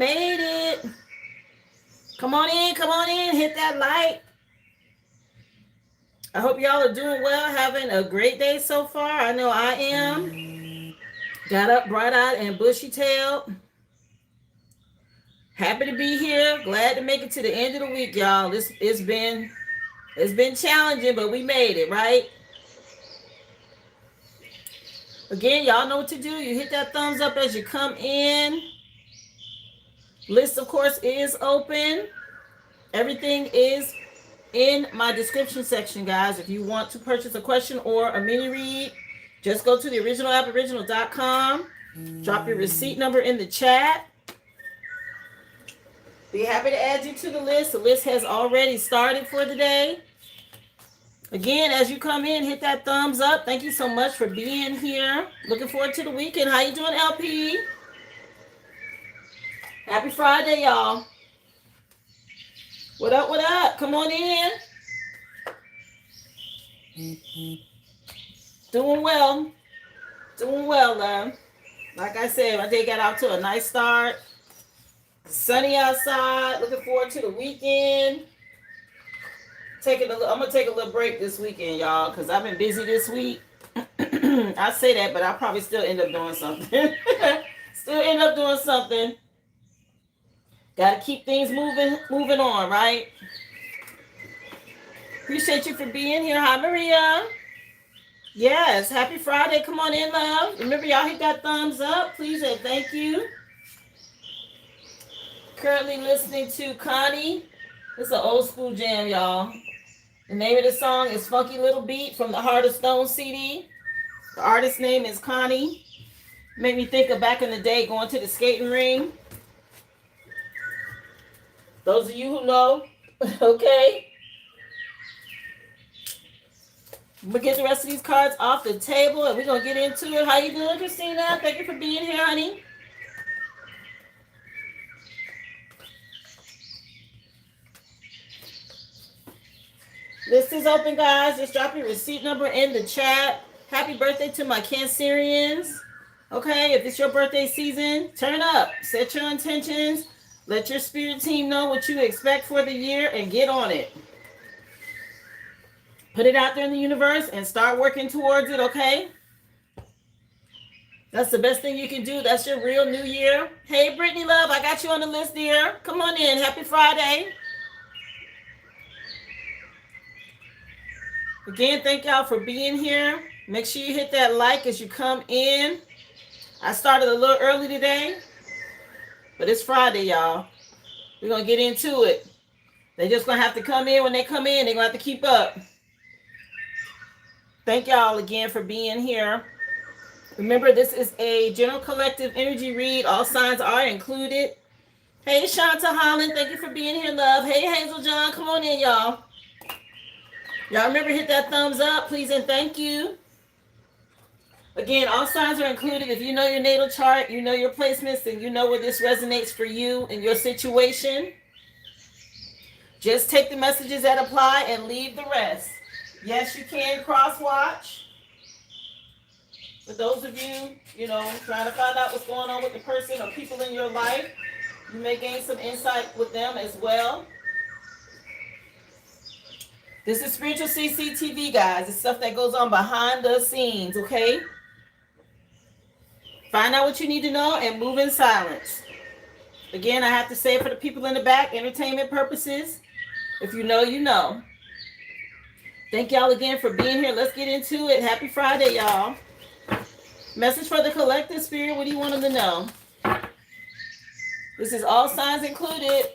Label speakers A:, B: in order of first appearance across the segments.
A: Made it. Come on in, hit that like. I hope y'all are doing well, having a great day so far. I know I am. Got up bright-eyed and bushy-tailed. Happy to be here. Glad to make it to the end of the week, y'all. It's been challenging, but we made it, right? Again, y'all know what to do. You hit that thumbs up as you come in. List, of course, is open. Everything is in my description section, guys. If you want to purchase a question or a mini read, just go to the original aboriginal.com. Drop your receipt number in the chat. Be happy to add you to the list. The list has already started for the day. Again, as you come in, hit that thumbs up. Thank you so much for being here. Looking forward to the weekend. How you doing, LP? Happy Friday, y'all. What up, what up? Come on in. Doing well. Doing well, love. Like I said, my day got out to a nice start. Sunny outside. Looking forward to the weekend. I'm gonna take a little break this weekend, y'all, because I've been busy this week. I say that, but I'll probably still end up doing something. Got to keep things moving on, right? Appreciate you for being here. Hi, Maria. Yes, happy Friday. Come on in, love. Remember, y'all hit that thumbs up, please, and thank you. Currently listening to Connie. This is an old school jam, y'all. The name of the song is Funky Little Beat from the Heart of Stone CD. The artist's name is Connie. Made me think of back in the day going to the skating ring. Those of you who know, okay. We'll get the rest of these cards off the table and we're going to get into it. How you doing, Christina? Thank you for being here, honey. List is open, guys. Just drop your receipt number in the chat. Happy birthday to my Cancerians. Okay, if it's your birthday season, turn up. Set your intentions. Let your spirit team know what you expect for the year and get on it. Put it out there in the universe and start working towards it, okay? That's the best thing you can do. That's your real new year. Hey, Brittany love, I got you on the list, dear. Come on in. Happy Friday. Again, thank y'all for being here. Make sure you hit that like as you come in. I started a little early today, but it's Friday, y'all. We're going to get into it. They're just going to have to come in. When they come in, they're going to have to keep up. Thank y'all again for being here. Remember, this is a general collective energy read. All signs are included. Hey, Shanta Holland. Thank you for being here, love. Hey, Hazel John. Come on in, y'all. Y'all remember, hit that thumbs up, please, and thank you. Again, all signs are included. If you know your natal chart, you know your placements, and you know where this resonates for you and your situation. Just take the messages that apply and leave the rest. Yes, you can cross-watch. For those of you, trying to find out what's going on with the person or people in your life, you may gain some insight with them as well. This is spiritual CCTV, guys. It's stuff that goes on behind the scenes, okay? Find out what you need to know and move in silence. Again, I have to say it for the people in the back, entertainment purposes. If you know, you know. Thank y'all again for being here. Let's get into it. Happy Friday, y'all. Message for the collective spirit. What do you want them to know? This is all signs included.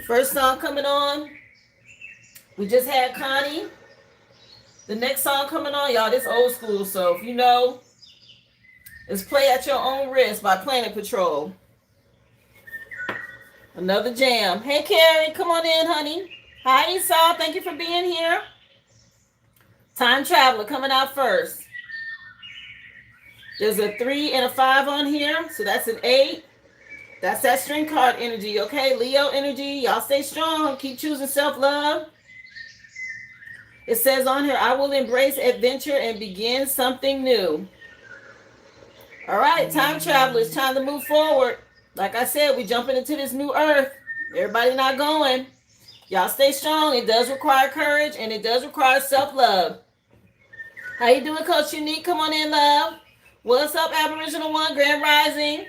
A: First song coming on. We just had Connie. The next song coming on, y'all, this old school. So if you know, it's Play at Your Own Risk by Planet Patrol. Another jam. Hey, Carrie, come on in, honey. Hi, Esau. Thank you for being here. Time Traveler coming out first. There's a 3 and a 5 on here. So that's an 8. That's that string card energy, okay? Leo energy. Y'all stay strong. Keep choosing self-love. It says on here, I will embrace adventure and begin something new. All right, time travelers, time to move forward. Like I said, we jumping into this new earth. Everybody not going. Y'all stay strong. It does require courage and it does require self-love. How you doing, Coach Unique? Come on in, love. What's up, Aboriginal One, Grand Rising?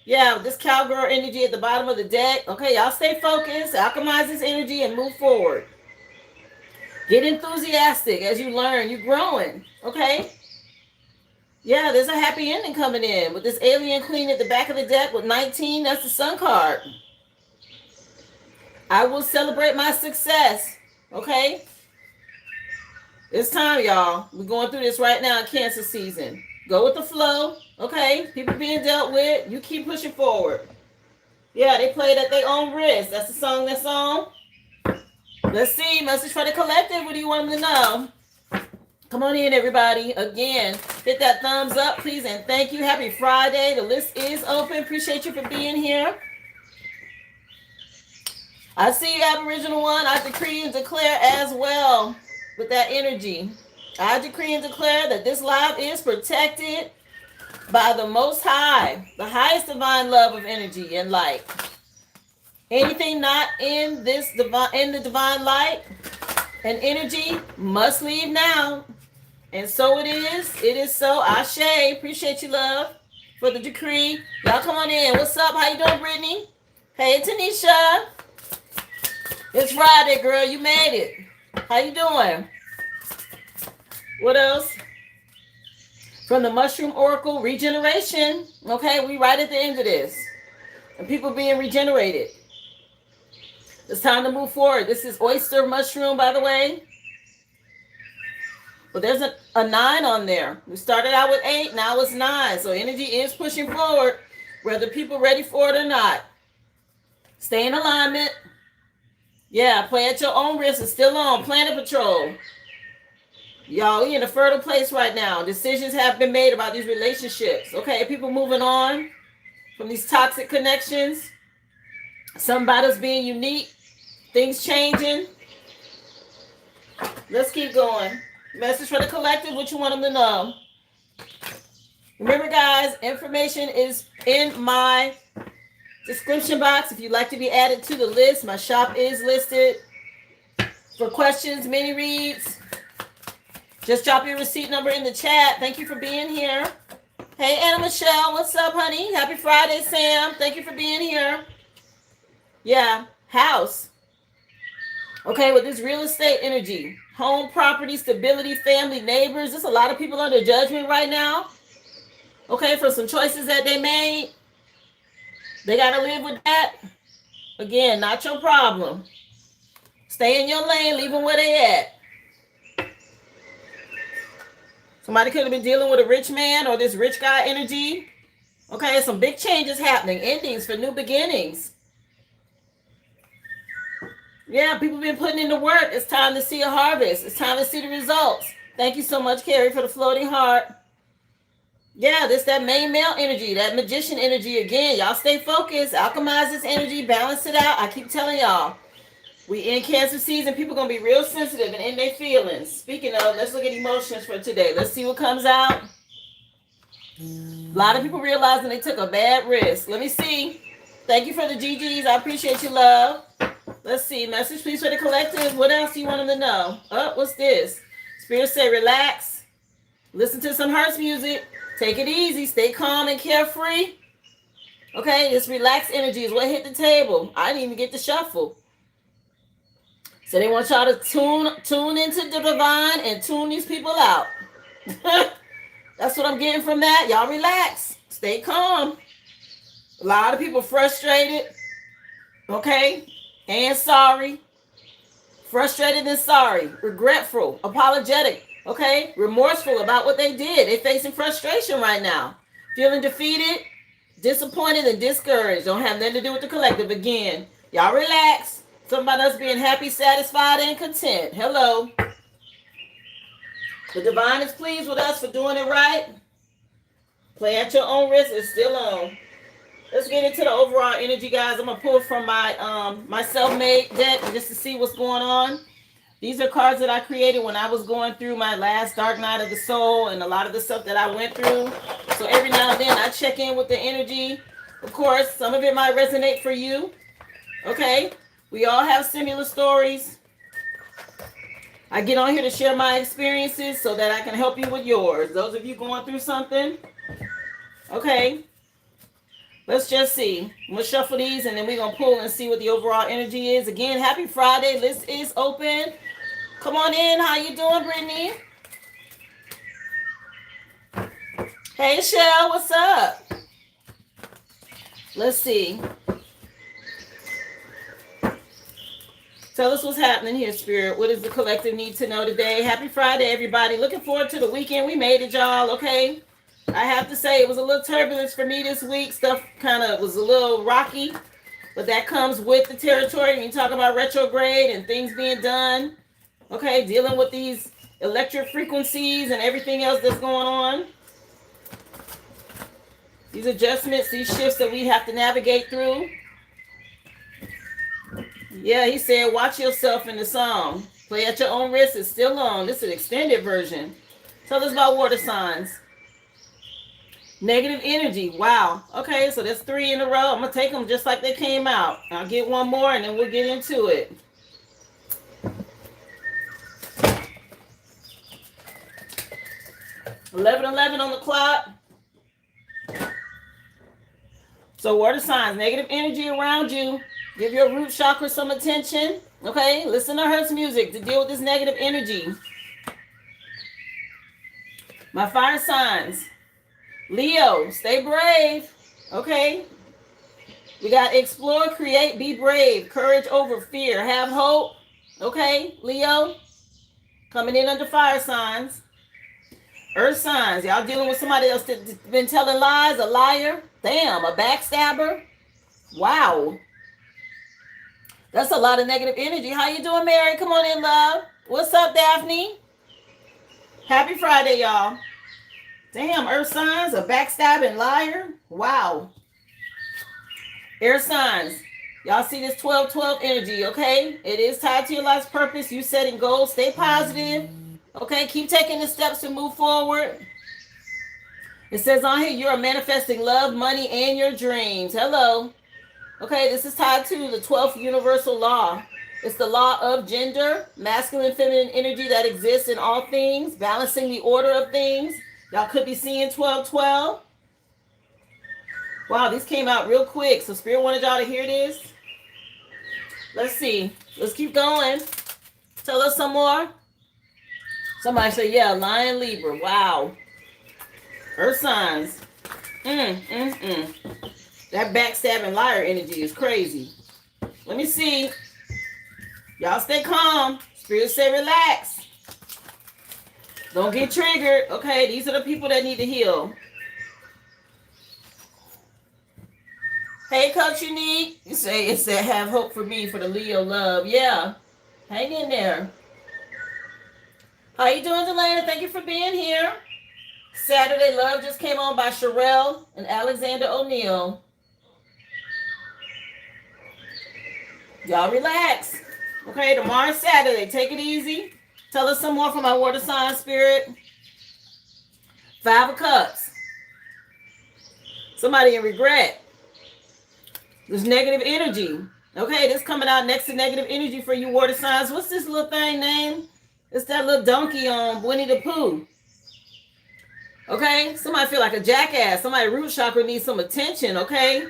A: Yeah, this cowgirl energy at the bottom of the deck. Okay, y'all stay focused, alchemize this energy, and move forward. Get enthusiastic as you learn. You're growing. Okay? Yeah, there's a happy ending coming in with this alien queen at the back of the deck with 19. That's the sun card. I will celebrate my success. Okay? It's time, y'all. We're going through this right now in Cancer season. Go with the flow. Okay? People being dealt with. You keep pushing forward. Yeah, they played at their own risk. That's the song that's on. Let's see. Message for the collective. What do you want them to know? Come on in, everybody. Again, hit that thumbs up, please, and thank you. Happy Friday. The list is open. Appreciate you for being here. I see you, Aboriginal One. I decree and declare as well with that energy. I decree and declare that this live is protected by the Most High, the highest divine love of energy and light. Anything not in this in the divine light and energy must leave now. And so it is. It is so. Ashe. Appreciate you, love, for the decree. Y'all come on in. What's up? How you doing, Brittany? Hey, Tanisha. It's Friday, girl. You made it. How you doing? What else? From the Mushroom Oracle, regeneration. Okay, we right at the end of this. And people being regenerated. It's time to move forward. This is oyster mushroom, by the way. But there's a 9 on there. We started out with 8, now it's 9. So energy is pushing forward, whether people ready for it or not. Stay in alignment. Yeah, play at your own risk. It's still on. Planet Patrol. Y'all, we in a fertile place right now. Decisions have been made about these relationships. Okay, people moving on from these toxic connections. Somebody's being unique. Things changing. Let's keep going. Message for the collective, what you want them to know. Remember, guys, information is in my description box. If you'd like to be added to the list, my shop is listed. For questions, mini reads, just drop your receipt number in the chat. Thank you for being here. Hey, Anna Michelle, what's up, honey? Happy Friday, Sam. Thank you for being here. Yeah, house. Okay, with this real estate energy, home, property, stability, family, neighbors. There's a lot of people under judgment right now. Okay, for some choices that they made. They got to live with that. Again, not your problem. Stay in your lane, leave them where they at. Somebody could have been dealing with a rich man or this rich guy energy. Okay, some big changes happening. Endings for new beginnings. Yeah, people been putting in the work. It's time to see a harvest. It's time to see the results. Thank you so much, Carrie, for the floating heart. Yeah, this that main male energy, that magician energy again. Y'all stay focused. Alchemize this energy. Balance it out. I keep telling y'all. We in Cancer season. People going to be real sensitive and in their feelings. Speaking of, let's look at emotions for today. Let's see what comes out. A lot of people realizing they took a bad risk. Let me see. Thank you for the GGs. I appreciate you, love. Let's see. Message, please, for the collective. What else do you want them to know? Oh, what's this? Spirit say relax. Listen to some Hertz music. Take it easy. Stay calm and carefree. Okay, this relaxed energy is what hit the table. I didn't even get to shuffle. So they want y'all to tune into the divine and tune these people out. That's what I'm getting from that. Y'all relax. Stay calm. A lot of people frustrated. Okay? And sorry. Frustrated and sorry. Regretful. Apologetic. Okay? Remorseful about what they did. They're facing frustration right now. Feeling defeated, disappointed, and discouraged. Don't have nothing to do with the collective. Again, y'all relax. Somebody else being happy, satisfied, and content. Hello. The divine is pleased with us for doing it right. Play at your own risk. It's still on. Let's get into the overall energy, guys. I'm going to pull from my my self-made deck just to see what's going on. These are cards that I created when I was going through my last dark night of the soul and a lot of the stuff that I went through. So every now and then I check in with the energy. Of course, some of it might resonate for you. Okay? We all have similar stories. I get on here to share my experiences so that I can help you with yours. Those of you going through something. Okay? Let's just see. I'm going to shuffle these and then we're going to pull and see what the overall energy is. Again, happy Friday. List is open. Come on in. How you doing, Brittany? Hey, Shell. What's up? Let's see. Tell us what's happening here, Spirit. What does the collective need to know today? Happy Friday, everybody. Looking forward to the weekend. We made it, y'all, okay? I have to say it was a little turbulence for me this week. Stuff kind of was a little rocky, but that comes with the territory. When you talk about retrograde and things being done. Okay, dealing with these electric frequencies and everything else that's going on. These adjustments, these shifts that we have to navigate through. Yeah, he said, watch yourself in the song. Play at your own risk. It's still on. This is an extended version. Tell us about water signs. Negative energy. Wow. Okay, so that's 3 in a row. I'm going to take them just like they came out. I'll get one more and then we'll get into it. $11:11 on the clock. So water signs, negative energy around you. Give your root chakra some attention. Okay, listen to Hertz music to deal with this negative energy. My fire signs. Leo, stay brave. Okay. We got explore, create, be brave. Courage over fear. Have hope. Okay, Leo. Coming in under fire signs. Earth signs, y'all dealing with somebody else that's been telling lies, a liar. Damn, a backstabber. Wow. That's a lot of negative energy. How you doing, Mary? Come on in, love. What's up, Daphne? Happy Friday, y'all. Damn, earth signs, a backstabbing liar. Wow. Air signs. Y'all see this 12-12 energy, okay? It is tied to your life's purpose. You setting goals. Stay positive. Okay, keep taking the steps to move forward. It says on here, you are manifesting love, money, and your dreams. Hello. Okay, this is tied to the 12th universal law. It's the law of gender, masculine, feminine energy that exists in all things, balancing the order of things. Y'all could be seeing 12-12. Wow, these came out real quick. So Spirit wanted y'all to hear this. Let's see. Let's keep going. Tell us some more. Somebody say, yeah, Lion, Libra. Wow. Earth signs. That backstabbing liar energy is crazy. Let me see. Y'all stay calm. Spirit say relax. Don't get triggered. Okay, these are the people that need to heal. Hey, Coach Unique. You say it said have hope for me for the Leo love. Yeah. Hang in there. How you doing, Delana? Thank you for being here. Saturday Love just came on by Sherelle and Alexander O'Neill. Y'all relax. Okay, tomorrow's Saturday. Take it easy. Tell us some more from our water sign, Spirit. 5 of Cups. Somebody in regret. There's negative energy. Okay, this coming out next to negative energy for you water signs. What's this little thing named? It's that little donkey on Winnie the Pooh. Okay, somebody feel like a jackass. Somebody root chakra needs some attention, okay?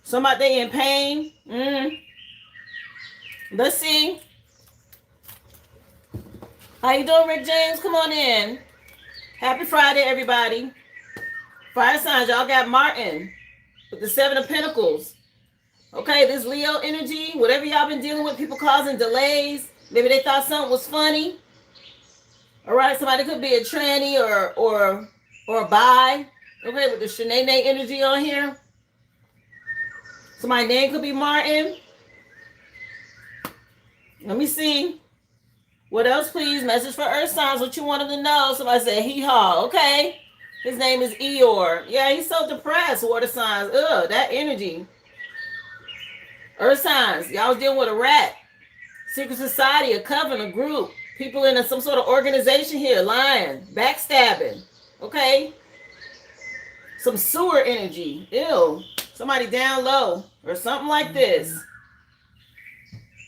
A: Somebody they in pain. Let's see. How you doing, Rick James? Come on in. Happy Friday, everybody. Fire signs, y'all got Martin with the 7 of Pentacles. Okay, this Leo energy, whatever y'all been dealing with, people causing delays. Maybe they thought something was funny. All right, somebody could be a tranny or a bi. Okay, with the Shanae energy on here. Somebody's name could be Martin. Let me see. What else, please? Message for Earth signs. What you want them to know? Somebody said hee-haw. Okay. His name is Eeyore. Yeah, he's so depressed. Water signs. Ugh, that energy. Earth signs. Y'all was dealing with a rat. secret society, a coven, a group, people in some sort of organization here, lying, backstabbing, okay? Some sewer energy, ew, somebody down low or something like this.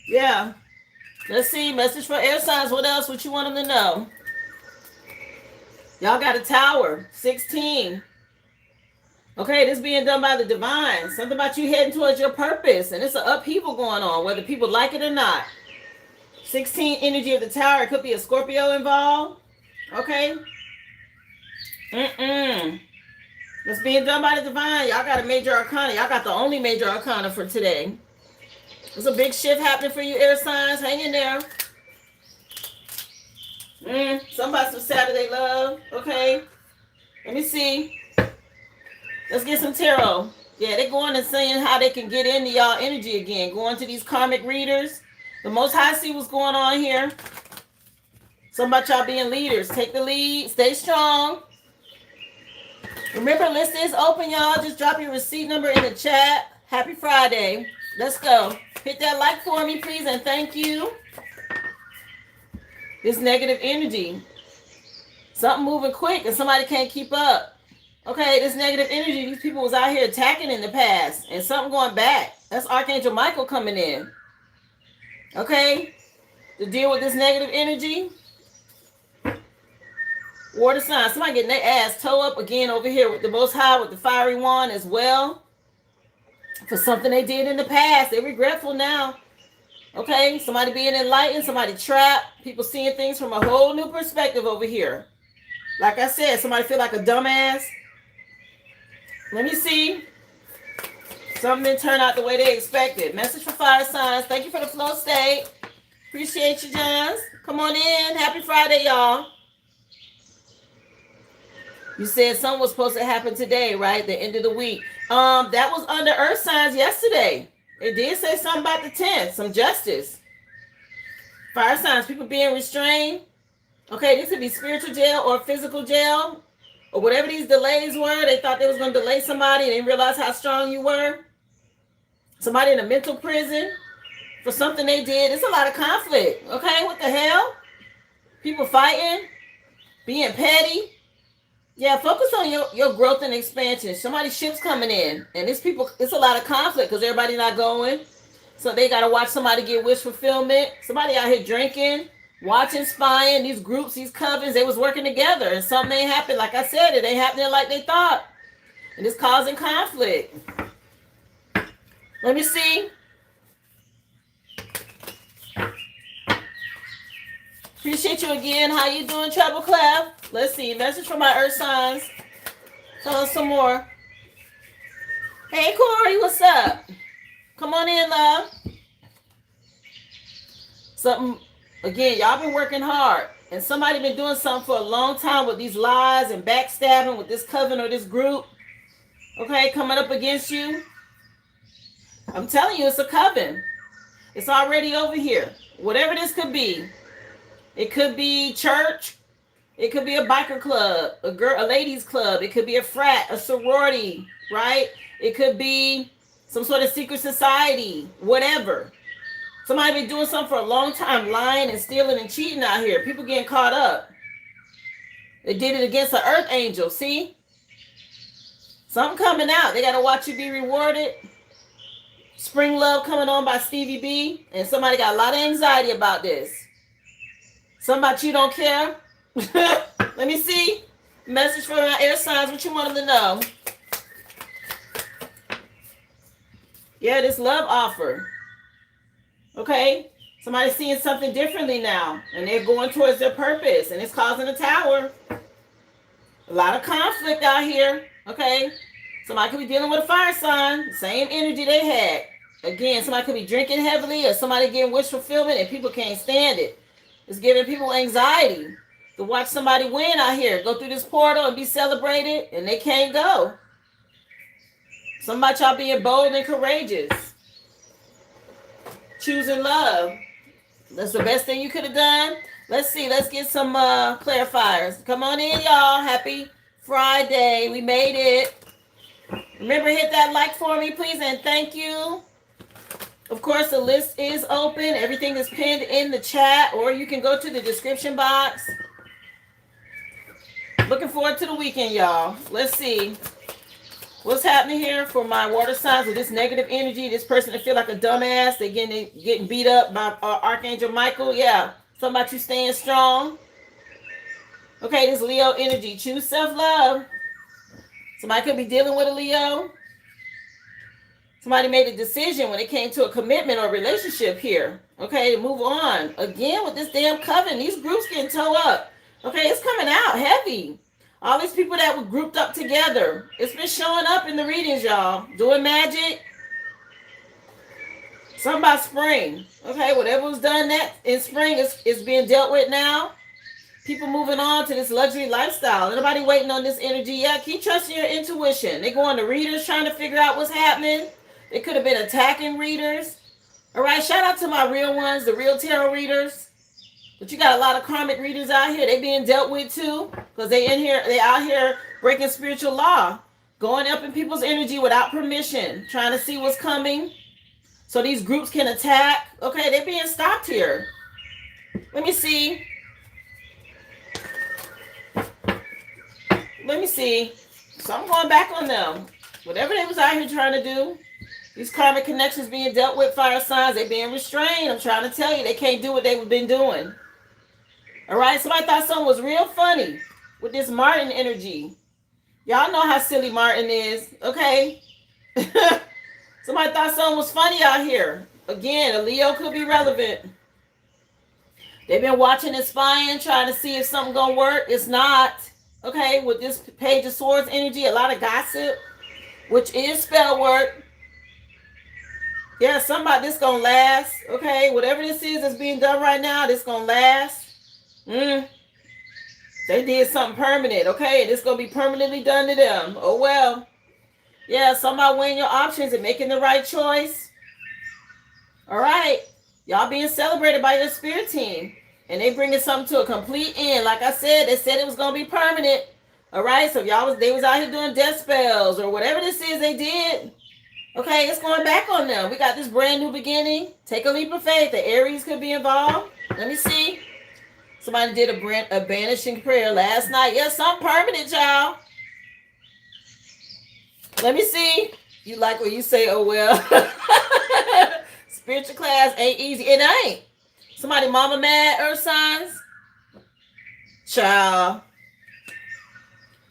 A: Yeah, let's see, message for air signs. What else would you want them to know? Y'all got a tower, 16. Okay, this being done by the divine. Something about you heading towards your purpose. And it's an upheaval going on, whether people like it or not. 16 energy of the tower. It could be a Scorpio involved. Okay. It's being done by the divine. Y'all got a major arcana. Y'all got the only major arcana for today. There's a big shift happening for you, air signs. Hang in there. Somebody some Saturday love. Okay. Let me see. Let's get some tarot. Yeah, they're going and saying how they can get into y'all energy again. Going to these karmic readers. The Most High see what's going on here. Something about y'all being leaders. Take the lead. Stay strong. Remember, list is open, y'all. Just drop your receipt number in the chat. Happy Friday. Let's go. Hit that like for me, please, and thank you. This negative energy. Something moving quick and somebody can't keep up. Okay, this negative energy, these people was out here attacking in the past and something going back. That's Archangel Michael coming in. Okay, to deal with this negative energy. Water sign, somebody getting their ass toe up again over here with the Most High with the fiery wand as well. For something they did in the past. They're regretful now. Okay, somebody being enlightened, somebody trapped. People seeing things from a whole new perspective over here. Like I said, somebody feel like a dumbass. Let me see. Something didn't turn out the way they expected. Message for fire signs. Thank you for the flow state. Appreciate you, Johns. Come on in. Happy Friday, y'all. You said something was supposed to happen today, right? The end of the week. That was under earth signs yesterday. It did say something about the 10th. Some justice. Fire signs. People being restrained. Okay, this could be spiritual jail or physical jail. Or whatever these delays were, they thought they was going to delay somebody and didn't realize how strong you were. Somebody in a mental prison for something they did. It's a lot of conflict. Okay, what the hell? People fighting, being petty. Yeah, focus on your growth and expansion. Somebody's ship's coming in. And it's a lot of conflict because everybody not going. So they got to watch somebody get wish fulfillment. Somebody out here drinking. Watching, spying, these groups, these covens, they was working together and something ain't happened. Like I said, it ain't happening like they thought. And it's causing conflict. Let me see. Appreciate you again. How you doing, Treble Clef? Let's see. Message from my earth signs. Tell us some more. Hey, Corey, what's up? Come on in, love. Something... Again, y'all been working hard and somebody been doing something for a long time with these lies and backstabbing with this coven or this group. Okay, coming up against you. I'm telling you, it's a coven. It's already over here. Whatever this could be. It could be church. It could be a biker club, a ladies club. It could be a frat, a sorority, right? It could be some sort of secret society, whatever. Somebody been doing something for a long time, lying and stealing and cheating out here. People getting caught up. They did it against the earth angel, see? Something coming out. They got to watch you be rewarded. Spring Love coming on by Stevie B. And somebody got a lot of anxiety about this. Something about you don't care. Let me see. Message from my air signs. What you want them to know? Yeah, this love offer. Okay, somebody's seeing something differently now, and they're going towards their purpose, and it's causing a tower. A lot of conflict out here. Okay, somebody could be dealing with a fire sign, same energy they had. Again, somebody could be drinking heavily, or somebody getting wish fulfillment, and people can't stand it. It's giving people anxiety to watch somebody win out here, go through this portal and be celebrated, and they can't go. Somebody y'all being bold and courageous. Choosing love. That's the best thing you could have done. Let's see. Let's get some clarifiers. Come on in, y'all. Happy Friday. We made it. Remember, hit that like for me, please, and thank you. Of course, the list is open. Everything is pinned in the chat, or you can go to the description box. Looking forward to the weekend, y'all. Let's see what's happening here for my water signs with this negative energy. This person that feel like a dumbass. They getting beat up by Archangel Michael. Yeah, something about you staying strong. Okay, this Leo energy. Choose self-love. Somebody could be dealing with a Leo. Somebody made a decision when it came to a commitment or relationship here. Okay, to move on. Again, with this damn coven, these groups getting towed up. Okay, it's coming out heavy. All these people that were grouped up together. It's been showing up in the readings, y'all. Doing magic. Something about spring. Okay, whatever was done that in spring is being dealt with now. People moving on to this luxury lifestyle. Anybody waiting on this energy? Yeah, keep trusting your intuition. They going to readers trying to figure out what's happening. They could have been attacking readers. All right, shout out to my real ones, the real tarot readers. But you got a lot of karmic readers out here. They being dealt with too, because they out here breaking spiritual law, going up in people's energy without permission, trying to see what's coming, so these groups can attack. Okay, they're being stopped here. Let me see. So I'm going back on them. Whatever they was out here trying to do. These karmic connections being dealt with, fire signs, they being restrained. I'm trying to tell you, they can't do what they've been doing. All right, somebody thought something was real funny with this Martin energy. Y'all know how silly Martin is, okay? Somebody thought something was funny out here. Again, a Leo could be relevant. They've been watching and spying, trying to see if something gonna work. It's not. Okay, with this Page of Swords energy, a lot of gossip, which is spell work. Yeah, somebody, this gonna last. Okay, whatever this is that's being done right now, this gonna last. They did something permanent, okay? This gonna be permanently done to them. Oh well. Yeah, somebody weighing your options and making the right choice. All right, y'all being celebrated by your spirit team, and they bringing something to a complete end. Like I said, they said it was gonna be permanent. All right, so they was out here doing death spells or whatever this is they did. Okay, it's going back on them. We got this brand new beginning. Take a leap of faith. The Aries could be involved. Let me see. Somebody did a banishing prayer last night. Yeah, something permanent, y'all. Let me see. You like what you say, oh well. Spiritual class ain't easy. It ain't. Somebody mama mad, earth signs. Child.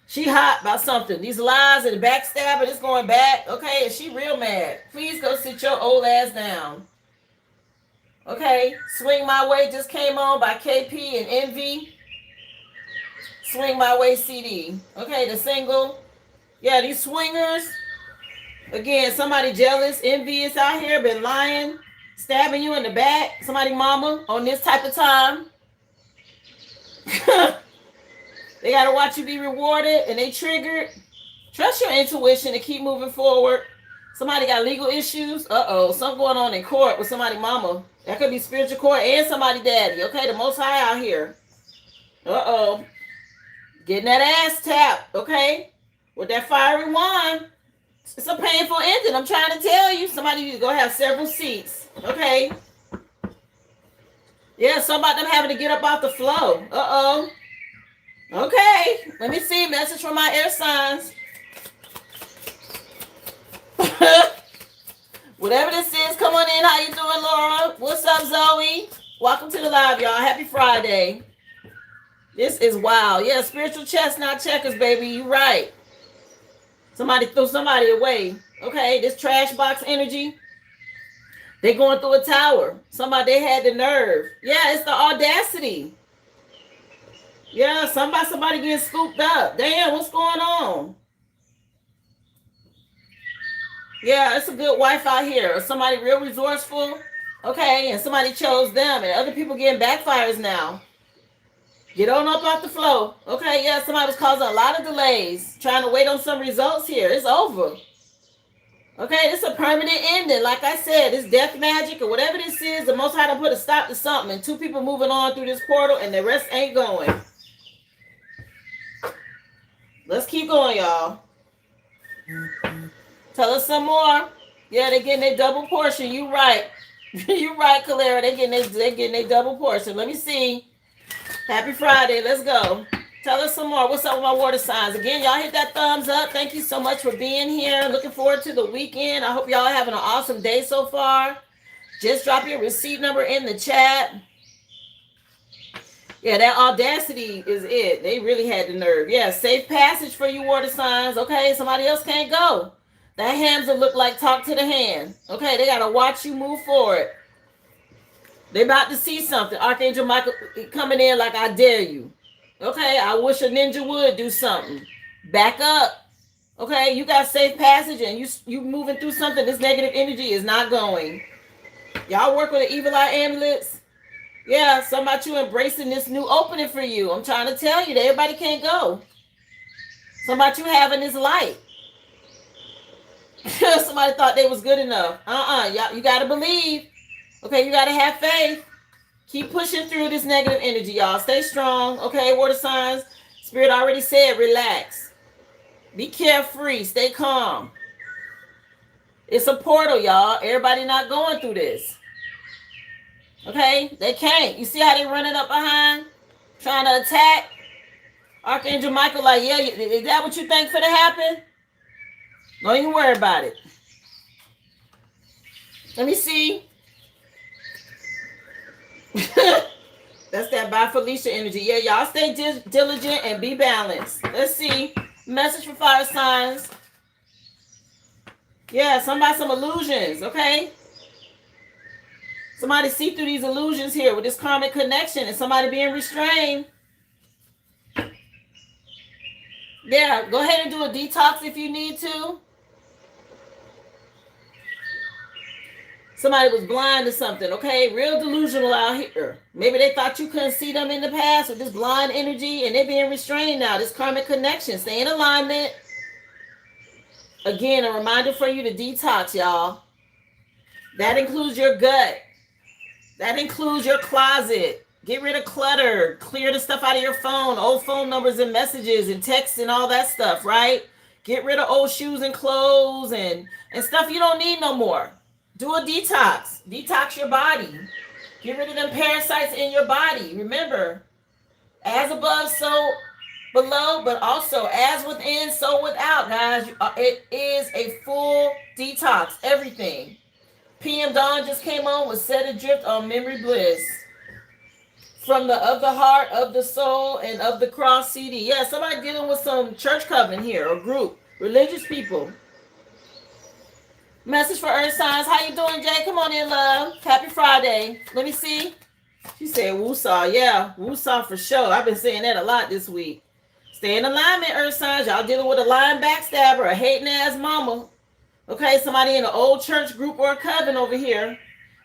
A: She hot about something. These lies and the backstabbing is going back. Okay, and she real mad. Please go sit your old ass down. Okay, Swing My Way just came on by KP and Envy. Swing My Way CD. Okay, the single. Yeah, these swingers. Again, somebody jealous, envious out here, been lying, stabbing you in the back. Somebody mama on this type of time. They got to watch you be rewarded and they triggered. Trust your intuition to keep moving forward. Somebody got legal issues. Uh-oh, something going on in court with somebody mama. That could be spiritual court and somebody daddy. Okay, the Most High out here. Uh-oh. Getting that ass tapped, okay? With that fiery wand. It's a painful ending. I'm trying to tell you. Somebody needs to go have several seats. Okay? Yeah, somebody them having to get up off the flow. Uh-oh. Okay, let me see. Message from my air signs. Whatever this is, come on in. How you doing, Laura? What's up, Zoe? Welcome to the live, y'all. Happy Friday. This is wild. Yeah, spiritual chess, not checkers, baby. You right. Somebody threw somebody away. Okay, this trash box energy. They going through a tower. They had the nerve. Yeah, it's the audacity. Yeah, somebody getting scooped up. Damn, what's going on? Yeah, it's a good wife out here. Somebody real resourceful. Okay, and somebody chose them. And other people getting backfires now. Get on up off the flow. Okay, yeah, somebody was causing a lot of delays. Trying to wait on some results here. It's over. Okay, this is a permanent ending. Like I said, this death magic or whatever this is, the Most High to put a stop to something. And 2 people moving on through this portal and the rest ain't going. Let's keep going, y'all. Tell us some more. Yeah, they getting their double portion. You right. You right, Calera. They getting their double portion. Let me see. Happy Friday. Let's go. Tell us some more. What's up with my water signs? Again, y'all hit that thumbs up. Thank you so much for being here. Looking forward to the weekend. I hope y'all are having an awesome day so far. Just drop your receipt number in the chat. Yeah, that audacity is it. They really had the nerve. Yeah, safe passage for you water signs. Okay, somebody else can't go. That hands will look like talk to the hand. Okay, they got to watch you move forward. They about to see something. Archangel Michael coming in like I dare you. Okay, I wish a ninja would do something. Back up. Okay, you got safe passage and you moving through something. This negative energy is not going. Y'all work with the evil eye amulets. Yeah, something about you embracing this new opening for you. I'm trying to tell you that everybody can't go. Something about you having this light. Somebody thought they was good enough. Y'all, you got to believe. Okay, you got to have faith. Keep pushing through this negative energy, y'all. Stay strong. Okay, water signs. Spirit already said relax. Be carefree. Stay calm. It's a portal, y'all. Everybody not going through this. Okay? They can't. You see how they running up behind? Trying to attack? Archangel Michael like, yeah, is that what you think for to happen? Don't even worry about it. Let me see. That's that by Felicia energy. Yeah, y'all stay diligent and be balanced. Let's see. Message for fire signs. Yeah, somebody some illusions, okay? Somebody see through these illusions here with this karmic connection and somebody being restrained. Yeah, go ahead and do a detox if you need to. Somebody was blind to something, okay? Real delusional out here. Maybe they thought you couldn't see them in the past with this blind energy and they're being restrained now. This karmic connection. Stay in alignment. Again, a reminder for you to detox, y'all. That includes your gut. That includes your closet. Get rid of clutter. Clear the stuff out of your phone. Old phone numbers and messages and texts and all that stuff, right? Get rid of old shoes and clothes and stuff you don't need no more. Do a detox. Detox your body. Get rid of them parasites in your body. Remember, as above, so below, but also as within, so without, guys. It is a full detox. Everything. PM Dawn just came on with Set Adrift on Memory Bliss. From the Of the Heart, of the Soul, and of the Cross CD. Yeah, somebody dealing with some church coven here, or group. Religious people. Message for Earth Signs. How you doing, Jay? Come on in, love. Happy Friday. Let me see. She said woosah. Yeah, woosah for sure. I've been saying that a lot this week. Stay in alignment, Earth Signs. Y'all dealing with a lying backstabber, a hating ass mama. Okay, somebody in an old church group or a coven over here.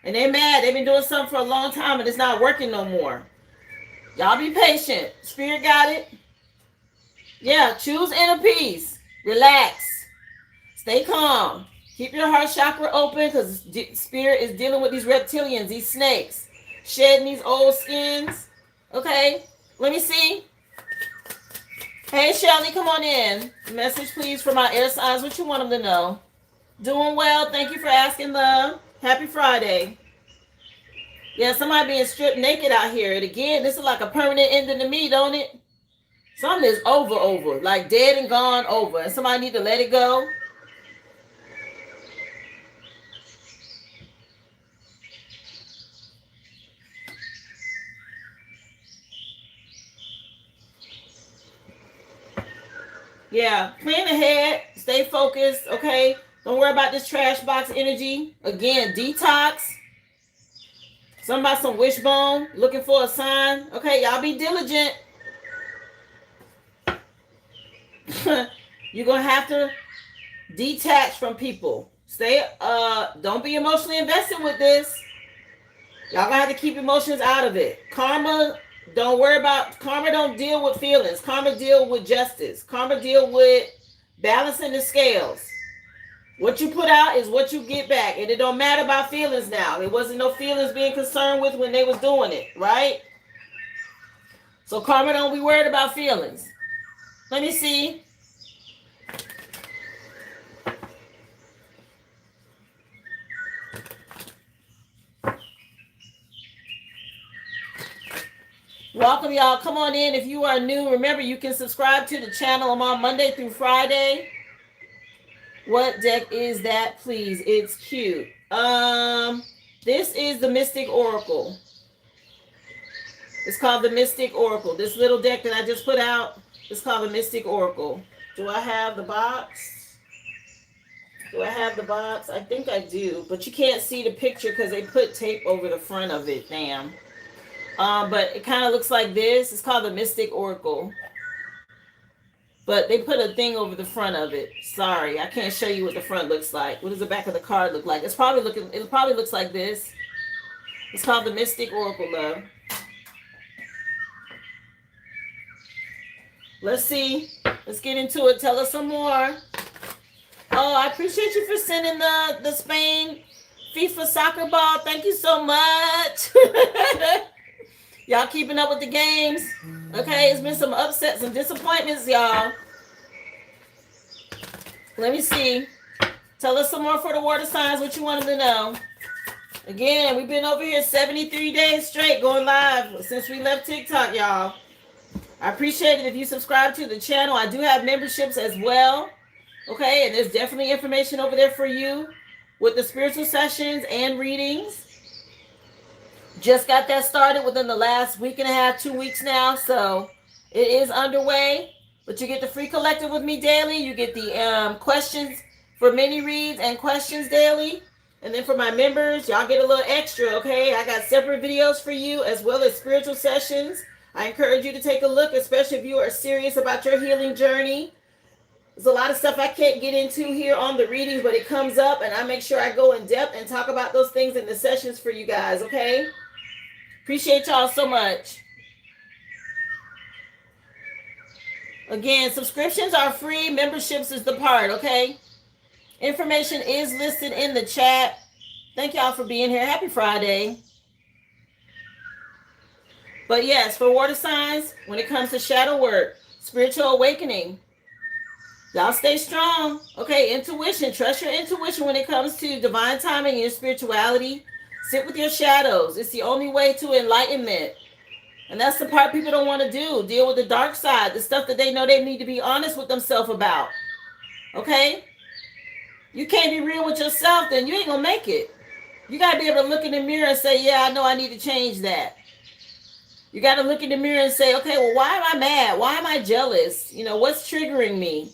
A: And they mad. They've been doing something for a long time and it's not working no more. Y'all be patient. Spirit got it. Yeah, choose inner peace. Relax. Stay calm. Keep your heart chakra open because Spirit is dealing with these reptilians, these snakes, shedding these old skins. Okay, let me see. Hey, Shelly, come on in. Message, please, for my air signs. What you want them to know? Doing well. Thank you for asking, love. Happy Friday. Yeah, somebody being stripped naked out here. And again, this is like a permanent ending to me, don't it? Something is over. Like dead and gone over. And somebody need to let it go. Yeah, plan ahead. Stay focused, okay? Don't worry about this trash box energy. Again, detox. Somebody some wishbone, looking for a sign. Okay, y'all be diligent. You're going to have to detach from people. Don't be emotionally invested with this. Y'all going to have to keep emotions out of it. Karma don't deal with feelings. Karma deal with justice. Karma deal with balancing the scales. What you put out is what you get back. And it don't matter about feelings now. There wasn't no feelings being concerned with when they was doing it, right? So karma don't be worried about feelings. Let me see. Welcome, y'all. Come on in. If you are new, remember you can subscribe to the channel. I'm on Monday through Friday. What deck is that, please? It's cute. This is the Mystic Oracle. It's called the Mystic Oracle. This little deck that I just put out is called the Mystic Oracle. Do I have the box? Do I have the box? I think I do, but you can't see the picture because they put tape over the front of it. Damn. But it kind of looks like this. It's called the Mystic Oracle. But they put a thing over the front of it. Sorry, I can't show you what the front looks like. What does the back of the card look like? It probably looks like this. It's called the Mystic Oracle, love. Let's see. Let's get into it. Tell us some more. Oh, I appreciate you for sending the Spain FIFA soccer ball. Thank you so much. Y'all keeping up with the games? Okay, it's been some upsets and disappointments, y'all. Let me see. Tell us some more for the water signs, what you wanted to know. Again, we've been over here 73 days straight going live since we left TikTok, y'all. I appreciate it if you subscribe to the channel. I do have memberships as well. Okay, and there's definitely information over there for you with the spiritual sessions and readings. Just got that started within the last week and a half, 2 weeks now. So it is underway. But you get the free collective with me daily. You get the questions for mini reads and questions daily. And then for my members, y'all get a little extra, okay? I got separate videos for you as well as spiritual sessions. I encourage you to take a look, especially if you are serious about your healing journey. There's a lot of stuff I can't get into here on the readings, but it comes up and I make sure I go in depth and talk about those things in the sessions for you guys, okay? Appreciate y'all so much. Again, subscriptions are free. Memberships is the part, okay? Information is listed in the chat. Thank y'all for being here. Happy Friday. But yes, for water signs, when it comes to shadow work, spiritual awakening, y'all stay strong. Okay, intuition. Trust your intuition when it comes to divine timing and your spirituality. Sit with your shadows. It's the only way to enlightenment. And that's the part people don't want to do. Deal with the dark side, the stuff that they know they need to be honest with themselves about. Okay? You can't be real with yourself, then you ain't going to make it. You got to be able to look in the mirror and say, yeah, I know I need to change that. You got to look in the mirror and say, okay, well, why am I mad? Why am I jealous? You know, what's triggering me?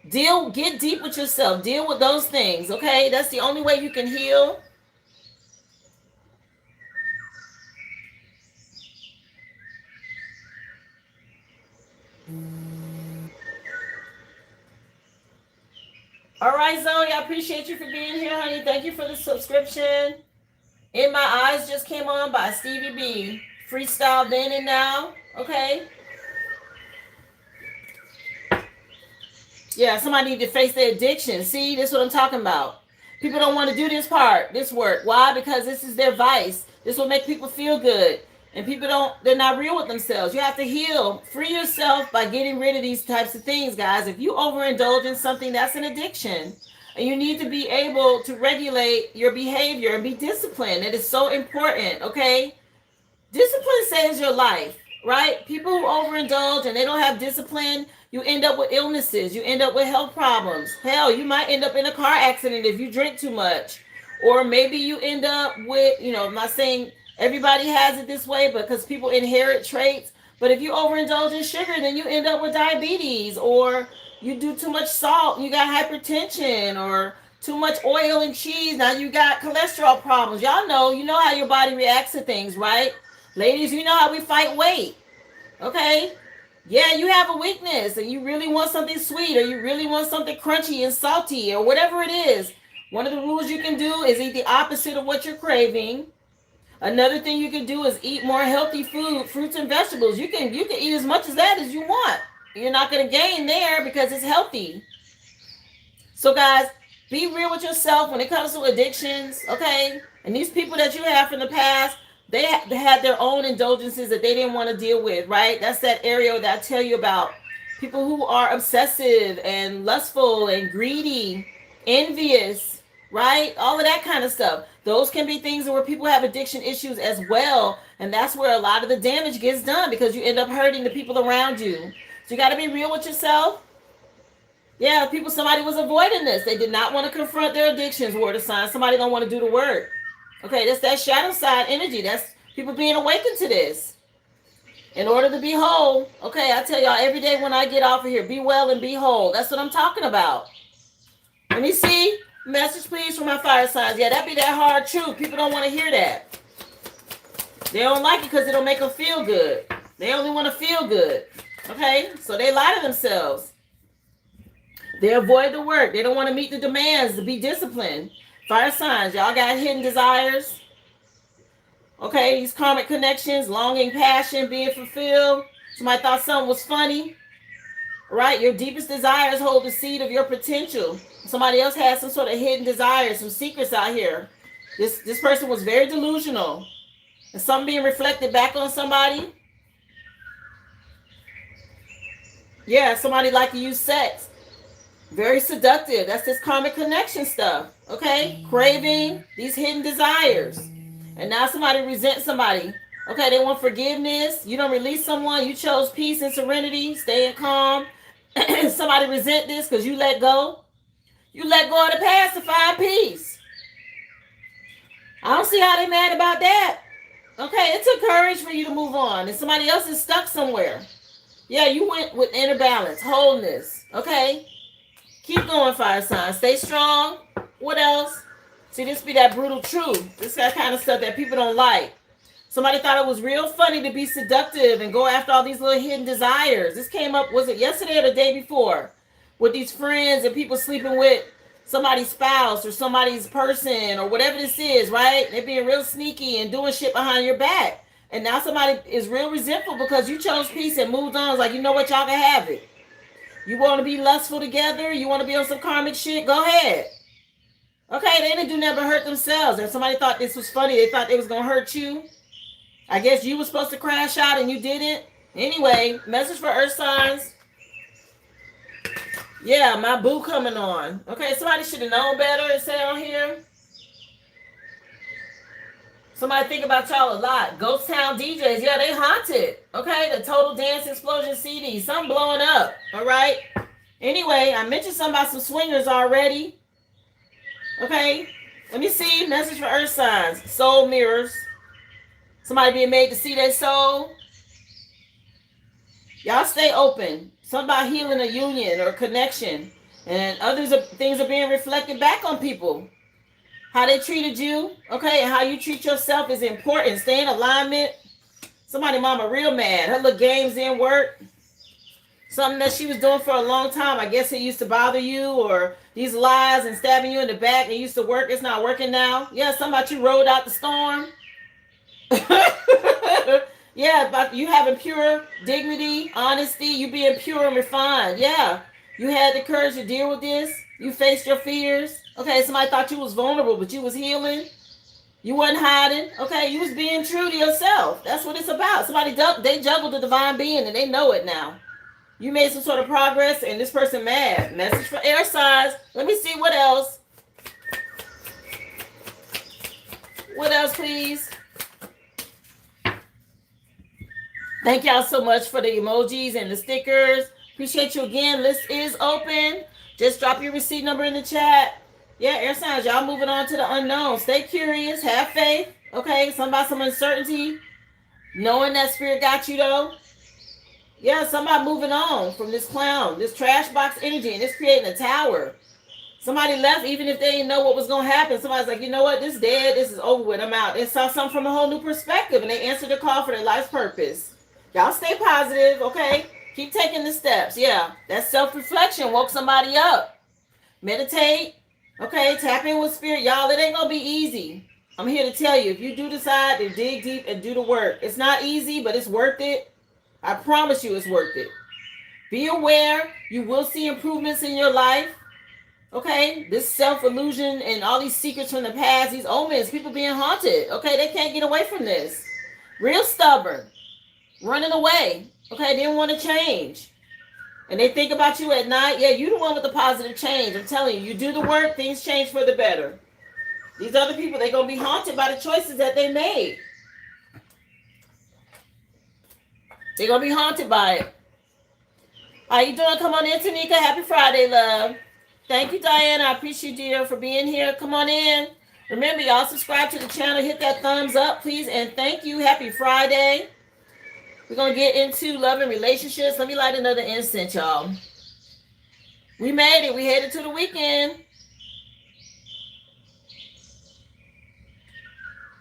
A: Get deep with yourself. Deal with those things, okay? That's the only way you can heal. All right, Zoe, I appreciate you for being here, honey. Thank you for the subscription. In My Eyes just came on by Stevie B. Freestyle then and now, okay? Yeah, somebody need to face their addiction. See, this is what I'm talking about. People don't want to do this part, this work. Why? Because this is their vice. This will make people feel good. And people they're not real with themselves. You have to heal, free yourself by getting rid of these types of things, guys. If you overindulge in something, that's an addiction. And you need to be able to regulate your behavior and be disciplined. It is so important, okay? Discipline saves your life, right? People who overindulge and they don't have discipline, you end up with illnesses. You end up with health problems. Hell, you might end up in a car accident if you drink too much. Or maybe you end up with, I'm not saying everybody has it this way, but because people inherit traits. But if you overindulge in sugar, then you end up with diabetes, or you do too much salt, you got hypertension, or too much oil and cheese. Now you got cholesterol problems. Y'all know, you know how your body reacts to things, right? Ladies, you know how we fight weight. Okay? Yeah, you have a weakness and you really want something sweet, or you really want something crunchy and salty, or whatever it is. One of the rules you can do is eat the opposite of what you're craving. Another thing you can do is eat more healthy food, fruits and vegetables. You can eat as much of that as you want. You're not going to gain there because it's healthy. So guys, be real with yourself when it comes to addictions, okay? And these people that you have from the past, they had their own indulgences that they didn't want to deal with, right? That's that area that I tell you about. People who are obsessive and lustful and greedy, envious, right? All of that kind of stuff. Those can be things where people have addiction issues as well. And that's where a lot of the damage gets done because you end up hurting the people around you. So you got to be real with yourself. Yeah, somebody was avoiding this. They did not want to confront their addictions, word of sign. Somebody don't want to do the work. Okay, that's that shadow side energy. That's people being awakened to this. In order to be whole, okay, I tell y'all every day when I get off of here, be well and be whole. That's what I'm talking about. Let me see. Message, please, from my fire signs. Yeah, that be that hard truth. People don't want to hear that. They don't like it because it'll make them feel good. They only want to feel good. Okay? So they lie to themselves. They avoid the work. They don't want to meet the demands to be disciplined. Fire signs, y'all got hidden desires. Okay, these karmic connections, longing, passion, being fulfilled. Somebody thought something was funny. Right? Your deepest desires hold the seed of your potential. Somebody else has some sort of hidden desires, some secrets out here. This person was very delusional. And something being reflected back on somebody. Yeah, somebody like to use sex. Very seductive. That's this karmic connection stuff. Okay? Craving, these hidden desires. And now somebody resents somebody. Okay, they want forgiveness. You don't release someone. You chose peace and serenity, staying calm. Somebody resent this because you let go. You let go of the past to find peace. I don't see how they mad about that. Okay, it took courage for you to move on. And somebody else is stuck somewhere. Yeah, you went with inner balance, wholeness. Okay? Keep going, fire sign. Stay strong. What else? See, this be that brutal truth. This that kind of stuff that people don't like. Somebody thought it was real funny to be seductive and go after all these little hidden desires. This came up, was it yesterday or the day before? With these friends and people sleeping with somebody's spouse or somebody's person or whatever this is, right? They're being real sneaky and doing shit behind your back. And now somebody is real resentful because you chose peace and moved on. It's like, you know what? Y'all can have it. You want to be lustful together? You want to be on some karmic shit? Go ahead. Okay, they didn't do nothing but hurt themselves. If somebody thought this was funny, they thought they was going to hurt you. I guess you were supposed to crash out and you didn't. Anyway, message for earth signs. Yeah, my boo coming on. Okay, somebody should have known better, it said on here. Somebody think about y'all a lot. Ghost Town DJs, yeah, they haunted. Okay, the Total Dance Explosion CD. Something blowing up. All right. Anyway, I mentioned something about some swingers already. Okay, let me see. Message for earth signs. Soul mirrors. Somebody being made to see their soul. Y'all stay open. Something about healing a union or a connection. And things are being reflected back on people. How they treated you, okay, and how you treat yourself is important. Stay in alignment. Somebody mama real mad. Her little games didn't work. Something that she was doing for a long time. I guess it used to bother you, or these lies and stabbing you in the back. It used to work. It's not working now. Yeah, something about you rode out the storm. Yeah, about you having pure dignity, honesty, you being pure and refined. Yeah, you had the courage to deal with this. You faced your fears. Okay, somebody thought you was vulnerable, but you was healing. You wasn't hiding. Okay, you was being true to yourself. That's what it's about. They juggled the divine being and they know it now. You made some sort of progress and this person mad. Message for air signs. Let me see what else. What else, please? Thank y'all so much for the emojis and the stickers. Appreciate you again. List is open. Just drop your receipt number in the chat. Yeah, air signs, y'all moving on to the unknown. Stay curious. Have faith. Okay, some uncertainty. Knowing that spirit got you, though. Yeah, somebody moving on from this clown, this trash box energy, and it's creating a tower. Somebody left even if they didn't know what was going to happen. Somebody's like, you know what? This is dead. This is over with. I'm out. They saw something from a whole new perspective, and they answered the call for their life's purpose. Y'all stay positive, okay? Keep taking the steps. Yeah, that self-reflection woke somebody up. Meditate, okay? Tap in with spirit. Y'all, it ain't going to be easy. I'm here to tell you, if you do decide to dig deep and do the work, it's not easy, but it's worth it. I promise you it's worth it. Be aware. You will see improvements in your life. Okay? This self-illusion and all these secrets from the past, these omens, people being haunted. Okay? They can't get away from this. Real stubborn. Running away. Okay? Didn't want to change. and they think about you at night, yeah, you the one with the positive change. I'm telling you, you do the work, things change for the better. These other people, they're going to be haunted by the choices that they made. They're going to be haunted by it. How you doing? Come on in, Tanika. Happy Friday, love. Thank you, Diana. I appreciate you for being here. Come on in. Remember, y'all subscribe to the channel. Hit that thumbs up, please. And thank you. Happy Friday. We're going to get into love and relationships. Let me light another incense, y'all. We made it. We headed to the weekend.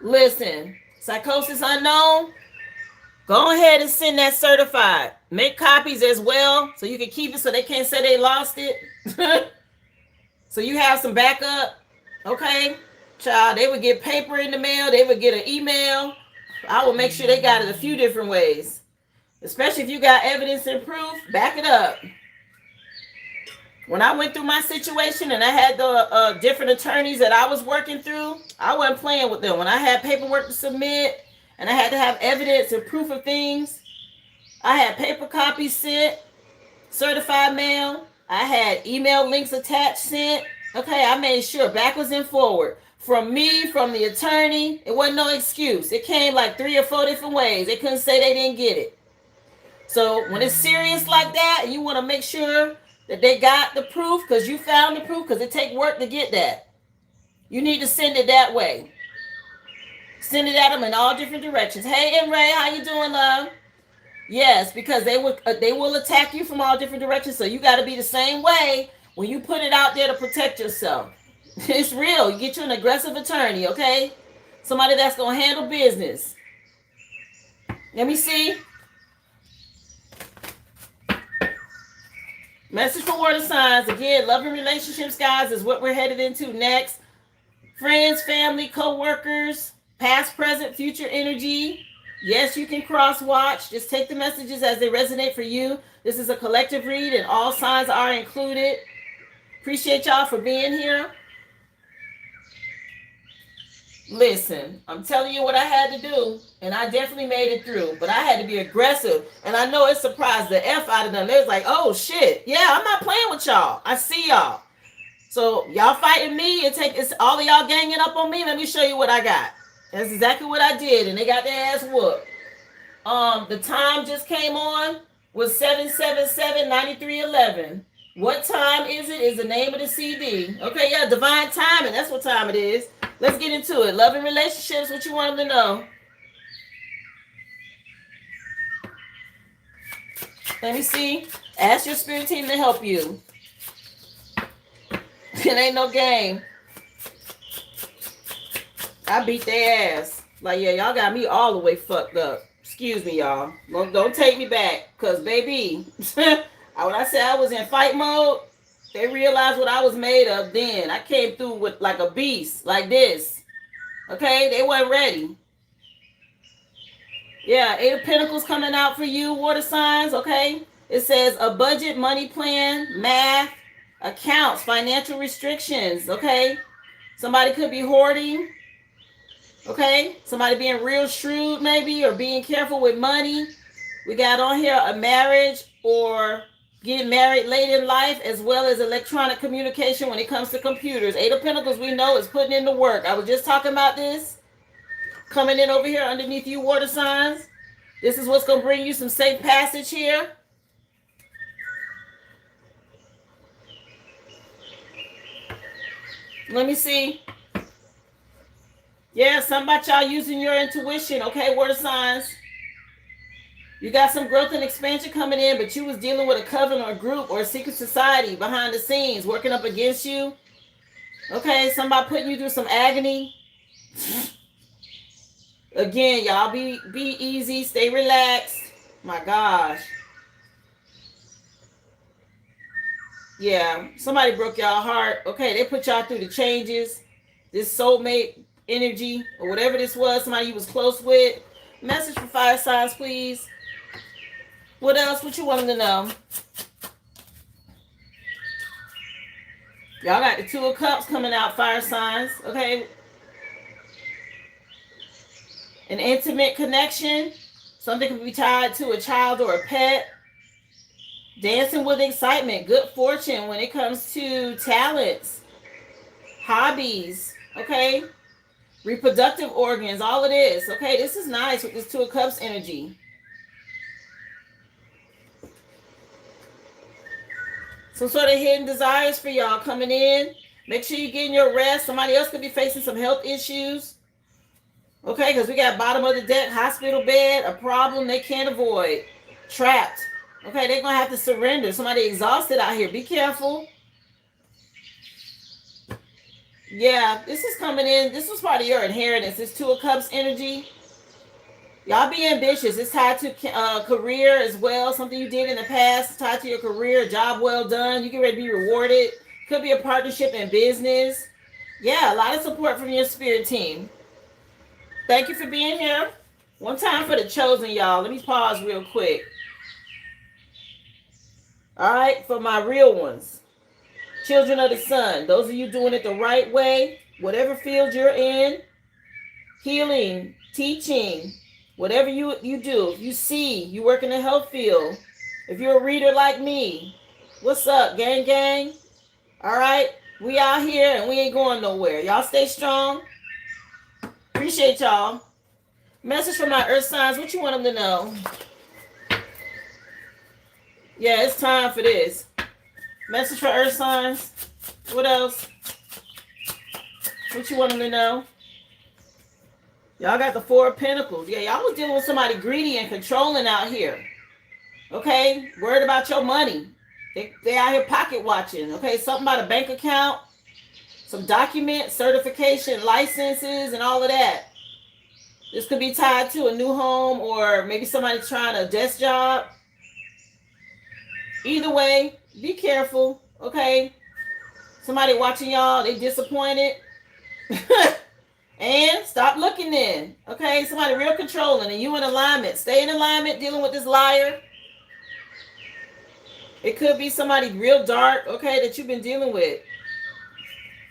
A: Listen, psychosis unknown. Go ahead and send that certified. Make copies as well so you can keep it so they can't say they lost it. So you have some backup. Okay? Child, they would get paper in the mail. They would get an email. I will make sure they got it a few different ways. Especially if you got evidence and proof, back it up. When I went through my situation and I had the different attorneys that I was working through, I wasn't playing with them. When I had paperwork to submit and I had to have evidence and proof of things, I had paper copies sent, certified mail. I had email links attached sent. Okay, I made sure backwards and forward. From me, from the attorney, it wasn't no excuse. It came like 3 or 4 different ways. They couldn't say they didn't get it. So when it's serious like that, you want to make sure that they got the proof because you found the proof, because it take work to get that. You need to send it that way. Send it at them in all different directions. Hey, M. Ray, how you doing, love? Yes, because they will attack you from all different directions. So you got to be the same way when you put it out there to protect yourself. It's real. You get you an aggressive attorney, okay? Somebody that's going to handle business. Let me see. Message for water signs. Again, love and relationships, guys, is what we're headed into next. Friends, family, co-workers, past, present, future energy. Yes, you can cross-watch. Just take the messages as they resonate for you. This is a collective read, and all signs are included. Appreciate y'all for being here. Listen, I'm telling you what I had to do, and I definitely made it through, but I had to be aggressive, and I know it surprised the F out of them. They was like, oh, shit. Yeah, I'm not playing with y'all. I see y'all. So y'all fighting me. It's all of y'all ganging up on me. Let me show you what I got. That's exactly what I did, and they got their ass whooped. The time just came on was 7/7/7/93/11. What time is it? Is the name of the CD. Okay, yeah, divine timing. That's what time it is. Let's get into it. Love and relationships, what you want them to know. Let me see. Ask your spirit team to help you. It ain't no game. I beat their ass. Like, yeah, y'all got me all the way fucked up. Excuse me, y'all. Don't take me back. Because, baby, when I said I was in fight mode, they realized what I was made of then. I came through with like a beast, like this. Okay? They weren't ready. Yeah, 8 of Pentacles coming out for you, water signs, okay? It says a budget, money plan, math, accounts, financial restrictions, okay? Somebody could be hoarding, okay? Somebody being real shrewd maybe, or being careful with money. We got on here a marriage or getting married late in life, as well as electronic communication when it comes to computers. 8 of Pentacles, we know, is putting in the work. I was just talking about this. Coming in over here underneath you, water signs. This is what's going to bring you some safe passage here. Let me see. Yeah, some about y'all using your intuition, okay, water signs. You got some growth and expansion coming in, but you was dealing with a coven or a group or a secret society behind the scenes working up against you. Okay, somebody putting you through some agony. Again, y'all be easy, stay relaxed. My gosh. Yeah, somebody broke y'all heart. Okay, they put y'all through the changes. This soulmate energy or whatever this was, somebody you was close with. Message for fire signs, please. What else? What you want them to know? Y'all got the 2 of Cups coming out, fire signs. Okay. An intimate connection. Something can be tied to a child or a pet. Dancing with excitement, good fortune when it comes to talents, hobbies, okay? Reproductive organs, all of this, okay? This is nice with this Two of Cups energy. Some sort of hidden desires for y'all coming in. Make sure you're getting your rest. Somebody else could be facing some health issues. Okay, because we got bottom of the deck, hospital bed, a problem they can't avoid. Trapped. Okay, they're going to have to surrender. Somebody exhausted out here. Be careful. Yeah, this is coming in. This was part of your inheritance. This Two of Cups energy. Y'all be ambitious. It's tied to career as well. Something you did in the past. It's tied to your career. Job well done. You get ready to be rewarded. Could be a partnership in business. Yeah, a lot of support from your spirit team. Thank you for being here. One time for the chosen, y'all. Let me pause real quick. All right, for my real ones. Children of the sun. Those of you doing it the right way. Whatever field you're in. Healing, teaching, whatever you do. If you see, you work in the health field. If you're a reader like me. What's up, gang, gang? All right, we out here and we ain't going nowhere. Y'all stay strong. Appreciate y'all. Message from my earth signs. What you want them to know? Yeah, it's time for this. Message for earth signs. What else? What you want them to know? Y'all got the Four of Pentacles. Yeah, y'all was dealing with somebody greedy and controlling out here. Okay? Worried about your money. They out here pocket watching. Okay? Something about a bank account. Some documents, certification, licenses, and all of that. This could be tied to a new home or maybe somebody trying a desk job. Either way, be careful. Okay? Somebody watching y'all, they disappointed. And stop looking then. Okay? Somebody real controlling and you in alignment. Stay in alignment dealing with this liar. It could be somebody real dark, okay, that you've been dealing with.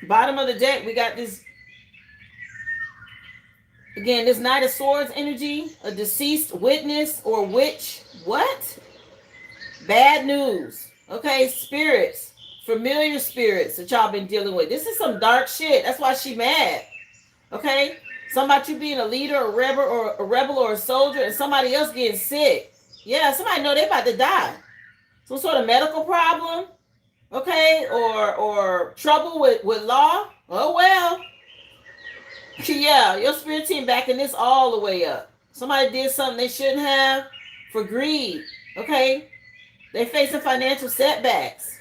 A: Bottom of the deck, we got this. Again, this Knight of Swords energy. A deceased witness or witch. What? Bad news. Okay? Spirits. Familiar spirits that y'all been dealing with. This is some dark shit. That's why she mad. Okay? Something about you being a leader, a rebel or a soldier, and somebody else getting sick. Yeah, somebody know they about to die. Some sort of medical problem. Okay? Or trouble with law. Oh well. Yeah, your spirit team backing this all the way up. Somebody did something they shouldn't have for greed. Okay? They facing financial setbacks.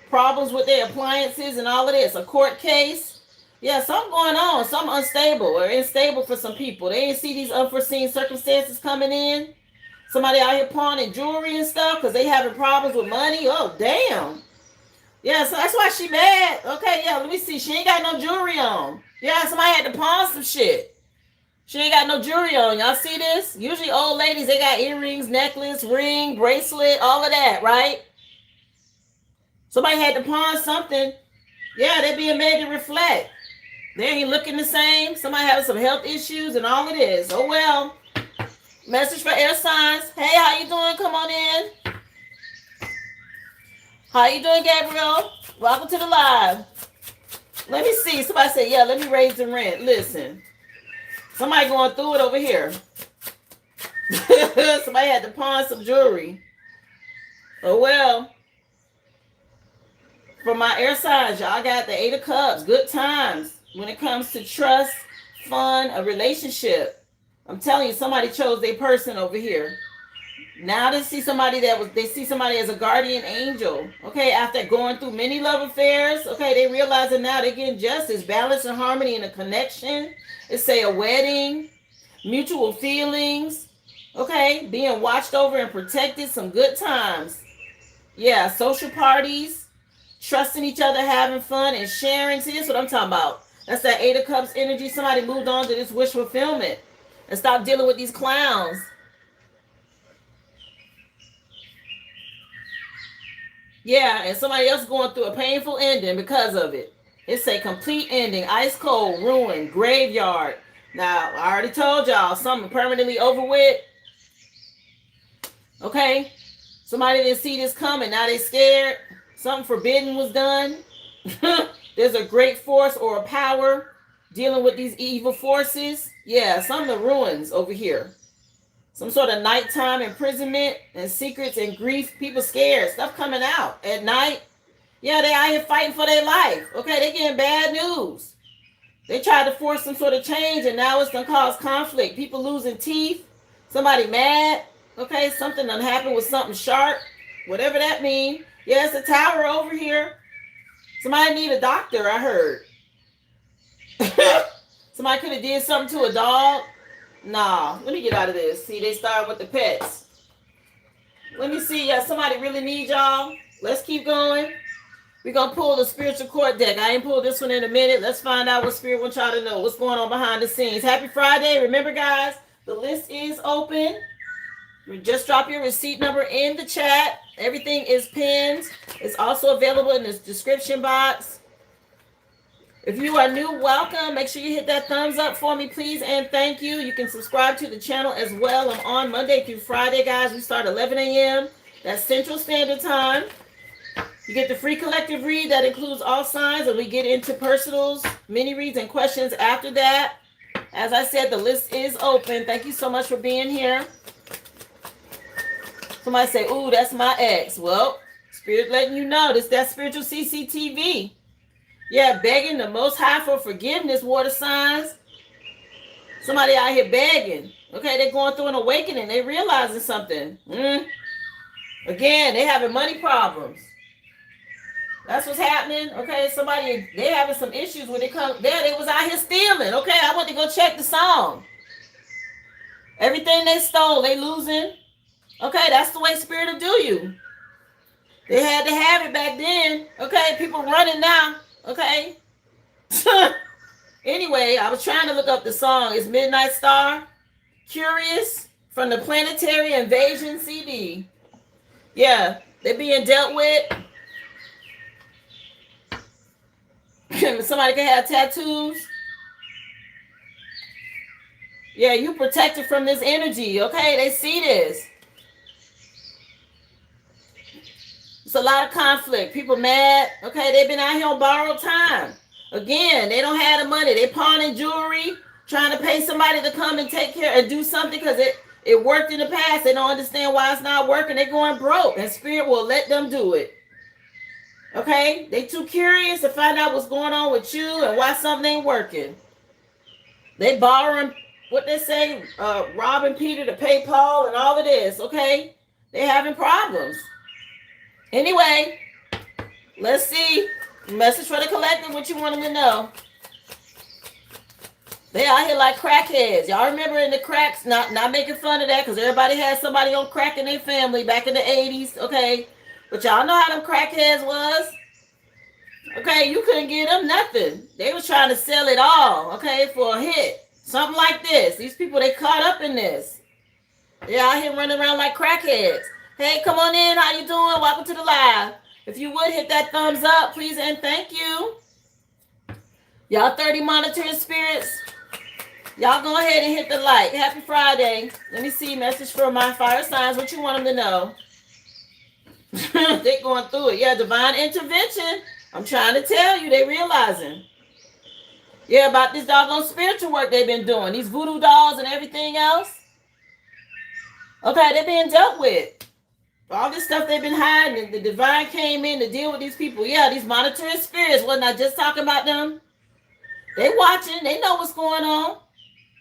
A: Problems with their appliances and all of this. A court case. Yeah, something going on. Something unstable or unstable for some people. They didn't see these unforeseen circumstances coming in. Somebody out here pawning jewelry and stuff because they having problems with money. Oh, damn. Yeah, so that's why she mad. Okay, yeah, let me see. She ain't got no jewelry on. Yeah, somebody had to pawn some shit. She ain't got no jewelry on. Y'all see this? Usually old ladies, they got earrings, necklace, ring, bracelet, all of that, right? Somebody had to pawn something. Yeah, they being made to reflect. They ain't looking the same. Somebody having some health issues and all of this. Oh, well. Message for air signs. Hey, how you doing? Come on in. How you doing, Gabriel? Welcome to the live. Let me see. Somebody said, yeah, let me raise the rent. Listen. Somebody going through it over here. Somebody had to pawn some jewelry. Oh, well. For my air signs, y'all got the 8 of Cups. Good times when it comes to trust, fun, a relationship. I'm telling you, somebody chose their person over here. Now they see somebody as a guardian angel. Okay, after going through many love affairs, okay, they realizing now they're getting justice, balance, and harmony in a connection. It's say a wedding, mutual feelings, okay, being watched over and protected, some good times. Yeah, social parties, trusting each other, having fun, and sharing. See, this is what I'm talking about. That's that 8 of Cups energy. Somebody moved on to this wish fulfillment and stopped dealing with these clowns. Yeah, and somebody else going through a painful ending because of it. It's a complete ending. Ice cold, ruin, graveyard. Now, I already told y'all, something permanently over with. Okay? Somebody didn't see this coming. Now they scared. Something forbidden was done. There's a great force or a power dealing with these evil forces. Yeah, some of the ruins over here. Some sort of nighttime imprisonment and secrets and grief. People scared. Stuff coming out at night. Yeah, they out here fighting for their life. Okay, they getting bad news. They tried to force some sort of change, and now it's going to cause conflict. People losing teeth. Somebody mad. Okay, something done happened with something sharp. Whatever that means. Yeah, it's a tower over here. Somebody need a doctor, I heard. Somebody could have did something to a dog. Nah, let me get out of this. See, they started with the pets. Let me see. Yeah, somebody really need y'all. Let's keep going. We're going to pull the spiritual court deck. I ain't pulled this one in a minute. Let's find out what spirit wants y'all to know. What's going on behind the scenes. Happy Friday. Remember, guys, the list is open. Just drop your receipt number in the chat. Everything is pinned. It's also available in the description box. If you are new, welcome. Make sure you hit that thumbs up for me, please, and thank you. You can subscribe to the channel as well. I'm on Monday through Friday, guys. We start 11 a.m. That's Central Standard Time. You get the free collective read that includes all signs, and we get into personals, mini reads, and questions after that. As I said, the list is open. Thank you so much for being here. Somebody say, ooh, that's my ex. Well, Spirit letting you know this, that spiritual CCTV. Yeah, begging the Most High for forgiveness, water signs. Somebody out here begging. Okay, they're going through an awakening. They realizing something. Again, they having money problems. That's what's happening. Okay, somebody, they having some issues when they come. There, they was out here stealing. Okay, I went to go check the song. Everything they stole, they losing. Okay, that's the way Spirit will do you. They had to have it back then. Okay, people running now. Okay. Anyway, I was trying to look up the song. It's Midnight Star. Curious from the Planetary Invasion CD. Yeah, they're being dealt with. Somebody can have tattoos. Yeah, you protected from this energy. Okay, they see this. It's a lot of conflict. People mad. Okay, they've been out here on borrowed time. Again, they don't have the money. They pawning jewelry, trying to pay somebody to come and take care and do something because it worked in the past. They don't understand why it's not working. They're going broke, and Spirit will let them do it. Okay, they too curious to find out what's going on with you and why something ain't working. They borrowing, what they say, robbing Peter to pay Paul and all of this. Okay, they having problems. Anyway, let's see. Message for the collective, what you want them to know. They out here like crackheads. Y'all remember in the cracks, not making fun of that because everybody had somebody on crack in their family back in the 80s. Okay, but y'all know how them crackheads was. Okay, you couldn't give them nothing. They was trying to sell it all, okay, for a hit. Something like this. These people, they caught up in this. They out here running around like crackheads. Hey, come on in. How you doing? Welcome to the live. If you would hit that thumbs up, please, and thank you. Y'all 30 monitoring spirits. Y'all go ahead and hit the like. Happy Friday. Let me see. Message for my fire signs. What you want them to know? They going through it. Yeah, divine intervention. I'm trying to tell you. They realizing. Yeah, about this doggone spiritual work they've been doing. These voodoo dolls and everything else. Okay, they're being dealt with. All this stuff they've been hiding. The divine came in to deal with these people. Yeah, these monitoring spirits. Wasn't I just talking about them? They watching. They know what's going on.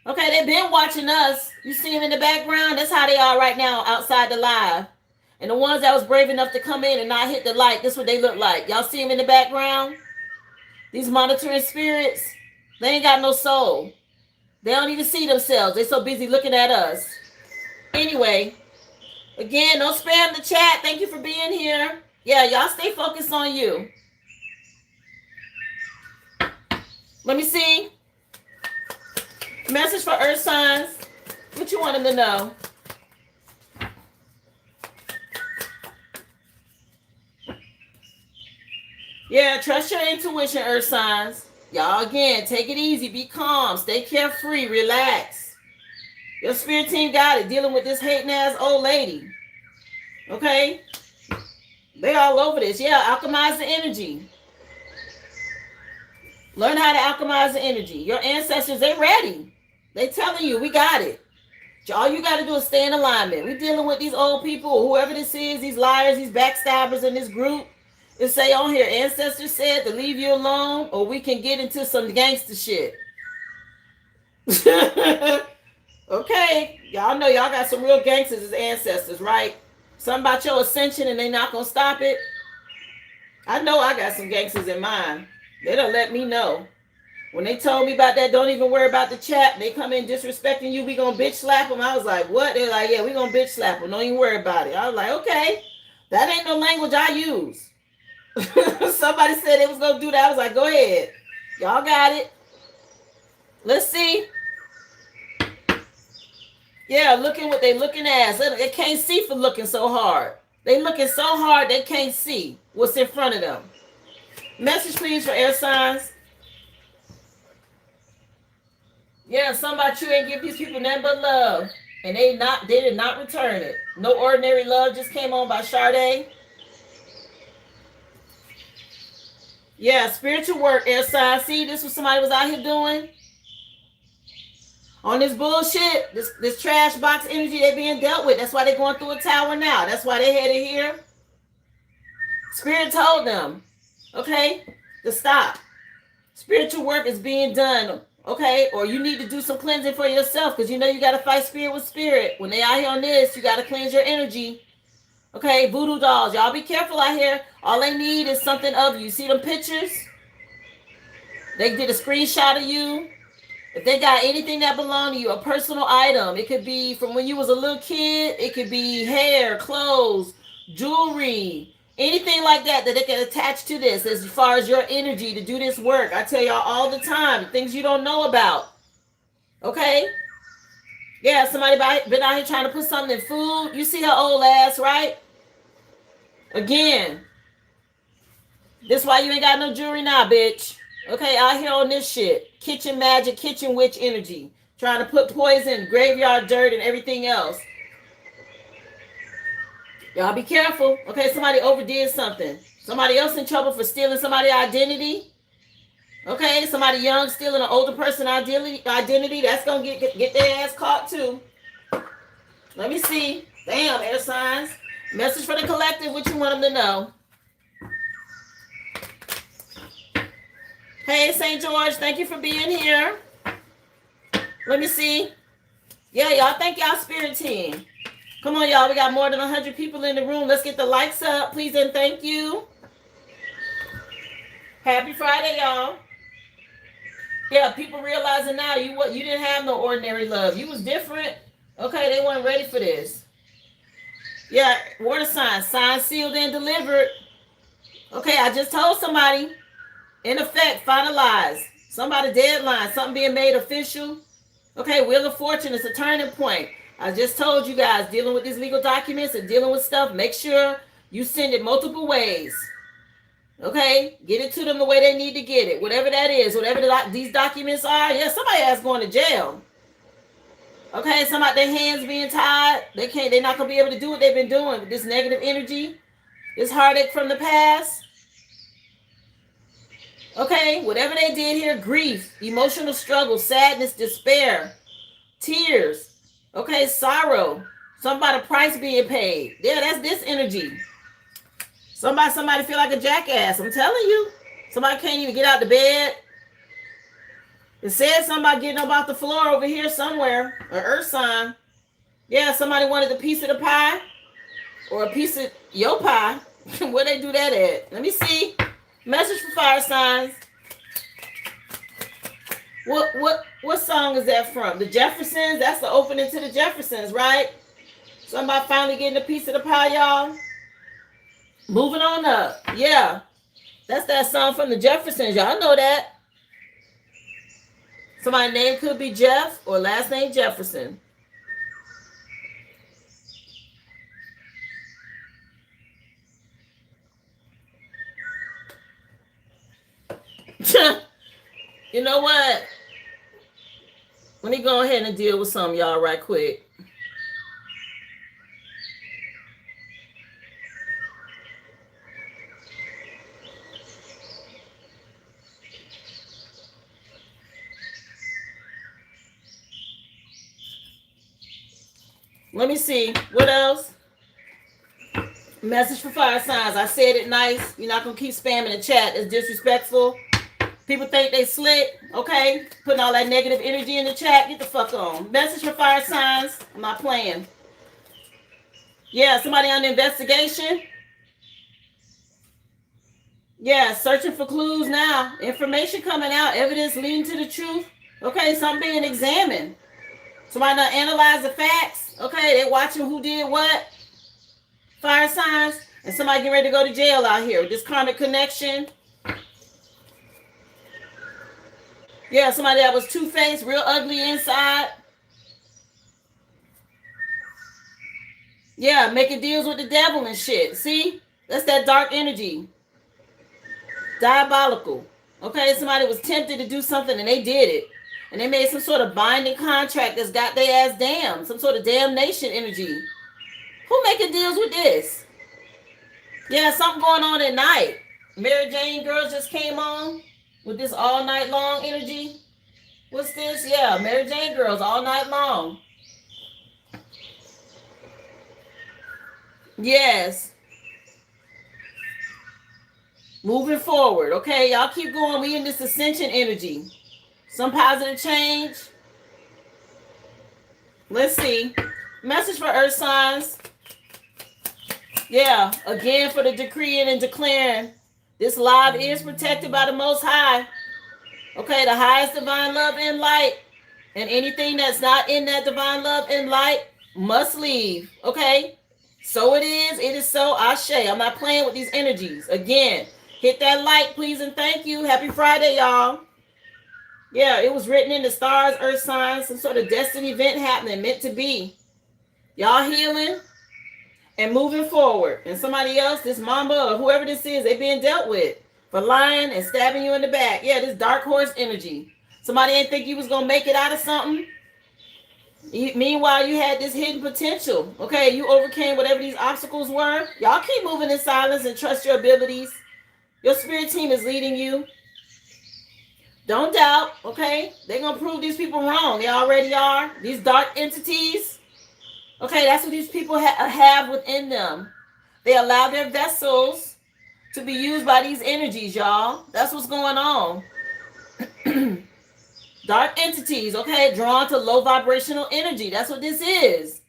A: Okay, they've been watching us. You see them in the background? That's how they are right now outside the live. And the ones that was brave enough to come in and not hit the like, this is what they look like. Y'all see them in the background? These monitoring spirits, they ain't got no soul. They don't even see themselves. They're so busy looking at us. Anyway, again, don't spam the chat. Thank you for being here. Yeah, y'all stay focused on you. Let me see. Message for earth signs. What you want them to know? Yeah, trust your intuition, earth signs. Y'all, again, take it easy. Be calm. Stay carefree. Relax. Your spirit team got it. Dealing with this hating ass old lady. Okay? They all over this. Yeah, alchemize the energy. Learn how to alchemize the energy. Your ancestors, they ready. They telling you, we got it. All you got to do is stay in alignment. We dealing with these old people, whoever this is, these liars, these backstabbers in this group. It say on here, ancestors said to leave you alone, or we can get into some gangster shit. Okay, y'all know y'all got some real gangsters as ancestors, right? Something about your ascension and they not gonna stop it. I know I got some gangsters in mine. They don't let me know. When they told me about that, don't even worry about the chat. They come in disrespecting you. We gonna bitch slap them. I was like, what? They're like, yeah, we gonna bitch slap them. Don't even worry about it. I was like, okay, that ain't no language I use. Somebody said they was gonna do that. I was like, go ahead, y'all got it. Let's see. Yeah, looking what they looking at. They can't see for looking so hard. They looking so hard they can't see what's in front of them. Message please for air signs. Yeah, something about you ain't give these people nothing but love. And they did not return it. No Ordinary Love just came on by Sade. Yeah, spiritual work, air signs. See, this was somebody was out here doing. On this bullshit, this trash box energy they being dealt with. That's why they're going through a tower now. That's why they headed here. Spirit told them, okay, to stop. Spiritual work is being done, okay? Or you need to do some cleansing for yourself because you know you got to fight spirit with spirit. When they out here on this, you got to cleanse your energy. Okay, voodoo dolls, y'all be careful out here. All they need is something of you. See them pictures? They did a screenshot of you. If they got anything that belong to you, a personal item, it could be from when you was a little kid, it could be hair, clothes, jewelry, anything like that that they can attach to this as far as your energy to do this work. I tell y'all all the time, things you don't know about. Okay? Yeah, somebody been out here trying to put something in food. You see her old ass, right? Again, this why you ain't got no jewelry now, bitch. Okay, out here on this shit. Kitchen magic, kitchen witch energy. Trying to put poison, graveyard dirt, and everything else. Y'all be careful. Okay, somebody overdid something. Somebody else in trouble for stealing somebody's identity. Okay, somebody young stealing an older person identity. That's going to get their ass caught too. Let me see. Damn, air signs. Message for the collective, what you want them to know. Hey, St. George, thank you for being here. Let me see. Yeah, y'all, thank y'all spirit team. Come on, y'all. We got more than 100 people in the room. Let's get the likes up, please, and thank you. Happy Friday, y'all. Yeah, people realizing now you didn't have no ordinary love. You was different. Okay, they weren't ready for this. Yeah, water signs. Signs sealed and delivered. Okay, I just told somebody. In effect, finalized. Somebody deadline. Something being made official. Okay, Wheel of Fortune is a turning point. I just told you guys, dealing with these legal documents and dealing with stuff, make sure you send it multiple ways. Okay? Get it to them the way they need to get it. Whatever that is, whatever these documents are. Yeah, somebody has going to jail. Okay, somebody, their hands being tied. They're not going to be able to do what they've been doing with this negative energy, this heartache from the past. Okay, whatever they did here, grief, emotional struggle, sadness, despair, tears, okay, sorrow, somebody price being paid. Yeah, that's this energy. Somebody feel like a jackass. I'm telling you. Somebody can't even get out the bed. It said somebody getting up off the floor over here somewhere, an earth sign. Yeah, somebody wanted a piece of the pie or a piece of your pie. Where they do that at? Let me see. Message for fire signs. What song is that from? The Jeffersons? That's the opening to the Jeffersons, right? Somebody finally getting a piece of the pie, y'all. Moving on up. Yeah. That's that song from the Jeffersons. Y'all know that. Somebody's name could be Jeff or last name Jefferson. You know what? Let me go ahead and deal with some of y'all right quick. Let me see. What else? Message for fire signs. I said it nice. You're not gonna keep spamming the chat. It's disrespectful. People think they slick. Okay, putting all that negative energy in the chat. Get the fuck on. Message for fire signs. I'm not playing. Yeah, somebody on the investigation. Yeah, searching for clues now. Information coming out. Evidence leading to the truth. Okay, something being examined. Somebody not analyze the facts. Okay, they watching who did what. Fire signs. And somebody getting ready to go to jail out here with this karmic connection. Yeah, somebody that was two-faced, real ugly inside. Yeah, making deals with the devil and shit. See? That's that dark energy. Diabolical. Okay, somebody was tempted to do something and they did it. And they made some sort of binding contract that's got their ass damned. Some sort of damnation energy. Who making deals with this? Yeah, something going on at night. Mary Jane girls just came on with this all night long energy. What's this? Yeah, Mary Jane girls all night long. Yes. Moving forward. Okay, y'all keep going. We in this ascension energy. Some positive change. Let's see. Message for earth signs. Yeah, again for the decreeing and declaring. This live is protected by the Most High. Okay, the highest divine love and light. And anything that's not in that divine love and light must leave. Okay? So it is so. Ashe. I'm not playing with these energies. Again, hit that like, please, and thank you. Happy Friday, y'all. Yeah, it was written in the stars, earth signs, some sort of destiny event happening, meant to be. Y'all healing and moving forward. And somebody else, this mamba or whoever this is, they being dealt with for lying and stabbing you in the back. Yeah, this dark horse energy. Somebody didn't think you was going to make it out of something. Meanwhile, you had this hidden potential. Okay, you overcame whatever these obstacles were. Y'all keep moving in silence and trust your abilities. Your spirit team is leading you. Don't doubt, okay? They're going to prove these people wrong. They already are. These dark entities, okay, that's what these people have within them. They allow their vessels to be used by these energies, y'all. That's what's going on. Dark entities, okay, drawn to low vibrational energy. That's what this is.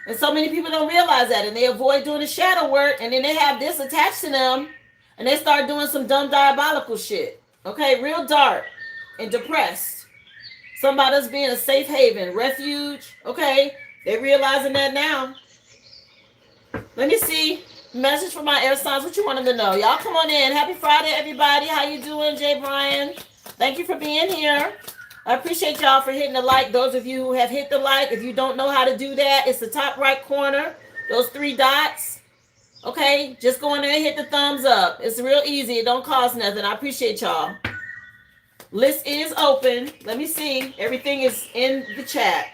A: And so many people don't realize that, and they avoid doing the shadow work, and then they have this attached to them, and they start doing some dumb diabolical shit. Okay, real dark and depressed. Somebody's being a safe haven, refuge. Okay, they're realizing that now. Let me see. Message for my air signs. What you want them to know? Y'all come on in. Happy Friday, everybody. How you doing, Jay Bryan? Thank you for being here. I appreciate y'all for hitting the like. Those of you who have hit the like, if you don't know how to do that, it's the top right corner. Those three dots. Okay, just go in there and hit the thumbs up. It's real easy. It don't cost nothing. I appreciate y'all. List is open. Let me see. Everything is in the chat.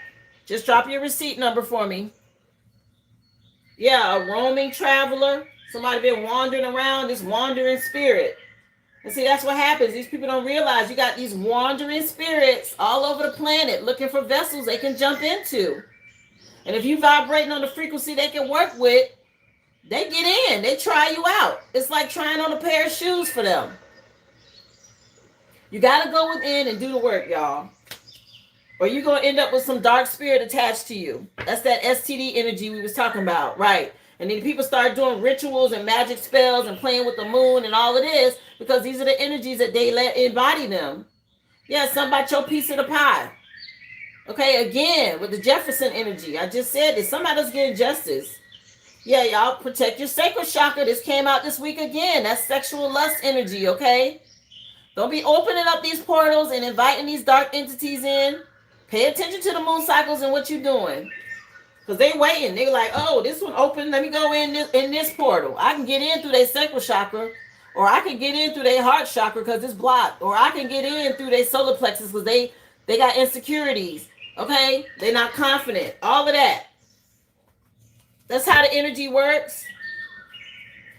A: Just drop your receipt number for me. Yeah, a roaming traveler. Somebody been wandering around, this wandering spirit. And see, that's what happens. These people don't realize you got these wandering spirits all over the planet looking for vessels they can jump into. And if you vibrating on the frequency they can work with, they get in. They try you out. It's like trying on a pair of shoes for them. You got to go within and do the work, y'all. Or you're going to end up with some dark spirit attached to you. That's that STD energy we was talking about, right? And then people start doing rituals and magic spells and playing with the moon and all of this because these are the energies that they let embody them. Yeah, something about your piece of the pie. Okay, again, with the Jefferson energy. I just said this. Somebody's getting justice. Yeah, y'all protect your sacral chakra. This came out this week again. That's sexual lust energy, okay? Don't be opening up these portals and inviting these dark entities in. Pay attention to the moon cycles and what you're doing. Because they waiting. They're like, oh, this one open. Let me go in this portal. I can get in through their sacral chakra. Or I can get in through their heart chakra because it's blocked. Or I can get in through their solar plexus because they got insecurities. Okay? They're not confident. All of that. That's how the energy works.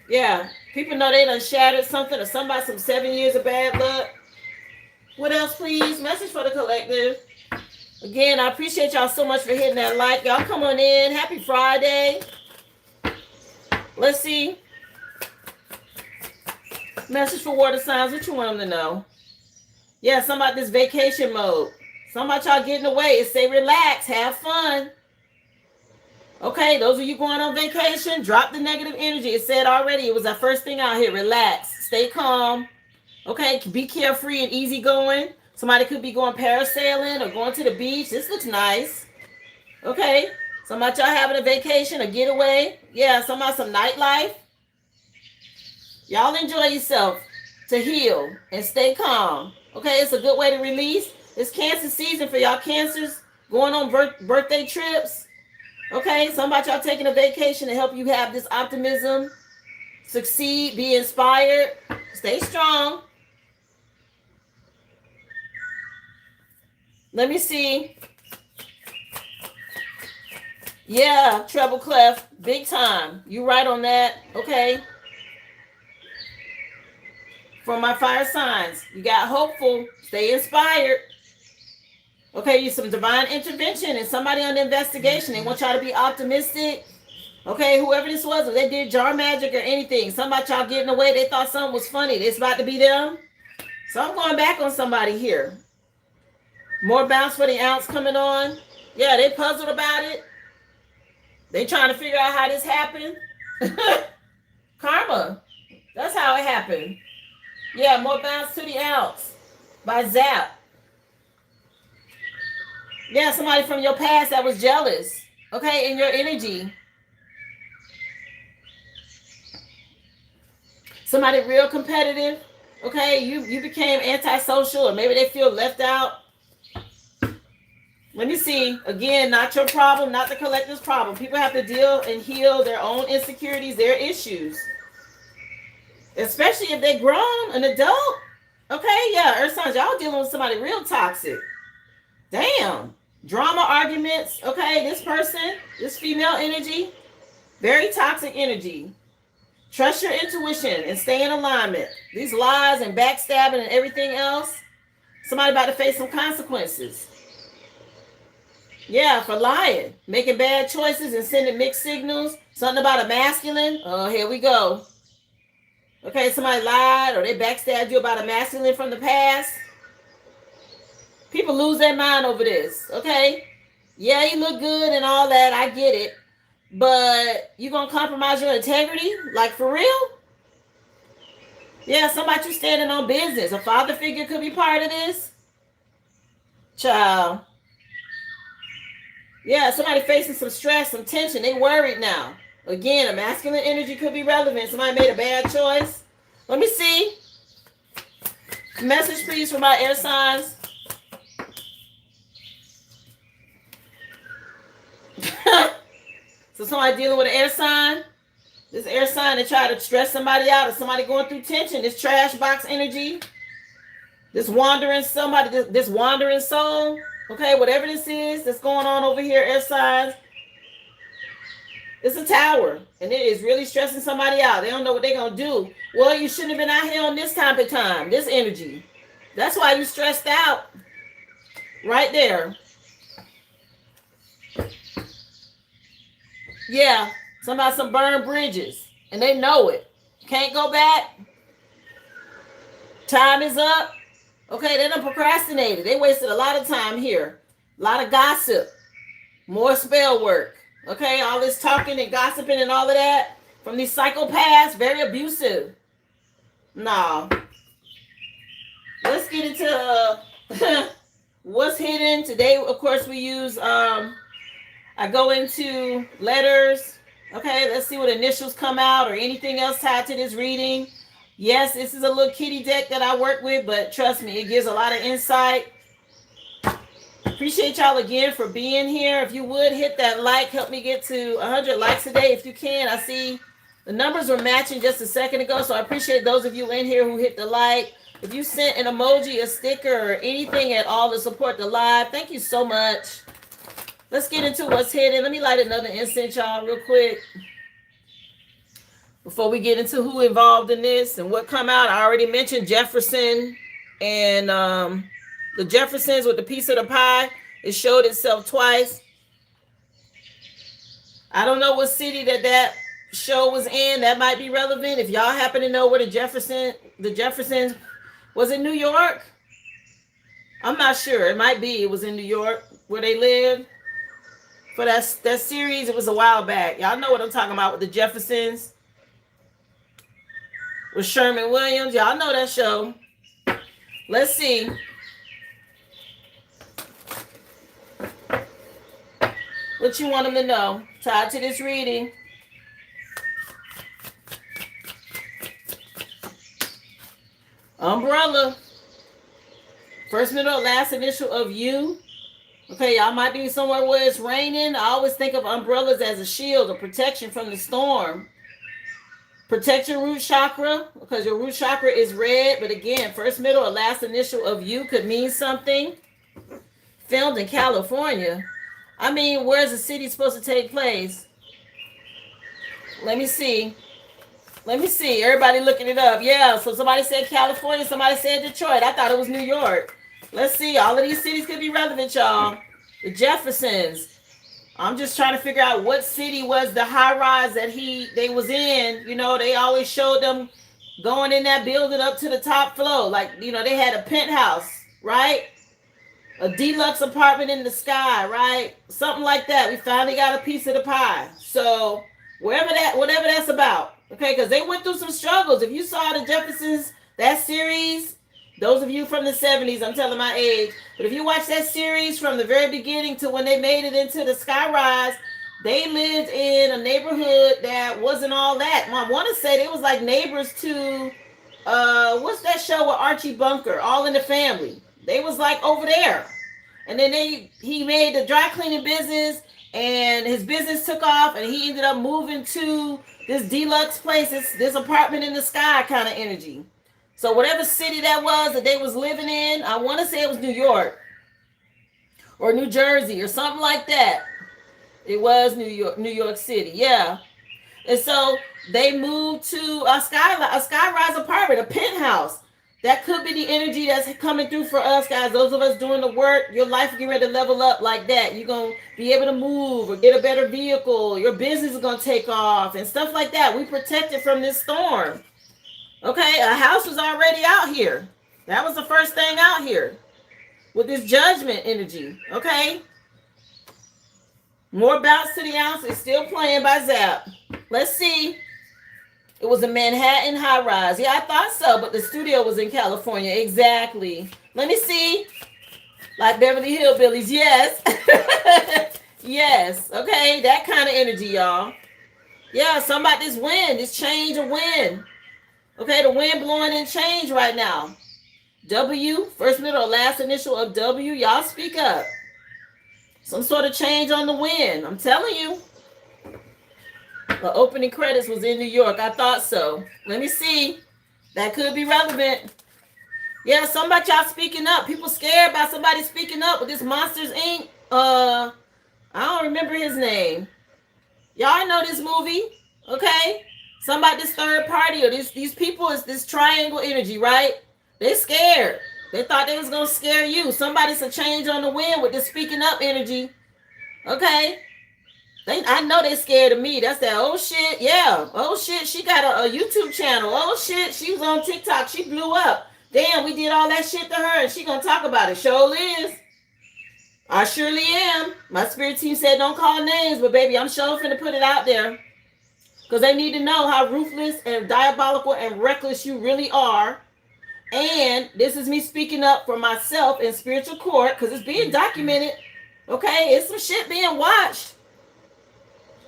A: Yeah. People know they done shattered something or somebody some 7 years of bad luck. What else, please? Message for the collective. Again, I appreciate y'all so much for hitting that like. Y'all come on in. Happy Friday. Let's see. Message for water signs. What you want them to know? Yeah, something about this vacation mode. Something about y'all getting away. It say relax, have fun. Okay, those of you going on vacation, drop the negative energy. It said already, it was our first thing out here. Relax, stay calm. Okay, be carefree and easygoing. Somebody could be going parasailing or going to the beach. This looks nice. Okay, some about y'all having a vacation, a getaway. Yeah, some about some nightlife. Y'all enjoy yourself to heal and stay calm. Okay, it's a good way to release. It's Cancer season for y'all Cancers going on birthday trips. Okay, some about y'all taking a vacation to help you have this optimism, succeed, be inspired, stay strong. Let me see. Yeah, treble clef, big time. You right on that. Okay. For my fire signs, you got hopeful, stay inspired. Okay, you some divine intervention and somebody on the investigation. They want y'all to be optimistic. Okay, whoever this was, if they did jar magic or anything, somebody y'all getting away, they thought something was funny. It's about to be them. So I'm going back on somebody here. More bounce for the ounce coming on. Yeah, they puzzled about it. They trying to figure out how this happened. Karma. That's how it happened. Yeah, more bounce to the ounce by Zap. Yeah, somebody from your past that was jealous. Okay, in your energy. Somebody real competitive. Okay, you became antisocial, or maybe they feel left out. Let me see. Again, not your problem, not the collective's problem. People have to deal and heal their own insecurities, their issues. Especially if they're grown, an adult. Okay, yeah, Earth signs, y'all dealing with somebody real toxic. Damn. Drama arguments. Okay, this person, this female energy, very toxic energy. Trust your intuition and stay in alignment. These lies and backstabbing and everything else, somebody about to face some consequences. Yeah, for lying, making bad choices and sending mixed signals. Something about a masculine. Oh, here we go. Okay, somebody lied or they backstabbed you about a masculine from the past. People lose their mind over this, okay? Yeah, you look good and all that. I get it. But you going to compromise your integrity? Like, for real? Yeah, somebody you standing on business. A father figure could be part of this. Child. Yeah, somebody facing some stress, some tension. They worried now. Again, a masculine energy could be relevant. Somebody made a bad choice. Let me see. Message, please, for my air signs. So somebody dealing with an air sign. This air sign that try to stress somebody out, or somebody going through tension. This trash box energy. This wandering somebody, this wandering soul. Okay, whatever this is that's going on over here, air signs. It's a tower, and it is really stressing somebody out. They don't know what they're going to do. Well, you shouldn't have been out here on this type of time, this energy. That's why you stressed out. Right there. Yeah, somebody some burned bridges, and they know it. Can't go back. Time is up. Okay, they done procrastinated. They wasted a lot of time here. A lot of gossip. More spell work. Okay, all this talking and gossiping and all of that from these psychopaths, very abusive. No. Let's get into what's hidden. Today, of course, we use, I go into letters. Okay, let's see what initials come out or anything else tied to this reading. Yes, this is a little kitty deck that I work with, but trust me, it gives a lot of insight. Appreciate y'all again for being here. If you would hit that like, help me get to 100 likes a day if you can. I see the numbers were matching just a second ago, so I appreciate those of you in here who hit the like. If you sent an emoji, a sticker, or anything at all to support the live, thank you so much. Let's get into what's hidden. Let me light another incense, y'all, real quick. Before we get into who involved in this and what come out, I already mentioned Jefferson and the Jeffersons with the piece of the pie. It showed itself twice. I don't know what city that show was in. That might be relevant. If y'all happen to know where the Jeffersons, was it New York? I'm not sure. It might be. It was in New York where they lived. For that series, it was a while back. Y'all know what I'm talking about with the Jeffersons, with Sherman Williams. Y'all know that show. Let's see. What you want them to know? Tied to this reading. Umbrella. First, middle, last initial of U. Okay, y'all might be somewhere where it's raining. I always think of umbrellas as a shield or protection from the storm. Protect your root chakra because your root chakra is red. But again, first, middle, or last initial of U could mean something. Filmed in California. I mean, where's the city supposed to take place? Let me see. Everybody looking it up. Yeah, so somebody said California. Somebody said Detroit. I thought it was New York. Let's see. All of these cities could be relevant, y'all. The Jeffersons. I'm just trying to figure out what city was the high rise that they was in. You know, they always showed them going in that building up to the top floor. Like, you know, they had a penthouse, right? A deluxe apartment in the sky, right? Something like that. We finally got a piece of the pie. So whatever that's about, okay? Because they went through some struggles. If you saw the Jeffersons, that series, those of you from the 70s, I'm telling my age, but if you watch that series from the very beginning to when they made it into the skyrise, they lived in a neighborhood that wasn't all that. I want to say they was like neighbors to, what's that show with Archie Bunker, All in the Family? They was like over there. And then he made the dry cleaning business and his business took off and he ended up moving to this deluxe place, this apartment in the sky kind of energy. So whatever city that was that they was living in, I want to say it was New York or New Jersey or something like that. It was New York City, yeah. And so they moved to a skyrise apartment, a penthouse. That could be the energy that's coming through for us, guys. Those of us doing the work, your life will get ready to level up like that. You're going to be able to move or get a better vehicle. Your business is going to take off and stuff like that. We protected from this storm. Okay, a house was already out here. That was the first thing out here with this judgment energy. Okay. More bounce to the ounce is still playing by Zap. Let's see. It was a Manhattan high rise. Yeah, I thought so, but the studio was in California. Exactly. Let me see. Like Beverly Hillbillies. Yes. Yes. Okay, that kind of energy, y'all. Yeah, something about this wind, this change of wind. Okay, the wind blowing in change right now. W, first, middle, or last initial of W. Y'all speak up. Some sort of change on the wind. I'm telling you. The opening credits was in New York. I thought so. Let me see. That could be relevant. Yeah, somebody y'all speaking up. People scared about somebody speaking up with this Monsters Inc. I don't remember his name. Y'all know this movie, okay? Somebody this third party or these people is this triangle energy, right? They scared. They thought they was gonna scare you. Somebody's a change on the wind with this speaking up energy. Okay. I know they scared of me. That's that oh shit. Yeah. Oh shit. She got a YouTube channel. Oh shit. She was on TikTok. She blew up. Damn, we did all that shit to her and she gonna talk about it. Sure is. I surely am. My spirit team said don't call names, but baby, I'm sure finna put it out there. Because they need to know how ruthless and diabolical and reckless you really are. And this is me speaking up for myself in spiritual court because it's being documented. Okay, it's some shit being watched.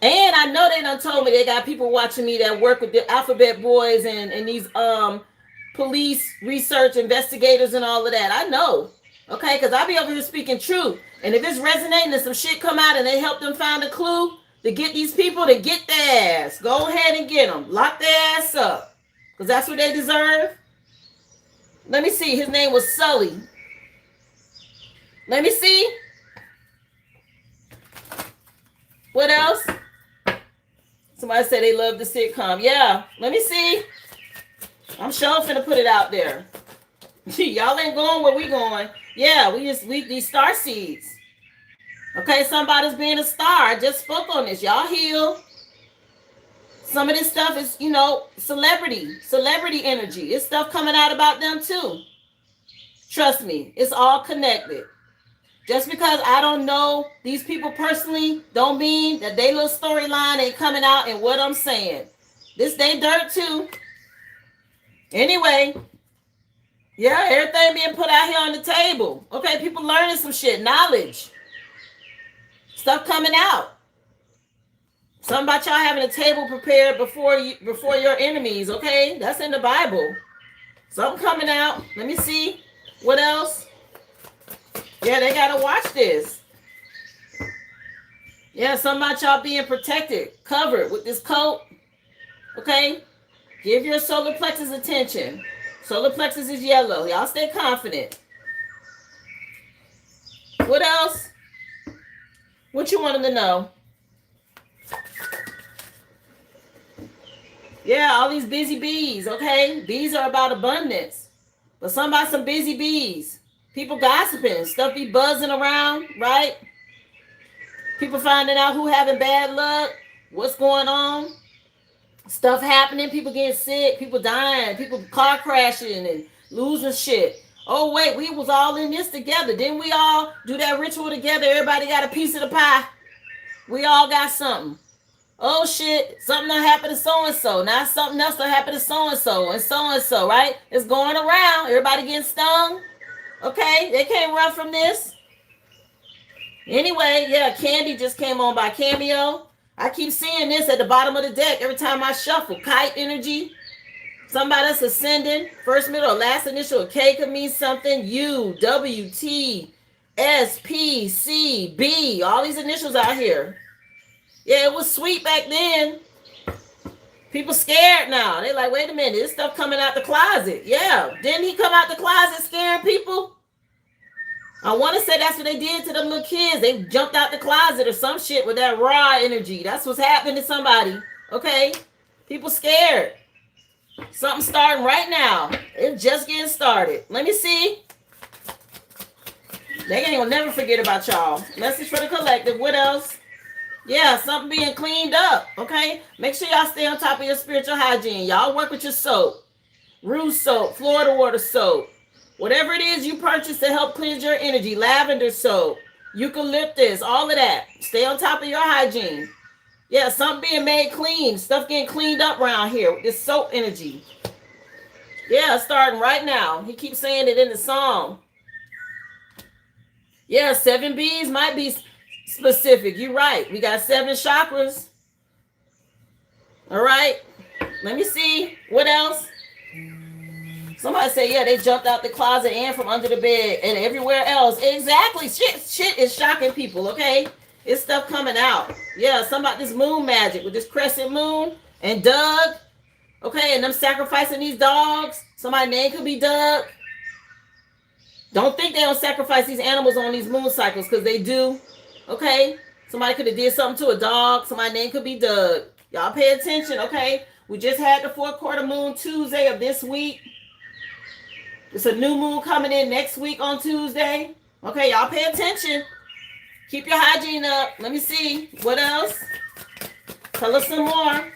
A: And I know they done told me they got people watching me that work with the Alphabet Boys and these police research investigators and all of that. I know. Okay, because I be over here speaking truth. And if it's resonating and some shit come out and they help them find a clue to get these people to get their ass. Go ahead and get them. Lock their ass up. Because that's what they deserve. Let me see. His name was Sully. Let me see. What else? Somebody said they love the sitcom. Yeah. Let me see. I'm sure finna put it out there. Y'all ain't going where we going. Yeah, we these star seeds. Okay, somebody's being a star. I just spoke on this. Y'all heal. Some of this stuff is, celebrity energy. It's stuff coming out about them too. Trust me, it's all connected. Just because I don't know these people personally, don't mean that they little storyline ain't coming out in what I'm saying. This they dirt too. Anyway, yeah, everything being put out here on the table. Okay, people learning some shit, knowledge, stuff coming out. Something about y'all having a table prepared before your enemies. Okay, that's in the Bible. Something coming out. Let me see. What else? Yeah, they gotta watch this. Yeah, something about y'all being protected, covered with this coat. Okay, give your solar plexus attention. Solar plexus is yellow. Y'all stay confident. What else? What you want them to know? Yeah, all these busy bees, okay? Bees are about abundance. But somebody, some busy bees. People gossiping. Stuff be buzzing around, right? People finding out who having bad luck. What's going on. Stuff happening. People getting sick. People dying. People car crashing and losing shit. Oh, wait, we was all in this together. Didn't we all do that ritual together? Everybody got a piece of the pie. We all got something. Oh shit, something done happened to so-and-so. Now something else done happened to so-and-so and so-and-so, right? It's going around. Everybody getting stung. Okay, they can't run from this. Anyway, yeah, Candy just came on by Cameo. I keep seeing this at the bottom of the deck every time I shuffle. Kite energy. Somebody that's ascending. First, middle, or last initial. K could mean something. U, W, T, S, P, C, B. All these initials out here. Yeah, it was sweet back then. People scared now. They're like, wait a minute, this stuff coming out the closet. Yeah, didn't he come out the closet scaring people? I want to say that's what they did to them little kids. They jumped out the closet or some shit with that raw energy. That's what's happening to somebody. Okay? People scared. Something starting right now. It's just getting started. Let me see. They ain't gonna never forget about y'all. Message for the collective. What else? Yeah, something being cleaned up, okay? Make sure y'all stay on top of your spiritual hygiene. Y'all work with your soap. Ruse soap, Florida water soap. Whatever it is you purchase to help cleanse your energy. Lavender soap, eucalyptus, all of that. Stay on top of your hygiene. Yeah, something being made clean. Stuff getting cleaned up around here with this soap energy. Yeah, starting right now. He keeps saying it in the song. Yeah, 7 B's might be specific. You're right. We got 7 chakras. All right. Let me see. What else? Somebody say, yeah, they jumped out the closet and from under the bed and everywhere else. Exactly. Shit is shocking people, okay? It's stuff coming out. Yeah, somebody, this moon magic with this crescent moon and Doug. Okay, and them sacrificing these dogs. Somebody's name could be Doug. Don't think they don't sacrifice these animals on these moon cycles because they do. Okay, somebody could have did something to a dog. Somebody's name could be Doug. Y'all pay attention, okay? We just had the 4th quarter moon Tuesday of this week. It's a new moon coming in next week on Tuesday. Okay, y'all pay attention. Keep your hygiene up. Let me see. What else? Tell us some more.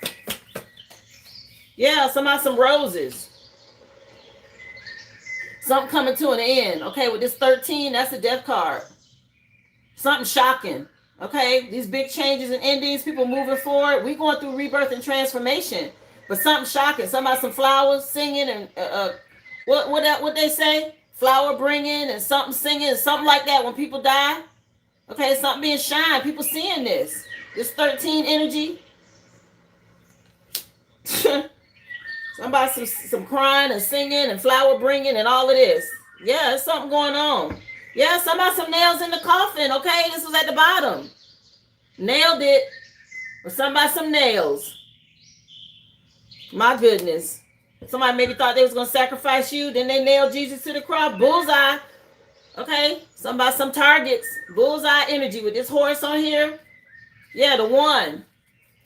A: Yeah, some roses. Something coming to an end. Okay, with this 13, that's the death card. Something shocking. Okay, these big changes and endings, people moving forward. We going through rebirth and transformation. But something shocking. Somebody some flowers singing and what they say? Flower bringing and something singing, something like that when people die. Okay, something being shined. People seeing this. This 13 energy. Somebody some crying and singing and flower bringing and all of this. Yeah, there's something going on. Yeah, somebody some nails in the coffin. Okay, this was at the bottom. Nailed it. Or somebody some nails. My goodness. Somebody maybe thought they was going to sacrifice you. Then they nailed Jesus to the cross. Bullseye. Okay. Somebody some targets. Bullseye energy with this horse on here. Yeah, the 1.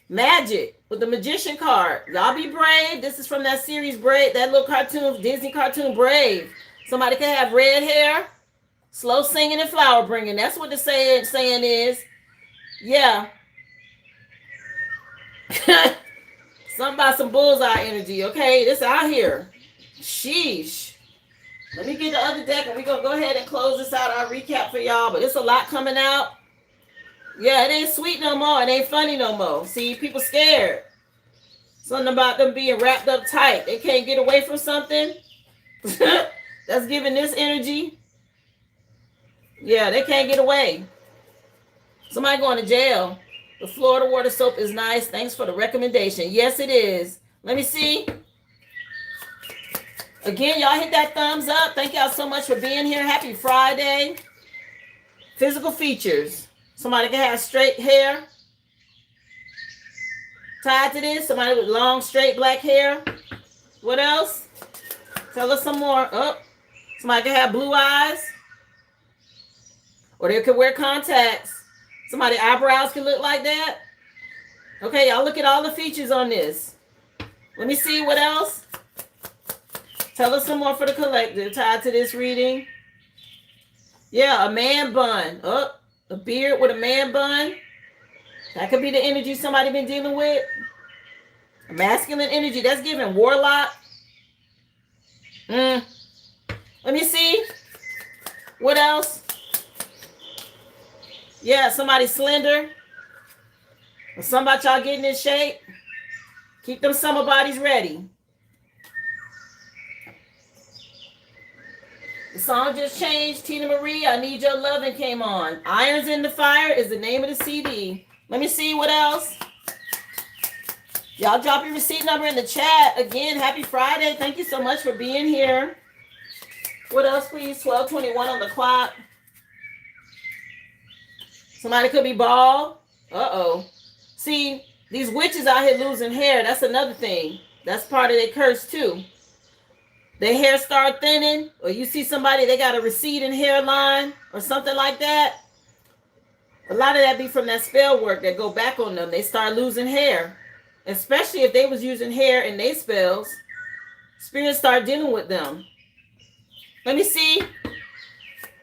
A: Magic with the magician card. Y'all be brave. This is from that series Brave. That little cartoon, Disney cartoon Brave. Somebody can have red hair. Slow singing and flower bringing. That's what the saying is. Yeah. Something about some bullseye energy. Okay, this out here. Sheesh. Let me get the other deck and we're going to go ahead and close this out. I'll recap for y'all. But it's a lot coming out. Yeah, it ain't sweet no more. It ain't funny no more. See, people scared. Something about them being wrapped up tight. They can't get away from something. That's giving this energy. Yeah, they can't get away. Somebody going to jail. The Florida water soap is nice. Thanks for the recommendation. Yes, it is. Let me see. Again, y'all hit that thumbs up. Thank y'all so much for being here. Happy Friday. Physical features. Somebody can have straight hair tied to this. Somebody with long, straight black hair. What else? Tell us some more. Oh, somebody can have blue eyes. Or they could wear contacts. Somebody's eyebrows can look like that. Okay, y'all look at all the features on this. Let me see what else. Tell us some more for the collective tied to this reading. Yeah, a man bun. Oh, a beard with a man bun. That could be the energy somebody been dealing with. A masculine energy. That's giving warlock. Let me see. What else? Yeah, somebody slender. Or some about y'all getting in shape. Keep them summer bodies ready. The song just changed. Tina Marie, I Need Your Lovin' came on. Irons in the Fire is the name of the CD. Let me see what else. Y'all drop your receipt number in the chat. Again, happy Friday. Thank you so much for being here. What else, please? 12:21 on the clock. Somebody could be bald. Uh-oh. See, these witches out here losing hair. That's another thing. That's part of their curse, too. Their hair start thinning, or you see somebody, they got a receding hairline or something like that. A lot of that be from that spell work that go back on them. They start losing hair. Especially if they was using hair in their spells. Spirits start dealing with them. Let me see.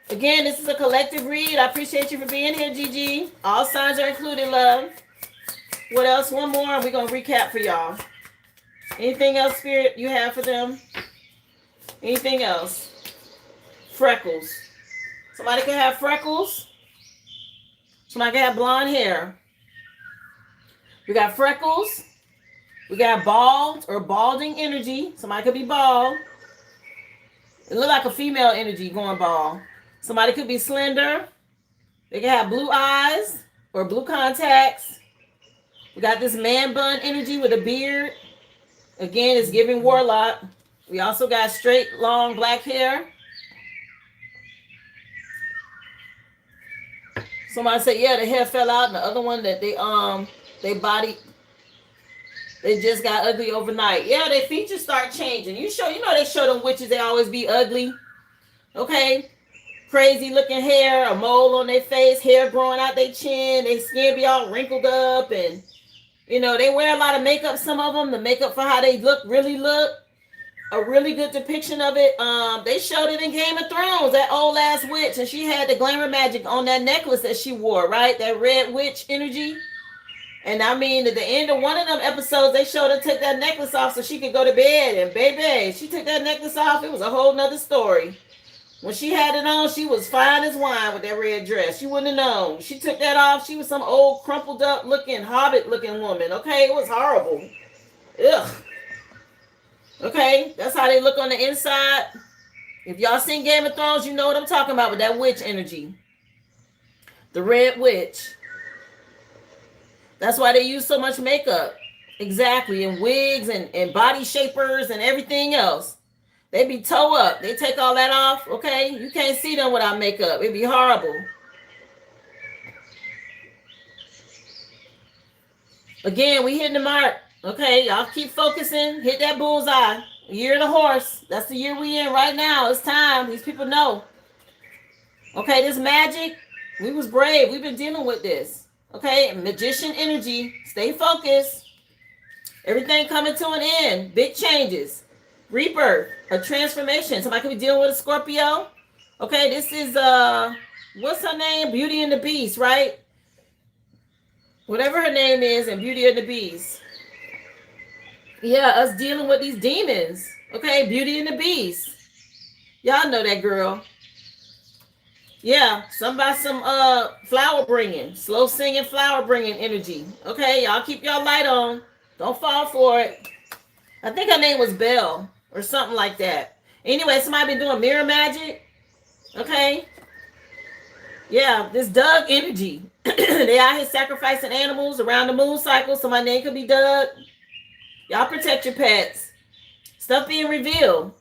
A: Again, this is a collective read. I appreciate you for being here, Gigi. All signs are included, love. What else? One more, and we're going to recap for y'all. Anything else, Spirit, you have for them? Anything else? Freckles. Somebody can have freckles. Somebody can have blonde hair. We got freckles. We got bald or balding energy. Somebody could be bald. It look like a female energy going bald. Somebody could be slender. They can have blue eyes or blue contacts. We got this man bun energy with a beard. Again, it's giving warlock. We also got straight, long black hair. Somebody said, yeah, the hair fell out. And the other one that they body, they just got ugly overnight. Yeah, their features start changing. You know they show them witches, they always be ugly. Okay. Crazy looking hair, a mole on their face, hair growing out their chin, their skin be all wrinkled up, and you know, they wear a lot of makeup, some of them, the makeup for how they really look. A really good depiction of it. They showed it in Game of Thrones, that old ass witch, and she had the glamour magic on that necklace that she wore, right? That red witch energy. And I mean, at the end of one of them episodes, they showed her take that necklace off so she could go to bed. And baby, she took that necklace off. It was a whole nother story. When she had it on, she was fine as wine with that red dress. You wouldn't have known. She took that off. She was some old crumpled up looking, hobbit looking woman. Okay, it was horrible. Ugh. Okay, that's how they look on the inside. If y'all seen Game of Thrones, you know what I'm talking about with that witch energy. The red witch. That's why they use so much makeup. Exactly, and wigs and body shapers and everything else. They be toe up. They take all that off, okay? You can't see them without makeup. It'd be horrible. Again, we hitting the mark. Okay, y'all keep focusing. Hit that bullseye. Year of the horse. That's the year we in right now. It's time. These people know. Okay, this magic. We was brave. We've been dealing with this. Okay, magician energy. Stay focused. Everything coming to an end. Big changes. Rebirth. A transformation. Somebody could be dealing with a Scorpio. Okay, this is what's her name? Beauty and the Beast, right? Whatever her name is in Beauty and the Beast. Yeah, us dealing with these demons. Okay, Beauty and the Beast. Y'all know that girl. Yeah, some flower bringing, slow singing flower bringing energy. Okay, y'all keep y'all light on. Don't fall for it. I think her name was Belle or something like that. Anyway, somebody been doing mirror magic. Okay. Yeah, this Doug energy. They out here sacrificing animals around the moon cycle. So my name could be Doug. Y'all protect your pets. Stuff being revealed.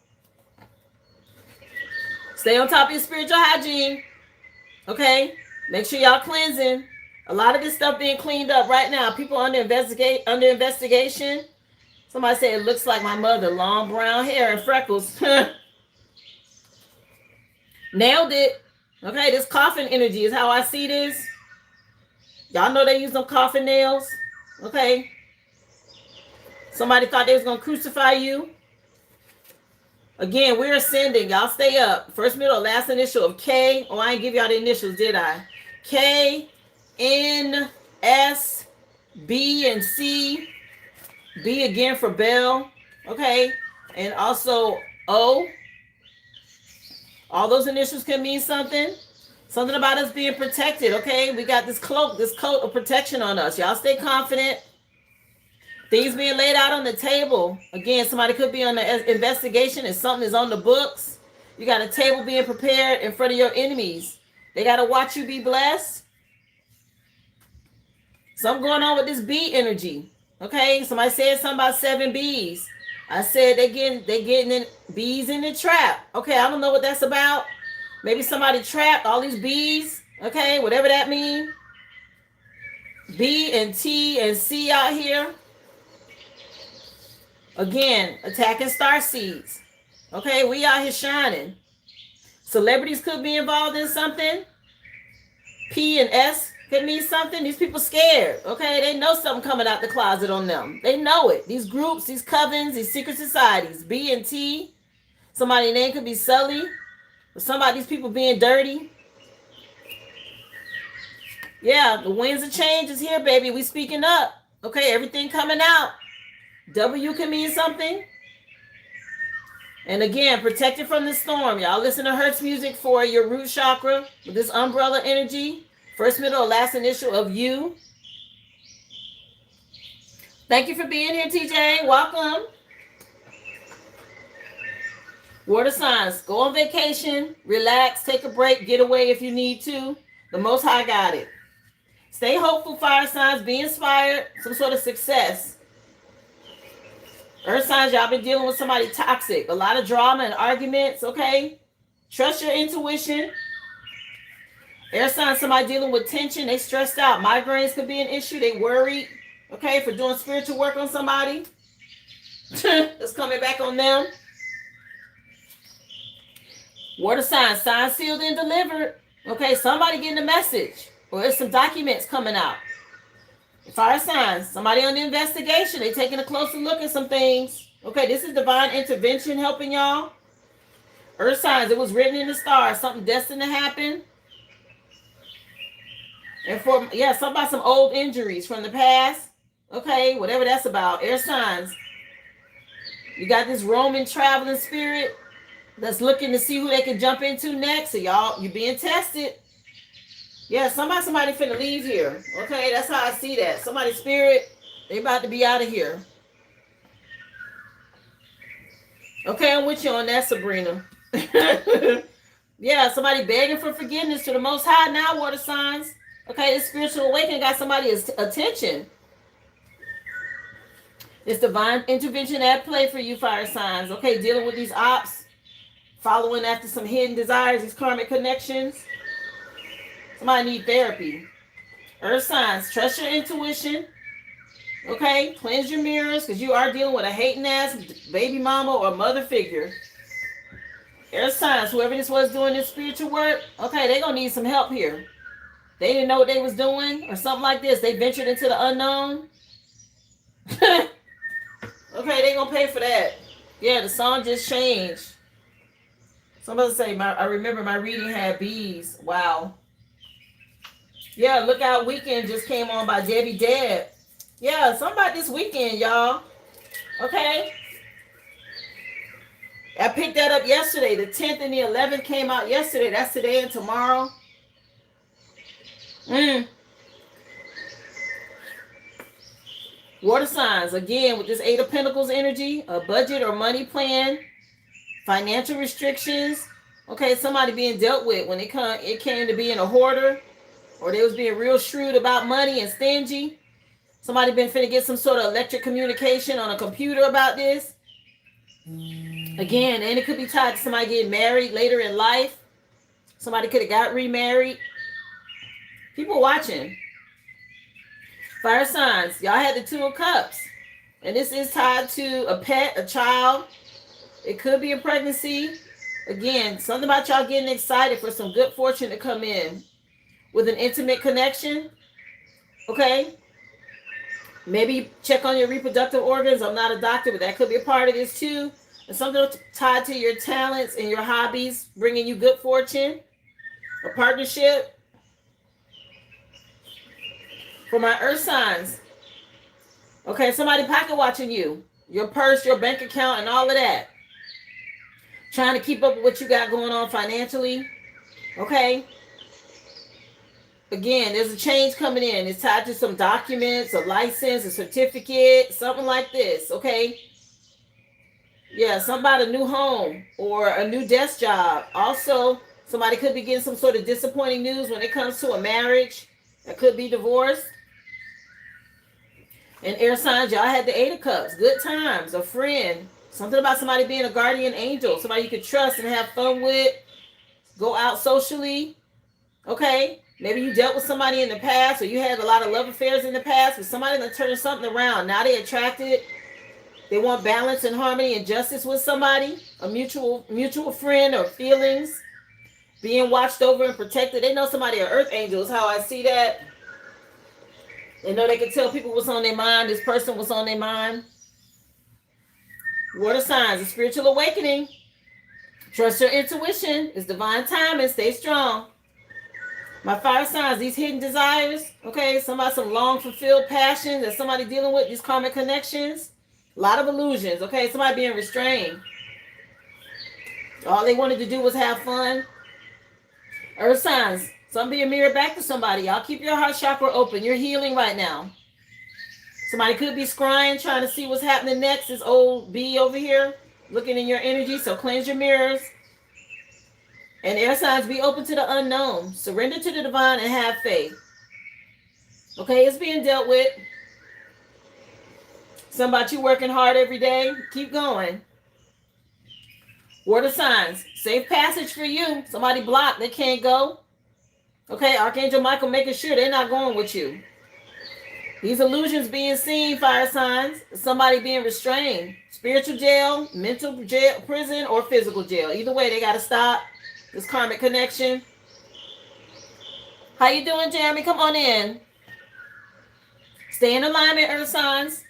A: Stay on top of your spiritual hygiene. Okay? Make sure y'all cleansing. A lot of this stuff being cleaned up right now. People under investigation. Somebody said it looks like my mother. Long brown hair and freckles. Nailed it. Okay, this coffin energy is how I see this. Y'all know they use them coffin nails. Okay. Somebody thought they was going to crucify you. Again, we're ascending. Y'all stay up. First, middle, last initial of K. Oh, I didn't give y'all the initials, did I? K, N, S, B, and C. B again for Bell. Okay. And also O. All those initials can mean something. Something about us being protected, okay? We got this cloak, this coat of protection on us. Y'all stay confident. Things being laid out on the table. Again, somebody could be on the investigation and something is on the books. You got a table being prepared in front of your enemies. They got to watch you be blessed. Something going on with this bee energy, okay? Somebody said something about 7 bees. I said they getting in bees in the trap. Okay, I don't know what that's about. Maybe somebody trapped all these bees. Okay, whatever that means. B and T and C out here. Again, attacking star seeds. Okay, we out here shining. Celebrities could be involved in something. P and S could mean something. These people scared. Okay, they know something coming out the closet on them. They know it. These groups, these covens, these secret societies. B and T. Somebody's name could be Sully. Or somebody's people being dirty. Yeah, the winds of change is here, baby. We speaking up. Okay, everything coming out. W can mean something. And again, protected from the storm. Y'all listen to Hertz music for your root chakra with this umbrella energy. First, middle, last initial of U. Thank you for being here, TJ. Welcome. Water signs. Go on vacation. Relax. Take a break. Get away if you need to. The Most High got it. Stay hopeful, fire signs. Be inspired. Some sort of success. Earth signs, y'all been dealing with somebody toxic. A lot of drama and arguments, okay? Trust your intuition. Air signs, somebody dealing with tension. They stressed out. Migraines could be an issue. They worried, okay, for doing spiritual work on somebody. It's coming back on them. Water signs, signed, sealed, and delivered. Okay, somebody getting a message. Or there's some documents coming out. Fire signs, somebody on the investigation. They taking a closer look at some things. Okay, this is divine intervention helping y'all. Earth signs, it was written in the stars. Something destined to happen. And for, yeah, something about some old injuries from the past. Okay, whatever that's about. Air signs. You got this roaming, traveling spirit that's looking to see who they can jump into next. So y'all, you being tested. Yeah, somebody finna leave here. Okay, that's how I see that. Somebody's spirit, they about to be out of here. Okay, I'm with you on that, Sabrina. Yeah, somebody begging for forgiveness to the Most High now, water signs. Okay, this spiritual awakening got somebody's attention. It's divine intervention at play for you, fire signs. Okay, dealing with these ops, following after some hidden desires, these karmic connections. Somebody need therapy. Earth signs, trust your intuition. Okay, cleanse your mirrors because you are dealing with a hating ass baby mama or mother figure. Earth signs, whoever this was doing this spiritual work, okay, they're going to need some help here. They didn't know what they was doing or something like this. They ventured into the unknown. Okay, they're going to pay for that. Yeah, the song just changed. Somebody say, I remember my reading had bees. Wow. Yeah, Lookout Weekend just came on by Debbie Deb. Yeah, somebody this weekend, y'all. Okay. I picked that up yesterday. The 10th and the 11th came out yesterday. That's today and tomorrow. Water signs, again, with this Eight of Pentacles energy, a budget or money plan, financial restrictions. Okay, somebody being dealt with when it came to being a hoarder, or they was being real shrewd about money and stingy. Somebody been finna get some sort of electric communication on a computer about this. Again, and it could be tied to somebody getting married later in life. Somebody could have got remarried. People watching. Fire signs, y'all had the Two of Cups. And this is tied to a pet, a child. It could be a pregnancy. Again, something about y'all getting excited for some good fortune to come in with an intimate connection. Okay? Maybe check on your reproductive organs. I'm not a doctor, but that could be a part of this too. And something tied to your talents and your hobbies, bringing you good fortune. A partnership. For my earth signs. Okay, somebody pocket watching you. Your purse, your bank account, and all of that. Trying to keep up with what you got going on financially. Okay. Again, there's a change coming in. It's tied to some documents, a license, a certificate, something like this. Okay. Yeah, something about a new home or a new desk job. Also, somebody could be getting some sort of disappointing news when it comes to a marriage. That could be divorce. And air signs, y'all had the Eight of Cups. Good times, a friend. Something about somebody being a guardian angel. Somebody you could trust and have fun with. Go out socially. Okay? Maybe you dealt with somebody in the past, or you had a lot of love affairs in the past, but somebody that turned something around. Now they attracted. They want balance and harmony and justice with somebody. A mutual friend or feelings. Being watched over and protected. They know somebody are earth angels. How I see that. They know they can tell people what's on their mind. This person was on their mind. Water signs, a spiritual awakening. Trust your intuition. It's divine timing. Stay strong. My fire signs, these hidden desires. Okay, some long fulfilled passion that somebody dealing with. These karmic connections. A lot of illusions. Okay, somebody being restrained. All they wanted to do was have fun. Earth signs. Some being mirrored back to somebody. Y'all keep your heart chakra open. You're healing right now. Somebody could be scrying, trying to see what's happening next. This old bee over here, looking in your energy. So cleanse your mirrors. And air signs, be open to the unknown. Surrender to the divine and have faith. Okay, it's being dealt with. Something about you working hard every day. Keep going. Water signs, safe passage for you. Somebody blocked, they can't go. Okay, Archangel Michael making sure they're not going with you. These illusions being seen, fire signs. Somebody being restrained. Spiritual jail, mental jail, prison, or physical jail. Either way, they got to stop this karmic connection. How you doing, Jeremy? Come on in. Stay in alignment, earth signs.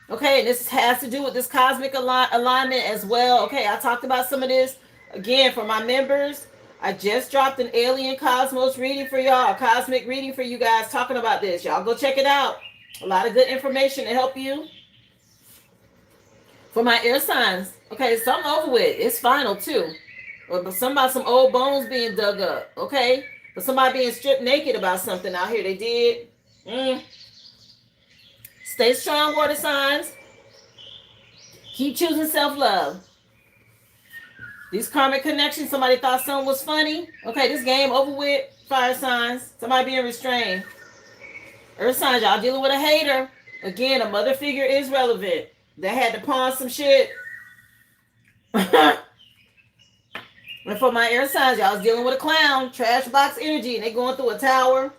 A: Okay, and this has to do with this cosmic alignment as well. Okay, I talked about some of this. Again, for my members, I just dropped an alien cosmos reading for y'all, a cosmic reading for you guys talking about this. Y'all go check it out. A lot of good information to help you. For my air signs, okay, something over with. It's final too. But some old bones being dug up, okay? But somebody being stripped naked about something out here. They did. Stay strong, water signs. Keep choosing self-love. These karmic connections, somebody thought something was funny. Okay, this game over with. Fire signs. Somebody being restrained. Earth signs, y'all dealing with a hater. Again, a mother figure is relevant. They had to pawn some shit. And for my air signs, y'all was dealing with a clown. Trash box energy. And they going through a tower.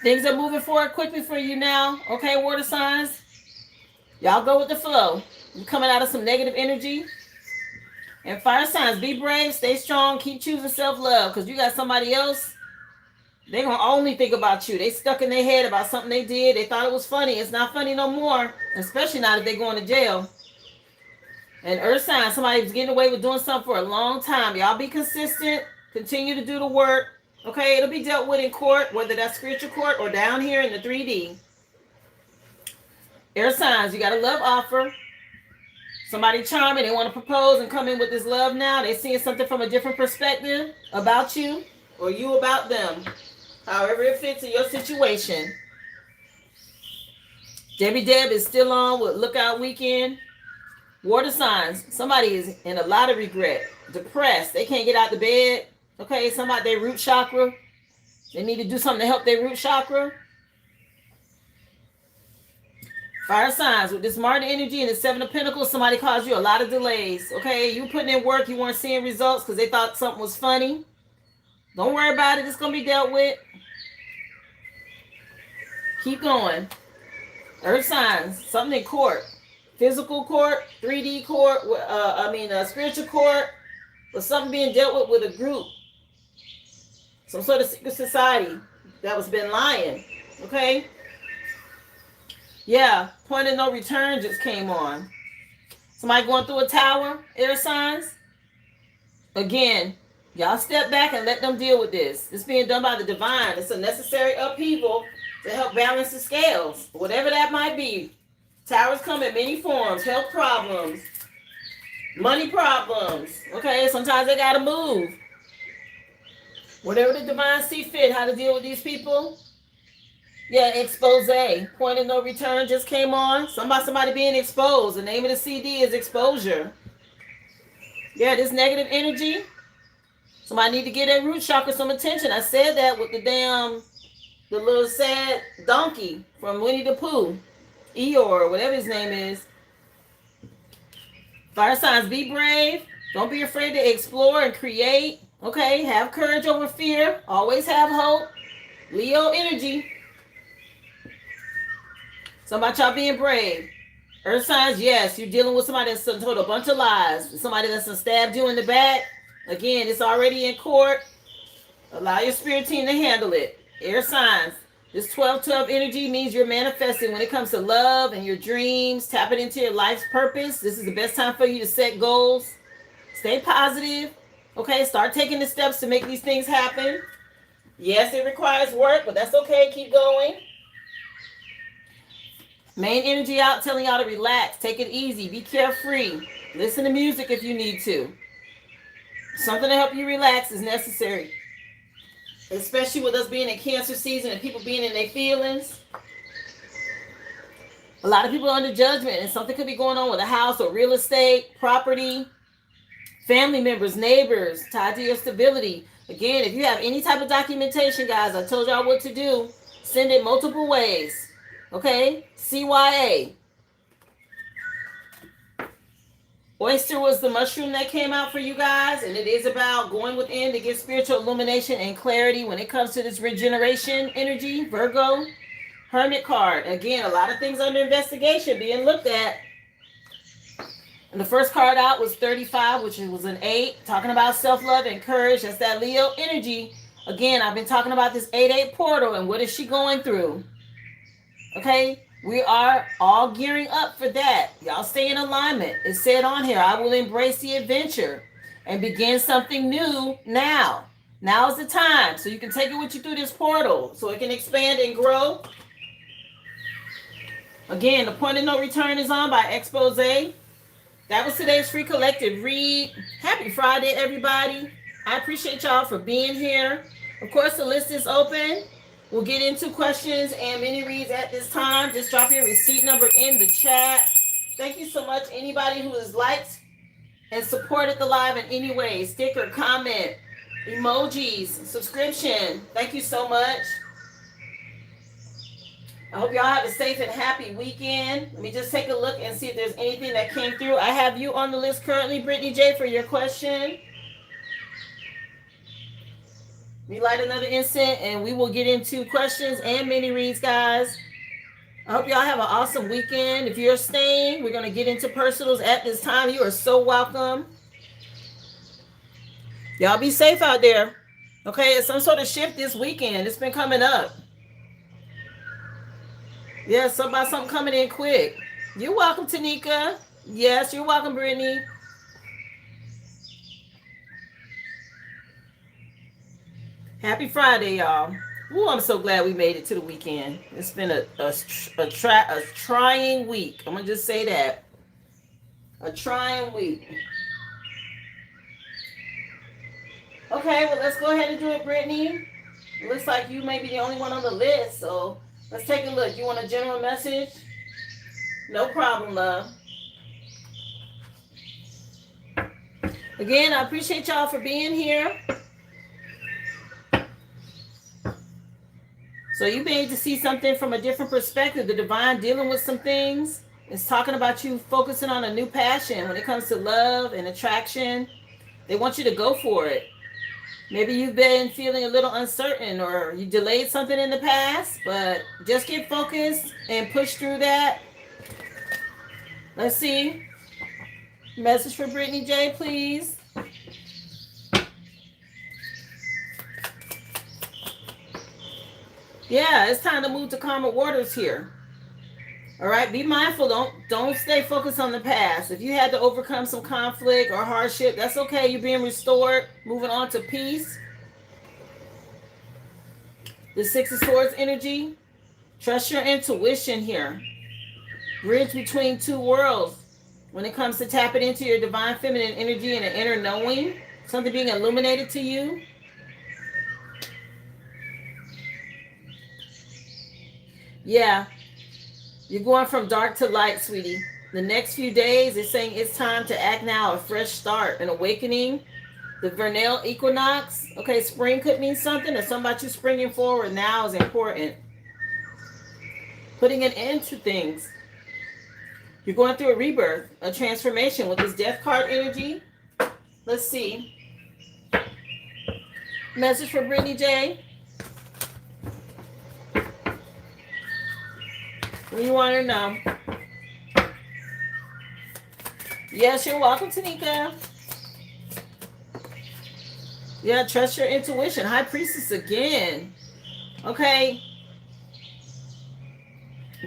A: Things are moving forward quickly for you now. Okay, water signs. Y'all go with the flow. You're coming out of some negative energy. And fire signs, be brave, stay strong, keep choosing self-love. Because you got somebody else, they're going to only think about you. They stuck in their head about something they did. They thought it was funny. It's not funny no more. Especially not if they're going to jail. And earth sign, somebody's getting away with doing something for a long time. Y'all be consistent. Continue to do the work. Okay, it'll be dealt with in court, whether that's spiritual court or down here in the 3D. Air signs, you got a love offer. Somebody charming, they want to propose and come in with this love now. They seeing something from a different perspective about you or you about them. However it fits in your situation. Debbie Deb is still on with Lookout Weekend. Water signs, somebody is in a lot of regret, depressed. They can't get out of bed. Okay, somebody their root chakra. They need to do something to help their root chakra. Fire signs, with this Martin energy and the 7 of Pentacles, somebody caused you a lot of delays. Okay, you putting in work, you weren't seeing results because they thought something was funny. Don't worry about it. It's going to be dealt with. Keep going. Earth signs, something in court. Physical court, 3D court, spiritual court, or something being dealt with a group. Some sort of secret society that was been lying. Okay? Yeah, point of no return just came on. Somebody going through a tower, air signs. Again, y'all step back and let them deal with this. It's being done by the divine. It's a necessary upheaval to help balance the scales, whatever that might be. Towers come in many forms. Health problems, money problems. Okay, sometimes they got to move. Whatever the divine see fit, how to deal with these people. Yeah, expose. Point of no return just came on. Somebody being exposed. The name of the CD is Exposure. Yeah, this negative energy. Somebody need to get that root chakra some attention. I said that with the little sad donkey from Winnie the Pooh. Eeyore, whatever his name is. Fire signs, be brave. Don't be afraid to explore and create. Okay, have courage over fear. Always have hope. Leo energy. Somebody y'all being brave. Earth signs, yes, you're dealing with somebody that's told a bunch of lies. Somebody that's stabbed you in the back. Again, it's already in court. Allow your spirit team to handle it. Air signs. This 12-12 energy means you're manifesting when it comes to love and your dreams, tapping into your life's purpose. This is the best time for you to set goals. Stay positive. Okay, start taking the steps to make these things happen. Yes, it requires work, but that's okay. Keep going. Main energy out telling y'all to relax. Take it easy. Be carefree. Listen to music if you need to. Something to help you relax is necessary. Especially with us being in Cancer season and people being in their feelings. A lot of people are under judgment and something could be going on with a house or real estate, property, family members, neighbors, tied to your stability. Again, if you have any type of documentation, guys, I told y'all what to do. Send it multiple ways. Okay? CYA. Oyster was the mushroom that came out for you guys, and it is about going within to get spiritual illumination and clarity when it comes to this regeneration energy. Virgo, Hermit card. Again, a lot of things under investigation being looked at. And the first card out was 35, which was an 8, talking about self-love and courage. That's that Leo energy. Again, I've been talking about this 8-8 portal and what is she going through. Okay? We are all gearing up for that. Y'all stay in alignment. It said on here, I will embrace the adventure and begin something new now. Now is the time. So you can take it with you through this portal so it can expand and grow. Again, the point of no return is on by Expose. That was today's free collective read. Happy Friday, everybody. I appreciate y'all for being here. Of course, the list is open. We'll get into questions and mini reads at this time. Just drop your receipt number in the chat. Thank you so much. Anybody who has liked and supported the live in any way, sticker, comment, emojis, subscription. Thank you so much. I hope y'all have a safe and happy weekend. Let me just take a look and see if there's anything that came through. I have you on the list currently, Brittany J, for your question. We light another incense and we will get into questions and mini reads, guys. I hope y'all have an awesome weekend. If you're staying, we're going to get into personals at this time. You are so welcome. Y'all be safe out there. Okay, it's some sort of shift this weekend. It's been coming up. Yeah, something coming in quick. You're welcome, Tanika. Yes, you're welcome, Brittany. Happy Friday, y'all. Ooh, I'm so glad we made it to the weekend. It's been a trying week. I'm gonna just say that. A trying week. Okay, well, let's go ahead and do it, Brittany. It looks like you may be the only one on the list, so let's take a look. You want a general message? No problem, love. Again, I appreciate y'all for being here. So you made to see something from a different perspective. The divine dealing with some things. It's talking about you focusing on a new passion when it comes to love and attraction. They want you to go for it. Maybe you've been feeling a little uncertain or you delayed something in the past, but just get focused and push through that. Let's see. Message for Brittany J, please. Yeah, it's time to move to calmer waters here. All right, be mindful. Don't stay focused on the past. If you had to overcome some conflict or hardship, that's okay. You're being restored, moving on to peace. The Six of Swords energy. Trust your intuition here. Bridge between two worlds. When it comes to tapping into your divine feminine energy and an inner knowing, something being illuminated to you. Yeah, you're going from dark to light, sweetie. The next few days is saying it's time to act now, a fresh start, an awakening. The vernal equinox. Okay, spring could mean something. Or something about you springing forward now is important. Putting an end to things. You're going through a rebirth, a transformation with this death card energy. Let's see. Message for Brittany J. What do you want to know? Yes, you're welcome, Tanika. Yeah, trust your intuition. High Priestess again. Okay.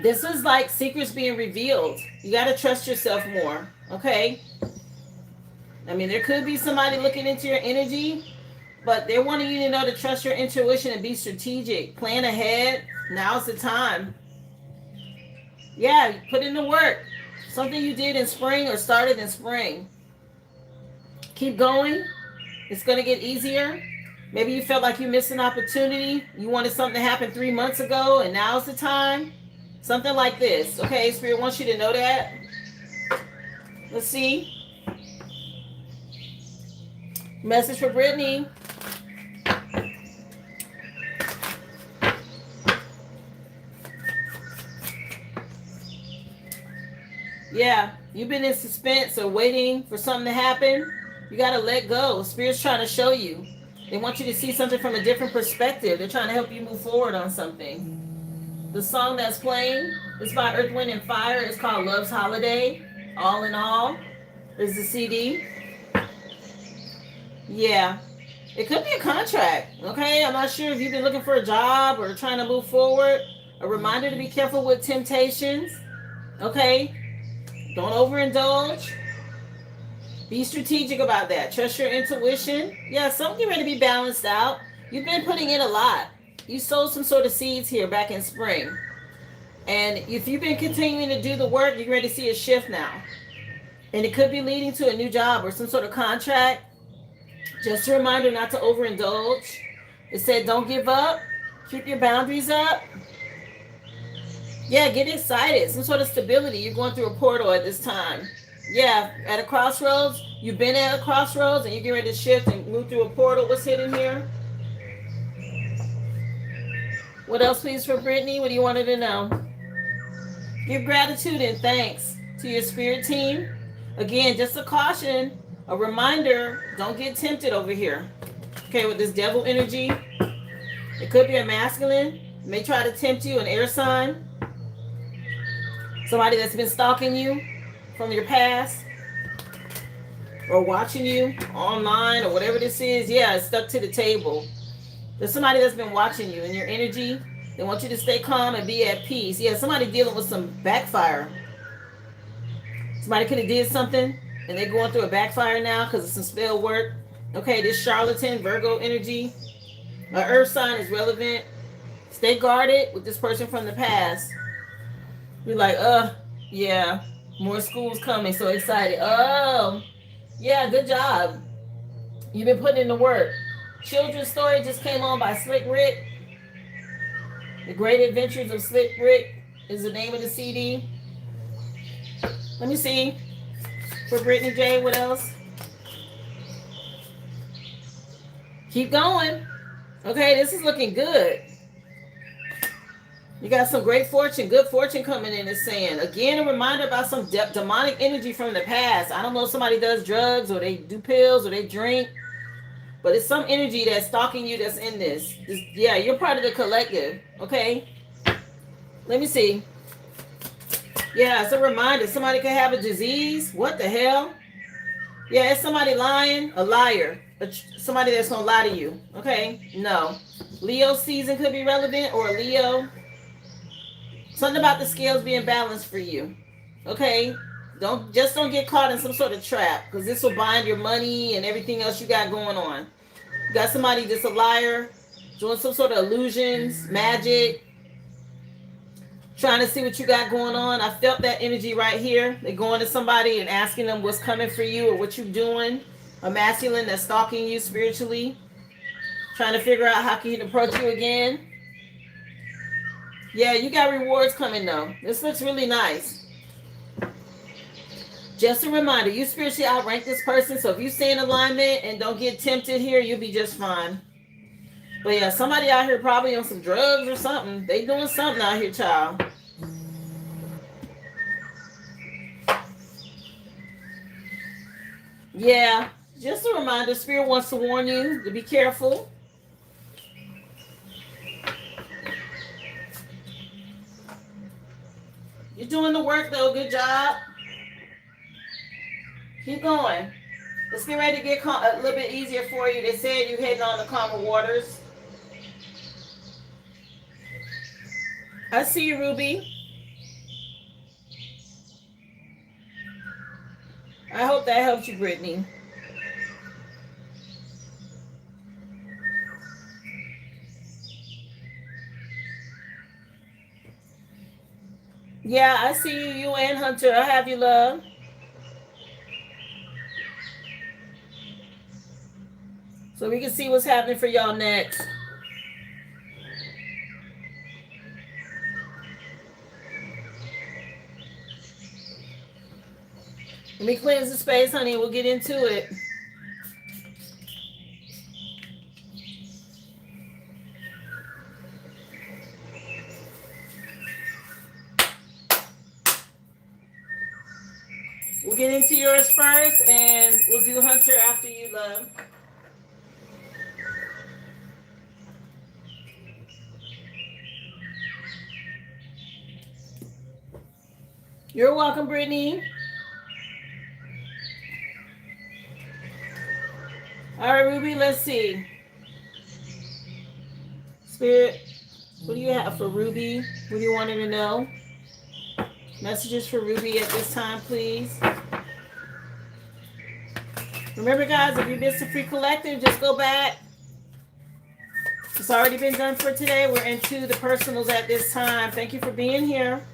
A: This is like secrets being revealed. You got to trust yourself more. Okay. I mean, there could be somebody looking into your energy, but they're wanting you to know to trust your intuition and be strategic. Plan ahead. Now's the time. Yeah, put in the work. Something you did in spring or started in spring. Keep going. It's going to get easier. Maybe you felt like you missed an opportunity. You wanted something to happen 3 months ago, and now's the time. Something like this. Okay, Spirit wants you to know that. Let's see. Message for Brittany. Yeah, you've been in suspense or waiting for something to happen. You got to let go. Spirit's trying to show you. They want you to see something from a different perspective. They're trying to help you move forward on something. The song that's playing is by Earth, Wind, and Fire. It's called Love's Holiday. All in All is the CD. Yeah. It could be a contract. Okay, I'm not sure if you've been looking for a job or trying to move forward. A reminder to be careful with temptations. Okay. Don't overindulge. Be strategic about that. Trust your intuition. Yeah, something ready to be balanced out. You've been putting in a lot. You sowed some sort of seeds here back in spring. And if you've been continuing to do the work, you're ready to see a shift now. And it could be leading to a new job or some sort of contract. Just a reminder not to overindulge. It said don't give up. Keep your boundaries up. Yeah, get excited. Some sort of stability. You're going through a portal at this time. Yeah, at a crossroads. You've been at a crossroads and you're getting ready to shift and move through a portal. What's hidden here? What else, please, for Brittany? What do you want her to know? Give gratitude and thanks to your spirit team. Again, just a caution, a reminder, don't get tempted over here. Okay, with this devil energy. It could be a masculine. It may try to tempt you, an air sign. Somebody that's been stalking you from your past. Or watching you online or whatever this is. Yeah, it's stuck to the table. There's somebody that's been watching you and your energy. They want you to stay calm and be at peace. Yeah, somebody dealing with some backfire. Somebody could have did something and they're going through a backfire now because of some spell work. Okay, this charlatan, Virgo energy. Earth sign is relevant. Stay guarded with this person from the past. You're like, yeah, more school's coming. So excited. Oh, yeah, good job. You've been putting in the work. Children's Story just came on by Slick Rick. The Great Adventures of Slick Rick is the name of the CD. Let me see. For Brittany J, what else? Keep going. Okay, this is looking good. You got some great fortune, good fortune coming in, it's saying. Again, a reminder about some demonic energy from the past. I don't know if somebody does drugs or they do pills or they drink, but it's some energy that's stalking you that's in this. Yeah, you're part of the collective, okay? Let me see. Yeah, it's a reminder. Somebody could have a disease. What the hell? Yeah, it's somebody lying, a liar. Somebody that's going to lie to you, okay? No. Leo season could be relevant, or Leo. Something about the scales being balanced for you. Okay? Don't get caught in some sort of trap, because this will bind your money and everything else you got going on. You got somebody that's a liar, doing some sort of illusions, magic, trying to see what you got going on. I felt that energy right here. They're going to somebody and asking them what's coming for you or what you're doing. A masculine that's stalking you spiritually, trying to figure out how he can approach you again. Yeah, you got rewards coming though. This looks really nice. Just a reminder, you spiritually outrank this person, so if you stay in alignment and don't get tempted here, you'll be just fine. But yeah, somebody out here probably on some drugs or something. They doing something out here, child. Yeah, just a reminder, Spirit wants to warn you to be careful. You're doing the work though, good job. Keep going. Let's get ready to get a little bit easier for you. They said you're heading on the calmer waters. I see you, Ruby. I hope that helps you, Brittany. Yeah, I see you and Hunter. I have you, love. So we can see what's happening for y'all next. Let me cleanse the space, honey. We'll get into it. We'll get into yours first, and we'll do Hunter after you, love. You're welcome, Brittany. All right, Ruby, let's see. Spirit, what do you have for Ruby? What do you want her to know? Messages for Ruby at this time, please. Remember, guys, if you missed a free collective, just go back. It's already been done for today. We're into the personals at this time. Thank you for being here.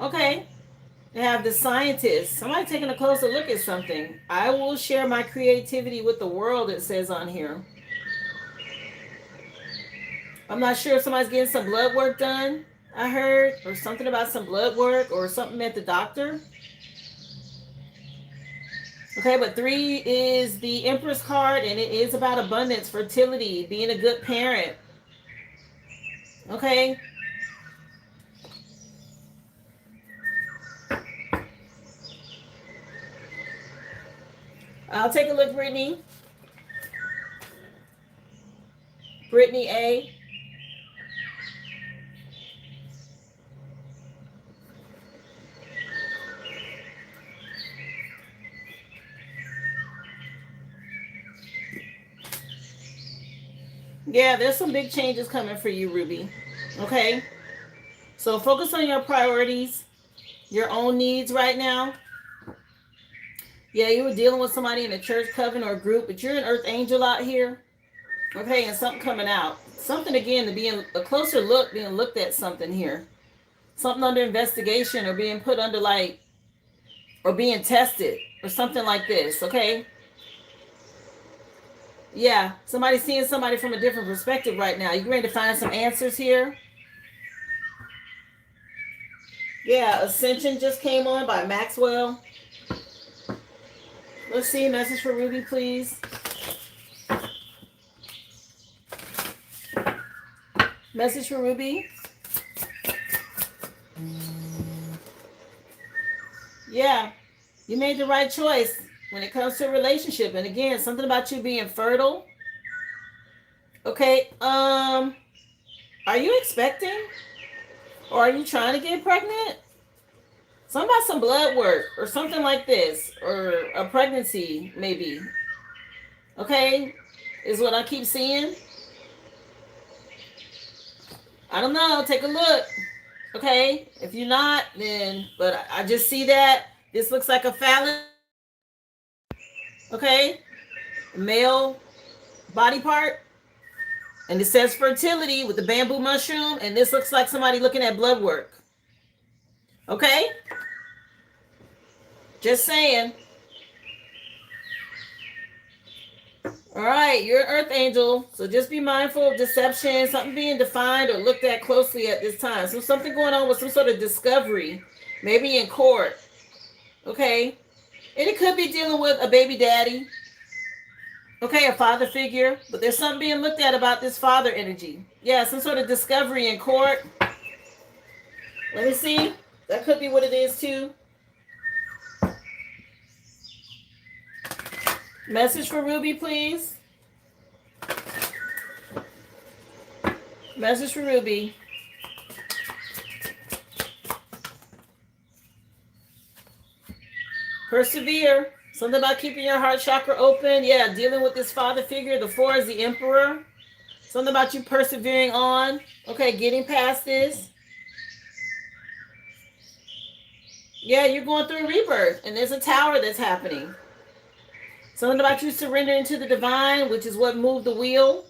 A: Okay. They have the scientist. Somebody taking a closer look at something. I will share my creativity with the world, it says on here. I'm not sure if somebody's getting some blood work done, I heard, or something about some blood work or something at the doctor. Okay, but 3 is the Empress card, and it is about abundance, fertility, being a good parent. Okay. I'll take a look, Brittany. Brittany A. Yeah, there's some big changes coming for you, Ruby. Okay? So focus on your priorities. your own needs right now. Yeah, you were dealing with somebody in a church coven or group, but you're an earth angel out here. Okay, and something coming out. Something again to be in a closer look, being looked at something here. Something under investigation or being put under like, or being tested or something like this, okay? Yeah, somebody's seeing somebody from a different perspective right now. You ready to find some answers here? Yeah, Ascension just came on by Maxwell. Let's see, message for Ruby, please. Message for Ruby. Yeah, you made the right choice when it comes to a relationship. And again, something about you being fertile. Okay, are you expecting? Or are you trying to get pregnant? Something about some blood work or something like this. Or a pregnancy, maybe. Okay, is what I keep seeing. I don't know. Take a look. Okay, if you're not, then, but I just see that this looks like a phallus. Okay, male body part. And it says fertility with the bamboo mushroom. And this looks like somebody looking at blood work. Okay? Just saying. All right, you're an earth angel. So just be mindful of deception, something being defined or looked at closely at this time. So something going on with some sort of discovery, maybe in court. Okay? And it could be dealing with a baby daddy. Okay, a father figure, but there's something being looked at about this father energy. Yeah, some sort of discovery in court. Let me see. That could be what it is too. Message for Ruby, please. Message for Ruby. Persevere. Something about keeping your heart chakra open. Yeah, dealing with this father figure. The 4 is the emperor. Something about you persevering on. Okay, getting past this. Yeah, you're going through a rebirth. And there's a tower that's happening. Something about you surrendering to the divine, which is what moved the wheel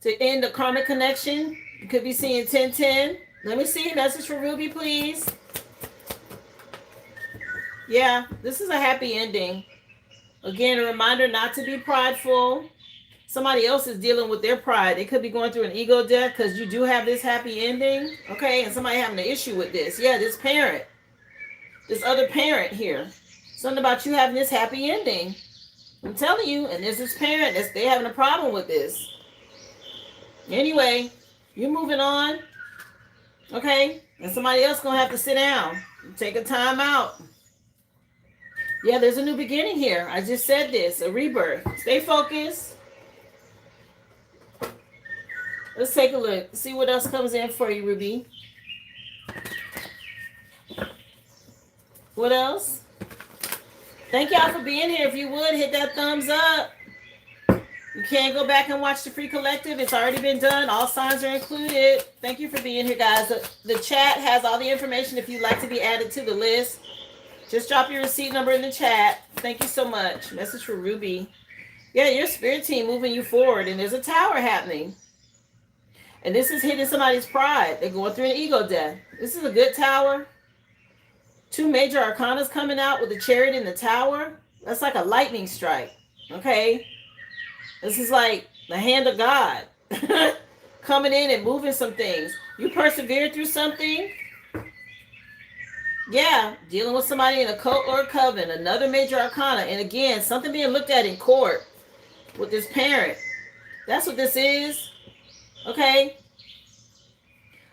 A: to end the karmic connection. You could be seeing 1010. Let me see. Message for Ruby, please. Yeah, this is a happy ending. Again, a reminder not to be prideful. Somebody else is dealing with their pride. They could be going through an ego death because you do have this happy ending. Okay, and somebody having an issue with this. Yeah, this parent. This other parent here. Something about you having this happy ending. I'm telling you, and there's this parent that's they having a problem with this. Anyway, you're moving on. Okay? And somebody else gonna have to sit down. Take a time out. Yeah, there's a new beginning here. I just said this, a rebirth. Stay focused. Let's take a look. See what else comes in for you, Ruby. What else? Thank y'all for being here. If you would, hit that thumbs up. You can go back and watch the free collective. It's already been done. All signs are included. Thank you for being here, guys. The chat has all the information if you'd like to be added to the list. Just drop your receipt number in the chat. Thank you so much. Message for Ruby. Yeah, your spirit team moving you forward, and there's a tower happening. And this is hitting somebody's pride. They're going through an ego death. This is a good tower. 2 major arcanas coming out with the chariot in the tower. That's like a lightning strike. Okay? This is like the hand of God coming in and moving some things. You persevered through something. Yeah, dealing with somebody in a cult or a coven, another major arcana. And again, something being looked at in court with this parent. That's what this is. Okay?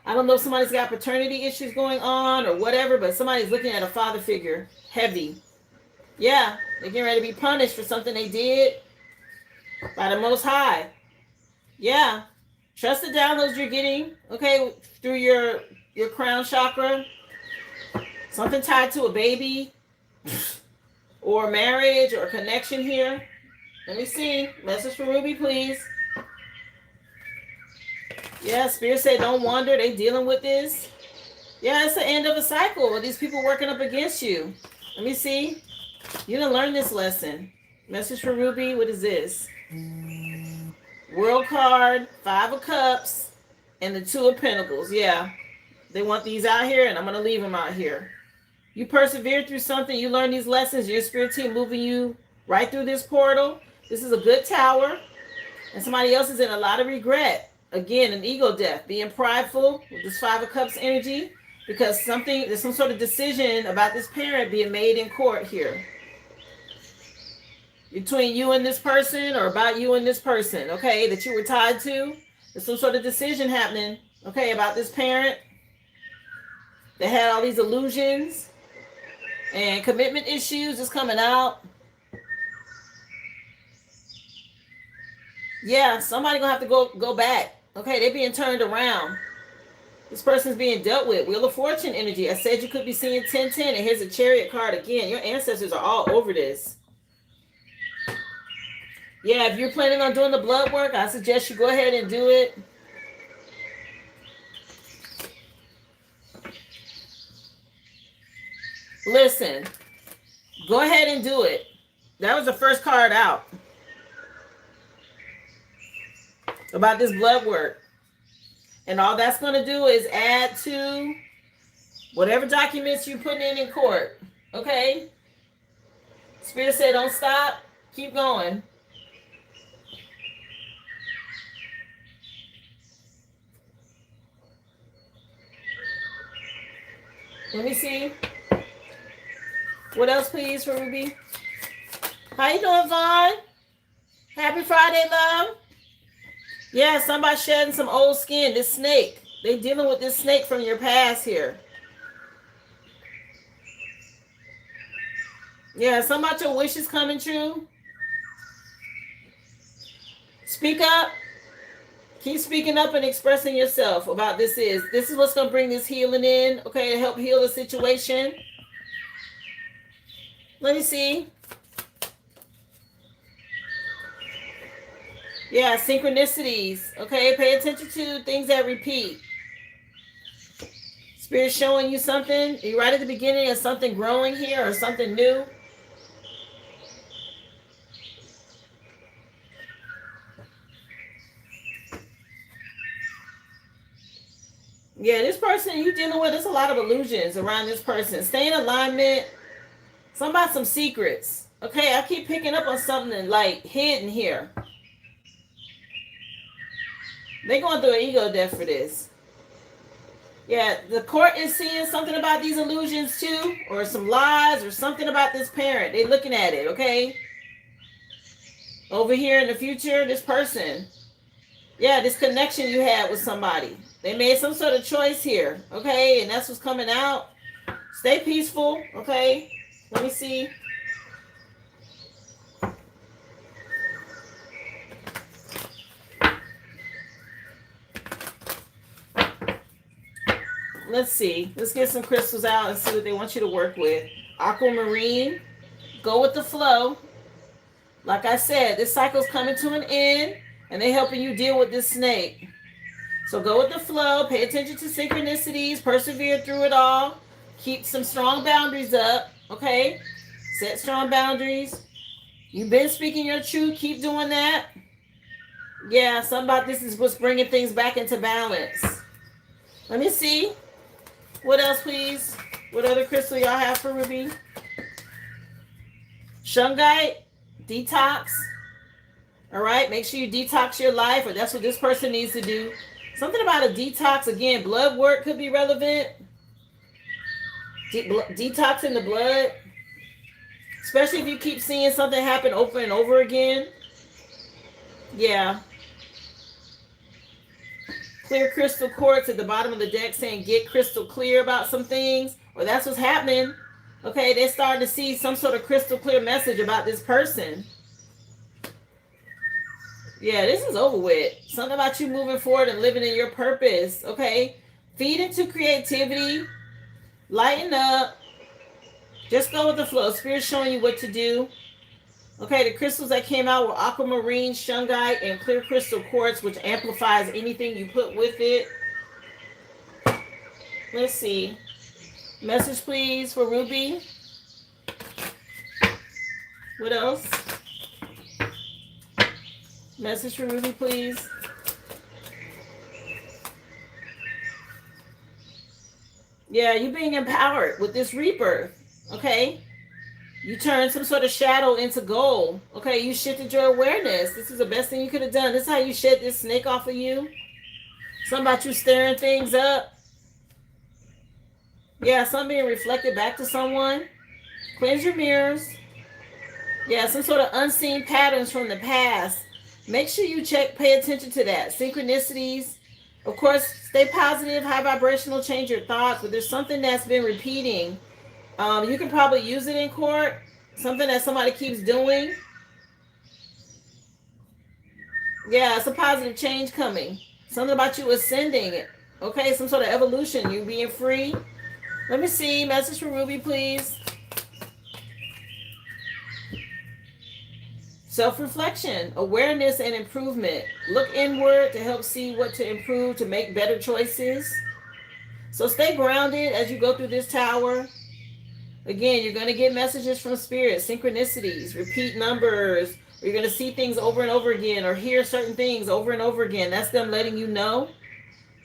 A: I don't know if somebody's got paternity issues going on or whatever, but somebody's looking at a father figure. Heavy. Yeah, they're getting ready to be punished for something they did by the Most High. Yeah. Trust the downloads you're getting, okay, through your crown chakra. Something tied to a baby or marriage or connection here. Let me see. Message for Ruby, please. Yeah, Spirit said don't wonder. They dealing with this. Yeah, it's the end of a cycle. These people working up against you. Let me see. You didn't learn this lesson. Message for Ruby. What is this? World card, Five of Cups, and the Two of Pentacles. Yeah, they want these out here, and I'm going to leave them out here. You persevered through something. You learned these lessons. Your spirit team moving you right through this portal. This is a good tower. And somebody else is in a lot of regret. Again, an ego death. Being prideful with this Five of Cups energy. Because there's some sort of decision about this parent being made in court here. Between you and this person, or about you and this person, okay, that you were tied to. There's some sort of decision happening, okay, about this parent. They had all these illusions and commitment issues is coming out. Yeah, somebody gonna have to go back. Okay, they're being turned around. This person's being dealt with. Wheel of Fortune energy. I said you could be seeing 1010, and here's a Chariot card again. Your ancestors are all over this. Yeah, if you're planning on doing the blood work, I suggest you go ahead and do it. Listen, go ahead and do it. That was the first card out about this blood work. And all that's going to do is add to whatever documents you're putting in court. Okay? Spirit said don't stop. Keep going. Let me see. What else, please, for Ruby? How you doing, Vaughn? Happy Friday, love. Yeah, somebody shedding some old skin. This snake. They dealing with this snake from your past here. Yeah, some about your wishes coming true. Speak up. Keep speaking up and expressing yourself about this is. This is what's going to bring this healing in, okay, to help heal the situation. Let me see. Yeah, synchronicities. Okay, pay attention to things that repeat. Spirit showing you something. You're right at the beginning of something growing here or something new. Yeah, this person you're dealing with, there's a lot of illusions around this person. Stay in alignment. Some about some secrets. Okay, I keep picking up on something like hidden here. They're going through an ego death for this. Yeah, the court is seeing something about these illusions too, or some lies, or something about this parent. They're looking at it, okay? Over here in the future, this person. Yeah, this connection you had with somebody. They made some sort of choice here, okay? And that's what's coming out. Stay peaceful, okay? Let me see. Let's see. Let's get some crystals out and see what they want you to work with. Aquamarine. Go with the flow. Like I said, this cycle's coming to an end, and they're helping you deal with this snake. So go with the flow. Pay attention to synchronicities. Persevere through it all. Keep some strong boundaries up. Okay? Set strong boundaries. You've been speaking your truth. Keep doing that. Yeah, something about this is what's bringing things back into balance. Let me see. What else, please? What other crystal y'all have for Ruby? Shungite. Detox. All right. Make sure you detox your life, or that's what this person needs to do. Something about a detox. Again, blood work could be relevant. Detoxing the blood. Especially if you keep seeing something happen over and over again. Yeah. Clear crystal quartz at the bottom of the deck saying get crystal clear about some things. Or that's what's happening. Okay, they're starting to see some sort of crystal clear message about this person. Yeah, this is over with. Something about you moving forward and living in your purpose. Okay, feed into creativity. Lighten up. Just go with the flow. Spirit's showing you what to do. Okay, the crystals that came out were aquamarine, shungite, and clear crystal quartz, which amplifies anything you put with it. Let's see. Message, please, for Ruby. What else? Message for Ruby, please. Yeah, you're being empowered with this rebirth. Okay? You turned some sort of shadow into gold. Okay? You shifted your awareness. This is the best thing you could have done. This is how you shed this snake off of you. Something about you stirring things up. Yeah, something being reflected back to someone. Cleanse your mirrors. Yeah, some sort of unseen patterns from the past. Make sure you pay attention to that. Synchronicities. Of course, stay positive, high vibrational, change your thoughts, but there's something that's been repeating. You can probably use it in court. Something that somebody keeps doing. Yeah, it's a positive change coming. Something about you ascending. Okay, some sort of evolution. You being free. Let me see. Message for Ruby, please. Self-reflection, awareness, and improvement. Look inward to help see what to improve to make better choices. So stay grounded as you go through this tower. Again, you're going to get messages from spirit, synchronicities, repeat numbers. Or you're going to see things over and over again or hear certain things over and over again. That's them letting you know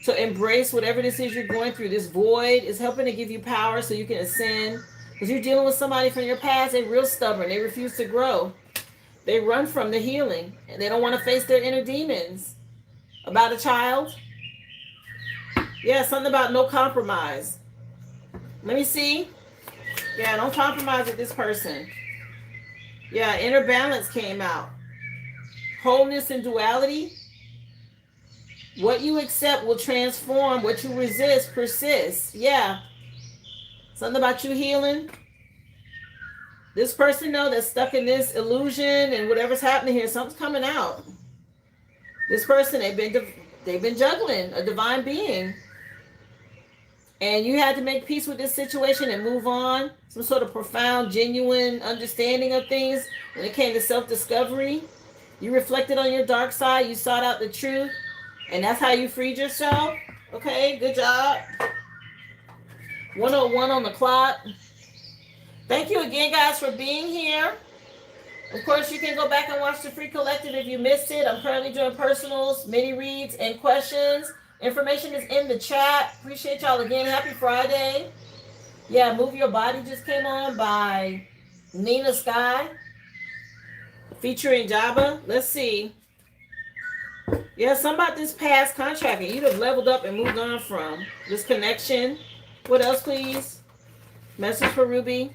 A: to embrace whatever this is you're going through. This void is helping to give you power so you can ascend. Because you're dealing with somebody from your past, they're real stubborn. They refuse to grow. They run from the healing and they don't want to face their inner demons. About a child. Yeah, something about no compromise. Let me see. Yeah, don't compromise with this person. Yeah, inner balance came out. Wholeness and duality. What you accept will transform. What you resist persists. Yeah. Something about you healing. This person, though, that's stuck in this illusion and whatever's happening here, something's coming out. This person, they've been juggling a divine being. And you had to make peace with this situation and move on. Some sort of profound, genuine understanding of things when it came to self-discovery. You reflected on your dark side. You sought out the truth. And that's how you freed yourself. Okay, good job. 101 on the clock. Thank you again, guys, for being here. Of course, you can go back and watch the free collective if you missed it. I'm currently doing personals, mini reads, and questions. Information is in the chat. Appreciate y'all again. Happy Friday. Yeah, Move Your Body just came on by Nina Sky, featuring Jabba. Let's see. Yeah, something about this past contract you'd have leveled up and moved on from. This connection. What else, please? Message for Ruby.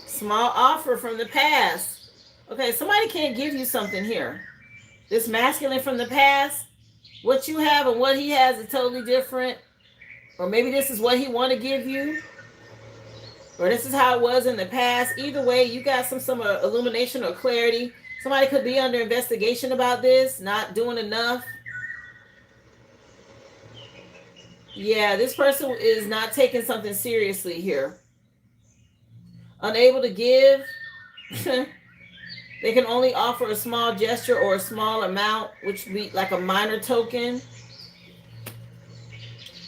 A: Small offer from the past. Okay, somebody can't give you something here. This masculine from the past, what you have and what he has is totally different. Or maybe this is what he want to give you. Or this is how it was in the past. Either way, you got some illumination or clarity. Somebody could be under investigation about this, not doing enough. Yeah, this person is not taking something seriously here. Unable to give. They can only offer a small gesture or a small amount, which would be like a minor token.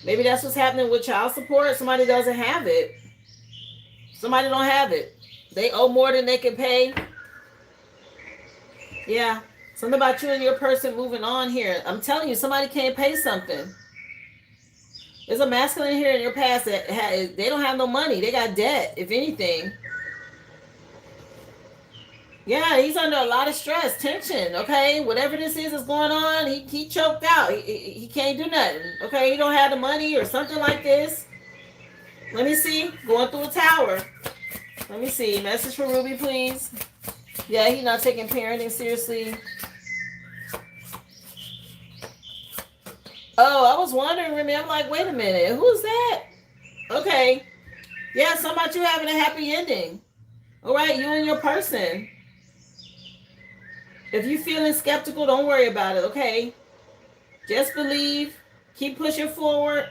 A: Maybe that's what's happening with child support. Somebody doesn't have it. Somebody don't have it. They owe more than they can pay. Yeah. Something about you and your person moving on here. I'm telling you, somebody can't pay something. There's a masculine here in your past that they don't have no money. They got debt, if anything. Yeah, he's under a lot of stress, tension, okay? Whatever this is going on, he choked out. He can't do nothing, okay? He don't have the money or something like this. Let me see. Going through a tower. Let me see. Message for Ruby, please. Yeah, he's not taking parenting seriously. Oh, I was wondering, Remy. I'm like, wait a minute. Who's that? Okay. Yeah, something about you having a happy ending. All right, you and your person. If you're feeling skeptical, don't worry about it, okay? Just believe. Keep pushing forward.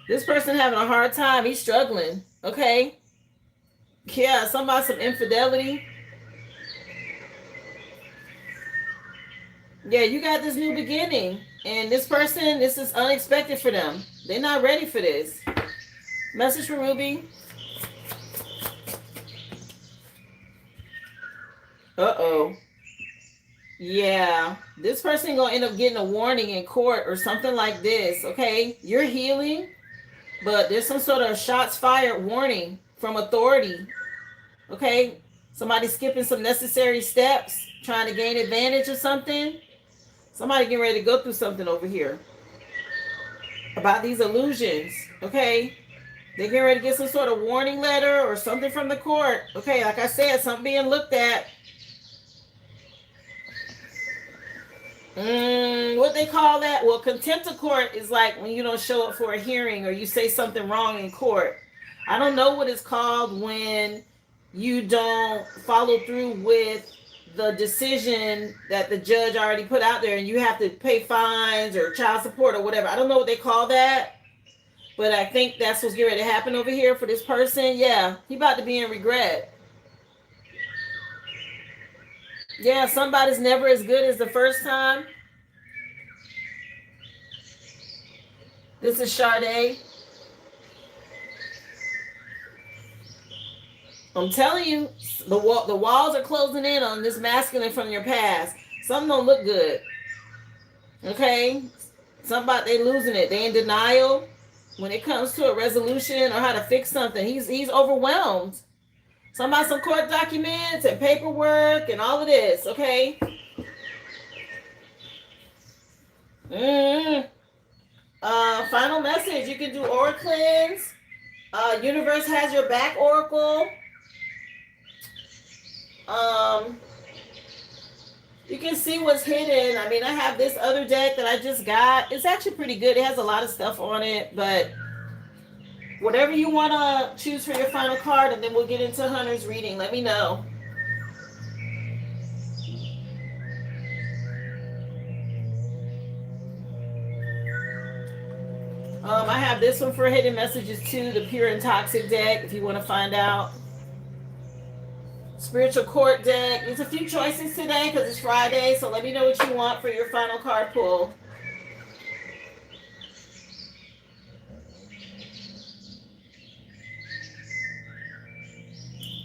A: This person having a hard time. He's struggling, okay? Yeah, something about some infidelity. Yeah, you got this new beginning. And this person, this is unexpected for them. They're not ready for this. Message for Ruby. Uh-oh. Yeah. This person gonna end up getting a warning in court or something like this, okay? You're healing, but there's some sort of shots fired warning from authority, okay? Somebody skipping some necessary steps, trying to gain advantage of something. Somebody getting ready to go through something over here about these illusions, okay? They're getting ready to get some sort of warning letter or something from the court. Okay, like I said, something being looked at. What they call that? Well, contempt of court is like when you don't show up for a hearing or you say something wrong in court. I don't know what it's called when you don't follow through with the decision that the judge already put out there and you have to pay fines or child support or whatever. I don't know what they call that, but I think that's what's getting ready to happen over here for this person. Yeah, he about to be in regret. Yeah, somebody's never as good as the first time. This is Sade. I'm telling you, the walls are closing in on this masculine from your past. Something don't look good. Okay? Somebody, they losing it. They in denial. When it comes to a resolution or how to fix something, he's overwhelmed. Somebody, some court documents and paperwork and all of this, okay? Final message. You can do aura cleanse. Universe has your back, Oracle. You can see what's hidden. I mean, I have this other deck that I just got. It's actually pretty good. It has a lot of stuff on it, but whatever you want to choose for your final card, and then we'll get into Hunter's reading. Let me know. I have this one for hidden messages too, the pure and toxic deck, if you want to find out. Spiritual court deck. There's a few choices today because it's Friday, so let me know what you want for your final card pull.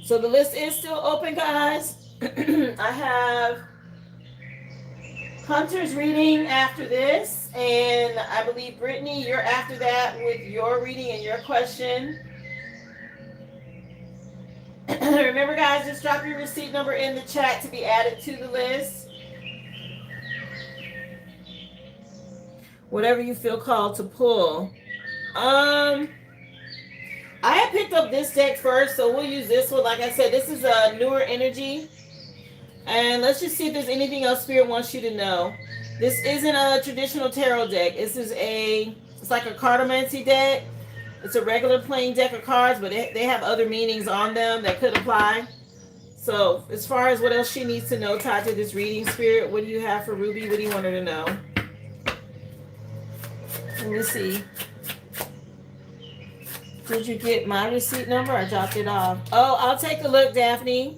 A: So the list is still open, guys. I have Hunter's reading after this, and I believe Brittany, you're after that with your reading and your question. Remember, guys, just drop your receipt number in the chat to be added to the list. Whatever you feel called to pull. I had picked up this deck first, so we'll use this one. Like I said, this is a newer energy. And let's just see if there's anything else Spirit wants you to know. This isn't a traditional tarot deck. This is it's like a cartomancy deck. It's a regular plain deck of cards, but they have other meanings on them that could apply. So as far as what else she needs to know tied to this reading, Spirit, what do you have for Ruby? What do you want her to know? Let me see. Did you get my receipt number? I dropped it off. Oh, I'll take a look, Daphne.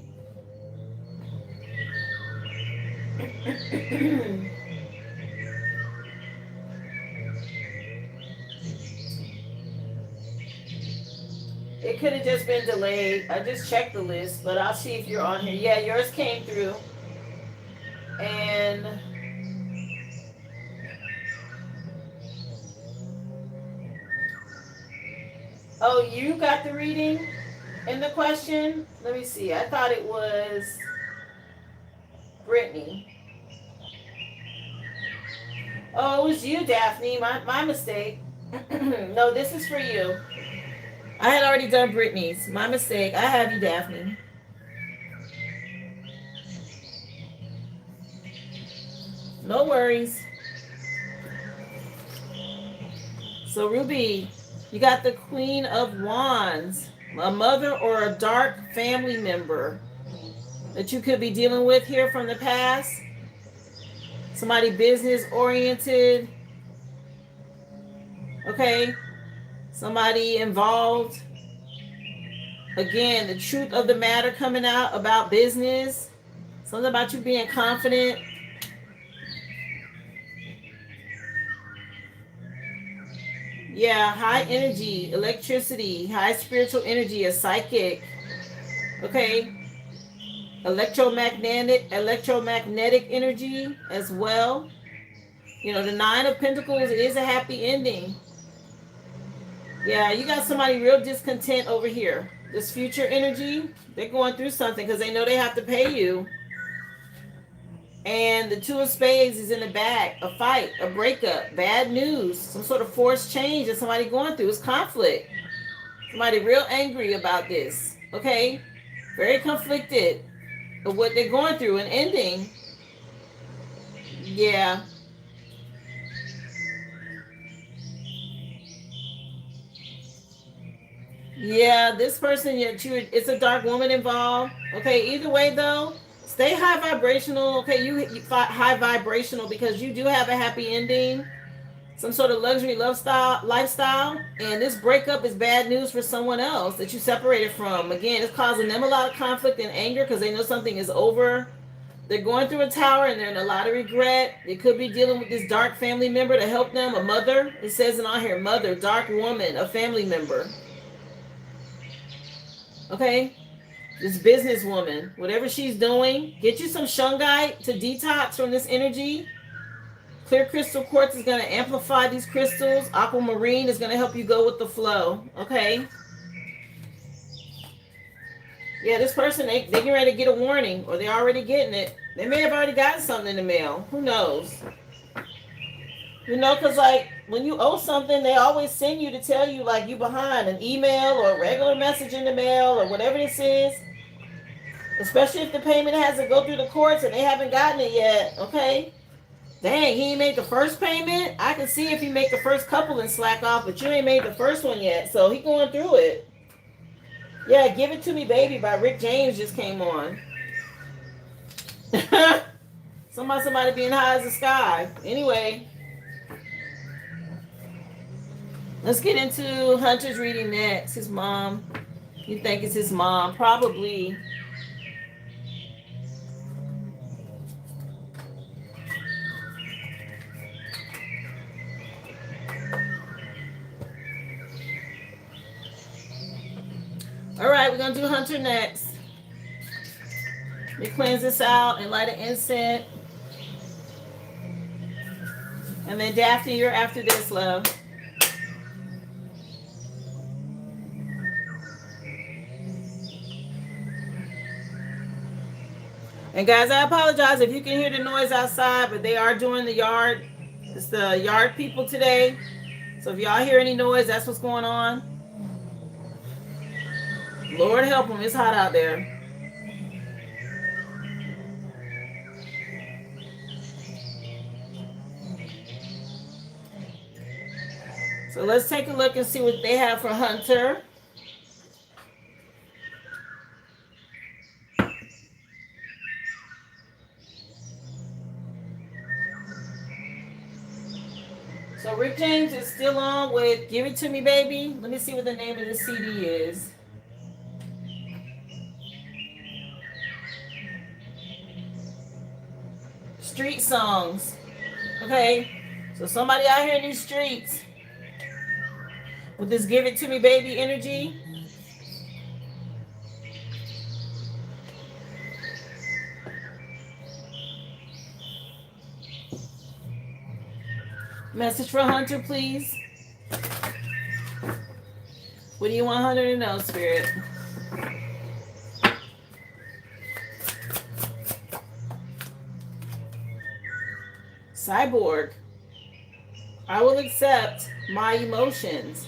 A: It could have just been delayed. I just checked the list, but I'll see if you're on here. Yeah, yours came through. And oh, you got the reading and the question? Let me see. I thought it was Brittany. Oh, it was you, Daphne. My mistake. No, this is for you. I had already done Brittany's. My mistake. I have you, Daphne. No worries. So, Ruby, you got the Queen of Wands. A mother or a dark family member that you could be dealing with here from the past. Somebody business oriented. Okay. Somebody involved. Again, the truth of the matter coming out about business. Something about you being confident. Yeah, high energy, electricity, high spiritual energy, a psychic. Okay, electromagnetic energy as well. You know, the Nine of Pentacles is a happy ending. Yeah, you got somebody real discontent over here. This future energy, they're going through something because they know they have to pay you. And the Two of Spades is in the back. A fight, a breakup, bad news, some sort of forced change that somebody going through. It's conflict. Somebody real angry about this. Okay? Very conflicted of what they're going through. An ending. Yeah. Yeah, this person, it's a dark woman involved. Okay, either way though, stay high vibrational. Okay, you high vibrational because you do have a happy ending, some sort of luxury lifestyle, and this breakup is bad news for someone else that you separated from. Again, it's causing them a lot of conflict and anger because they know something is over. They're going through a tower and they're in a lot of regret. They could be dealing with this dark family member to help them, a mother. It says it on here, mother, dark woman, a family member. Okay, this businesswoman, whatever she's doing, get you some shungite to detox from this energy. Clear crystal quartz is going to amplify these crystals. Aquamarine is going to help you go with the flow. Okay. Yeah, this person, they getting ready to get a warning, or they're already getting it. They may have already gotten something in the mail. Who knows? You know, because like when you owe something, they always send you to tell you like you behind, an email or a regular message in the mail or whatever this is. Especially if the payment has to go through the courts and they haven't gotten it yet. Okay. Dang, he ain't made the first payment. I can see if he make the first couple and slack off, but you ain't made the first one yet. So he going through it. Yeah, Give It To Me Baby by Rick James just came on. Somebody being high as the sky. Anyway, let's get into Hunter's reading next. His mom. You think it's his mom? Probably. All right, we're going to do Hunter next. Let me cleanse this out and light an incense. And then Daphne, you're after this, love. And guys, I apologize if you can hear the noise outside, but they are doing the yard. It's the yard people today. So if y'all hear any noise, that's what's going on. Lord help them, it's hot out there. So let's take a look and see what they have for Hunter. So Rick James is still on with Give It To Me Baby. Let me see what the name of the CD is. Street songs. Okay, so somebody out here in these streets with this Give It To Me Baby energy. Message for Hunter, please. What do you want Hunter to know, Spirit? Cyborg. I will accept my emotions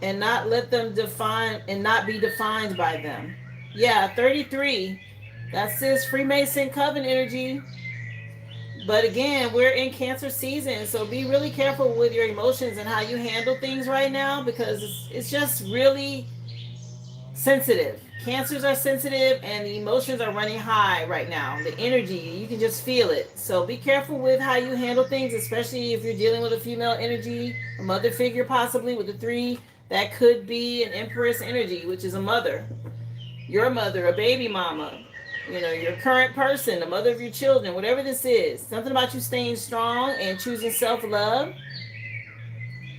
A: and not let them define and not be defined by them. Yeah, 33. That's this Freemason coven energy. But again, we're in Cancer season, so be really careful with your emotions and how you handle things right now, because it's just really sensitive. Cancers are sensitive and the emotions are running high right now. The energy, you can just feel it. So be careful with how you handle things, especially if you're dealing with a female energy, a mother figure possibly with the 3. That could be an Empress energy, which is a mother. Your mother, a baby mama. You know, your current person, the mother of your children, whatever this is. Something about you staying strong and choosing self-love.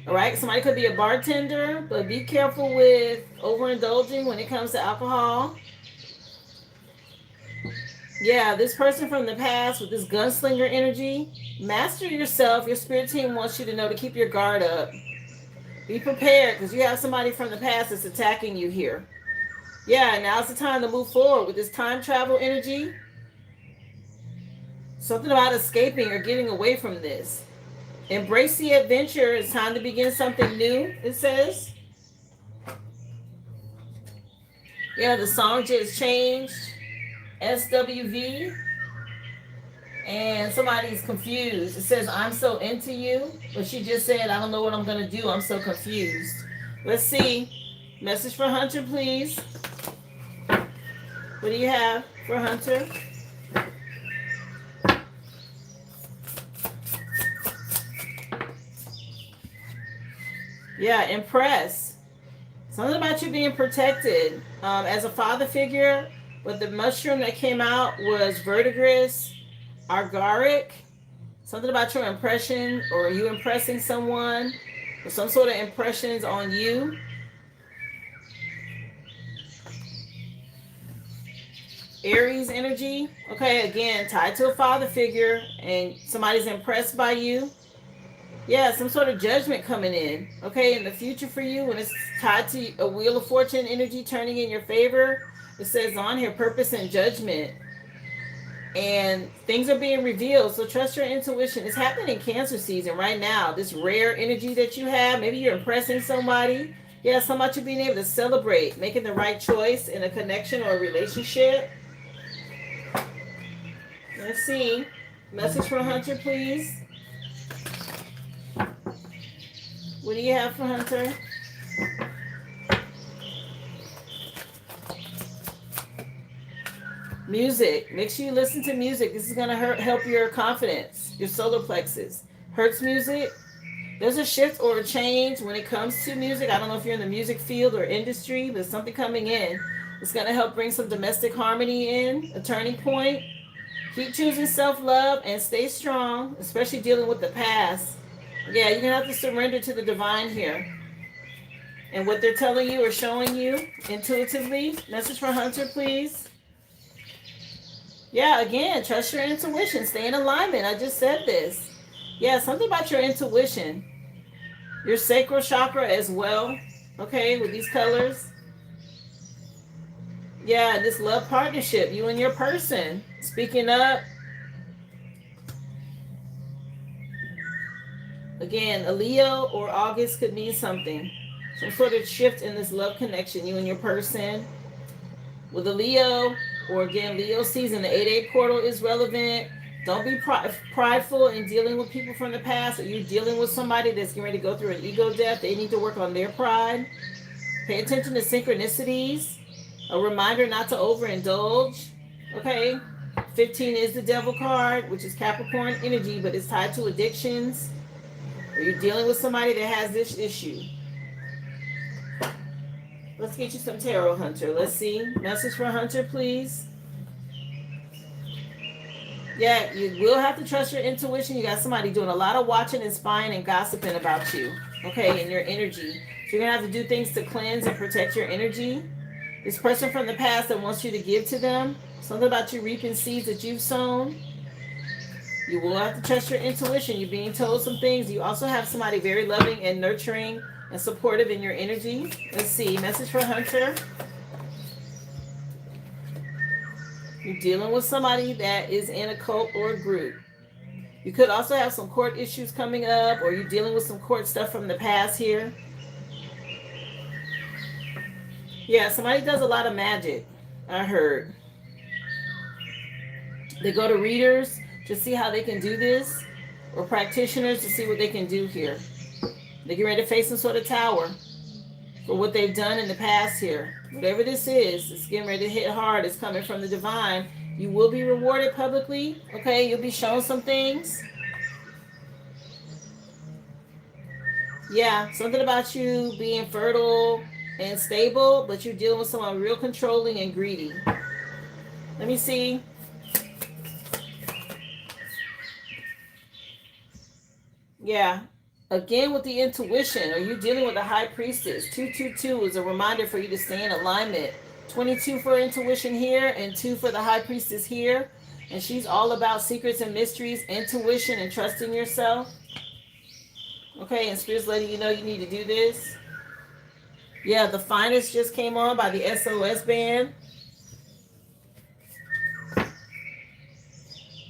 A: All right, somebody could be a bartender, but be careful with overindulging when it comes to alcohol. Yeah, this person from the past with this gunslinger energy, master yourself. Your spirit team wants you to know to keep your guard up. Be prepared because you have somebody from the past that's attacking you here. Yeah, now's the time to move forward with this time travel energy. Something about escaping or getting away from this. Embrace the adventure. It's time to begin something new, it says. Yeah, the song just changed. SWV. And somebody's confused. It says, I'm so into you. But she just said, I don't know what I'm going to do. I'm so confused. Let's see. Message for Hunter, please. What do you have for Hunter? Yeah, impress. Something about you being protected. As a father figure, but the mushroom that came out was verdigris, agaric. Something about your impression or you impressing someone or some sort of impressions on you. Aries energy. Okay, again, tied to a father figure and somebody's impressed by you. Yeah, some sort of judgment coming in. Okay, in the future for you when it's tied to a wheel of fortune energy turning in your favor. It says on here purpose and judgment. And things are being revealed. So trust your intuition. It's happening in Cancer season right now. This rare energy that you have. Maybe you're impressing somebody. Yeah, somebody being able to celebrate, making the right choice in a connection or a relationship. Let's see. Message for Hunter, please. What do you have for Hunter? Music. Make sure you listen to music. This is going to help your confidence, your solar plexus. Hertz music. There's a shift or a change when it comes to music. I don't know if you're in the music field or industry, but something coming in. It's going to help bring some domestic harmony in, a turning point. Keep choosing self-love and stay strong, especially dealing with the past. Yeah, you're going to have to surrender to the divine here. And what they're telling you or showing you intuitively. Message for Hunter, please. Yeah, again, trust your intuition. Stay in alignment. I just said this. Yeah, something about your intuition. Your sacral chakra as well. Okay, with these colors. Yeah, this love partnership. You and your person. Speaking up. Again, a Leo or August could mean something. Some sort of shift in this love connection. You and your person. With a Leo, or again, Leo season, the 8-8 portal is relevant. Don't be prideful in dealing with people from the past, or you're dealing with somebody that's getting ready to go through an ego death. They need to work on their pride. Pay attention to synchronicities. A reminder not to overindulge. Okay. 15 is the devil card, which is Capricorn energy, but it's tied to addictions. Or you're dealing with somebody that has this issue. Let's get you some tarot, Hunter. Let's see. Message for Hunter, please. Yeah, you will have to trust your intuition. You got somebody doing a lot of watching and spying and gossiping about you. Okay, and your energy. So you're going to have to do things to cleanse and protect your energy. This person from the past that wants you to give to them. Something about you reaping seeds that you've sown. You will have to trust your intuition. You're being told some things. You also have somebody very loving and nurturing and supportive in your energy. Let's see. Message for Hunter. You're dealing with somebody that is in a cult or a group. You could also have some court issues coming up, or you're dealing with some court stuff from the past here. Yeah, somebody does a lot of magic, I heard. They go to readers to see how they can do this, or practitioners to see what they can do here. They get ready to face some sort of tower for what they've done in the past here. Whatever this is, it's getting ready to hit hard. It's coming from the divine. You will be rewarded publicly. Okay, you'll be shown some things. Yeah, something about you being fertile and stable, but you're dealing with someone real controlling and greedy. Let me see. Yeah. Again, with the intuition, are you dealing with a high priestess? 222 is a reminder for you to stay in alignment. 22 for intuition here, and 2 for the high priestess here. And she's all about secrets and mysteries, intuition, and trusting yourself. Okay, and Spirit's letting you know you need to do this. Yeah, The Finest just came on by the SOS band.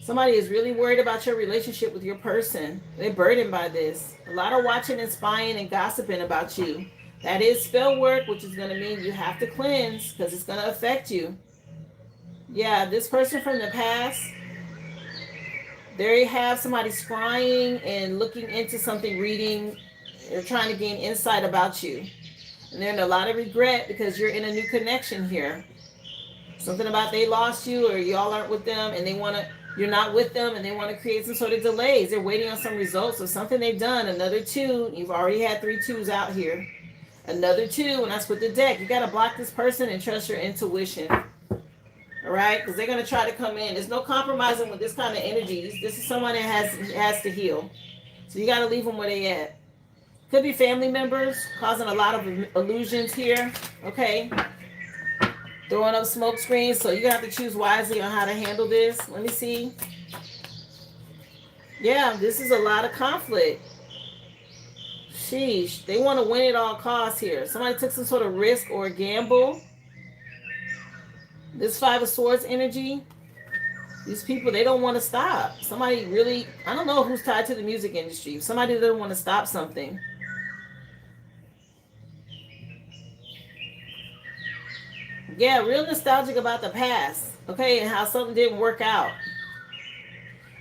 A: Somebody is really worried about your relationship with your person. They're burdened by this. A lot of watching and spying and gossiping about you. That is spell work, which is going to mean you have to cleanse because it's going to affect you. Yeah, this person from the past, there you have somebody scrying and looking into something, reading. They're trying to gain insight about you. And they're in a lot of regret because you're in a new connection here. Something about they lost you or y'all aren't with them and you're not with them and they want to create some sort of delays. They're waiting on some results of something they've done. Another 2. You've already had 3 2s out here. Another 2, and that's with the deck. You got to block this person and trust your intuition. All right? Because they're going to try to come in. There's no compromising with this kind of energy. This is someone that has to heal. So you got to leave them where they at. Could be family members causing a lot of illusions here. Okay? Throwing up smoke screens, so you're going to have to choose wisely on how to handle this. Let me see. Yeah, this is a lot of conflict. Sheesh. They want to win at all costs here. Somebody took some sort of risk or gamble. This 5 of Swords energy, these people, they don't want to stop. Somebody really, I don't know who's tied to the music industry. Somebody doesn't want to stop something. Yeah, real nostalgic about the past, okay, and how something didn't work out.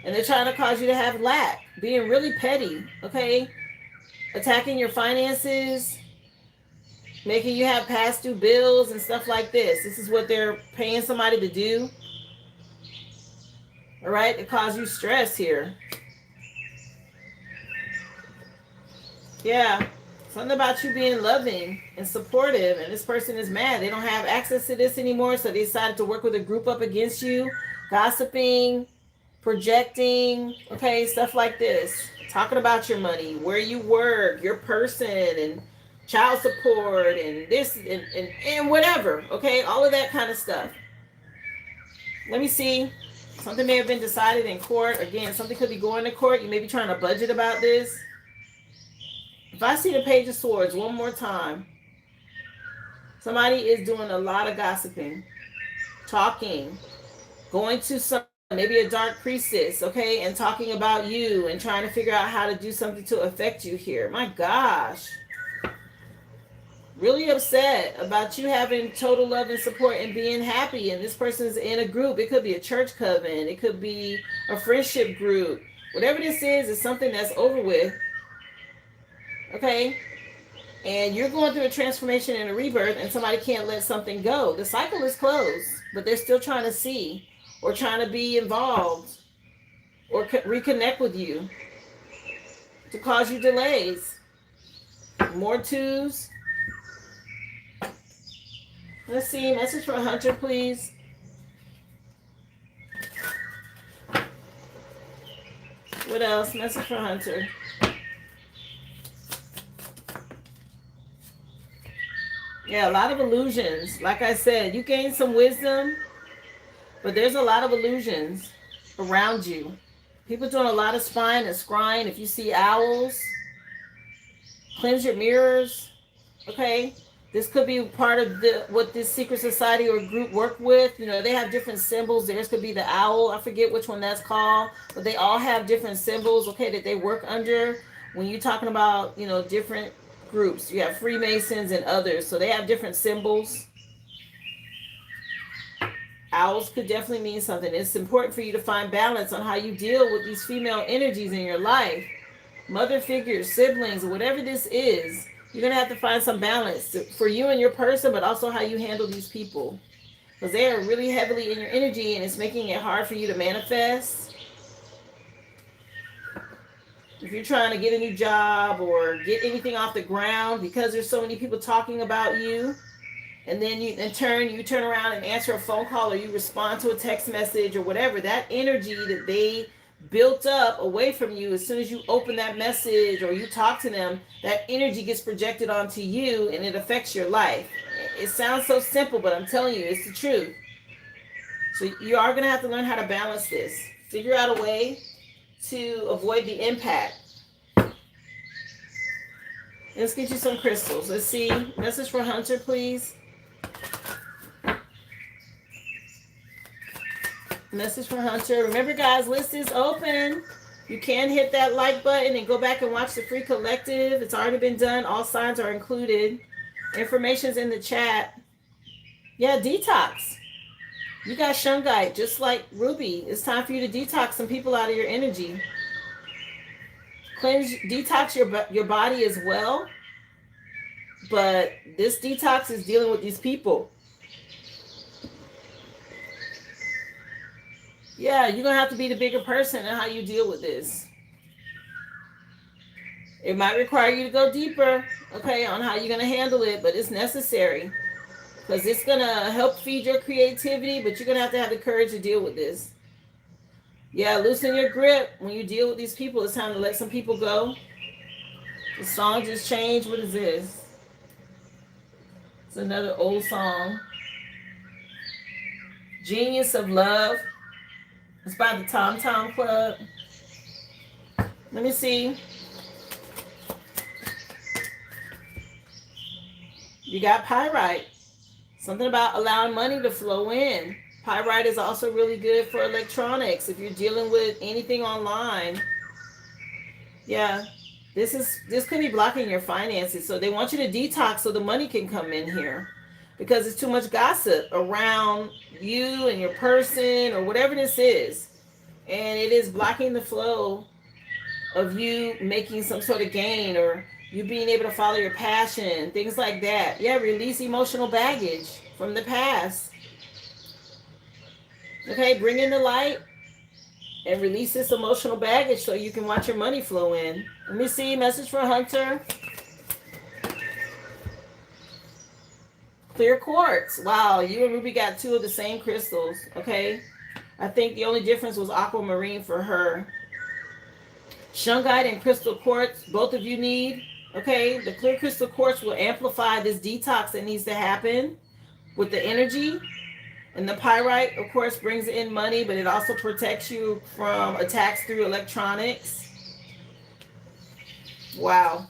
A: And they're trying to cause you to have lack, being really petty, okay, attacking your finances, making you have past due bills and stuff like this. This is what they're paying somebody to do, all right, to cause you stress here. Yeah. Something about you being loving and supportive, and this person is mad. They don't have access to this anymore, so they decided to work with a group up against you, gossiping, projecting, okay, stuff like this. Talking about your money, where you work, your person, and child support, and this, and whatever, okay, all of that kind of stuff. Let me see. Something may have been decided in court. Again, something could be going to court. You may be trying to budget about this. If I see the Page of Swords one more time, somebody is doing a lot of gossiping, talking, going to some, maybe a dark priestess, okay, and talking about you and trying to figure out how to do something to affect you here. My gosh. Really upset about you having total love and support and being happy, and this person's in a group. It could be a church coven. It could be a friendship group. Whatever this is something that's over with. Okay, and you're going through a transformation and a rebirth, and somebody can't let something go. The cycle is closed, but they're still trying to see or trying to be involved or reconnect with you to cause you delays. More 2s. Let's see, message for Hunter, please. What else? Message for Hunter. Yeah, a lot of illusions. Like I said, you gain some wisdom, but there's a lot of illusions around you. People doing a lot of spying and scrying. If you see owls, cleanse your mirrors. Okay, this could be part of what this secret society or group work with. You know, they have different symbols. Theirs could be the owl. I forget which one that's called, but they all have different symbols. Okay, that they work under. When you're talking about, you know, different groups, you have Freemasons and others, so they have different symbols. Owls could definitely mean something. It's important for you to find balance on how you deal with these female energies in your life. Mother figures, siblings, whatever this is, you're going to have to find some balance for you and your person, but also how you handle these people. Because they are really heavily in your energy, and it's making it hard for you to manifest. If you're trying to get a new job or get anything off the ground, because there's so many people talking about you, and then you turn around and answer a phone call, or you respond to a text message or whatever, that energy that they built up away from you, as soon as you open that message or you talk to them, that energy gets projected onto you and it affects your life. It sounds so simple, but I'm telling you, it's the truth. So you are going to have to learn how to balance this. Figure out a way to avoid the impact. Let's get you some crystals. Let's see. Message for Hunter, please. Message for Hunter. Remember, guys, list is open. You can hit that like button and go back and watch the free collective. It's already been done. All signs are included. Information's in the chat. Yeah, detox. You got shungite, just like Ruby. It's time for you to detox some people out of your energy. Cleanse, detox your body as well. But this detox is dealing with these people. Yeah, you're going to have to be the bigger person in how you deal with this. It might require you to go deeper, okay, on how you're going to handle it, but it's necessary. Because it's going to help feed your creativity, but you're going to have the courage to deal with this. Yeah, loosen your grip. When you deal with these people, it's time to let some people go. The song just changed. What is this? It's another old song. Genius of Love. It's by the Tom Tom Club. Let me see. You got pyrite. Something about allowing money to flow in. Pyrite is also really good for electronics if you're dealing with anything online. Yeah, this could be blocking your finances. So they want you to detox so the money can come in here, because it's too much gossip around you and your person or whatever this is. And it is blocking the flow of you making some sort of gain or you being able to follow your passion, things like that. Yeah, release emotional baggage from the past. Okay, bring in the light and release this emotional baggage so you can watch your money flow in. Let me see, message for Hunter. Clear quartz. Wow, you and Ruby got two of the same crystals, okay? I think the only difference was aquamarine for her. Shungite and crystal quartz, both of you need, okay? The clear crystal quartz will amplify this detox that needs to happen with the energy. And the pyrite, of course, brings in money, but it also protects you from attacks through electronics. Wow.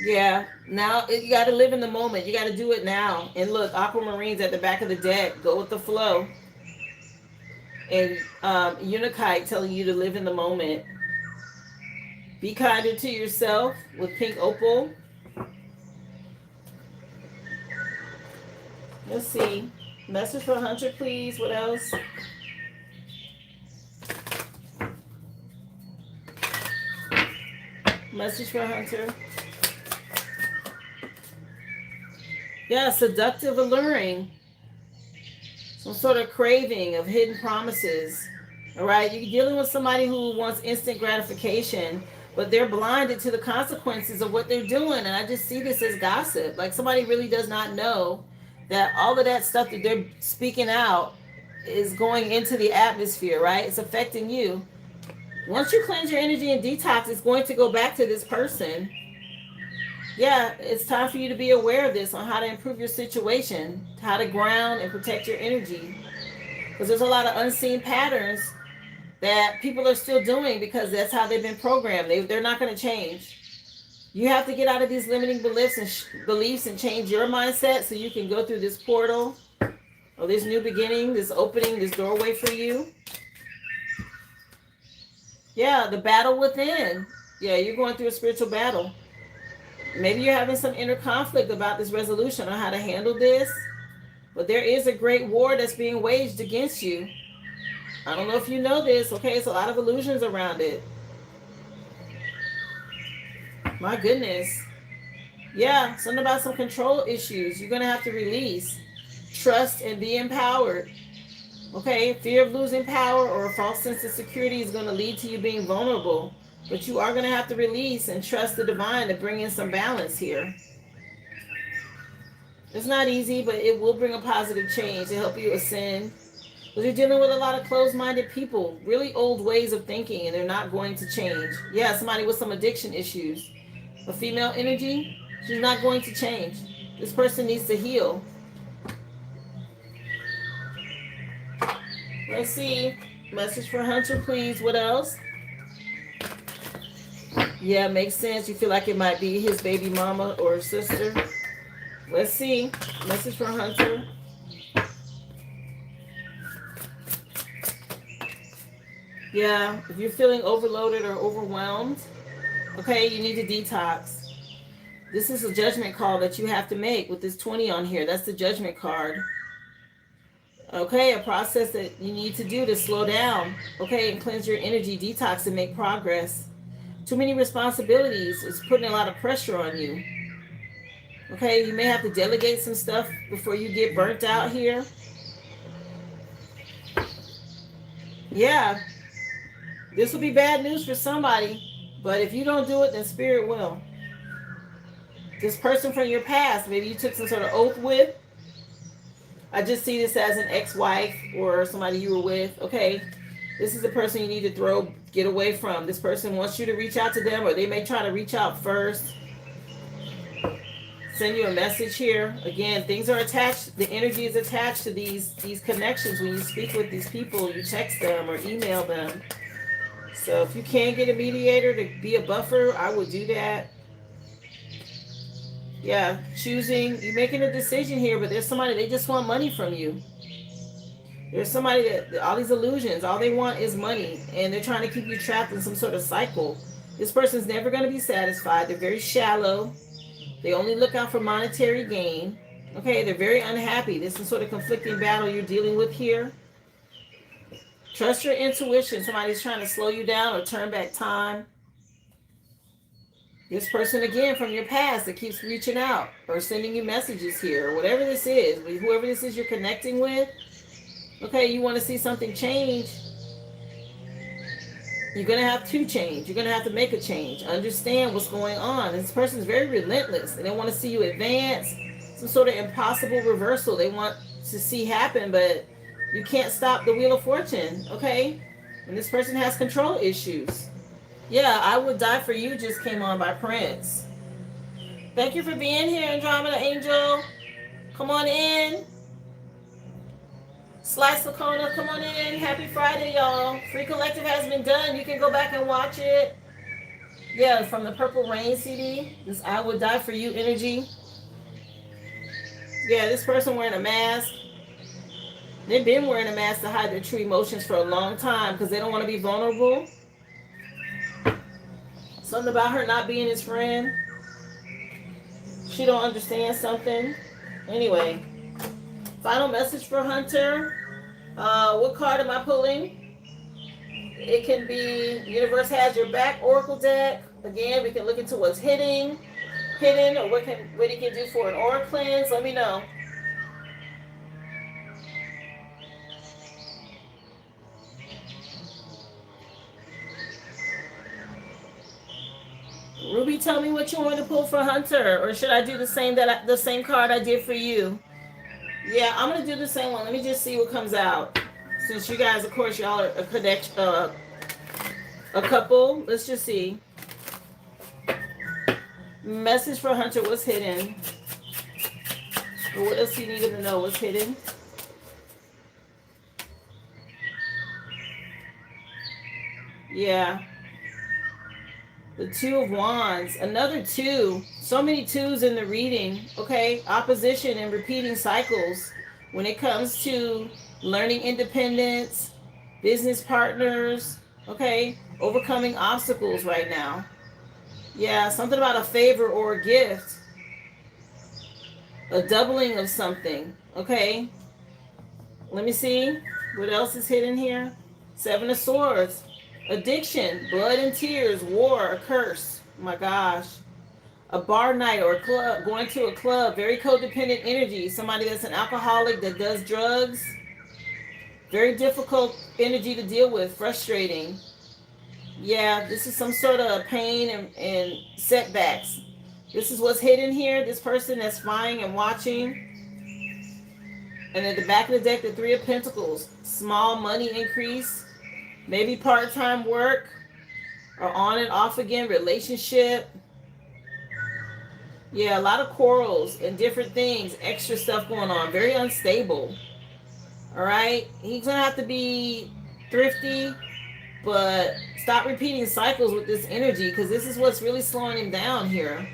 A: Yeah, now you got to live in the moment. You got to do it now. And look, aquamarine's at the back of the deck. Go with the flow. And Unikite telling you to live in the moment. Be kinder to yourself with pink opal. Let's see. Message for Hunter, please. What else? Message for Hunter. Yeah, seductive alluring. Some sort of craving of hidden promises. All right, you're dealing with somebody who wants instant gratification, but they're blinded to the consequences of what they're doing. And I just see this as gossip. Like somebody really does not know that all of that stuff that they're speaking out is going into the atmosphere, right? It's affecting you. Once you cleanse your energy and detox, it's going to go back to this person. Yeah, it's time for you to be aware of this on how to improve your situation, how to ground and protect your energy. Because there's a lot of unseen patterns that people are still doing because that's how they've been programmed. They're not going to change. You have to get out of these limiting beliefs and change your mindset so you can go through this portal or this new beginning, this opening, this doorway for you. Yeah, the battle within. Yeah, you're going through a spiritual battle. Maybe you're having some inner conflict about this resolution on how to handle this. But there is a great war that's being waged against you. I don't know if you know this, okay? It's a lot of illusions around it. My goodness. Yeah, something about some control issues. You're going to have to release. Trust and be empowered. Okay? Fear of losing power or a false sense of security is going to lead to you being vulnerable. But you are going to have to release and trust the divine to bring in some balance here. It's not easy, but it will bring a positive change to help you ascend. Because you're dealing with a lot of closed-minded people, really old ways of thinking, and they're not going to change. Yeah, somebody with some addiction issues. A female energy, she's not going to change. This person needs to heal. Let's see. Message for Hunter, please. What else? Yeah, makes sense. You feel like it might be his baby mama or sister. Let's see. Message for Hunter. Yeah, if you're feeling overloaded or overwhelmed, okay, you need to detox. This is a judgment call that you have to make with this 20 on here. That's the judgment card. Okay, a process that you need to do to slow down, okay, and cleanse your energy, detox, and make progress. Too many responsibilities is putting a lot of pressure on you. Okay, you may have to delegate some stuff before you get burnt out here. Yeah, this will be bad news for somebody, but if you don't do it, then spirit will. This person from your past, maybe you took some sort of oath with. I just see this as an ex-wife or somebody you were with. Okay, this is the person you need to get away from. This person wants you to reach out to them, or they may try to reach out first. Send you a message here. Again, things are attached. The energy is attached to these connections. When you speak with these people, you text them or email them. So if you can get a mediator to be a buffer, I would do that. Yeah, you're making a decision here, but there's somebody, they just want money from you. There's somebody that, all these illusions, all they want is money, and they're trying to keep you trapped in some sort of cycle. This person's never going to be satisfied. They're very shallow. They only look out for monetary gain. Okay, they're very unhappy. There's some sort of conflicting battle you're dealing with here. Trust your intuition. Somebody's trying to slow you down or turn back time. This person, again, from your past that keeps reaching out or sending you messages here, or whatever this is, whoever this is you're connecting with, okay, you want to see something change, you're going to have to change. You're going to have to make a change. Understand what's going on. This person's very relentless, and they want to see you advance, some sort of impossible reversal they want to see happen, but you can't stop the Wheel of Fortune, okay? And this person has control issues. Yeah, I Would Die For You just came on by Prince. Thank you for being here, Andromeda Angel. Come on in. Slice Lacona, come on in. Happy Friday, y'all. Free Collective has been done. You can go back and watch it. Yeah, from the Purple Rain CD. This I Would Die For You energy. Yeah, this person wearing a mask. They've been wearing a mask to hide their true emotions for a long time because they don't want to be vulnerable. Something about her not being his friend. She don't understand something. Anyway, final message for Hunter. What card am I pulling? It can be Universe Has Your Back Oracle deck. Again, we can look into what's hidden, or what it can do for an aura cleanse. Let me know. Ruby, tell me what you want to pull for Hunter, or should I do the same card I did for you? Yeah, I'm gonna do the same one. Let me just see what comes out. Since you guys, of course, y'all are a couple. Let's just see. Message for Hunter was hidden. Or what else you needed to know was hidden? Yeah. The Two of Wands, another two. So many twos in the reading. Okay, opposition and repeating cycles when it comes to learning independence, business partners. Okay, overcoming obstacles right now. Yeah, something about a favor or a gift, a doubling of something. Okay, let me see what else is hidden here. Seven of Swords. Addiction, blood and tears, war, a curse. Oh my gosh. A bar night or a club, going to a club, very codependent energy. Somebody that's an alcoholic that does drugs. Very difficult energy to deal with, frustrating. Yeah, this is some sort of pain and setbacks. This is what's hidden here. This person that's spying and watching. And at the back of the deck, the Three of Pentacles. Small money increase, maybe part-time work, or on and off again relationship. Yeah, a lot of quarrels and different things, extra stuff going on. Very unstable. All right? He's going to have to be thrifty, but stop repeating cycles with this energy, because this is what's really slowing him down here.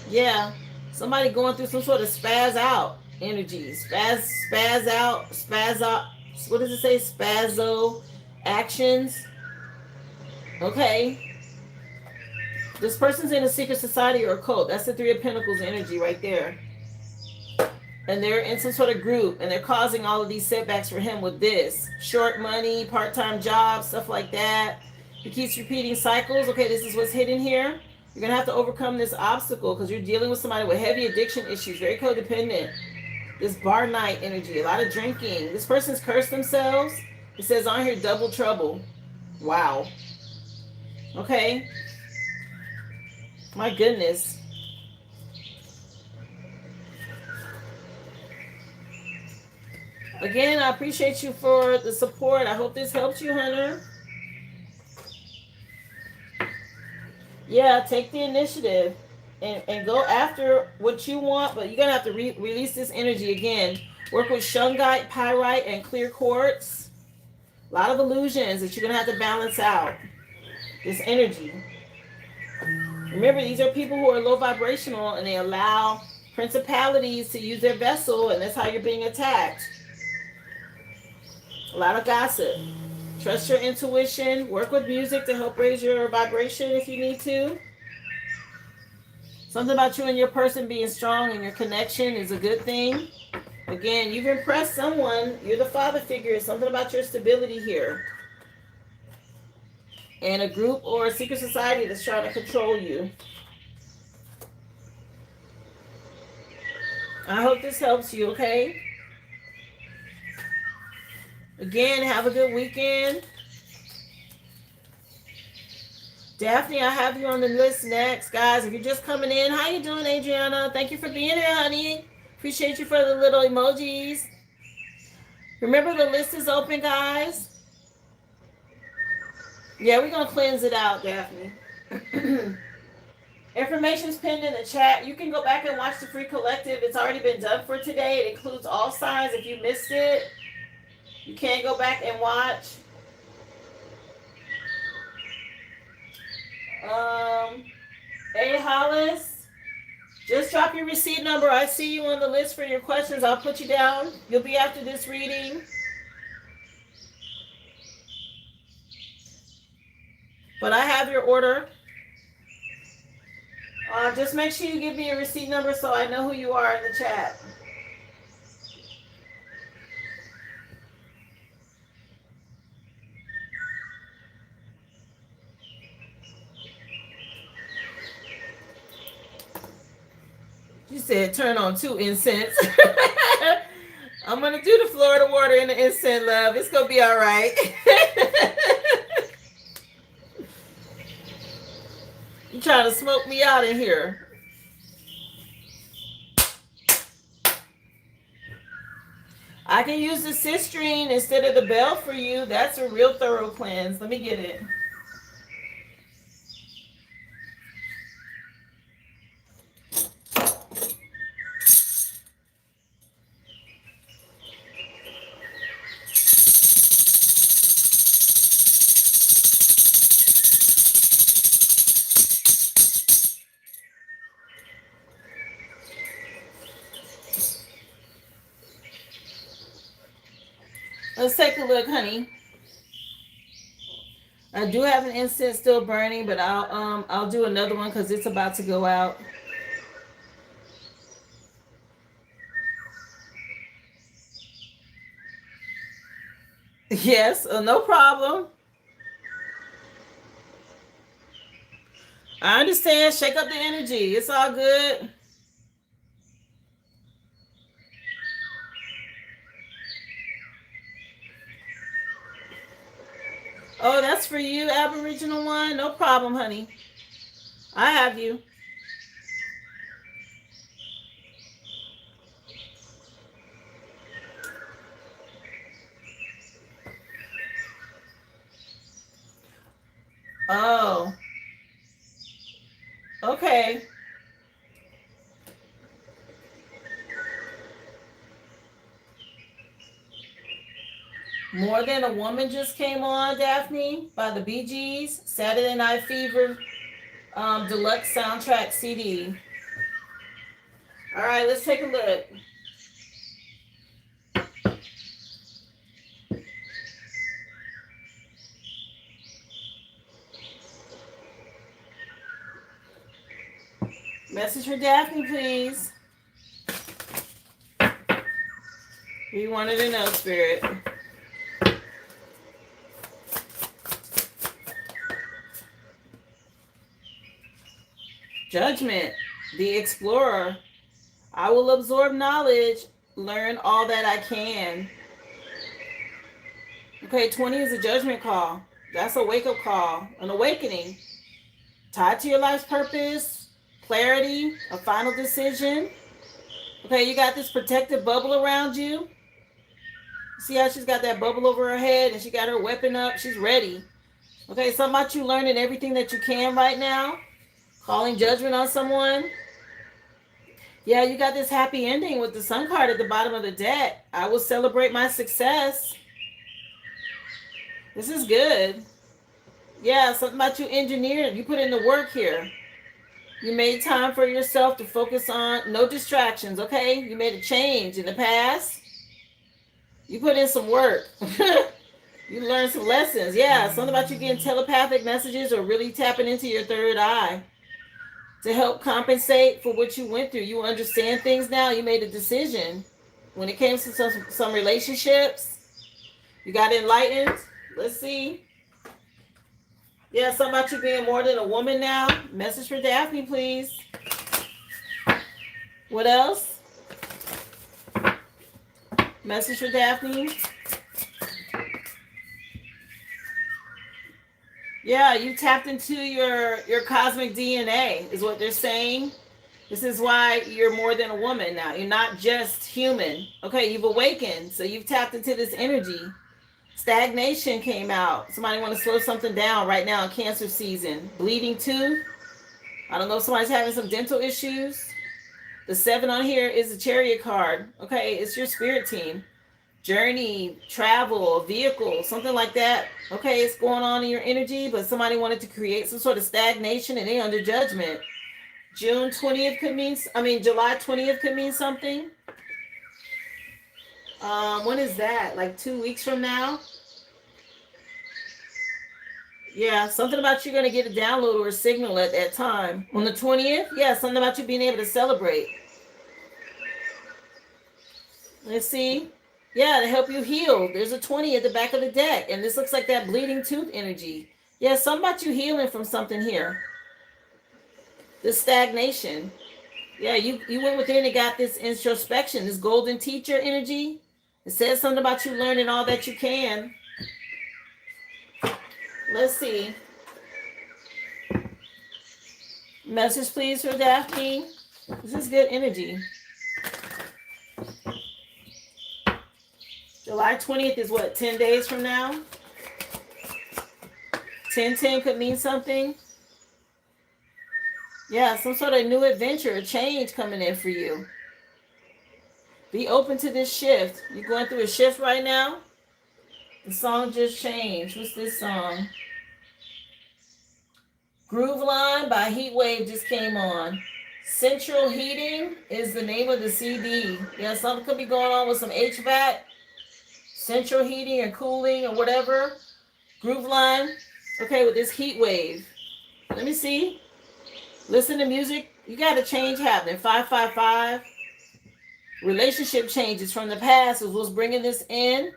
A: Yeah. Somebody going through some sort of spaz out energy. Spaz out, spaz out. What does it say? Spazzo actions. Okay. This person's in a secret society or a cult. That's the Three of Pentacles energy right there. And they're in some sort of group, and they're causing all of these setbacks for him with this. Short money, part-time jobs, stuff like that. He keeps repeating cycles. Okay, this is what's hidden here. You're going to have to overcome this obstacle because you're dealing with somebody with heavy addiction issues, very codependent. This bar night energy, a lot of drinking. This person's cursed themselves. It says on here, double trouble. Wow. Okay. My goodness. Again, I appreciate you for the support. I hope this helps you, Hunter. Yeah, take the initiative and go after what you want, but you're going to have to release this energy again. Work with shungite, pyrite, and clear quartz. A lot of illusions that you're going to have to balance out. This energy. Remember, these are people who are low vibrational, and they allow principalities to use their vessel, and that's how you're being attacked. A lot of gossip. Trust your intuition. Work with music to help raise your vibration if you need to. Something about you and your person being strong and your connection is a good thing. Again, you've impressed someone. You're the father figure. Something about your stability here. And a group or a secret society that's trying to control you. I hope this helps you, okay? Again, have a good weekend. Daphne, I have you on the list next. Guys, if you're just coming in, how you doing, Adriana? Thank you for being here, honey. Appreciate you for the little emojis. Remember, the list is open, guys. Yeah, we're going to cleanse it out, Daphne. Information's pinned in the chat. You can go back and watch the free collective. It's already been done for today. It includes all signs. If you missed it, you can go back and watch. A. Hollis, just drop your receipt number. I see you on the list for your questions. I'll put you down. You'll be after this reading. But I have your order. Just make sure you give me your receipt number so I know who you are in the chat. You said turn on 2 incense. I'm going to do the Florida water and the incense, love. It's going to be all right. You trying to smoke me out in here. I can use the cistrine instead of the bell for you. That's a real thorough cleanse. Let me get it. Let's take a look, honey. I do have an incense still burning, but I'll do another one because it's about to go out. Yes, no problem. I understand. Shake up the energy. It's all good. Oh, that's for you, Aboriginal one? No problem, honey. I have you. Oh, okay. More Than a Woman just came on, Daphne, by the Bee Gees. Saturday Night Fever deluxe soundtrack CD. All right, let's take a look. Message for Daphne, please. We wanted to know, Spirit. Judgment, the explorer. I will absorb knowledge, learn all that I can. Okay, 20 is a judgment call. That's a wake up call, an awakening. Tied to your life's purpose, clarity, a final decision. Okay, you got this protective bubble around you. See how she's got that bubble over her head and she got her weapon up? She's ready. Okay, something about you learning everything that you can right now. Calling judgment on someone. Yeah, you got this happy ending with the sun card at the bottom of the deck. I will celebrate my success. This is good. Yeah, something about you engineering. You put in the work here. You made time for yourself to focus on no distractions, okay? You made a change in the past. You put in some work. You learned some lessons. Yeah, something about you getting telepathic messages or really tapping into your third eye to help compensate for what you went through. You understand things now. You made a decision. When it came to some relationships, you got enlightened. Let's see. Yeah, something about you being more than a woman now. Message for Daphne, please. What else? Message for Daphne. Yeah, you tapped into your cosmic DNA, is what they're saying. This is why you're more than a woman now. You're not just human. Okay, you've awakened, so you've tapped into this energy. Stagnation came out. Somebody want to slow something down right now in Cancer season. Bleeding tooth. I don't know if somebody's having some dental issues. The 7 on here is a Chariot card. Okay, it's your spirit team. Journey, travel, vehicle, something like that. Okay, it's going on in your energy, but somebody wanted to create some sort of stagnation and they under judgment. July 20th could mean something. When is that? Like 2 weeks from now? Yeah, something about you're going to get a download or a signal at that time. On the 20th? Yeah, something about you being able to celebrate. Let's see. Yeah, to help you heal. There's a 20 at the back of the deck, and this looks like that bleeding tooth energy. Yeah, something about you healing from something here. This stagnation. Yeah, you went within and got this introspection, this golden teacher energy. It says something about you learning all that you can. Let's see. Message, please, for Daphne. This is good energy. July 20th is what, 10 days from now? 10/10 could mean something. Yeah, some sort of new adventure, a change coming in for you. Be open to this shift. You're going through a shift right now? The song just changed. What's this song? Groove Line by Heatwave just came on. Central Heating is the name of the CD. Yeah, something could be going on with some HVAC. Central heating and cooling or whatever. Groove Line. Okay, with this heat wave. Let me see. Listen to music. You got a change happening. 555. Relationship changes from the past is what's bringing this in.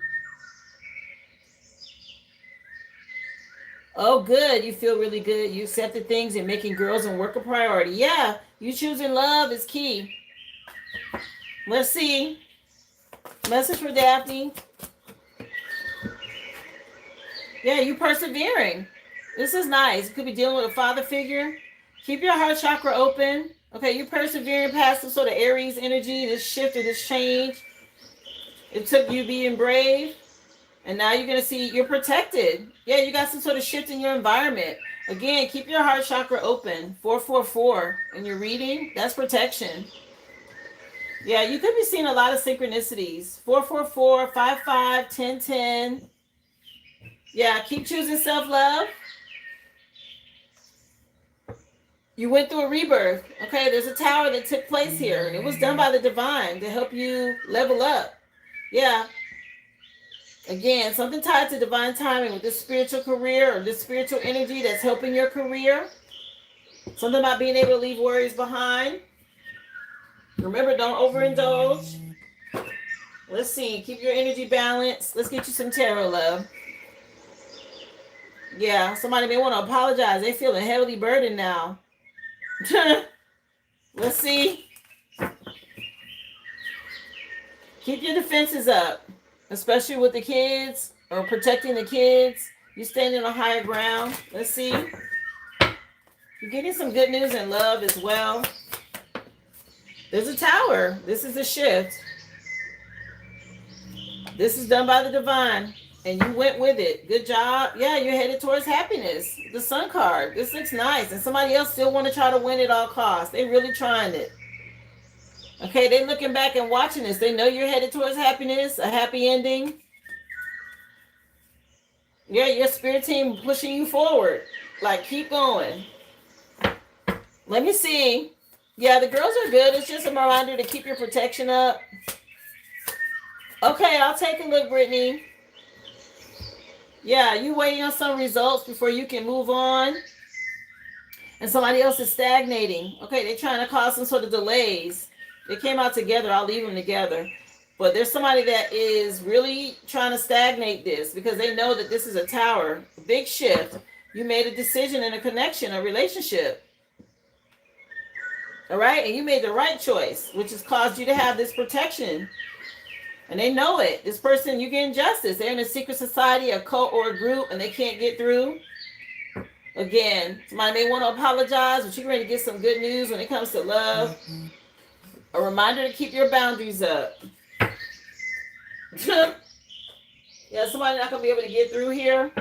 A: Oh, good. You feel really good. You accepted things and making girls and work a priority. Yeah, you choosing love is key. Let's see. Message for Daphne. Yeah, you persevering. This is nice. You could be dealing with a father figure. Keep your heart chakra open. Okay, you're persevering past some sort of Aries energy, this shift or this change. It took you being brave. And now you're going to see you're protected. Yeah, you got some sort of shift in your environment. Again, keep your heart chakra open. 444 in your reading. That's protection. Yeah, you could be seeing a lot of synchronicities. 444, 55, 1010. Yeah, keep choosing self-love. You went through a rebirth. Okay, there's a tower that took place here. And it was done by the divine to help you level up. Yeah. Again, something tied to divine timing with this spiritual career or this spiritual energy that's helping your career. Something about being able to leave worries behind. Remember, don't overindulge. Let's see. Keep your energy balanced. Let's get you some tarot love. Yeah, somebody may want to apologize. They feeling heavily burdened now. Let's see. Keep your defenses up, especially with the kids or protecting the kids. You standing on higher ground. Let's see. You're getting some good news and love as well. There's a tower. This is a shift. This is done by the divine. And you went with it. Good job. Yeah, you're headed towards happiness. The sun card. This looks nice. And somebody else still want to try to win at all costs. They really trying it. Okay, they looking back and watching this. They know you're headed towards happiness, a happy ending. Yeah, your spirit team pushing you forward. Like, keep going. Let me see. Yeah, the girls are good. It's just a reminder to keep your protection up. Okay, I'll take a look, Brittany. Yeah, you waiting on some results before you can move on. And somebody else is stagnating. Okay, they're trying to cause some sort of delays. They came out together. I'll leave them together. But there's somebody that is really trying to stagnate this because they know that this is a tower. A big shift. You made a decision and a connection, a relationship. All right? And you made the right choice, which has caused you to have this protection. And they know it. This person, you getting justice. They're in a secret society, a cult, or a group, and they can't get through. Again, somebody may want to apologize, but you're ready to get some good news when it comes to love. A reminder to keep your boundaries up. Yeah, somebody not going to be able to get through here.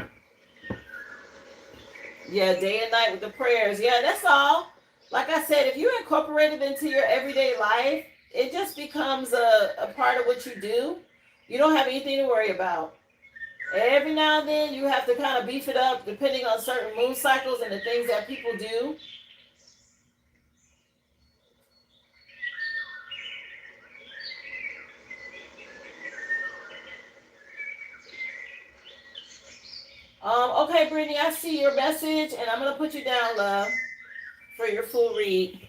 A: Yeah, day and night with the prayers. Yeah, that's all. Like I said, if you incorporate it into your everyday life, it just becomes a part of what you do. You don't have anything to worry about. Every now and then, you have to kind of beef it up depending on certain moon cycles and the things that people do. Okay, Brittany, I see your message, and I'm going to put you down, love, for your full read.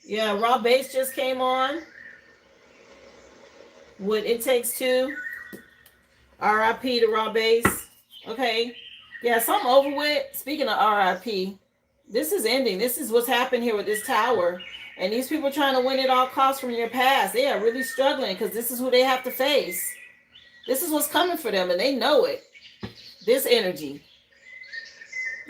A: Yeah, Raw Bass just came on with It Takes Two. R.I.P. to Raw Bass. Okay. Yeah, so I'm over with. Speaking of R.I.P., this is ending. This is what's happened here with this tower. And these people trying to win at all costs from your past, they are really struggling because this is who they have to face. This is what's coming for them, and they know it. This energy.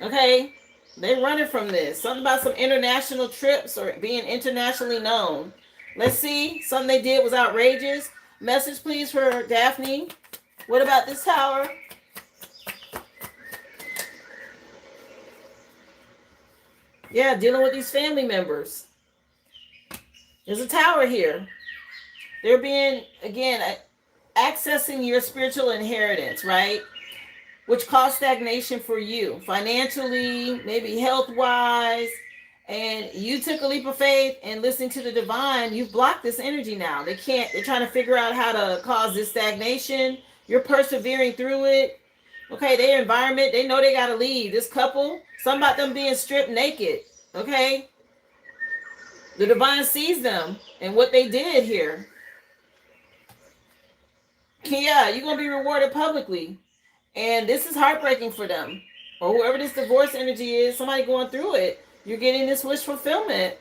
A: Okay? They're running from this. Something about some international trips or being internationally known. Let's see. Something they did was outrageous. Message, please, for Daphne. What about this tower? Yeah, dealing with these family members. There's a tower here. They're being, again, accessing your spiritual inheritance, right? Which caused stagnation for you financially, maybe health-wise. And you took a leap of faith and listening to the divine, you've blocked this energy now. They're trying to figure out how to cause this stagnation. You're persevering through it. Okay, their environment, they know they got to leave. This couple, something about them being stripped naked. Okay? The divine sees them and what they did here. Yeah, you're going to be rewarded publicly. And this is heartbreaking for them. Or whoever this divorce energy is, somebody going through it. You're getting this wish fulfillment.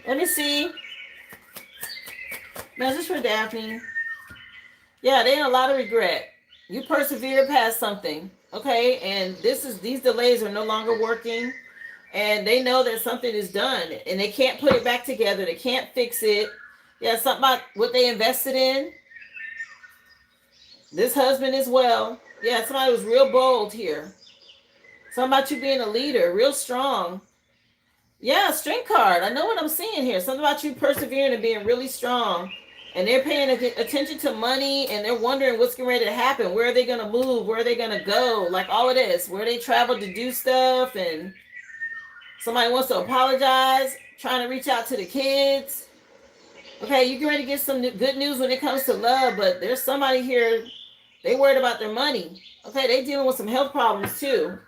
A: Let me see. Message for Daphne. Yeah, they in a lot of regret. You persevered past something. Okay? And these delays are no longer working. And they know that something is done. And they can't put it back together. They can't fix it. Yeah, something about what they invested in. This husband as well. Yeah, somebody was real bold here. Something about you being a leader, real strong. Yeah, strength card. I know what I'm seeing here. Something about you persevering and being really strong. And they're paying attention to money, and they're wondering what's getting ready to happen. Where are they going to move? Where are they going to go? Like all of this. Where they travel to do stuff. And somebody wants to apologize. Trying to reach out to the kids. Okay, you get ready to get some good news when it comes to love. But there's somebody here. They worried about their money. Okay, they dealing with some health problems too.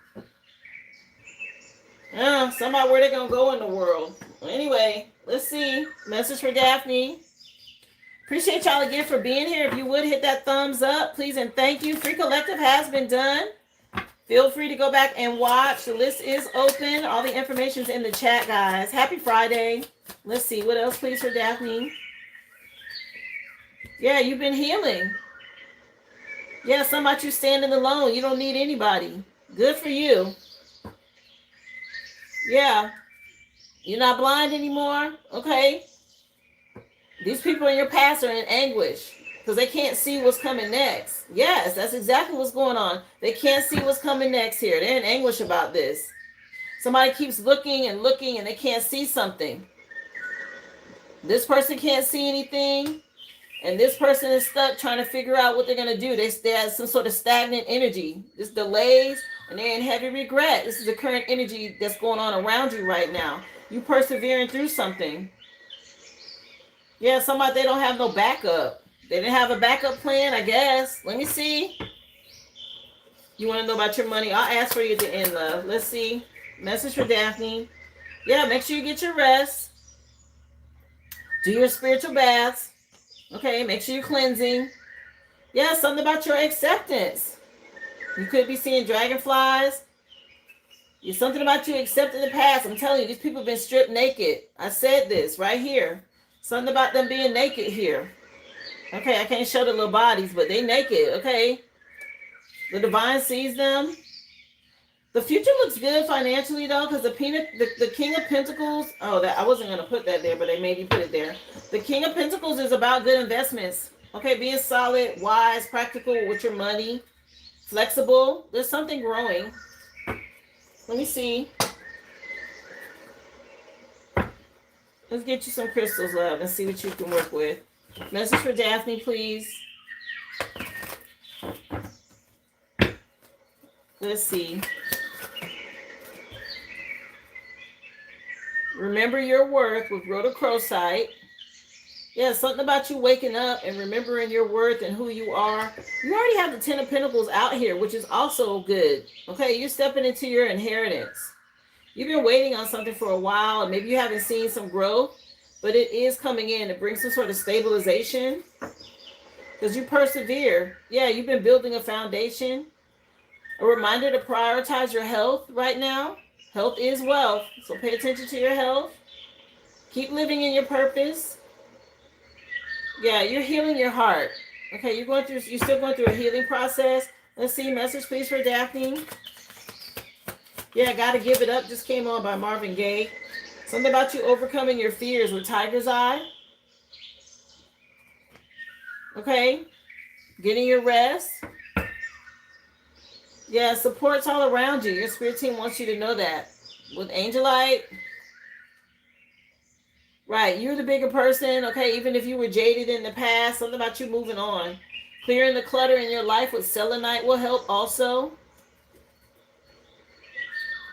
A: Yeah, somebody where they're going to go in the world. Anyway, let's see. Message for Daphne. Appreciate y'all again for being here. If you would hit that thumbs up, please, and thank you. Free Collective has been done. Feel free to go back and watch. The list is open. All the information's in the chat, guys. Happy Friday. Let's see. What else, please, for Daphne? Yeah, you've been healing. Yeah, something about you standing alone. You don't need anybody. Good for you. Yeah. You're not blind anymore. Okay. These people in your past are in anguish because they can't see what's coming next. Yes, that's exactly what's going on. They can't see what's coming next here. They're in anguish about this. Somebody keeps looking and looking and they can't see something. This person can't see anything. And this person is stuck trying to figure out what they're going to do. They have some sort of stagnant energy. This delays and they're in heavy regret. This is the current energy that's going on around you right now. You persevering through something. Yeah, somebody, they don't have no backup. They didn't have a backup plan, I guess. Let me see. You want to know about your money? I'll ask for you at the end, love. Let's see. Message for Daphne. Yeah, make sure you get your rest. Do your spiritual baths. Okay, make sure you're cleansing. Yeah, something about your acceptance. You could be seeing dragonflies. It's something about you accepting the past. I'm telling you, these people have been stripped naked. I said this right here. Something about them being naked here. Okay, I can't show the little bodies, but they naked, okay? The divine sees them. The future looks good financially, though, because the King of Pentacles, that I wasn't going to put that there, but they made you put it there. The King of Pentacles is about good investments. Okay, being solid, wise, practical with your money, flexible. There's something growing. Let me see. Let's get you some crystals, love, and see what you can work with. Message for Daphne, please. Let's see. Remember your worth with rhodochrosite. Yeah, something about you waking up and remembering your worth and who you are. You already have the Ten of Pentacles out here, which is also good. Okay, you're stepping into your inheritance. You've been waiting on something for a while, and maybe you haven't seen some growth, but it is coming in to bring some sort of stabilization because you persevere. Yeah, you've been building a foundation. A reminder to prioritize your health right now. Health is wealth, so pay attention to your health. Keep living in your purpose. Yeah, you're healing your heart. Okay, you're still going through a healing process. Let's see, message please for Daphne. Yeah, Gotta Give It Up just came on by Marvin Gaye. Something about you overcoming your fears with Tiger's Eye. Okay, getting your rest. Yeah, support's all around you. Your spirit team wants you to know that. With Angelite, right, you're the bigger person, okay? Even if you were jaded in the past, something about you moving on. Clearing the clutter in your life with selenite will help also.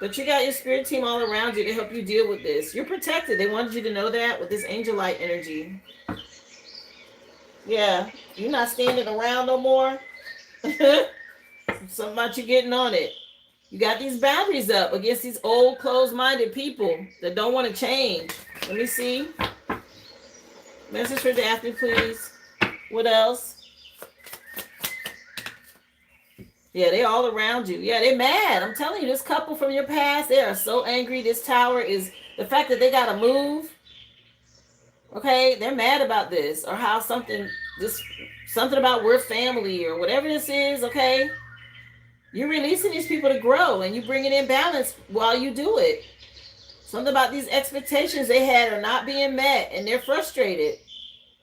A: But you got your spirit team all around you to help you deal with this. You're protected. They wanted you to know that with this Angelite energy. Yeah, you're not standing around no more. Something about you getting on it. You got these boundaries up against these old, closed-minded people that don't want to change. Let me see. Message for Daphne, please. What else? Yeah, they all around you. Yeah, they're mad. I'm telling you, this couple from your past, they are so angry. This tower is the fact that they got to move. Okay, they're mad about this or how something about we're family or whatever this is, okay? You're releasing these people to grow and you bring it in balance while you do it. Something about these expectations they had are not being met and they're frustrated.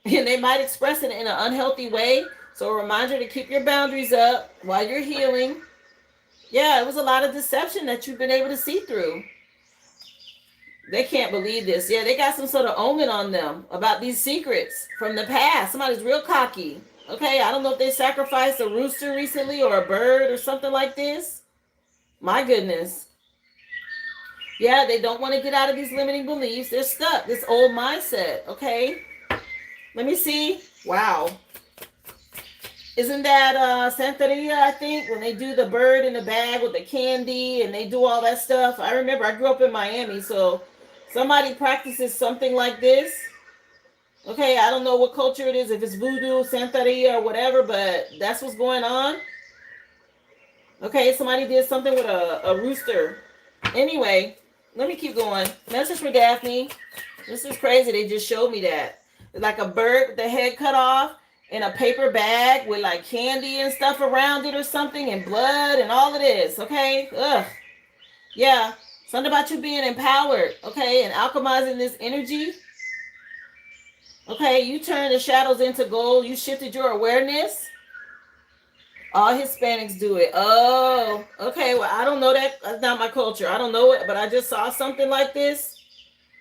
A: And they might express it in an unhealthy way. So a reminder to keep your boundaries up while you're healing. Yeah, it was a lot of deception that you've been able to see through. They can't believe this. Yeah, they got some sort of omen on them about these secrets from the past. Somebody's real cocky. Okay, I don't know if they sacrificed a rooster recently or a bird or something like this. My goodness. Yeah, they don't want to get out of these limiting beliefs. They're stuck. This old mindset. Okay. Let me see. Wow. Isn't that Santeria, I think, when they do the bird in the bag with the candy and they do all that stuff? I remember I grew up in Miami, so somebody practices something like this. Okay, I don't know what culture it is, if it's voodoo, Santeria, or whatever, but that's what's going on. Okay, somebody did something with a rooster. Anyway, let me keep going. Message for Daphne. This is crazy. They just showed me that. Like a bird with the head cut off in a paper bag with like candy and stuff around it or something and blood and all of this. Okay? Ugh. Yeah. Something about you being empowered. Okay? And alchemizing this energy. Okay? You turned the shadows into gold. You shifted your awareness. All Hispanics do it. Oh, okay. Well, I don't know that. That's not my culture. I don't know it, but I just saw something like this.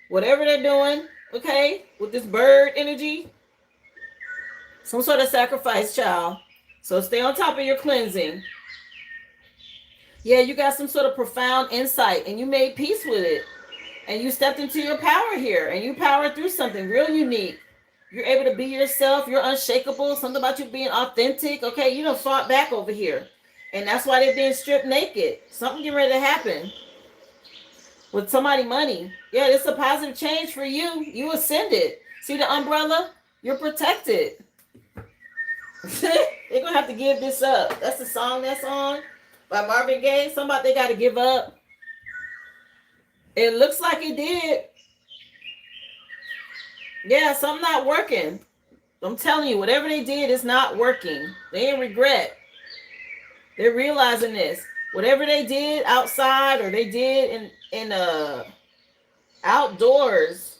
A: Whatever they're doing, okay, with this bird energy, some sort of sacrifice, child. So stay on top of your cleansing. Yeah, you got some sort of profound insight and you made peace with it. And you stepped into your power here and you powered through something real unique. You're able to be yourself. You're unshakable. Something about you being authentic. Okay, you done fought back over here. And that's why they're being stripped naked. Something getting ready to happen with somebody money. Yeah, it's a positive change for you. You ascended. See the umbrella? You're protected. They're going to have to give this up. That's the song that's on by Marvin Gaye. Somebody they got to give up. It looks like it did. Yeah, something not working. I'm telling you, whatever they did is not working. They in regret. They're realizing this. Whatever they did outside or they did in outdoors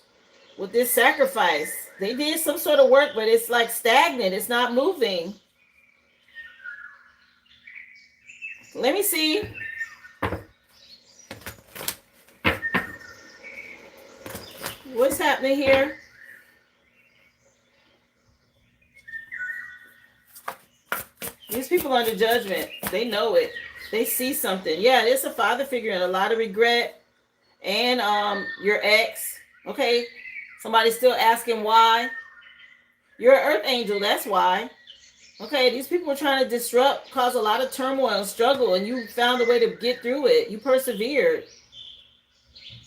A: with this sacrifice, they did some sort of work, but it's like stagnant. It's not moving. Let me see. What's happening here? These people are under judgment. They know it. They see something. Yeah, it's a father figure and a lot of regret. And your ex. Okay. Somebody's still asking why. You're an earth angel. That's why. Okay. These people are trying to disrupt, cause a lot of turmoil and struggle. And you found a way to get through it. You persevered.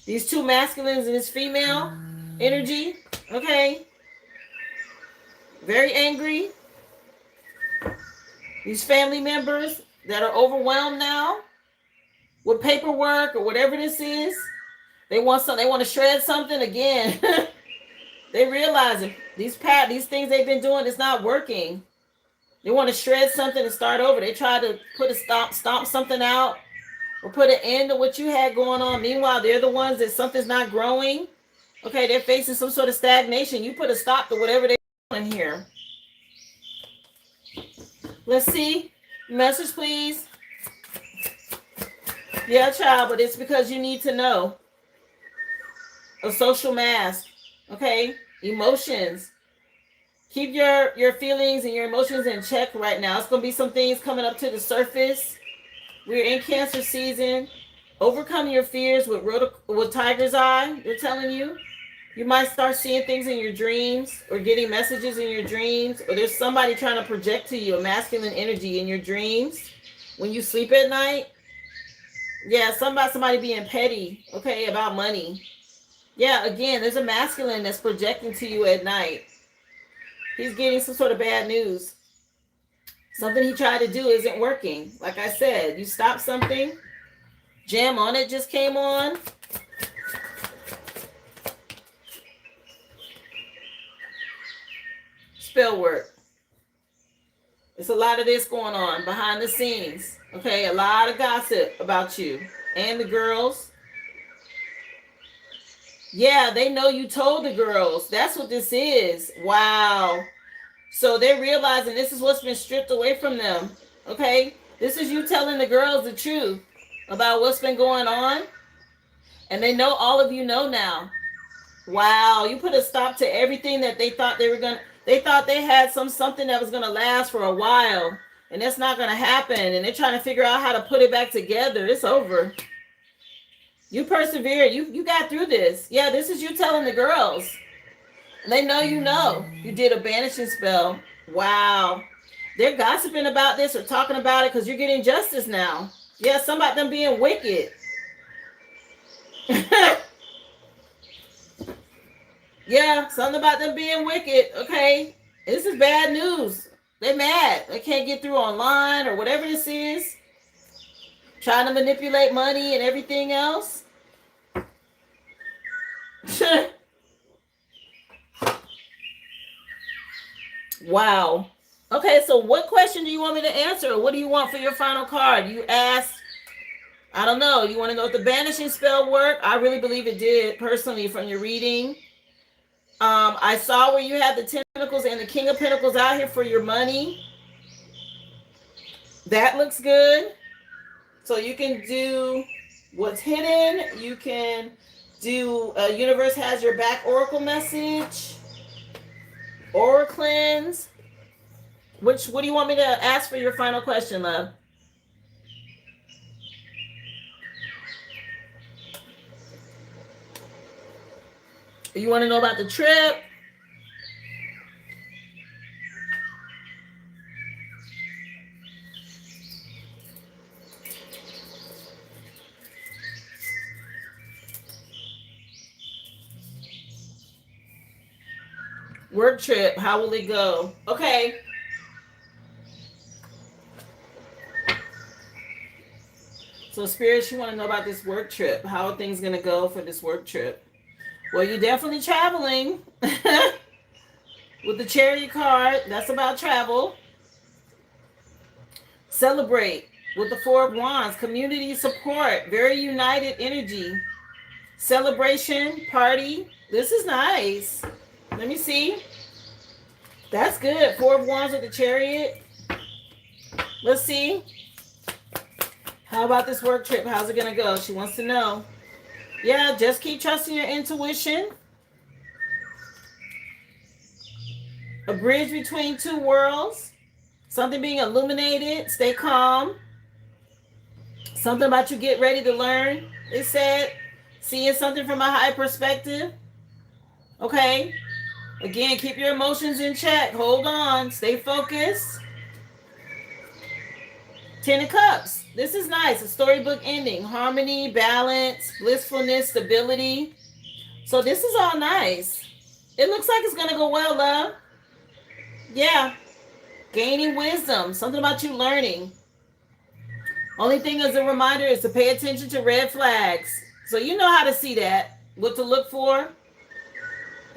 A: These two masculines and this female energy. Okay. Very angry. These family members that are overwhelmed now with paperwork or whatever this is. They want something. They want to shred something again. They realize it. These things they've been doing is not working. They want to shred something and start over. They try to put a stomp something out or put an end to what you had going on. Meanwhile, they're the ones that something's not growing. Okay, they're facing some sort of stagnation. You put a stop to whatever they're doing in here. Let's see. Message, please. Yeah, child, but it's because you need to know. A social mask. Okay? Emotions. Keep your feelings and your emotions in check right now. It's going to be some things coming up to the surface. We're in Cancer season. Overcome your fears with Tiger's Eye. They're telling you. You might start seeing things in your dreams or getting messages in your dreams, or there's somebody trying to project to you a masculine energy in your dreams when you sleep at night. Yeah, somebody being petty, okay, about money. Yeah, again, there's a masculine that's projecting to you at night. He's getting some sort of bad news. Something he tried to do isn't working. Like I said, you stop something. Jam on it just came on. Spell work. There's a lot of this going on behind the scenes. Okay, a lot of gossip about you and the girls. Yeah, they know you told the girls. That's what this is. Wow. So they're realizing this is what's been stripped away from them. Okay? This is you telling the girls the truth about what's been going on. And they know all of you know now. Wow, you put a stop to everything that they thought they were gonna. They thought they had something that was gonna last for a while, and that's not gonna happen. And they're trying to figure out how to put it back together. It's over. You persevered. You got through this. Yeah, this is you telling the girls. And they know you know. You did a banishing spell. Wow. They're gossiping about this or talking about it because you're getting justice now. Yeah, some about them being wicked. Yeah, something about them being wicked. Okay. This is bad news. They're mad. They can't get through online or whatever this is. Trying to manipulate money and everything else. Wow. Okay, so what question do you want me to answer? What do you want for your final card? You asked, I don't know, you want to know if the banishing spell worked? I really believe it did, personally, from your reading. I saw where you had the 10 Pentacles and the King of Pentacles out here for your money. That looks good. So you can do what's hidden. You can do Universe Has Your Back Oracle message. Aura cleanse. What do you want me to ask for your final question, love? You want to know about the trip? Work trip, how will it go? Okay. So spirits, you want to know about this work trip. How are things going to go for this work trip? Well, you're definitely traveling. With the Chariot card, that's about travel. Celebrate with the Four of Wands. Community support. Very united energy. Celebration, party. This is nice. Let me see. That's good. Four of Wands with the Chariot. Let's see. How about this work trip? How's it going to go? She wants to know. Yeah, just keep trusting your intuition. A bridge between two worlds. Something being illuminated. Stay calm. Something about you get ready to learn. They said seeing something from a high perspective. Okay. Again, keep your emotions in check. Hold on. Stay focused. 10 of Cups. This is nice. A storybook ending. Harmony, balance, blissfulness, stability. So this is all nice. It looks like it's going to go well, love. Yeah. Gaining wisdom. Something about you learning. Only thing as a reminder is to pay attention to red flags. So you know how to see that. What to look for.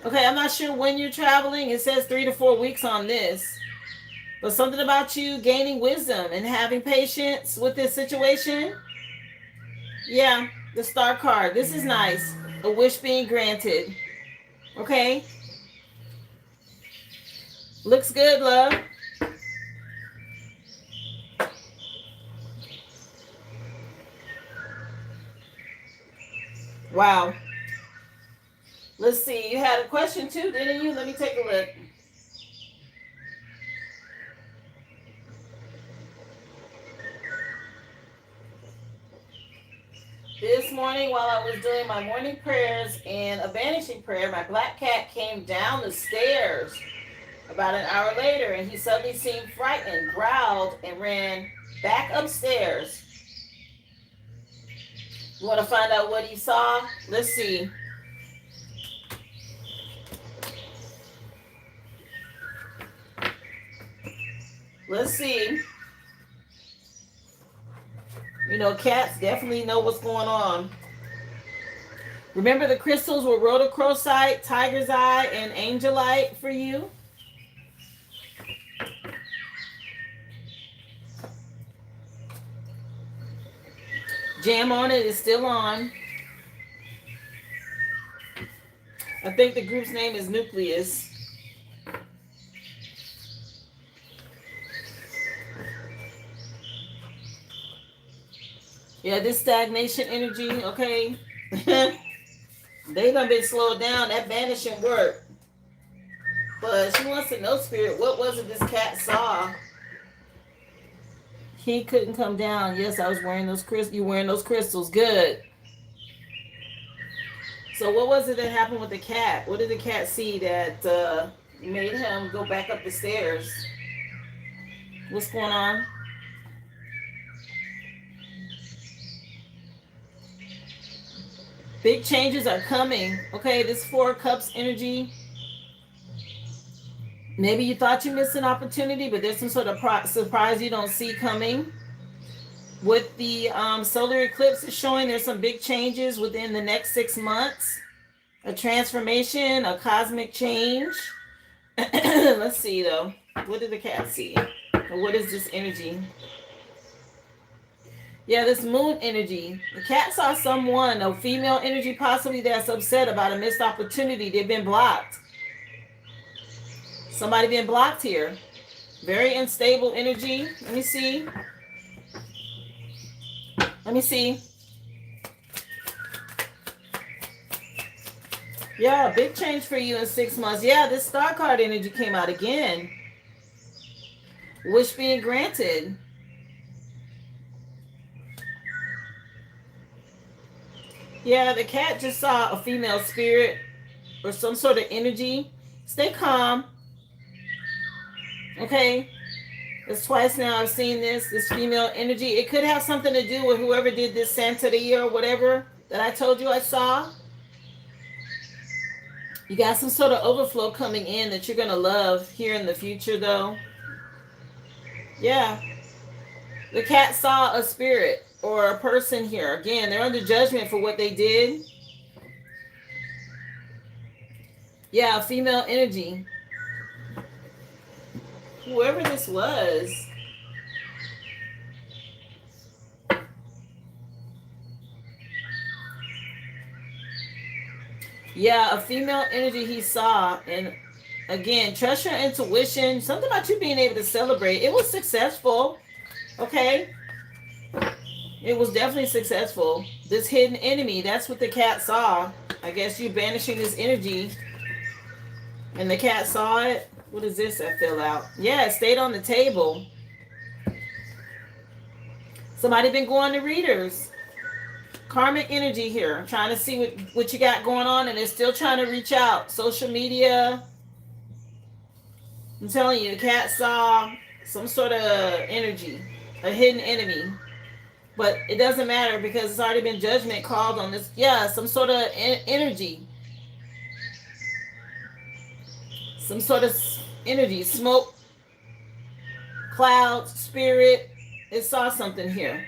A: Okay, I'm not sure when you're traveling. It says 3 to 4 weeks on this. But something about you gaining wisdom and having patience with this situation. Yeah, the Star card. This is nice. A wish being granted. Okay. Looks good, love. Wow. Let's see. You had a question too, didn't you? Let me take a look. This morning, while I was doing my morning prayers and a banishing prayer, my black cat came down the stairs about an hour later, and he suddenly seemed frightened, growled, and ran back upstairs. You want to find out what he saw? Let's see. Let's see. You know, cats definitely know what's going on. Remember the crystals were rhodochrosite, tiger's eye, and angelite for you? Jam on it is still on. I think the group's name is Nucleus. Yeah, this stagnation energy, okay? They done been slowed down. That banishing work. But she wants to know, Spirit, what was it this cat saw? He couldn't come down. Yes, I was wearing those crystals. You wearing those crystals. Good. So what was it that happened with the cat? What did the cat see that made him go back up the stairs? What's going on? Big changes are coming. Okay, this Four of Cups energy. Maybe you thought you missed an opportunity, but there's some sort of surprise you don't see coming. With the solar eclipse is showing there's some big changes within the next 6 months. A transformation, a cosmic change. Let's see though. What did the cat see? Or what is this energy? Yeah, this moon energy. The cat saw someone, a female energy possibly, that's upset about a missed opportunity. They've been blocked. Somebody been blocked here. Very unstable energy. Let me see. Let me see. Yeah, big change for you in 6 months. Yeah, this star card energy came out again. Wish being granted. Yeah, the cat just saw a female spirit or some sort of energy. Stay calm. Okay. It's twice now I've seen this female energy. It could have something to do with whoever did this Santeria or whatever that I told you I saw. You got some sort of overflow coming in that you're going to love here in the future, though. Yeah. The cat saw a spirit or a person here. Again, they're under judgment for what they did. Yeah, female energy. Whoever this was. Yeah, a female energy he saw. And again, trust your intuition. Something about you being able to celebrate. It was successful. Okay. It was definitely successful. This hidden enemy, that's what the cat saw. I guess you banishing this energy. And the cat saw it. What is this I fill out? Yeah, it stayed on the table. Somebody been going to readers. Karmic energy here. I'm trying to see what you got going on, and they're still trying to reach out. Social media. I'm telling you, the cat saw some sort of energy. A hidden enemy. But it doesn't matter because it's already been judgment called on this. Yeah, some sort of energy. Some sort of energy. Smoke. Clouds. Spirit. It saw something here.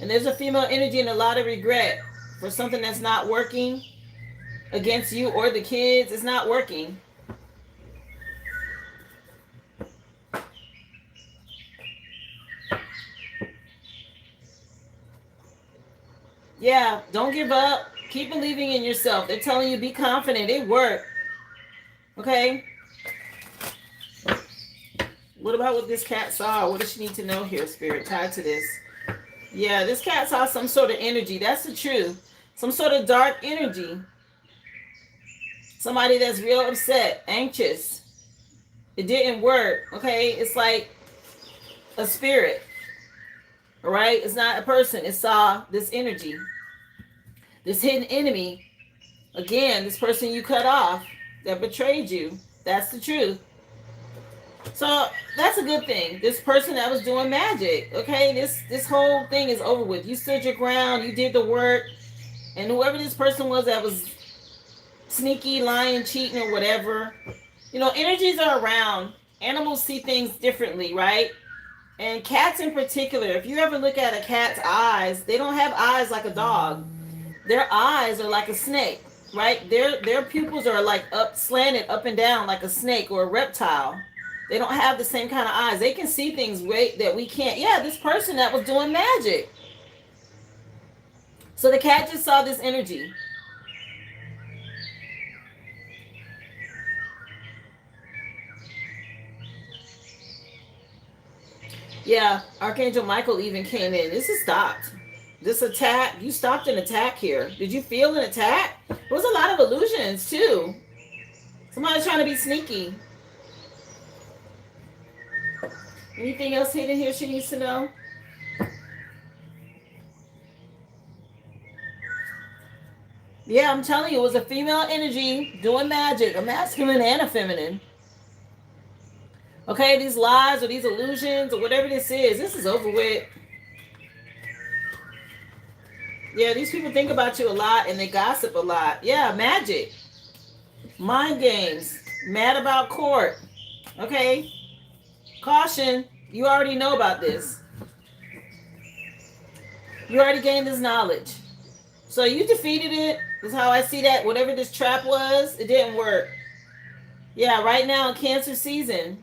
A: And there's a female energy and a lot of regret for something that's not working against you or the kids. It's not working. Yeah, don't give up. Keep believing in yourself. They're telling you be confident. It worked. Okay? What about what this cat saw? What does she need to know here, Spirit, tied to this? Yeah, this cat saw some sort of energy. That's the truth. Some sort of dark energy. Somebody that's real upset, anxious. It didn't work, okay? It's like a spirit, all right? It's not a person. It saw this energy. This hidden enemy. Again, this person you cut off that betrayed you. That's the truth. So that's a good thing. This person that was doing magic, okay? This whole thing is over with. You stood your ground. You did the work. And whoever this person was that was sneaky, lying, cheating, or whatever, you know, energies are around. Animals see things differently, right? And cats in particular, if you ever look at a cat's eyes, they don't have eyes like a dog. Their eyes are like a snake, right? Their pupils are like slanted up and down like a snake or a reptile. They don't have the same kind of eyes. They can see things that we can't. Yeah, this person that was doing magic. So the cat just saw this energy. Yeah, Archangel Michael even came in. This is stopped. This attack, you stopped an attack here. Did you feel an attack? There was a lot of illusions too. Somebody's trying to be sneaky. Anything else hidden here she needs to know? Yeah, I'm telling you, it was a female energy doing magic, a masculine and a feminine. Okay, these lies or these illusions or whatever this is over with. Yeah, these people think about you a lot and they gossip a lot. Yeah, magic, mind games, mad about court. Okay, caution, you already know about this. You already gained this knowledge. So you defeated it. Is how I see that. Whatever this trap was, it didn't work. Yeah, right now in Cancer season.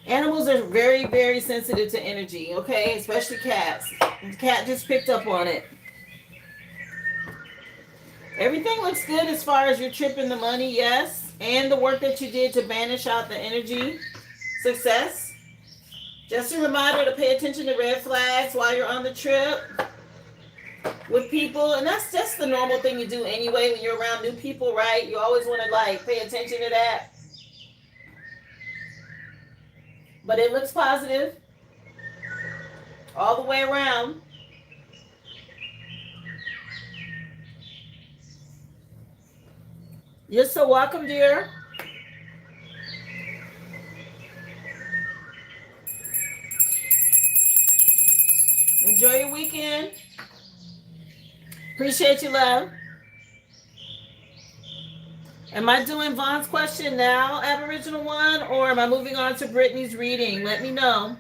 A: Animals are very, very sensitive to energy, okay? Especially cats. The cat just picked up on it. Everything looks good as far as your trip and the money, yes. And the work that you did to banish out the energy. Success. Just a reminder to pay attention to red flags while you're on the trip with people. And that's just the normal thing you do anyway when you're around new people, right? You always want to like pay attention to that. But it looks positive all the way around. You're so welcome, dear. Enjoy your weekend. Appreciate you, love. Am I doing Vaughn's question now, Aboriginal one, or am I moving on to Brittany's reading? Let me know.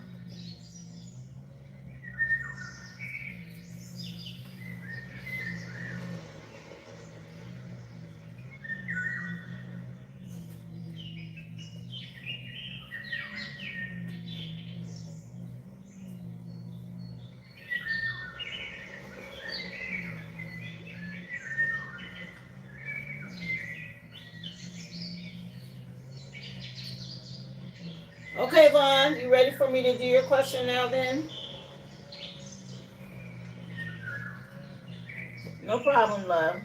A: Okay, Vaughn, you ready for me to do your question now then? No problem, love.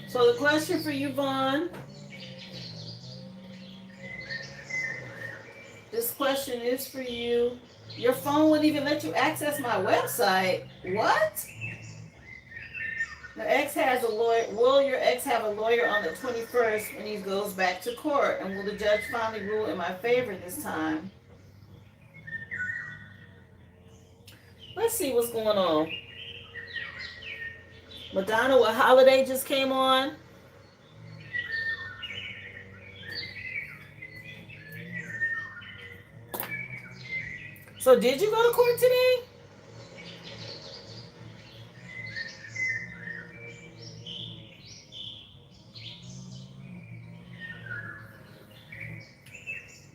A: So the question for you, Vaughn, this question is for you. Your phone wouldn't even let you access my website. What? The ex has a lawyer. Will your ex have a lawyer on the 21st when he goes back to court? And will the judge finally rule in my favor this time? Let's see what's going on. Madonna, what holiday just came on? So did you go to court today?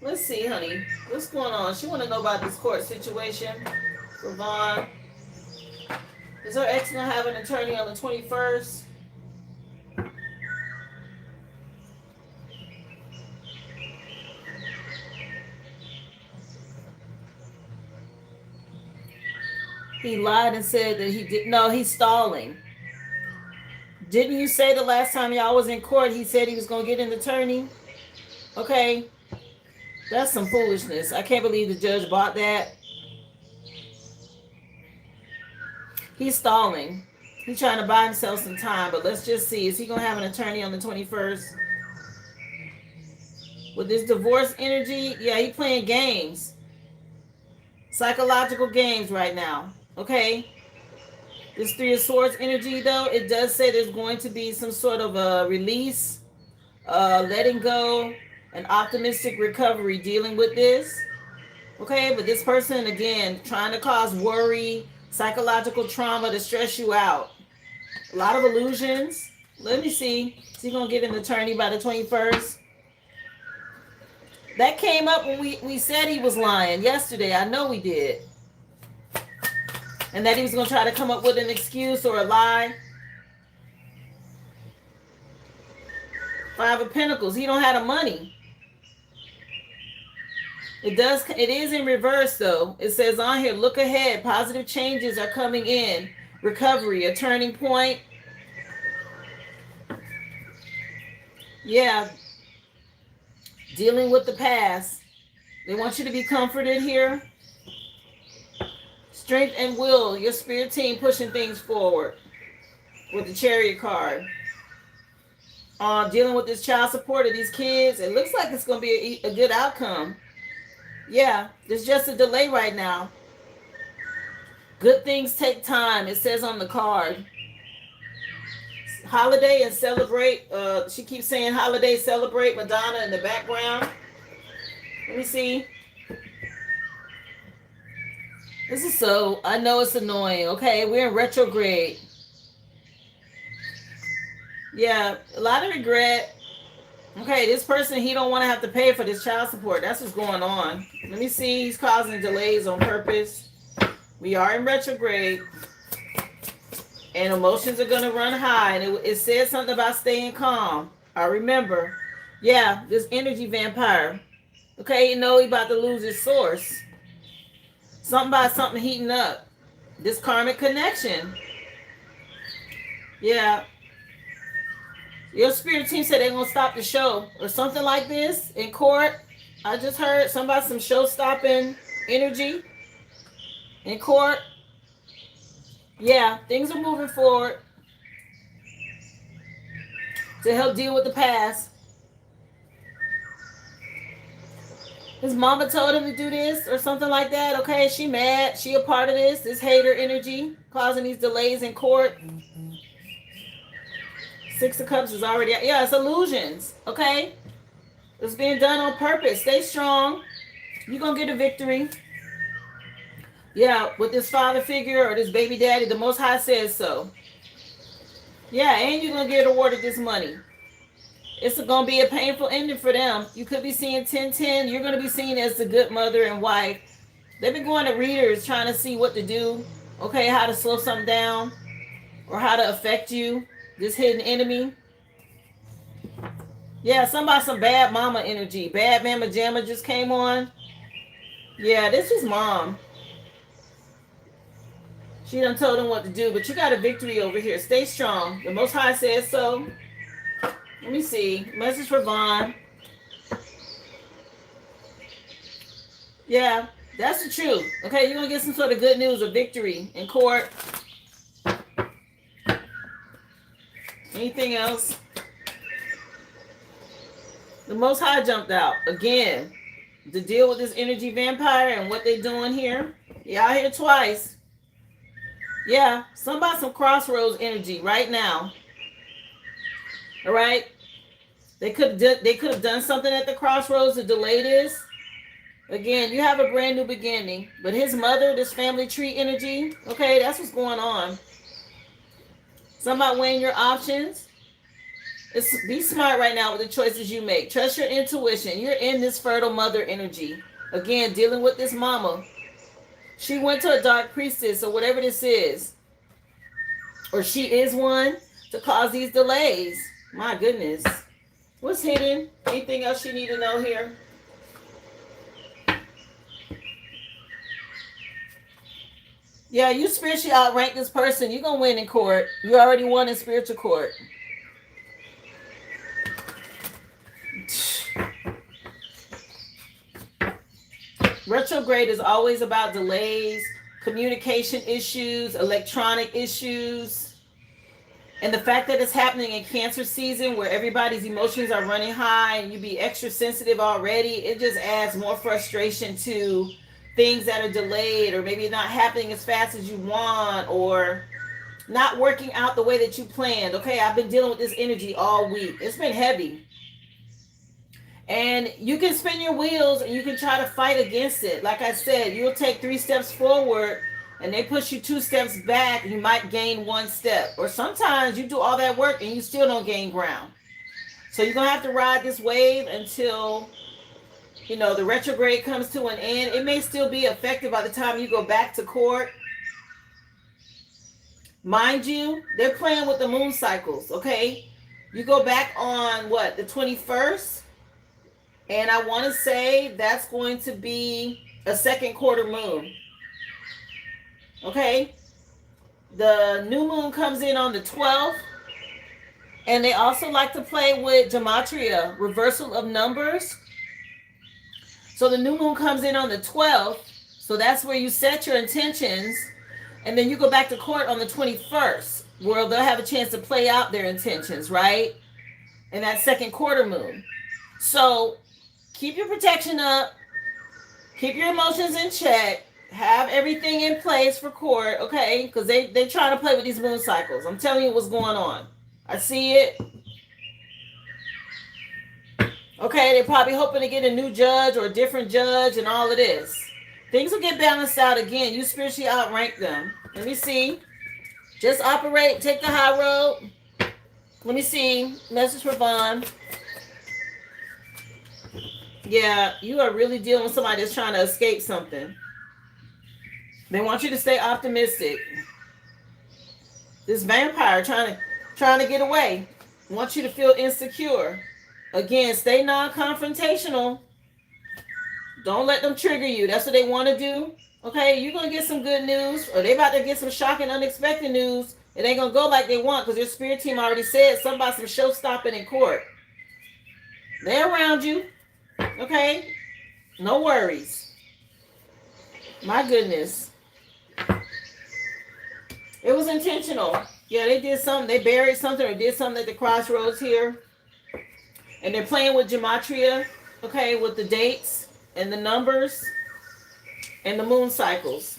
A: Let's see, honey. What's going on? She want to know about this court situation for Vaughn. Does her ex not have an attorney on the 21st? He lied and said that he did. No, he's stalling. Didn't you say the last time y'all was in court, he said he was going to get an attorney? Okay. That's some foolishness. I can't believe the judge bought that. He's stalling. He's trying to buy himself some time, but let's just see. Is he going to have an attorney on the 21st? With this divorce energy, yeah, he's playing games. Psychological games right now. Okay? This Three of Swords energy, though, it does say there's going to be some sort of a release, letting go, an optimistic recovery dealing with this. Okay, but this person, again, trying to cause worry, psychological trauma to stress you out. A lot of illusions. Let me see. Is he going to get an attorney by the 21st? That came up when we said he was lying yesterday. I know we did. And that he was going to try to come up with an excuse or a lie. Five of Pentacles. He don't have the money. It is in reverse though. It says on here, look ahead. Positive changes are coming in. Recovery, a turning point. Yeah. Dealing with the past. They want you to be comforted here. Strength and will. Your spirit team pushing things forward with the Chariot card. Dealing with this child support of these kids. It looks like it's going to be a good outcome. Yeah, there's just a delay right now. Good things take time. It says on the card. Holiday and celebrate. She keeps saying holiday, celebrate. Madonna in the background. Let me see. This is so, I know it's annoying. Okay, we're in retrograde. Yeah, a lot of regret. Okay, this person, he don't want to have to pay for this child support. That's what's going on. Let me see. He's causing delays on purpose. We are in retrograde. And emotions are going to run high. And it said something about staying calm. I remember. Yeah, this energy vampire. Okay, you know he's about to lose his source. Something about something heating up. This karmic connection. Yeah. Your spirit team said they're going to stop the show or something like this in court. I just heard something about some show-stopping energy in court. Yeah, things are moving forward to help deal with the past. His mama told him to do this or something like that. Okay, she mad. She a part of this hater energy causing these delays in court. Six of Cups is already out. Yeah, it's illusions. Okay, it's being done on purpose. Stay strong. You're going to get a victory. Yeah, with this father figure or this baby daddy, the Most High says so. Yeah, and you're going to get awarded this money. It's going to be a painful ending for them. You could be seeing 10-10. You're going to be seen as the good mother and wife. They've been going to readers trying to see what to do. Okay, how to slow something down or how to affect you. This hidden enemy. Yeah, some bad mama energy. Bad mama jamma just came on. Yeah, this is mom. She done told him what to do, but you got a victory over here. Stay strong. The Most High says so. Let me see. Message for Vaughn. Yeah, that's the truth. Okay, you're going to get some sort of good news or victory in court. Anything else? The Most High jumped out. Again, to deal with this energy vampire and what they're doing here. Y'all here twice. Yeah, some crossroads energy right now. All right? They could have done something at the crossroads to delay this. Again, you have a brand new beginning. But his mother, this family tree energy, okay, that's what's going on. Something about weighing your options. Be smart right now with the choices you make. Trust your intuition. You're in this fertile mother energy. Again, dealing with this mama. She went to a dark priestess or whatever this is. Or she is one to cause these delays. My goodness. What's hidden? Anything else you need to know here? Yeah, you spiritually outrank this person. You're going to win in court. You already won in spiritual court. Retrograde is always about delays, communication issues, electronic issues. And the fact that it's happening in Cancer season where everybody's emotions are running high and you be extra sensitive already, it just adds more frustration to things that are delayed or maybe not happening as fast as you want or not working out the way that you planned. Okay, I've been dealing with this energy all week. It's been heavy. And you can spin your wheels and you can try to fight against it. Like I said, you'll take 3 steps forward and they push you 2 steps back, you might gain 1 step. Or sometimes you do all that work and you still don't gain ground. So you're going to have to ride this wave until, the retrograde comes to an end. It may still be effective by the time you go back to court. Mind you, they're playing with the moon cycles, okay? You go back on what, the 21st? And I want to say that's going to be a second quarter moon. Okay? The new moon comes in on the 12th. And they also like to play with gematria, reversal of numbers. So the new moon comes in on the 12th. So that's where you set your intentions. And then you go back to court on the 21st, where they'll have a chance to play out their intentions, right? And that second quarter moon. So keep your protection up. Keep your emotions in check. Have everything in place for court, okay? Because they're trying to play with these moon cycles. I'm telling you what's going on. I see it. Okay, they're probably hoping to get a new judge or a different judge and all of this. Things will get balanced out again. You spiritually outrank them. Let me see. Just operate. Take the high road. Let me see. Message for Vaughn. Yeah, you are really dealing with somebody that's trying to escape something. They want you to stay optimistic. This vampire trying to get away. Wants you to feel insecure. Again, stay non-confrontational. Don't let them trigger you. That's what they want to do. Okay, you're going to get some good news, or they about to get some shocking, unexpected news. It ain't going to go like they want because your spirit team already said something about some show stopping in court. They're around you. Okay? No worries. My goodness. It was intentional. Yeah, they did something. They buried something or did something at the crossroads here. And they're playing with gematria, okay, with the dates and the numbers and the moon cycles.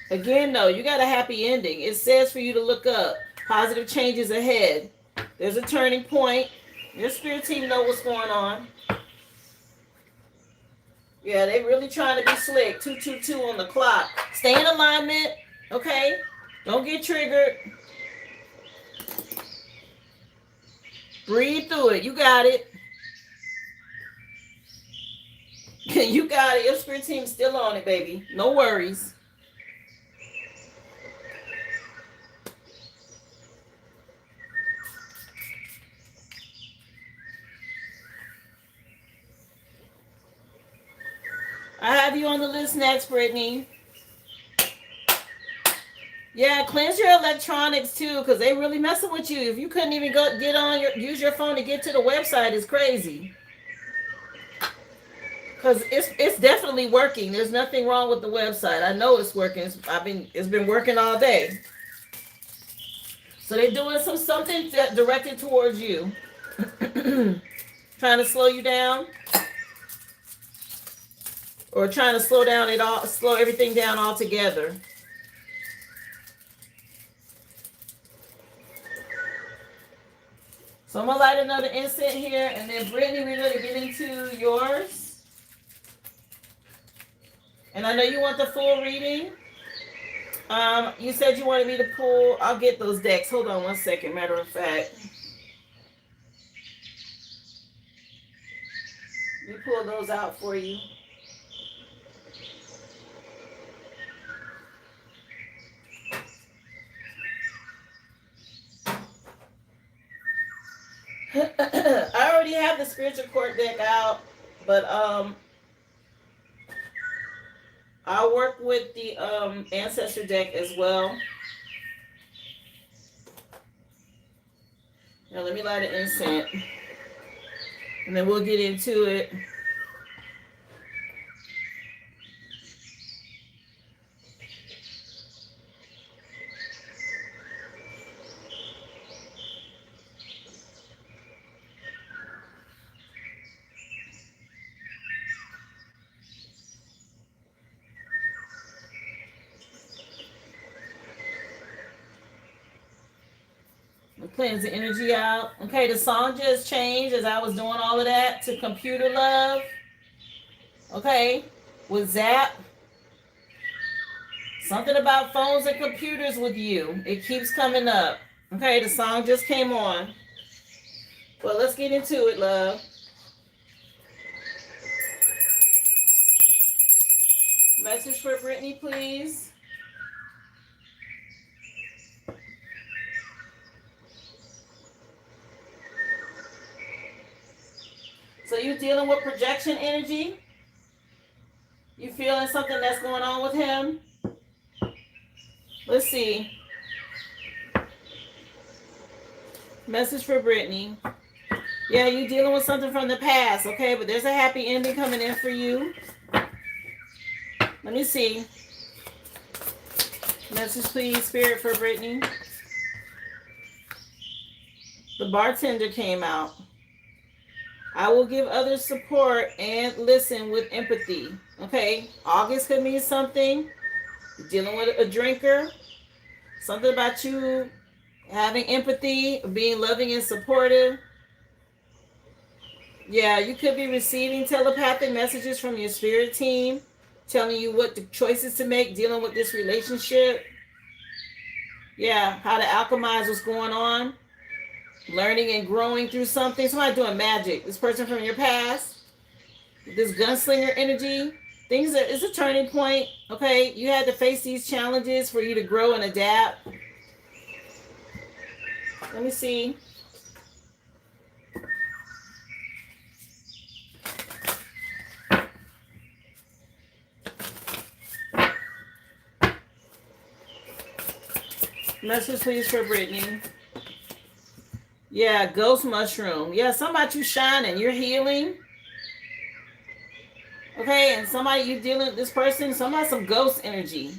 A: Again, though, you got a happy ending. It says for you to look up. Positive changes ahead. There's a turning point. Your spirit team know what's going on. Yeah, they really trying to be slick. 222 on the clock. Stay in alignment, okay? Don't get triggered. Breathe through it. You got it. You got it. Your spirit team's still on it, baby. No worries. I have you on the list next, Brittany. Yeah, cleanse your electronics too, because they really messing with you. If you couldn't even use your phone to get to the website, it's crazy. Because it's definitely working. There's nothing wrong with the website. I know it's working. It's been working all day. So they're doing something directed towards you, trying to slow you down. Or trying to slow everything down altogether. So I'm gonna light another incense here, and then Brittany, we're gonna get into yours. And I know you want the full reading. You said you wanted me to pull. I'll get those decks. Hold on one second. Matter of fact, let me pull those out for you. I already have the spiritual court deck out, but I'll work with the ancestor deck as well. Now let me light an incense, and then we'll get into it. Cleanse the energy out. Okay, the song just changed as I was doing all of that to Computer Love. Okay, with Zap. Something about phones and computers with you. It keeps coming up. Okay, the song just came on. Well, let's get into it, love. Message for Brittany, please. So you dealing with projection energy? You feeling something that's going on with him? Let's see. Message for Brittany. Yeah, you dealing with something from the past, okay? But there's a happy ending coming in for you. Let me see. Message, please, Spirit, for Brittany. The bartender came out. I will give others support and listen with empathy. Okay, August could mean something. You're dealing with a drinker. Something about you having empathy, being loving and supportive. Yeah, you could be receiving telepathic messages from your spirit team, telling you what the choices to make, dealing with this relationship. Yeah, how to alchemize what's going on. Learning and growing through something. Somebody doing magic. This person from your past. This gunslinger energy. It's a turning point. Okay, you had to face these challenges for you to grow and adapt. Let me see. Message, please, for Brittany. Yeah, ghost mushroom. Yeah, somebody you shining. You're healing. Okay, and somebody you dealing with this person, somebody some ghost energy.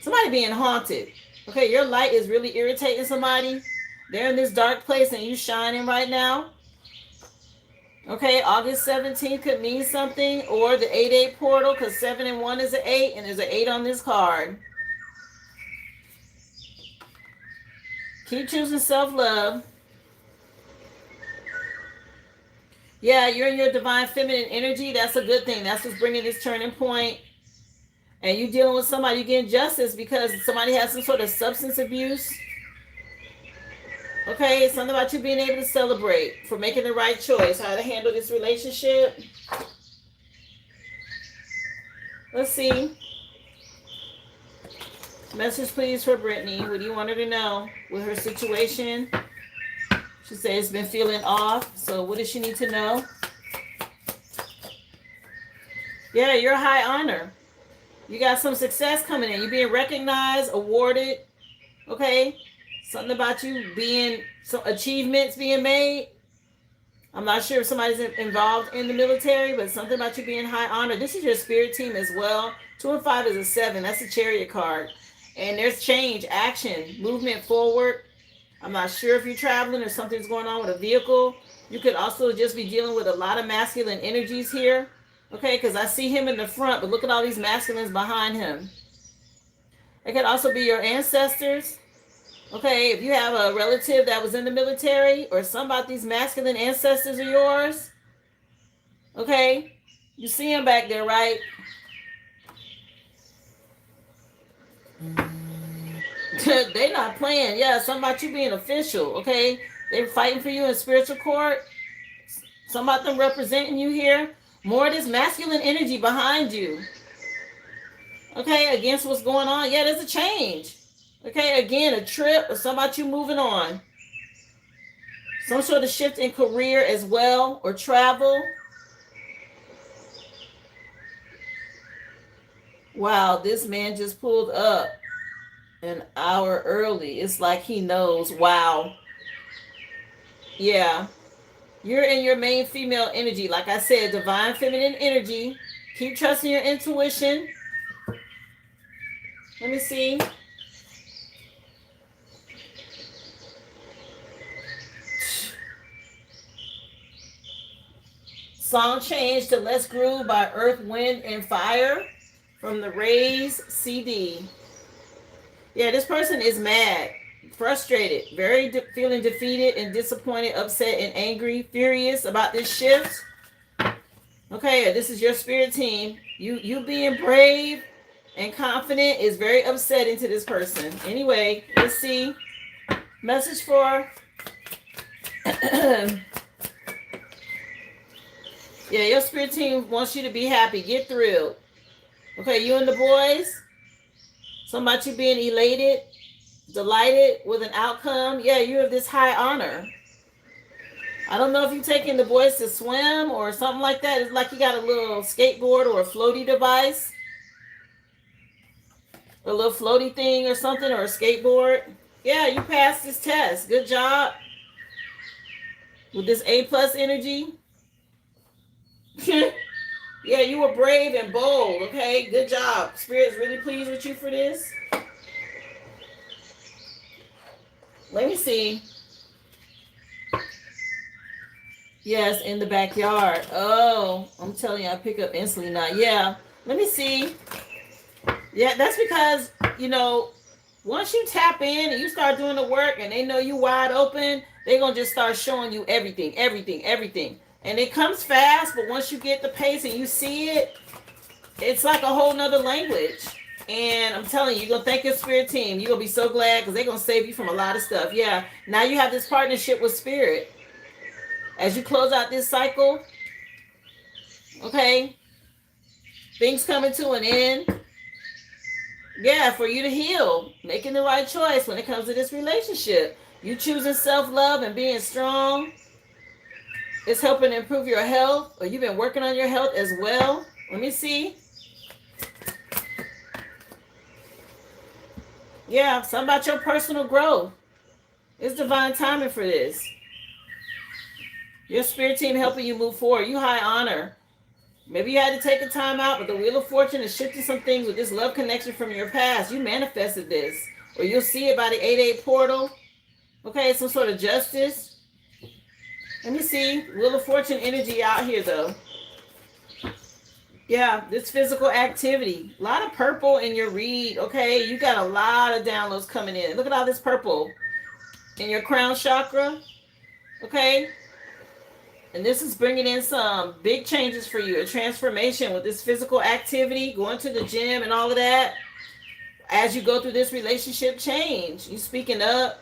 A: Somebody being haunted. Okay, your light is really irritating somebody. They're in this dark place and you shining right now. Okay, August 17th could mean something. Or the 8-8 portal, because 7 and 1 is an 8, and there's an 8 on this card. Keep choosing self-love. Yeah, you're in your divine feminine energy. That's a good thing. That's what's bringing this turning point. And you dealing with somebody, you getting justice because somebody has some sort of substance abuse. Okay, it's something about you being able to celebrate for making the right choice, how to handle this relationship. Let's see. Message, please, for Brittany. What do you want her to know with her situation? She said it's been feeling off. So what does she need to know? Yeah, you're a high honor. You got some success coming in. You're being recognized, awarded. Okay? Something about you being, some achievements being made. I'm not sure if somebody's involved in the military, but something about you being high honor. This is your spirit team as well. 2 and 5 is a 7. That's a chariot card. And there's change, action, movement forward. I'm not sure if you're traveling or something's going on with a vehicle. You could also just be dealing with a lot of masculine energies here. Okay, because I see him in the front, but look at all these masculines behind him. It could also be your ancestors. Okay, if you have a relative that was in the military or some about these masculine ancestors of yours. Okay, you see him back there, right? They not playing. Yeah, something about you being official. Okay, they're fighting for you in spiritual court. Some about them representing you here. More of this masculine energy behind you. Okay, against what's going on. Yeah, there's a change. Okay, again, a trip or something about you moving on. Some sort of shift in career as well, or travel. Wow, this man just pulled up an hour early. It's like he knows. Wow. Yeah. You're in your main female energy. Like I said, divine feminine energy. Keep trusting your intuition. Let me see. Song changed to Let's Groove by Earth, Wind, and Fire from the Rays CD. Yeah, this person is mad. frustrated, very feeling defeated and disappointed, upset and angry, furious about this shift. Okay, this is your spirit team. You being brave and confident is very upsetting to this person. Anyway, let's see. Message for yeah, your spirit team wants you to be happy. Get thrilled. Okay, you and the boys. Something about you being elated, delighted with an outcome. Yeah, you have this high honor. I don't know if you're taking the boys to swim or something like that. It's like you got a little skateboard or a floaty device. A little floaty thing or something, or a skateboard. Yeah, you passed this test. Good job. With this A+ energy. Yeah, you were brave and bold. Okay, good job. Spirit's really pleased with you for this. Let me see. Yes, in the backyard. Oh, I'm telling you, I pick up instantly now. Yeah, let me see. Yeah, that's because, once you tap in and you start doing the work and they know you wide open, they're going to just start showing you everything. And it comes fast, but once you get the pace and you see it, it's like a whole nother language. And I'm telling you, you're going to thank your spirit team. You're going to be so glad because they're going to save you from a lot of stuff. Yeah, now you have this partnership with spirit. As you close out this cycle, okay, things coming to an end. Yeah, for you to heal, making the right choice when it comes to this relationship. You choosing self-love and being strong. It's helping improve your health, or you've been working on your health as well. Let me see. Yeah, something about your personal growth. It's divine timing for this. Your spirit team helping you move forward. You high honor. Maybe you had to take a time out, but the Wheel of Fortune is shifting some things with this love connection from your past. You manifested this. Or you'll see it by the 8-8 portal. Okay, some sort of justice. Let me see. Wheel of Fortune energy out here, though. Yeah, this physical activity. A lot of purple in your read. Okay, you got a lot of downloads coming in. Look at all this purple in your crown chakra. Okay. And this is bringing in some big changes for you. A transformation with this physical activity, going to the gym and all of that. As you go through this relationship change, you speaking up,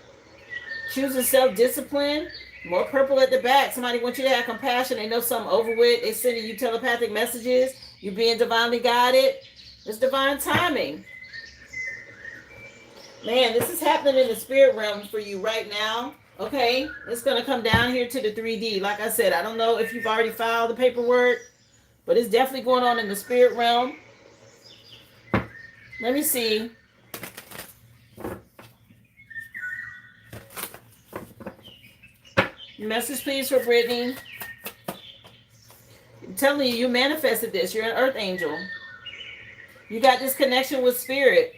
A: choosing self-discipline. More purple at the back. Somebody wants you to have compassion. They know something over with. They're sending you telepathic messages. You're being divinely guided. It's divine timing. Man, this is happening in the spirit realm for you right now. Okay, it's going to come down here to the 3D. Like I said, I don't know if you've already filed the paperwork, but it's definitely going on in the spirit realm. Let me see. Message, please, for Brittany. I'm telling you, you manifested this. You're an earth angel. You got this connection with spirit.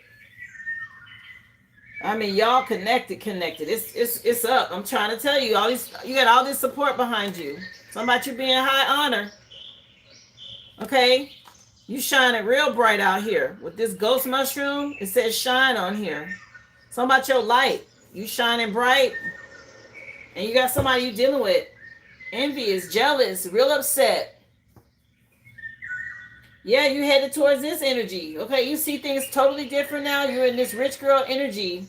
A: I mean, y'all connected. It's up. I'm trying to tell you, you got all this support behind you. Something about you being high honor. Okay? You shining real bright out here. With this ghost mushroom, it says shine on here. Something about your light. You shining bright. And you got somebody you dealing with. Envious, jealous, real upset. Yeah, you headed towards this energy. Okay, you see things totally different now. You're in this rich girl energy.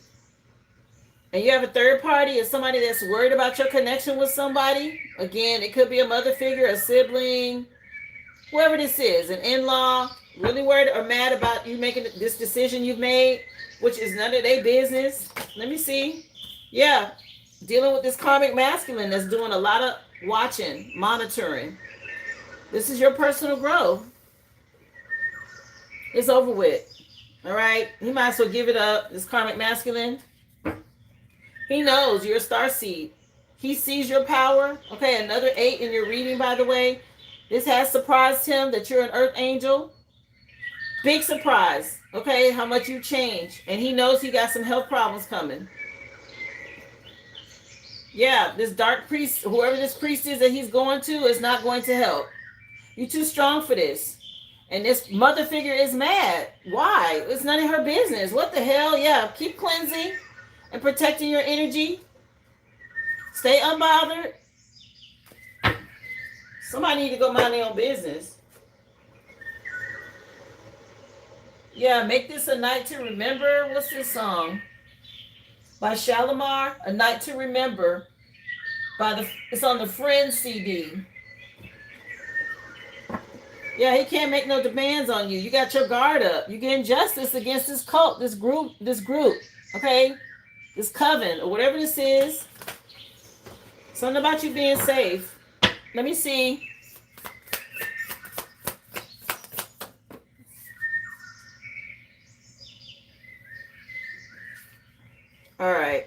A: And you have a third party, is somebody that's worried about your connection with somebody. Again, it could be a mother figure, a sibling, whoever this is, an in-law, really worried or mad about you making this decision you've made, which is none of their business. Let me see. Yeah, dealing with this karmic masculine that's doing a lot of watching, monitoring. This is your personal growth. It's over with. All right? He might as well give it up, this karmic masculine. He knows you're a star seed. He sees your power. Okay, another 8 in your reading, by the way. This has surprised him that you're an earth angel. Big surprise. Okay, how much you changed. And he knows he got some health problems coming. Yeah, this dark priest, whoever this priest is that he's going to, is not going to help. You're too strong for this. And this mother figure is mad. Why? It's none of her business. What the hell? Yeah, keep cleansing. and protecting your energy. Stay unbothered. Somebody need to go mind their own business. Yeah, make this a night to remember. What's this song? By Shalimar, A Night to Remember. It's on the Friends CD. Yeah, he can't make no demands on you. You got your guard up. You getting justice against this cult, this group, okay? This coven, or whatever this is. Something about you being safe. Let me see. All right.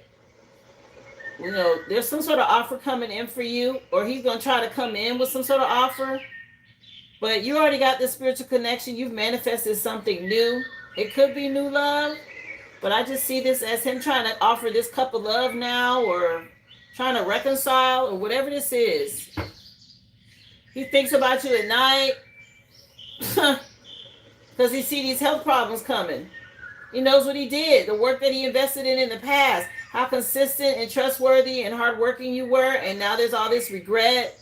A: You know, there's some sort of offer coming in for you, or he's going to try to come in with some sort of offer. But you already got this spiritual connection. You've manifested something new. It could be new love, but I just see this as him trying to offer this cup of love now, or trying to reconcile, or whatever this is. He thinks about you at night because he see these health problems coming. He knows what he did, the work that he invested in the past, how consistent and trustworthy and hardworking you were, and now there's all this regret.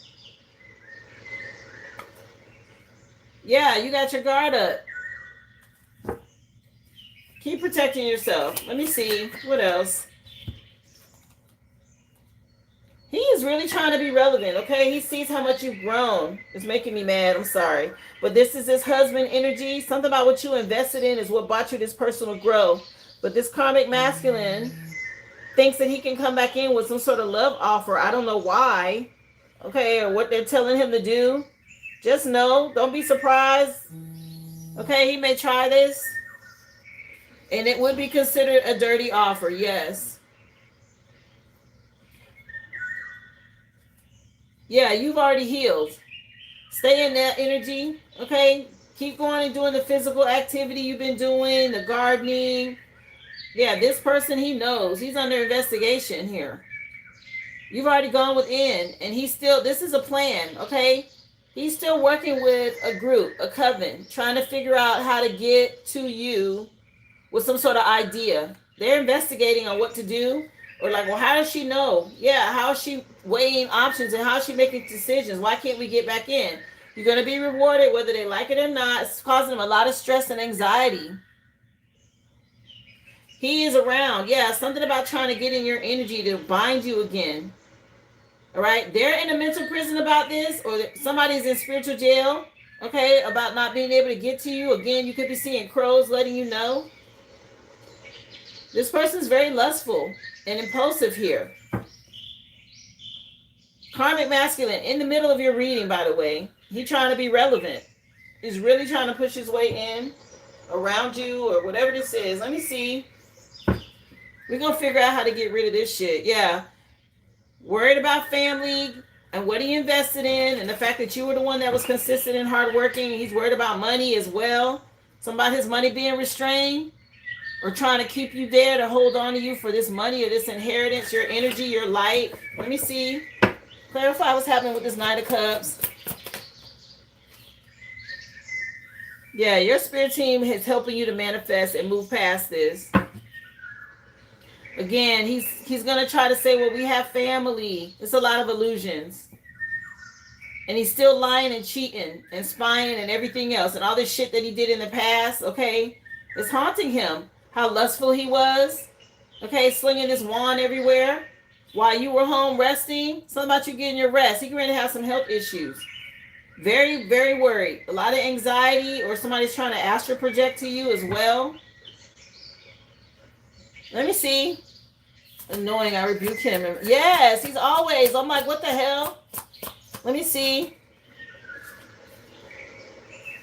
A: Yeah, you got your guard up. Keep protecting yourself. Let me see. What else? He is really trying to be relevant, okay? He sees how much you've grown. It's making me mad. I'm sorry. But this is his husband energy. Something about what you invested in is what brought you this personal growth. But this karmic masculine thinks that he can come back in with some sort of love offer. I don't know why, okay, or what they're telling him to do. Just know, don't be surprised. Okay, he may try this. And it would be considered a dirty offer, yes. Yeah, you've already healed. Stay in that energy, okay? Keep going and doing the physical activity you've been doing, the gardening. Yeah, this person, he knows. He's under investigation here. You've already gone within, and he's still, this is a plan, okay? He's still working with a group, a coven, trying to figure out how to get to you with some sort of idea. They're investigating on what to do. Or like, well, how does she know? Yeah, how is she weighing options and how is she making decisions? Why can't we get back in? You're going to be rewarded whether they like it or not. It's causing them a lot of stress and anxiety. He is around. Yeah, something about trying to get in your energy to bind you again. All right? They're in a mental prison about this, or somebody's in spiritual jail, okay, about not being able to get to you. Again, you could be seeing crows letting you know. This person's very lustful and impulsive here. Karmic masculine, in the middle of your reading, by the way. He's trying to be relevant. He's really trying to push his way in, around you, or whatever this is. Let me see. We're going to figure out how to get rid of this shit. Yeah. Worried about family and what he invested in, and the fact that you were the one that was consistent and hardworking. He's worried about money as well. Something about his money being restrained, or trying to keep you there to hold on to you for this money or this inheritance, your energy, your light. Let me see. Clarify what's happening with this Knight of Cups. Yeah, your spirit team is helping you to manifest and move past this. Again, he's going to try to say, well, we have family. It's a lot of illusions. And he's still lying and cheating and spying and everything else. And all this shit that he did in the past, okay, it's haunting him. How lustful he was, okay, slinging his wand everywhere while you were home resting. Something about you getting your rest. He going to have some health issues. Very, very worried. A lot of anxiety, or somebody's trying to astral project to you as well. Let me see. Annoying, I rebuke him. Yes, he's always. I'm like, what the hell? Let me see.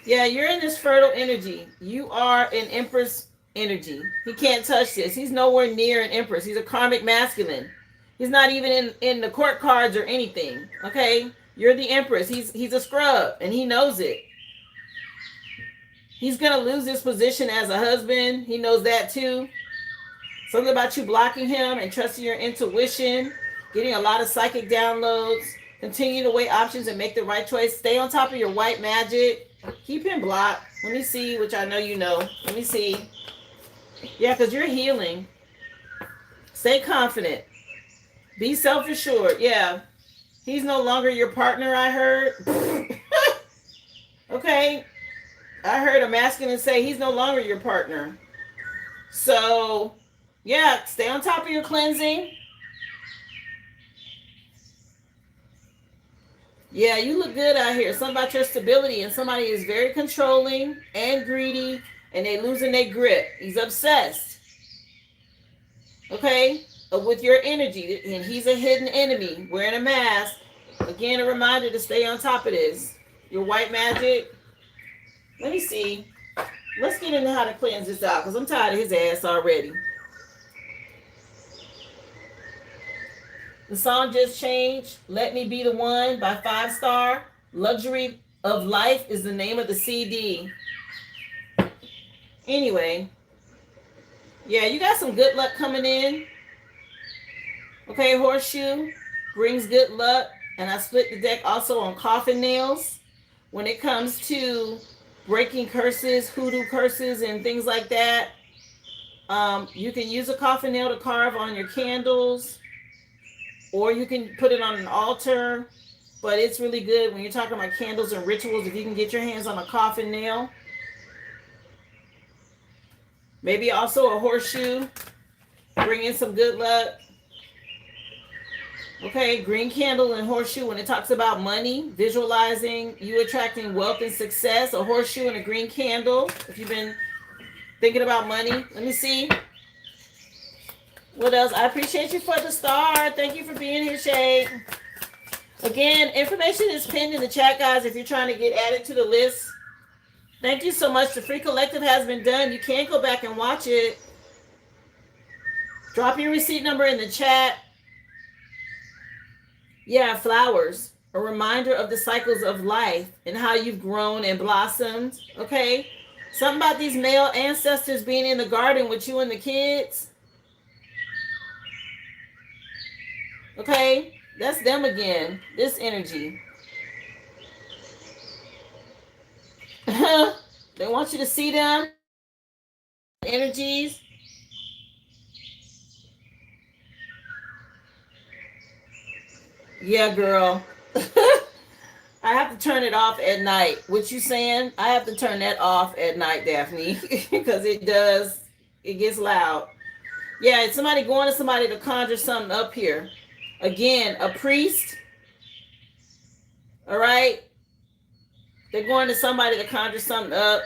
A: Yeah, you're in this fertile energy. You are an Empress energy. He can't touch this. He's nowhere near an Empress. He's a karmic masculine. He's not even in the court cards or anything. Okay? You're the Empress. He's a scrub, and he knows it. He's going to lose his position as a husband. He knows that too. Something about you blocking him and trusting your intuition, getting a lot of psychic downloads, continue to weigh options and make the right choice. Stay on top of your white magic. Keep him blocked. Let me see, which I know you know. Let me see. Yeah, because you're healing. Stay confident. Be self-assured. Yeah. He's no longer your partner, I heard. Okay. I heard a masculine say he's no longer your partner. So, yeah, stay on top of your cleansing. Yeah, you look good out here. Something about your stability, and somebody is very controlling and greedy, and they losing their grip. He's obsessed. Okay, with your energy, and he's a hidden enemy wearing a mask. Again, a reminder to stay on top of this. Your white magic. Let me see. Let's get into how to cleanse this out, because I'm tired of his ass already. The song just changed. Let Me Be the One by 5 Star. Luxury of Life is the name of the CD. Anyway. Yeah, you got some good luck coming in. Okay, horseshoe brings good luck. And I split the deck also on coffin nails. When it comes to breaking curses, hoodoo curses, and things like that, you can use a coffin nail to carve on your candles. Or you can put it on an altar, but it's really good when you're talking about candles and rituals. If you can get your hands on a coffin nail, maybe also a horseshoe, bring in some good luck. Okay, green candle and horseshoe. When it talks about money, visualizing you attracting wealth and success, a horseshoe and a green candle. If you've been thinking about money, let me see. What else? I appreciate you for the star. Thank you for being here, Shay. Again, information is pinned in the chat, guys, if you're trying to get added to the list. Thank you so much. The free collective has been done. You can go back and watch it. Drop your receipt number in the chat. Yeah, flowers. A reminder of the cycles of life and how you've grown and blossomed. Okay? Something about these male ancestors being in the garden with you and the kids. Okay, that's them again. This energy. They want you to see them. Energies. Yeah, girl. I have to turn it off at night. What you saying? I have to turn that off at night, Daphne, because it gets loud. Yeah, it's somebody going to somebody to conjure something up here. Again, a priest. All right. They're going to somebody to conjure something up.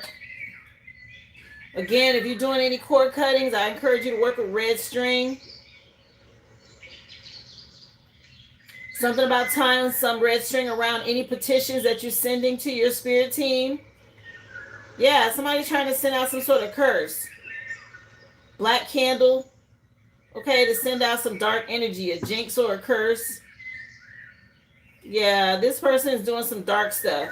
A: Again, if you're doing any cord cuttings, I encourage you to work with red string. Something about tying some red string around any petitions that you're sending to your spirit team. Yeah, somebody's trying to send out some sort of curse. Black candle. Okay, to send out some dark energy, a jinx or a curse. Yeah, this person is doing some dark stuff.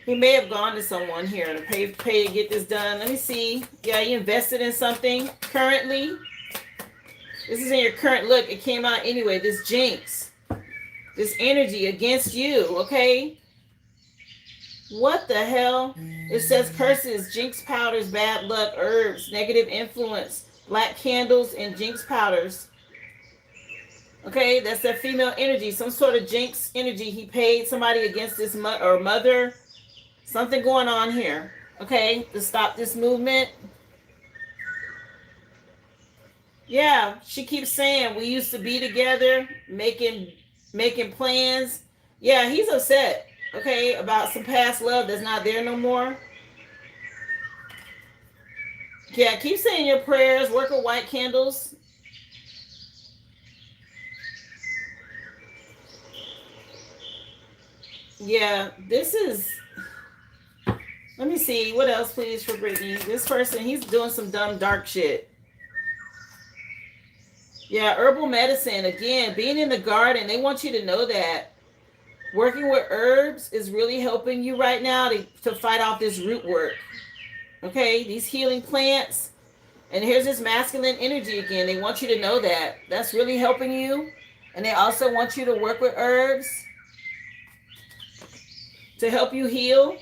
A: He may have gone to someone here to pay to get this done. Let me see. Yeah, you invested in something currently. This is in your current look. It came out anyway. This jinx. This energy against you, okay? What the hell? It says curses, jinx powders, bad luck, herbs, negative influence, black candles, and jinx powders. Okay, that's that female energy. Some sort of jinx energy. He paid somebody against this mother. Something going on here. Okay, to stop this movement. Yeah, she keeps saying we used to be together, making plans. Yeah, he's upset. Okay, about some past love that's not there no more. Yeah, keep saying your prayers. Work with white candles. Yeah, this is... Let me see. What else, please, for Brittany? This person, he's doing some dumb, dark shit. Yeah, herbal medicine. Again, being in the garden, they want you to know that. Working with herbs is really helping you right now to fight off this root work. Okay, these healing plants. And here's this masculine energy again. They want you to know that. That's really helping you. And they also want you to work with herbs to help you heal.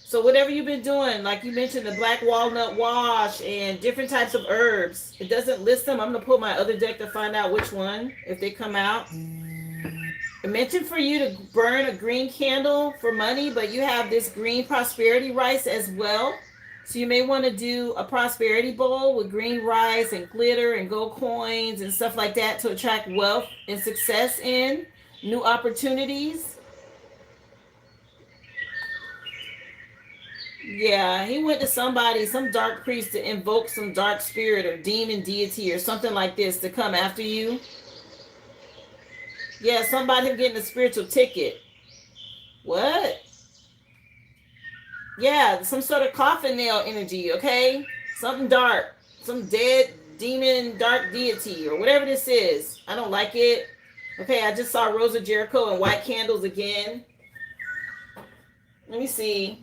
A: So whatever you've been doing, like you mentioned, the black walnut wash and different types of herbs. It doesn't list them. I'm gonna pull my other deck to find out which one if they come out. I mentioned for you to burn a green candle for money, but you have this green prosperity rice as well. So you may want to do a prosperity bowl with green rice and glitter and gold coins and stuff like that to attract wealth and success in new opportunities. Yeah, he went to somebody, some dark priest, to invoke some dark spirit or demon deity or something like this to come after you. Yeah, somebody getting a spiritual ticket. What? Yeah, some sort of coffin nail energy, okay? Something dark. Some dead demon dark deity or whatever this is. I don't like it. Okay, I just saw Rosa Jericho and white candles again. Let me see.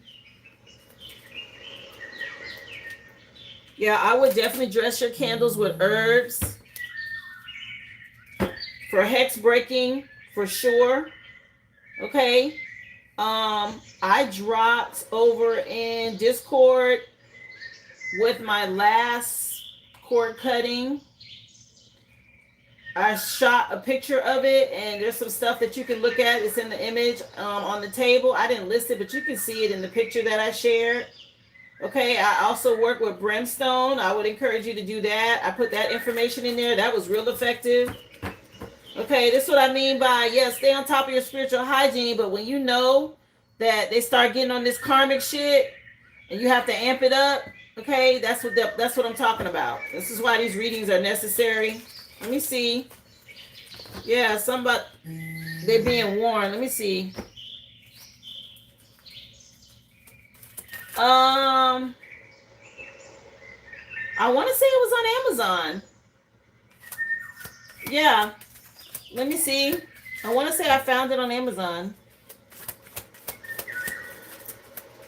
A: Yeah, I would definitely dress your candles with herbs for hex breaking for sure. Okay. I dropped over in Discord with my last cord cutting. I shot a picture of it, and there's some stuff that you can look at. It's in the image on the table. I didn't list it, but you can see it in the picture that I shared. Okay, I also work with brimstone. I would encourage you to do that. I put that information in there. That was real effective. Okay, this is what I mean by, stay on top of your spiritual hygiene, but when you know that they start getting on this karmic shit and you have to amp it up, okay, that's what I'm talking about. This is why these readings are necessary. Let me see. Yeah, somebody, they're being warned. Let me see. I want to say it was on Amazon. Yeah. Let me see. I want to say I found it on Amazon.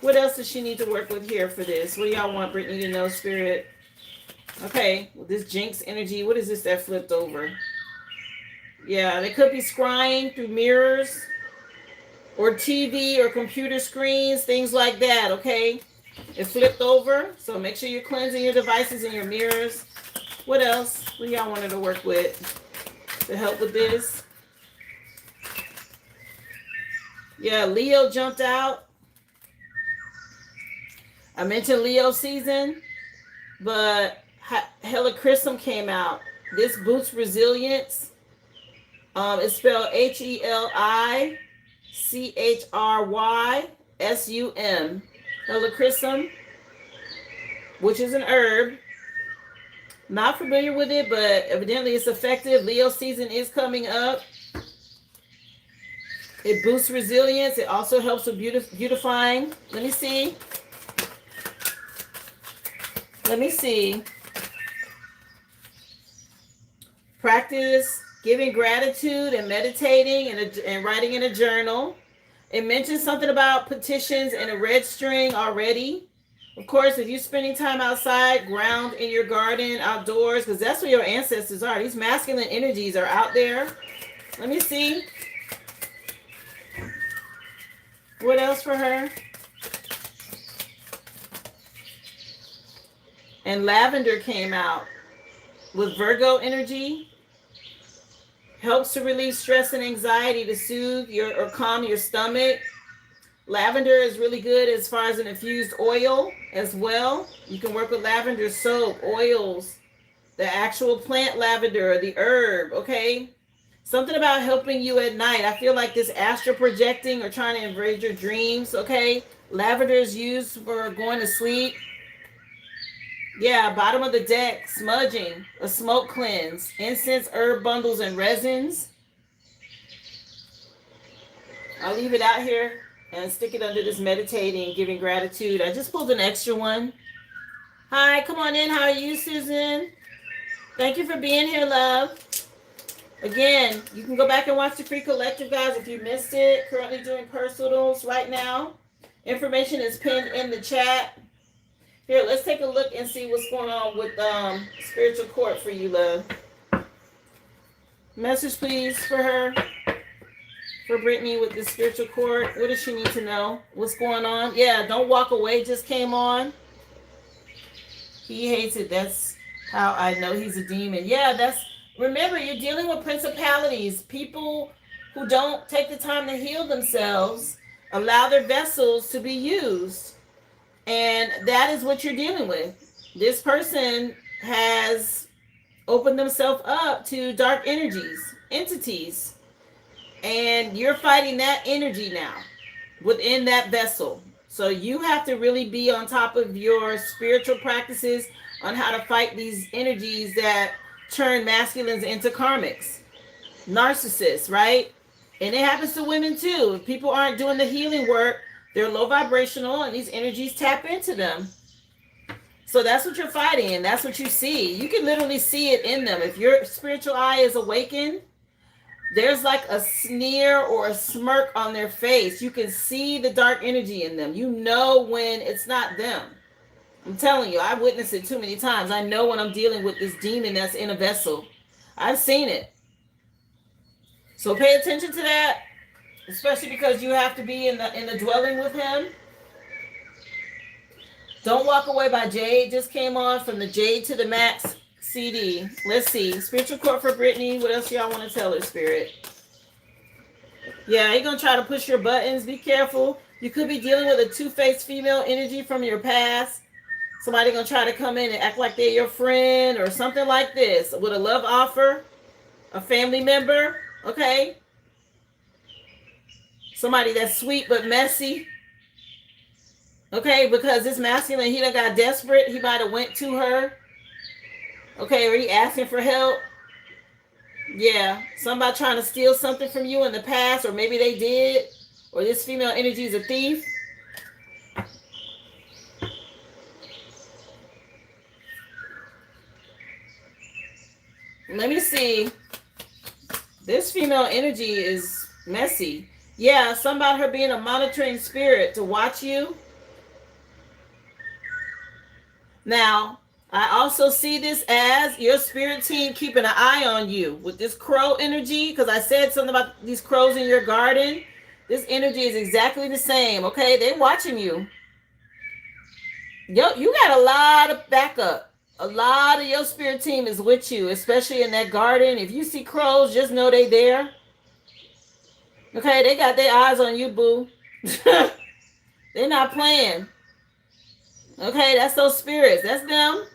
A: What else does she need to work with here for this? What do y'all want Brittany to know, Spirit? Okay, well, this Jinx energy. What is this that flipped over? Yeah, they could be scrying through mirrors or TV or computer screens, things like that, okay? It flipped over, so make sure you're cleansing your devices and your mirrors. What else? What do y'all want her to work with to help with this? Yeah, Leo jumped out. I mentioned Leo season, but Helichrysum came out. This boosts resilience. It's spelled HELICHRYSUM. Helichrysum, which is an herb. Not familiar with it, but evidently it's effective. Leo season is coming up. It boosts resilience. It also helps with beautifying. Let me see. Practice giving gratitude and meditating and writing in a journal. It mentions something about petitions and a red string already. Of course, if you're spending time outside, ground in your garden, outdoors, because that's where your ancestors are. These masculine energies are out there. Let me see. What else for her? And lavender came out with Virgo energy. Helps to relieve stress and anxiety, to soothe or calm your stomach. Lavender is really good as far as an infused oil as well. You can work with lavender soap, oils, the actual plant lavender, or the herb, okay? Something about helping you at night. I feel like this astral projecting or trying to invade your dreams, okay? Lavender is used for going to sleep. Yeah, bottom of the deck, smudging, a smoke cleanse, incense, herb bundles, and resins. I'll leave it out here and stick it under this meditating, giving gratitude. I just pulled an extra one. Hi, come on in. How are you, Susan? Thank you for being here, love. Again, you can go back and watch the free collective, guys, if you missed it. Currently doing personals right now. Information is pinned in the chat. Here, let's take a look and see what's going on with spiritual court for you, love. Message, please, for her. for Brittany with the spiritual court. What does she need to know? What's going on? Yeah, don't walk away just came on. He hates it. That's how I know he's a demon. Yeah, that's, remember, you're dealing with principalities. People who don't take the time to heal themselves, allow their vessels to be used. And that is what you're dealing with. This person has opened themselves up to dark energies, entities, and you're fighting that energy now within that vessel. So you have to really be on top of your spiritual practices on how to fight these energies that turn masculines into karmics, narcissists, right? And it happens to women too. If people aren't doing the healing work, they're low vibrational and these energies tap into them. So that's what you're fighting, and that's what you see. You can literally see it in them. If your spiritual eye is awakened, there's like a sneer or a smirk on their face. You can see the dark energy in them. You know when it's not them. I'm telling you, I've witnessed it too many times. I know when I'm dealing with this demon that's in a vessel. I've seen it. So pay attention to that, especially because you have to be in the dwelling with him. Don't Walk Away by Jade just came on from the Jade to the Max CD. Let's see. Spiritual court for Brittany. What else y'all want to tell her, Spirit? Yeah, he's going to try to push your buttons. Be careful. You could be dealing with a two-faced female energy from your past. Somebody going to try to come in and act like they're your friend or something like this with a love offer. A family member. Okay? Somebody that's sweet but messy. Okay, because this masculine, he done got desperate. He might have went to her. Okay, or he asking for help. Yeah, somebody trying to steal something from you in the past, or maybe they did. Or this female energy is a thief. Let me see. This female energy is messy. Yeah, something about her being a monitoring spirit to watch you. Now, I also see this as your spirit team keeping an eye on you with this crow energy, because I said something about these crows in your garden. This energy is exactly the same, okay? They're watching you. Yo, you got a lot of backup. A lot of your spirit team is with you, especially in that garden. If you see crows, just know they there. Okay, they got their eyes on you, boo. They're not playing. Okay, that's those spirits. That's them.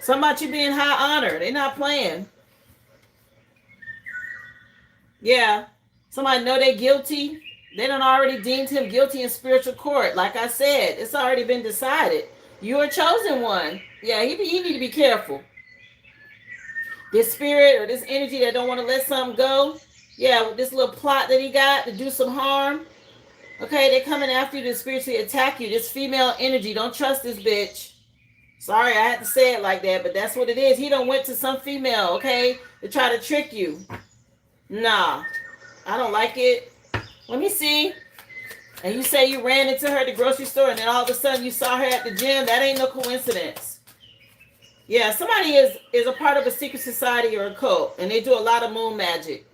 A: Something about you being high honor. They're not playing. Yeah. Somebody know they're guilty. They done already deemed him guilty in spiritual court. Like I said, it's already been decided. You're a chosen one. Yeah, he need to be careful. This spirit or this energy that don't want to let something go. Yeah, with this little plot that he got to do some harm. Okay, they're coming after you to spiritually attack you. This female energy, don't trust this bitch. Sorry, I had to say it like that, but that's what it is. He done went to some female, okay, to try to trick you. Nah, I don't like it. Let me see. And you say you ran into her at the grocery store and then all of a sudden you saw her at the gym. That ain't no coincidence. Yeah, somebody is a part of a secret society or a cult, and they do a lot of moon magic.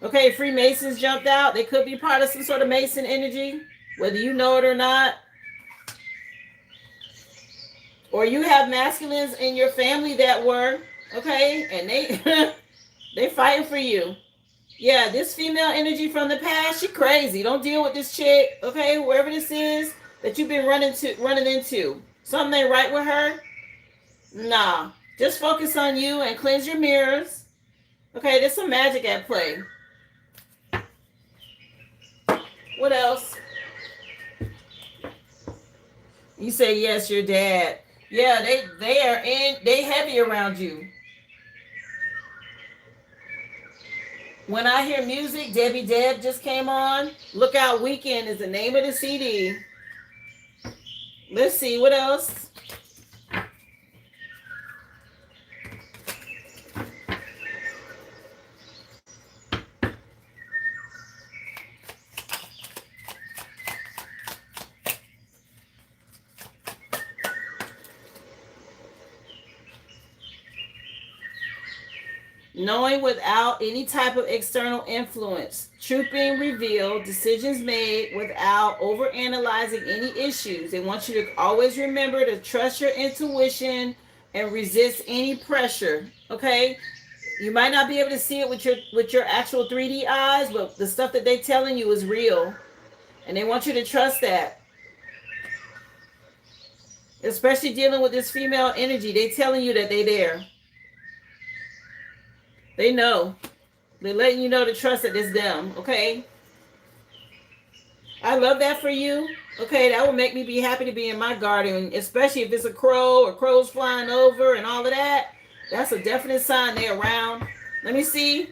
A: Okay, Freemasons jumped out. They could be part of some sort of Mason energy, whether you know it or not. Or you have masculines in your family that were, okay, and they fighting for you. Yeah, this female energy from the past, she crazy. Don't deal with this chick, okay? Whoever this is that you've been running into. Something ain't right with her. Nah, just focus on you and cleanse your mirrors. Okay, there's some magic at play. What else? You say yes, your dad. Yeah, they heavy around you. When I hear music, Debbie Deb just came on. Lookout Weekend is the name of the CD. Let's see, what else? Knowing without any type of external influence. Truth being revealed, decisions made without overanalyzing any issues. They want you to always remember to trust your intuition and resist any pressure. Okay? You might not be able to see it with your actual 3D eyes, but the stuff that they're telling you is real. And they want you to trust that. Especially dealing with this female energy. They're telling you that they're there. They know. They're letting you know to trust that it's them, okay? I love that for you. Okay, that would make me be happy to be in my garden, especially if it's a crow or crows flying over and all of that. That's a definite sign they're around. Let me see.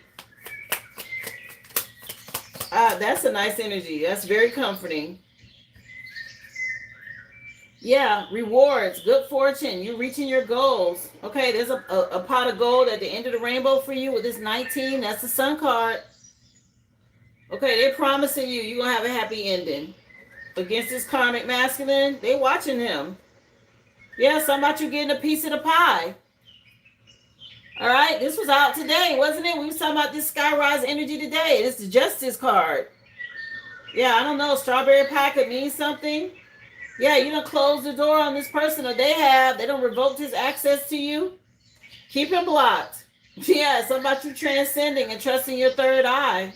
A: That's a nice energy. That's very comforting. Yeah, rewards, good fortune. You're reaching your goals. Okay, there's a pot of gold at the end of the rainbow for you with this 19. That's the sun card. Okay, they're promising you're going to have a happy ending. Against this karmic masculine, they watching him. Yeah, something about you getting a piece of the pie. All right, this was out today, wasn't it? We was talking about this Skyrise energy today. This is the Justice card. Yeah, I don't know. Strawberry pie could mean something. Yeah, you don't close the door on this person, or they don't revoke his access to you. Keep him blocked. Yeah, something about you transcending and trusting your third eye.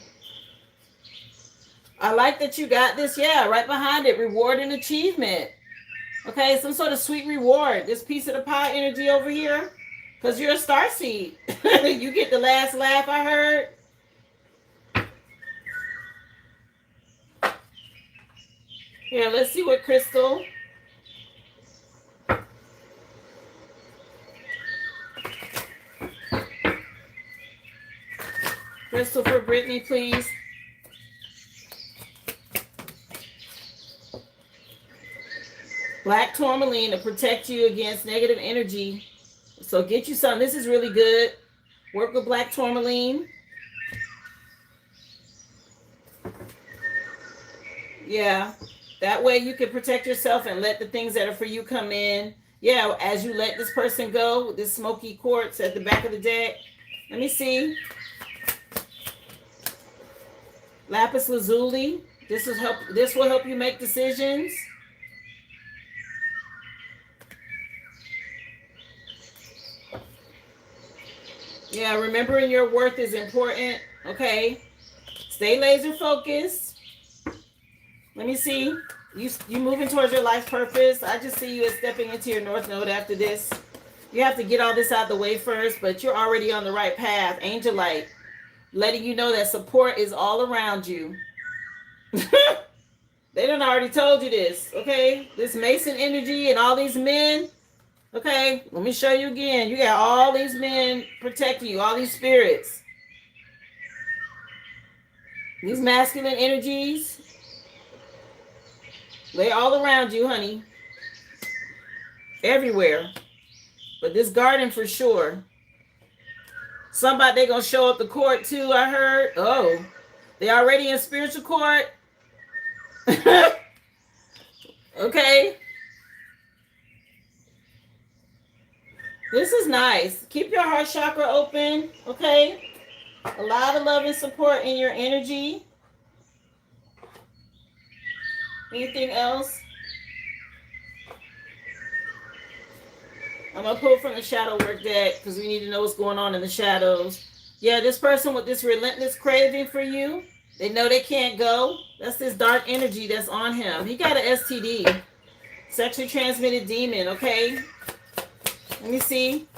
A: I like that you got this. Yeah, right behind it, reward and achievement. Okay, some sort of sweet reward. This piece of the pie energy over here, because you're a starseed. You get the last laugh, I heard. Here, let's see what crystal. Crystal for Brittany, please. Black tourmaline to protect you against negative energy. So get you some. This is really good. Work with black tourmaline. Yeah. That way you can protect yourself and let the things that are for you come in. Yeah, as you let this person go with this smoky quartz at the back of the deck. Let me see. Lapis lazuli. This will help you make decisions. Yeah, remembering your worth is important. Okay. Stay laser focused. Let me see. You moving towards your life purpose. I just see you as stepping into your North Node after this. You have to get all this out of the way first, but you're already on the right path. Angel light. Letting you know that support is all around you. They done already told you this, okay? This Mason energy and all these men. Okay, let me show you again. You got all these men protecting you, all these spirits. These masculine energies. They're all around you, honey. Everywhere. But this garden for sure. Somebody they gonna show up the court too, I heard. Oh, they already in spiritual court. Okay. This is nice. Keep your heart chakra open, okay? A lot of love and support in your energy. Anything else? I'm going to pull from the shadow work deck because we need to know what's going on in the shadows. Yeah, this person with this relentless craving for you, they know they can't go. That's this dark energy that's on him. He got an STD, sexually transmitted demon, okay? Let me see.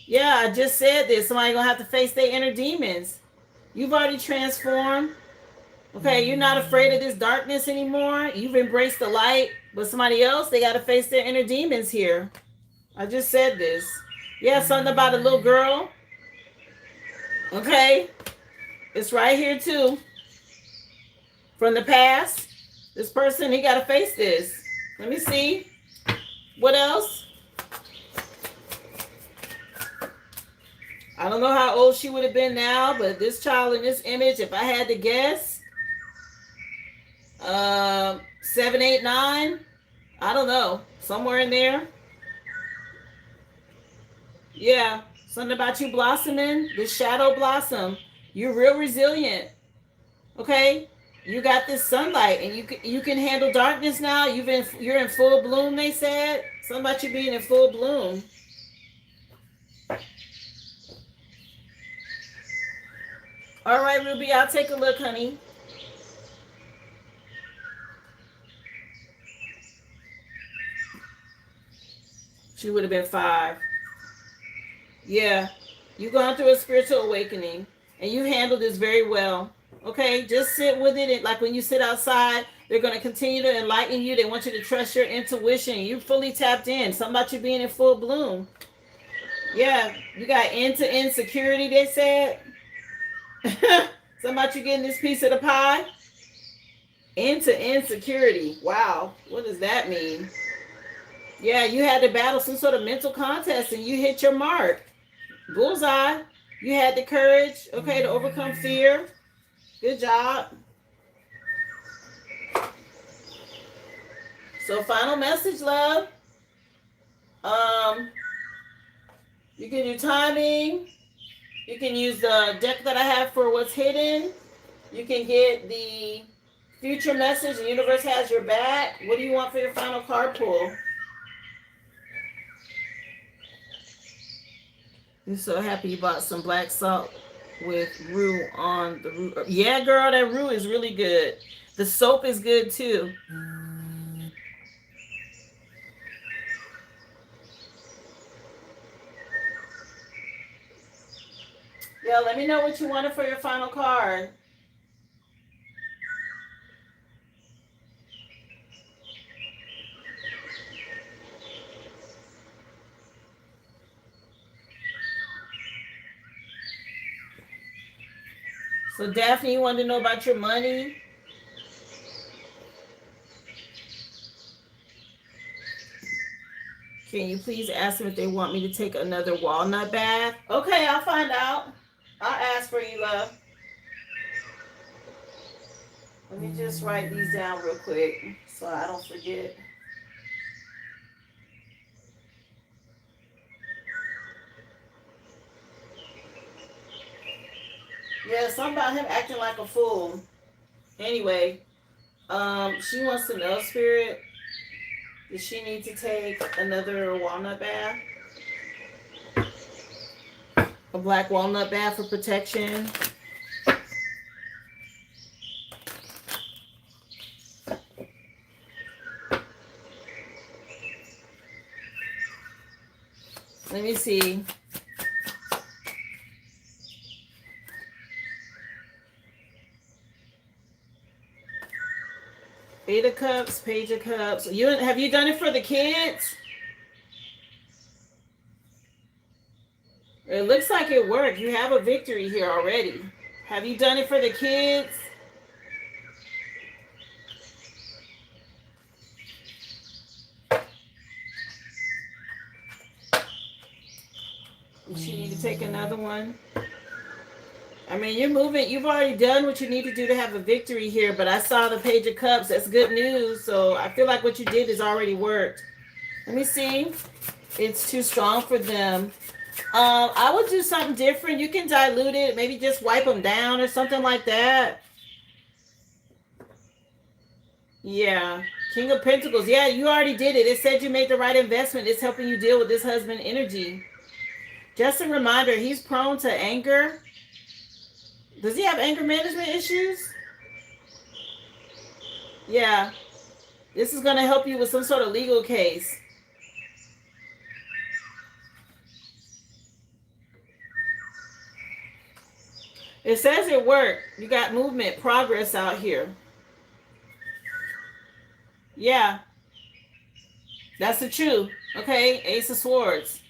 A: Yeah, I just said this. Somebody going to have to face their inner demons. You've already transformed. Okay, you're not afraid of this darkness anymore. You've embraced the light. But somebody else, they got to face their inner demons here. I just said this. Yeah, something about a little girl. Okay. It's right here too. From the past. This person, he got to face this. Let me see. What else? I don't know how old she would have been now, but this child in this image, if I had to guess, 7, 8, 9. I don't know. Somewhere in there. Yeah. Something about you blossoming, the shadow blossom. You're real resilient. Okay? You got this sunlight and you can handle darkness now. You're in full bloom, they said. Something about you being in full bloom. All right, Ruby, I'll take a look, honey. She would have been 5. Yeah. You gone through a spiritual awakening and you handled this very well. Okay, just sit with it. And like when you sit outside, they're going to continue to enlighten you. They want you to trust your intuition. You're fully tapped in. Something about you being in full bloom. Yeah, you got end-to-end security, they said. Something about you getting this piece of the pie. End-to-end security. Wow, what does that mean? Yeah, you had to battle some sort of mental contest and you hit your mark. Bullseye. You had the courage, okay, to overcome fear. Good job. So final message, love. Um, you can do timing. You can use the deck that I have for what's hidden. You can get the future message. The universe has your back. What do you want for your final card pull? I'm so happy you bought some black salt with roux on the roux. Yeah, girl, that roux is really good. The soap is good too. Yeah, let me know what you wanted for your final card. So Daphne, you wanted to know about your money? Can you please ask them if they want me to take another walnut bath? Okay, I'll find out. I'll ask for you, love. Let me just write these down real quick so I don't forget. Yeah, something about him acting like a fool. Anyway, she wants to know, Spirit, does she need to take another walnut bath? A black walnut bath for protection. Let me see. Eight of Cups, Page of Cups. Have you done it for the kids? It looks like it worked. You have a victory here already. Have you done it for the kids? Does she need to take another one? I mean, you're moving. You've already done what you need to do to have a victory here, but I saw the Page of Cups. That's good news. So I feel like what you did has already worked. Let me see. It's too strong for them. I would do something different. You can dilute it. Maybe just wipe them down or something like that. Yeah. King of Pentacles. Yeah, you already did it. It said you made the right investment. It's helping you deal with this husband energy. Just a reminder, he's prone to anger. Does he have anger management issues? Yeah. This is going to help you with some sort of legal case. It says it worked. You got movement, progress out here. Yeah. That's the truth. Okay. Ace of Swords.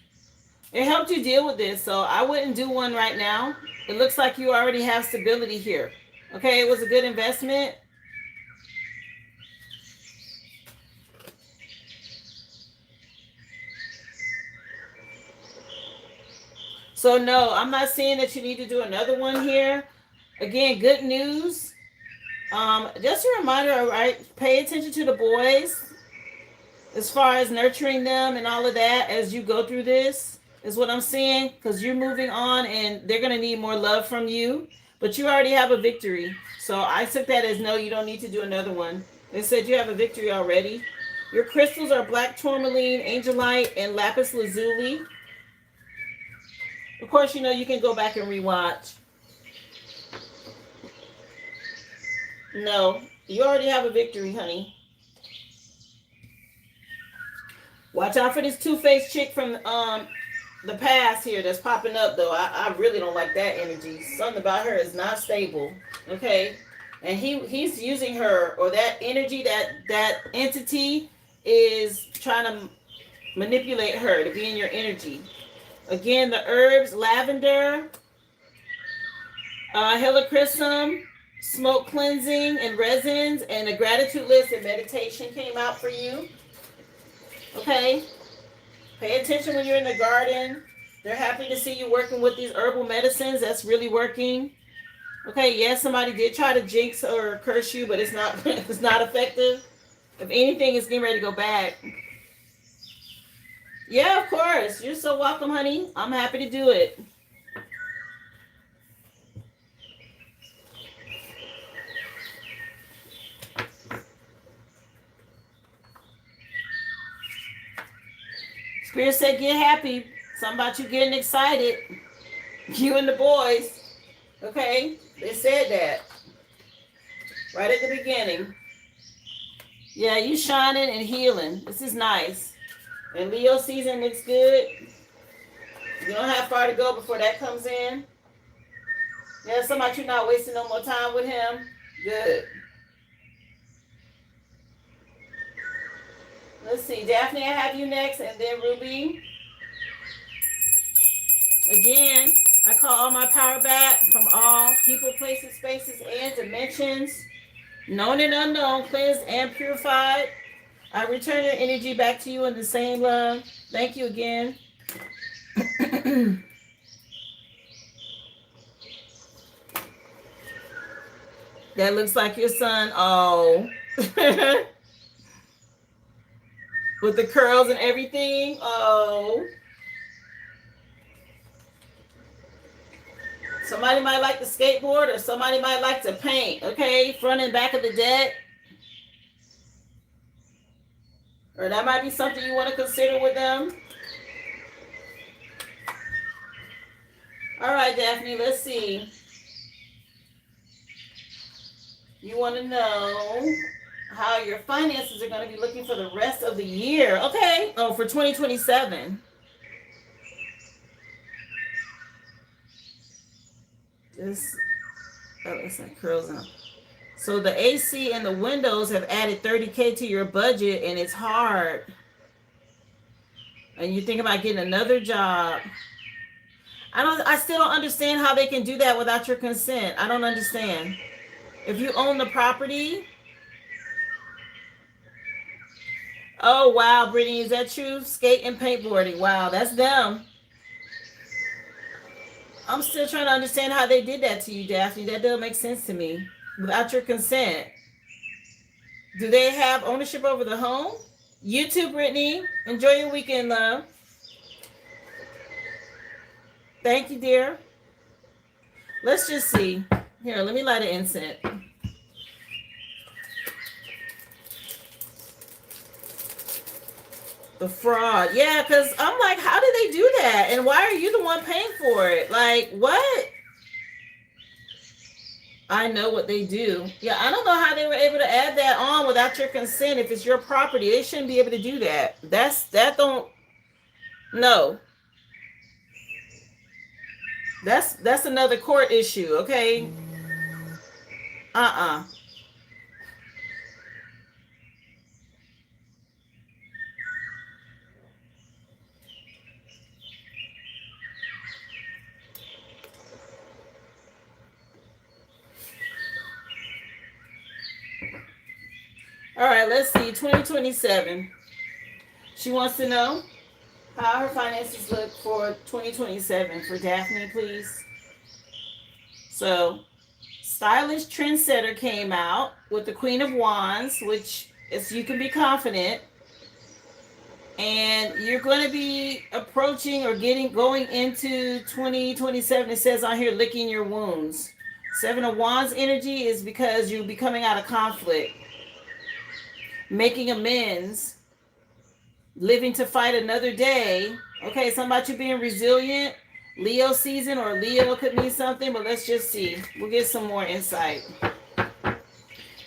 A: It helped you deal with this, so I wouldn't do one right now. It looks like you already have stability here. Okay, it was a good investment. So no, I'm not saying that you need to do another one here. Again, good news. Just a reminder, all right, pay attention to the boys as far as nurturing them and all of that as you go through this. is what I'm seeing, because you're moving on and they're going to need more love from you. But you already have a victory. So I took that as no, you don't need to do another one. They said you have a victory already. Your crystals are black tourmaline, angelite, and lapis lazuli. Of course, you know you can go back and rewatch. No, you already have a victory, honey. Watch out for this two-faced chick from the past here that's popping up, though. I really don't like that energy. Something about her is not stable. Okay, and he's using her, or that energy, that entity is trying to manipulate her to be in your energy. Again, the herbs: lavender, helichrysum, smoke cleansing, and resins, and a gratitude list and meditation came out for you. Okay, pay attention when you're in the garden. They're happy to see you working with these herbal medicines. That's really working. Okay, yes, somebody did try to jinx or curse you, but it's not it's not effective. If anything, it's getting ready to go back. Yeah, of course. You're so welcome, honey. I'm happy to do it. Spirit said, get happy. Something about you getting excited. You and the boys. Okay? They said that. Right at the beginning. Yeah, you shining and healing. This is nice. And Leo season looks good. You don't have far to go before that comes in. Yeah, something about you not wasting no more time with him. Good. Let's see. Daphne, I have you next. And then Ruby. Again, I call all my power back from all people, places, spaces, and dimensions. Known and unknown, cleansed and purified. I return your energy back to you in the same love. Thank you again. That looks like your son. Oh. With the curls and everything. Oh. Somebody might like to skateboard, or somebody might like to paint. Okay, front and back of the deck. Or that might be something you want to consider with them. All right, Daphne, let's see. You want to know how your finances are going to be looking for the rest of the year. Okay. Oh, for 2027. This, oh, it's like curls now. So the AC and the windows have added 30K to your budget, and it's hard. And you think about getting another job. I still don't understand how they can do that without your consent. I don't understand. If you own the property. Oh, wow, Brittany, is that true? Skate and paintboarding. Wow, that's them. I'm still trying to understand how they did that to you, Daphne. That doesn't make sense to me. Without your consent. Do they have ownership over the home? You too, Brittany. Enjoy your weekend, love. Thank you, dear. Let's just see. Here, let me light an incense. The fraud. Yeah, because I'm like, how did they do that? And why are you the one paying for it? Like, what? I know what they do. Yeah, I don't know how they were able to add that on without your consent. If it's your property, they shouldn't be able to do that. That don't. No. That's another court issue, okay? Uh-uh. All right, let's see. 2027. She wants to know how her finances look for 2027 for Daphne, please. So, Stylish Trendsetter came out with the Queen of Wands, which is you can be confident. And you're going to be approaching or going into 2027. It says on here, licking your wounds. Seven of Wands energy is because you'll be coming out of conflict, making amends, living to fight another day. Okay, something about you being resilient. Leo season, or Leo could mean something, but let's just see. We'll get some more insight.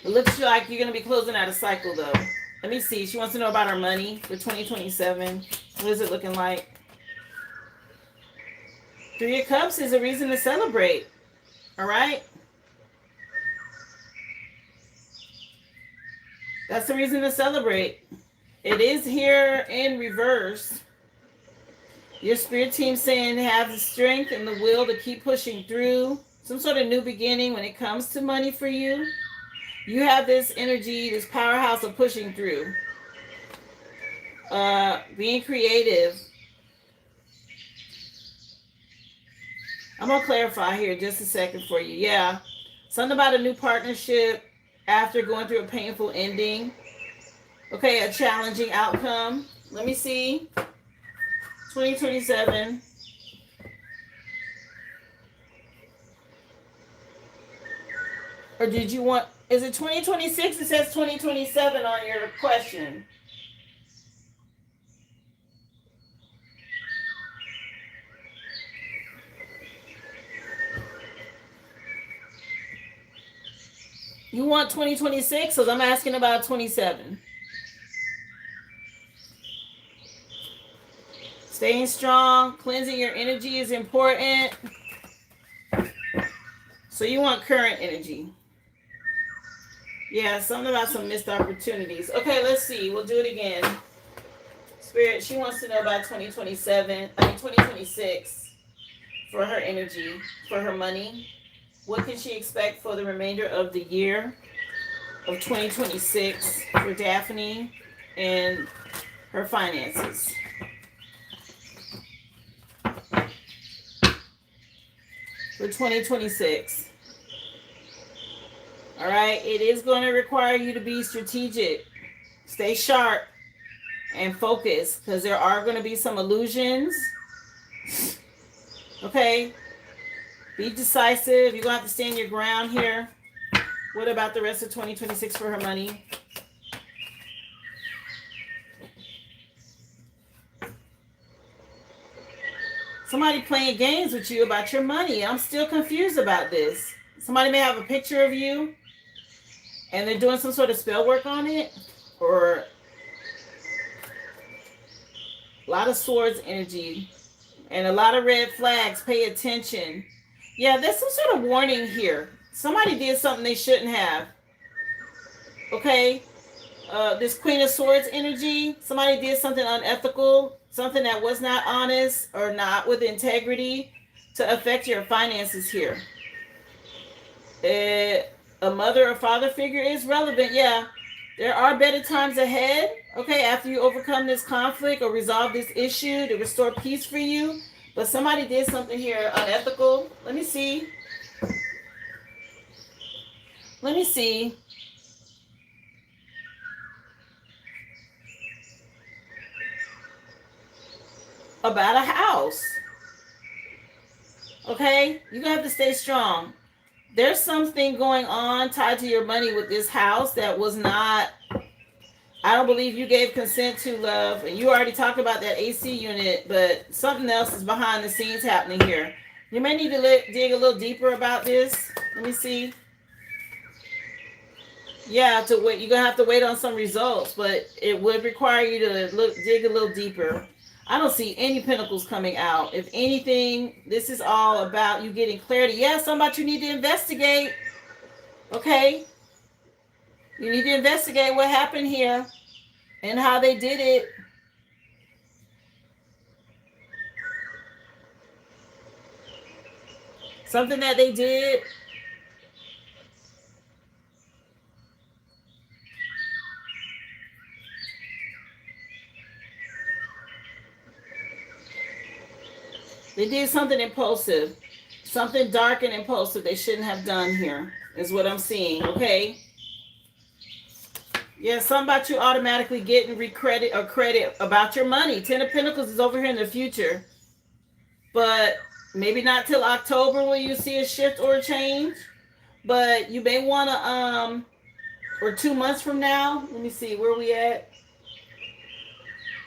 A: It looks like you're going to be closing out a cycle, though. Let me see. She wants to know about her money for 2027. What is it looking like? Three of Cups is a reason to celebrate. All right? That's the reason to celebrate. It is here in reverse. Your spirit team saying have the strength and the will to keep pushing through. Some sort of new beginning when it comes to money for you. You have this energy, this powerhouse of pushing through. Being creative. I'm going to clarify here just a second for you. Yeah. Something about a new partnership after going through a painful ending. Okay, a challenging outcome. Let me see. 2027. Or did you want, is it 2026? It says 2027 on your question. You want 2026? So I'm asking about 27. Staying strong, cleansing your energy is important. So you want current energy. Yeah, something about some missed opportunities. Okay, let's see. We'll do it again. Spirit, she wants to know about 2026 for her energy, for her money. What can she expect for the remainder of the year of 2026 for Daphne and her finances? For 2026. All right, it is going to require you to be strategic, stay sharp, and focus, because there are going to be some illusions. Okay, be decisive. You're going to have to stand your ground here. What about the rest of 2026 for her money? Somebody playing games with you about your money. I'm still confused about this. Somebody may have a picture of you and they're doing some sort of spell work on it, or a lot of swords energy and a lot of red flags. Pay attention. Yeah, there's some sort of warning here. Somebody did something they shouldn't have. Okay? This Queen of Swords energy, somebody did something unethical, something that was not honest or not with integrity to affect your finances here. A mother or father figure is relevant. Yeah, there are better times ahead. Okay, after you overcome this conflict or resolve this issue to restore peace for you. But somebody did something here unethical. Let me see. Let me see. About a house. Okay, you're gonna have to stay strong. There's something going on tied to your money with this house that was not, I don't believe you gave consent to, love. And you already talked about that AC unit, but something else is behind the scenes happening here. You may need to dig a little deeper about this. Let me see. Yeah, to wait. You're gonna have to wait on some results, but it would require you to dig a little deeper. I don't see any pentacles coming out. If anything, this is all about you getting clarity. Yeah, something about you need to investigate. Okay? You need to investigate what happened here and how they did it. Something that they did. They did something impulsive. Something dark and impulsive they shouldn't have done here, is what I'm seeing, okay? Yeah, something about you automatically getting recredit or credit about your money. Ten of Pentacles is over here in the future, but maybe not till October will you see a shift or a change. But you may want to or 2 months from now. Let me see where we at.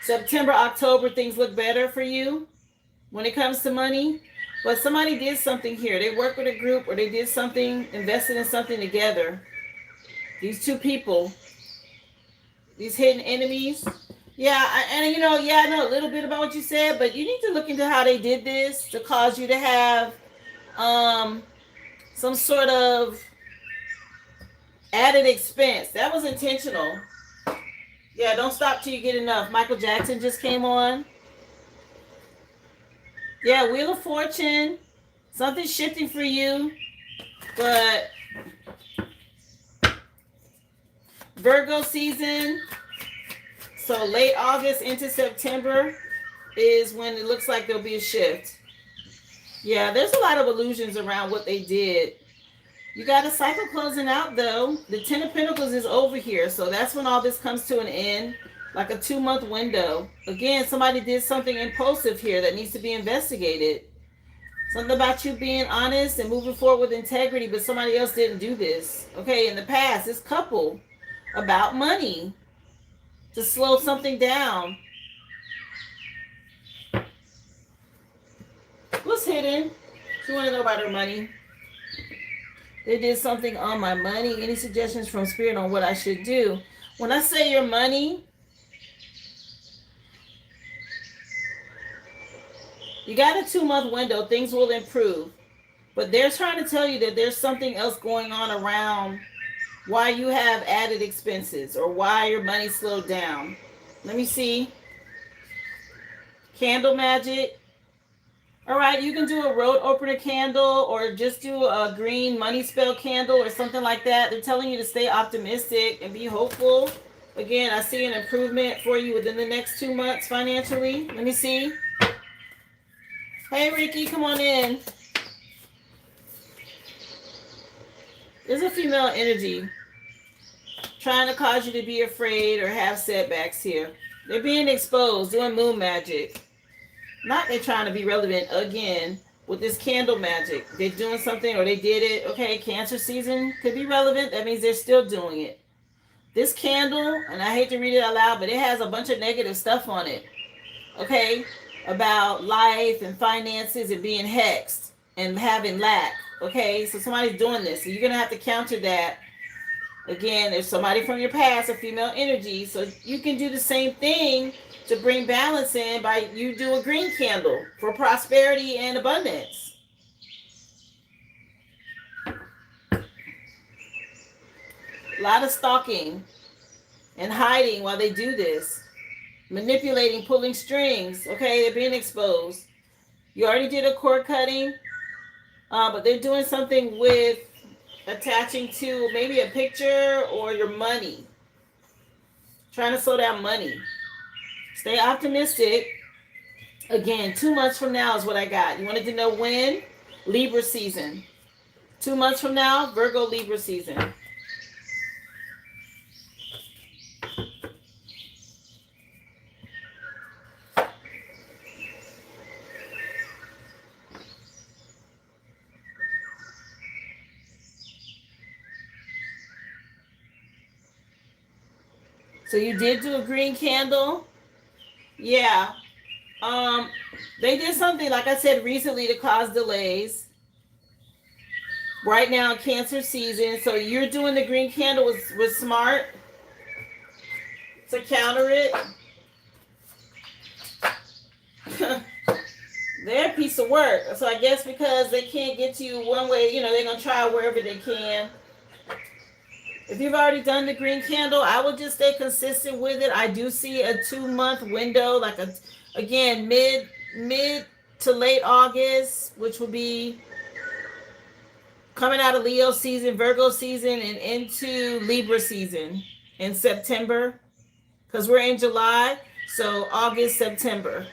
A: September, October, things look better for you when it comes to money. But somebody did something here. They worked with a group or they did something, invested in something together. These two people, these hidden enemies. Yeah, and yeah, I know a little bit about what you said, but you need to look into how they did this to cause you to have um some sort of added expense. That was intentional. Yeah, don't stop till you get enough. Michael Jackson just came on. Yeah, Wheel of Fortune. Something shifting for you. But Virgo season. So late August into September is when it looks like there'll be a shift. Yeah, there's a lot of illusions around what they did. You got a cycle closing out though. The Ten of Pentacles is over here. So that's when all this comes to an end. Like a 2-month window. Again, somebody did something impulsive here that needs to be investigated. Something about you being honest and moving forward with integrity, but somebody else didn't do this. Okay, in the past, this couple about money to slow something down. What's hidden? She want to know about her money. They did something on my money. Any suggestions from Spirit on what I should do? When I say your money, you got a 2-month window. Things will improve. But they're trying to tell you that there's something else going on around why you have added expenses or why your money slowed down. Let me see. Candle magic. All right, you can do a road opener candle or just do a green money spell candle or something like that. They're telling you to stay optimistic and be hopeful. Again, I see an improvement for you within the next 2 months financially. Let me see. Hey, Ricky, come on in. There's a female energy trying to cause you to be afraid or have setbacks here. They're being exposed, doing moon magic. Not they're trying to be relevant again with this candle magic. They're doing something or they did it. Okay, Cancer season could be relevant. That means they're still doing it. This candle, and I hate to read it out loud, but it has a bunch of negative stuff on it. Okay, about life and finances and being hexed and having lack. Okay, so somebody's doing this. So you're going to have to counter that. Again, there's somebody from your past, a female energy. So you can do the same thing to bring balance in by you do a green candle for prosperity and abundance. A lot of stalking and hiding while they do this. Manipulating, pulling strings. Okay, they're being exposed. You already did a cord cutting, but they're doing something with attaching to maybe a picture or your money. Trying to slow down money. Stay optimistic. Again, 2 months from now is what I got. You wanted to know when? Libra season. 2 months from now, Virgo Libra season. So you did do a green candle. Yeah. They did something, like I said, recently to cause delays. Right now, Cancer season. So you're doing the green candle was smart to counter it. They're a piece of work. So I guess because they can't get to you one way, they're going to try wherever they can. If you've already done the green candle, I would just stay consistent with it. I do see a 2-month window, like again, mid to late August, which will be coming out of Leo season, Virgo season, and into Libra season in September. Because we're in July, so August, September.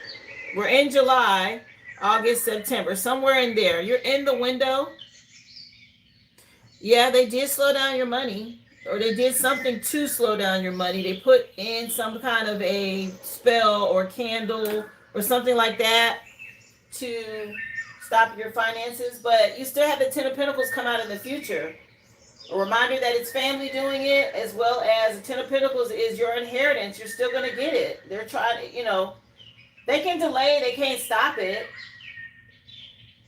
A: We're in July, August, September, somewhere in there. You're in the window. Yeah, they did slow down your money. or they did something to slow down your money. They put in some kind of a spell or candle or something like that to stop your finances. But you still have the Ten of Pentacles come out in the future. A reminder that it's family doing it, as well as the Ten of Pentacles is your inheritance. You're still going to get it. They're trying to, they can delay, they can't stop it.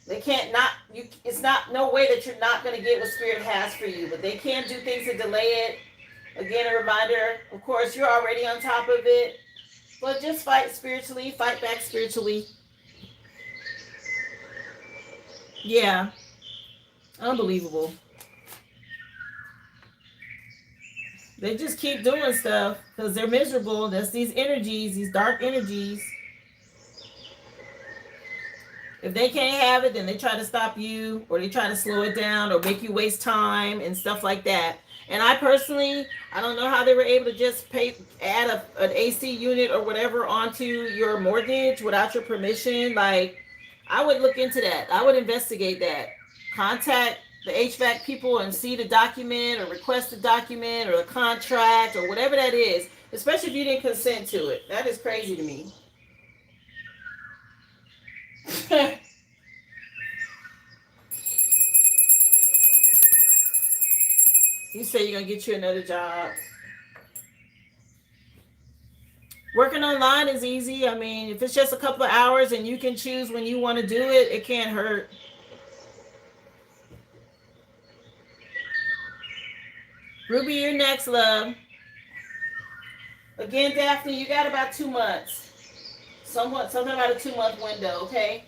A: They can't not, you. It's not no way that you're not going to get what Spirit has for you, but they can do things to delay it. Again, a reminder, of course, you're already on top of it, but just fight spiritually, fight back spiritually. Yeah, unbelievable. They just keep doing stuff because they're miserable. That's these energies, these dark energies. If they can't have it, then they try to stop you, or they try to slow it down, or make you waste time and stuff like that. And I personally, I don't know how they were able to just add an AC unit or whatever onto your mortgage without your permission. Like, I would look into that. I would investigate that. Contact the HVAC people and see the document, or request the document, or the contract, or whatever that is. Especially if you didn't consent to it. That is crazy to me. You say you're going to get you another job. Working online is easy. I mean, if it's just a couple of hours and you can choose when you want to do it, it can't hurt. Ruby, you're next, love. Again, Daphne, you got about 2 months. Something about a 2-month window, okay?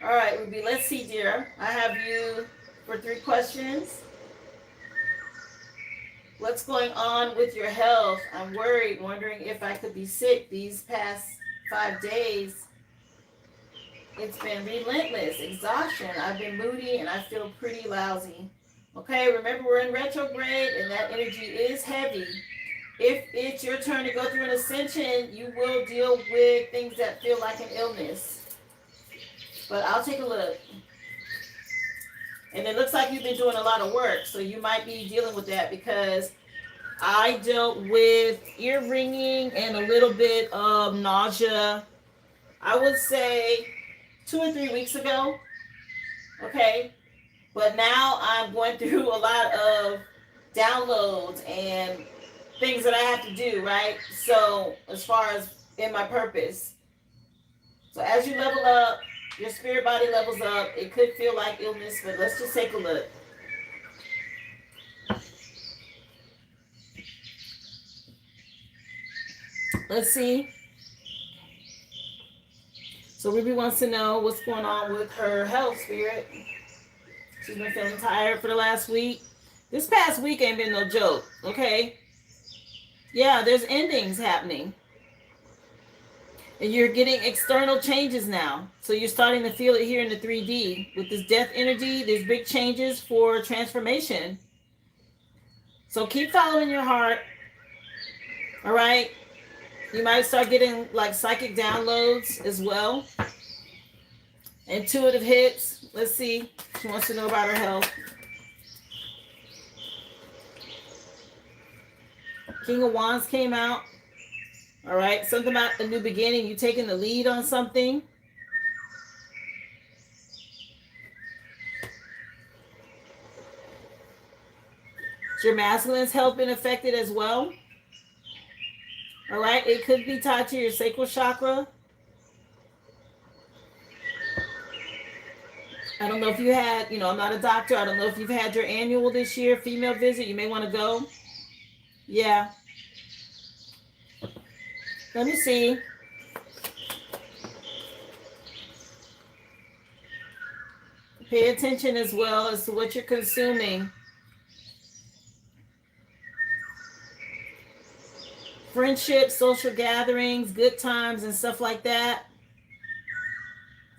A: All right, Ruby, let's see, dear. I have you for 3 questions. What's going on with your health? I'm worried, wondering if I could be sick these past 5 days. It's been relentless exhaustion. I've been moody and I feel pretty lousy. Okay, remember we're in retrograde and that energy is heavy. If it's your turn to go through an ascension, you will deal with things that feel like an illness. But I'll take a look. And it looks like you've been doing a lot of work, so you might be dealing with that, because I dealt with ear ringing and a little bit of nausea, I would say 2 or 3 weeks ago. Okay. But now I'm going through a lot of downloads and things that I have to do, right? So as far as in my purpose. So as you level up, your spirit body levels up. It could feel like illness, but let's just take a look. Let's see. So Ruby wants to know what's going on with her health, Spirit. She's been feeling tired for the last week. This past week ain't been no joke, okay? Yeah, there's endings happening. And you're getting external changes now. So you're starting to feel it here in the 3D. With this death energy, there's big changes for transformation. So keep following your heart. All right? You might start getting like psychic downloads as well. Intuitive hits. Let's see. She wants to know about her health. King of Wands came out. All right. Something about a new beginning. You taking the lead on something. Is your masculine's health been affected as well? All right. It could be tied to your sacral chakra. I don't know if you had, I'm not a doctor. I don't know if you've had your annual this year, female visit. You may want to go. Yeah. Let me see. Pay attention as well as to what you're consuming. Friendships, social gatherings, good times, and stuff like that.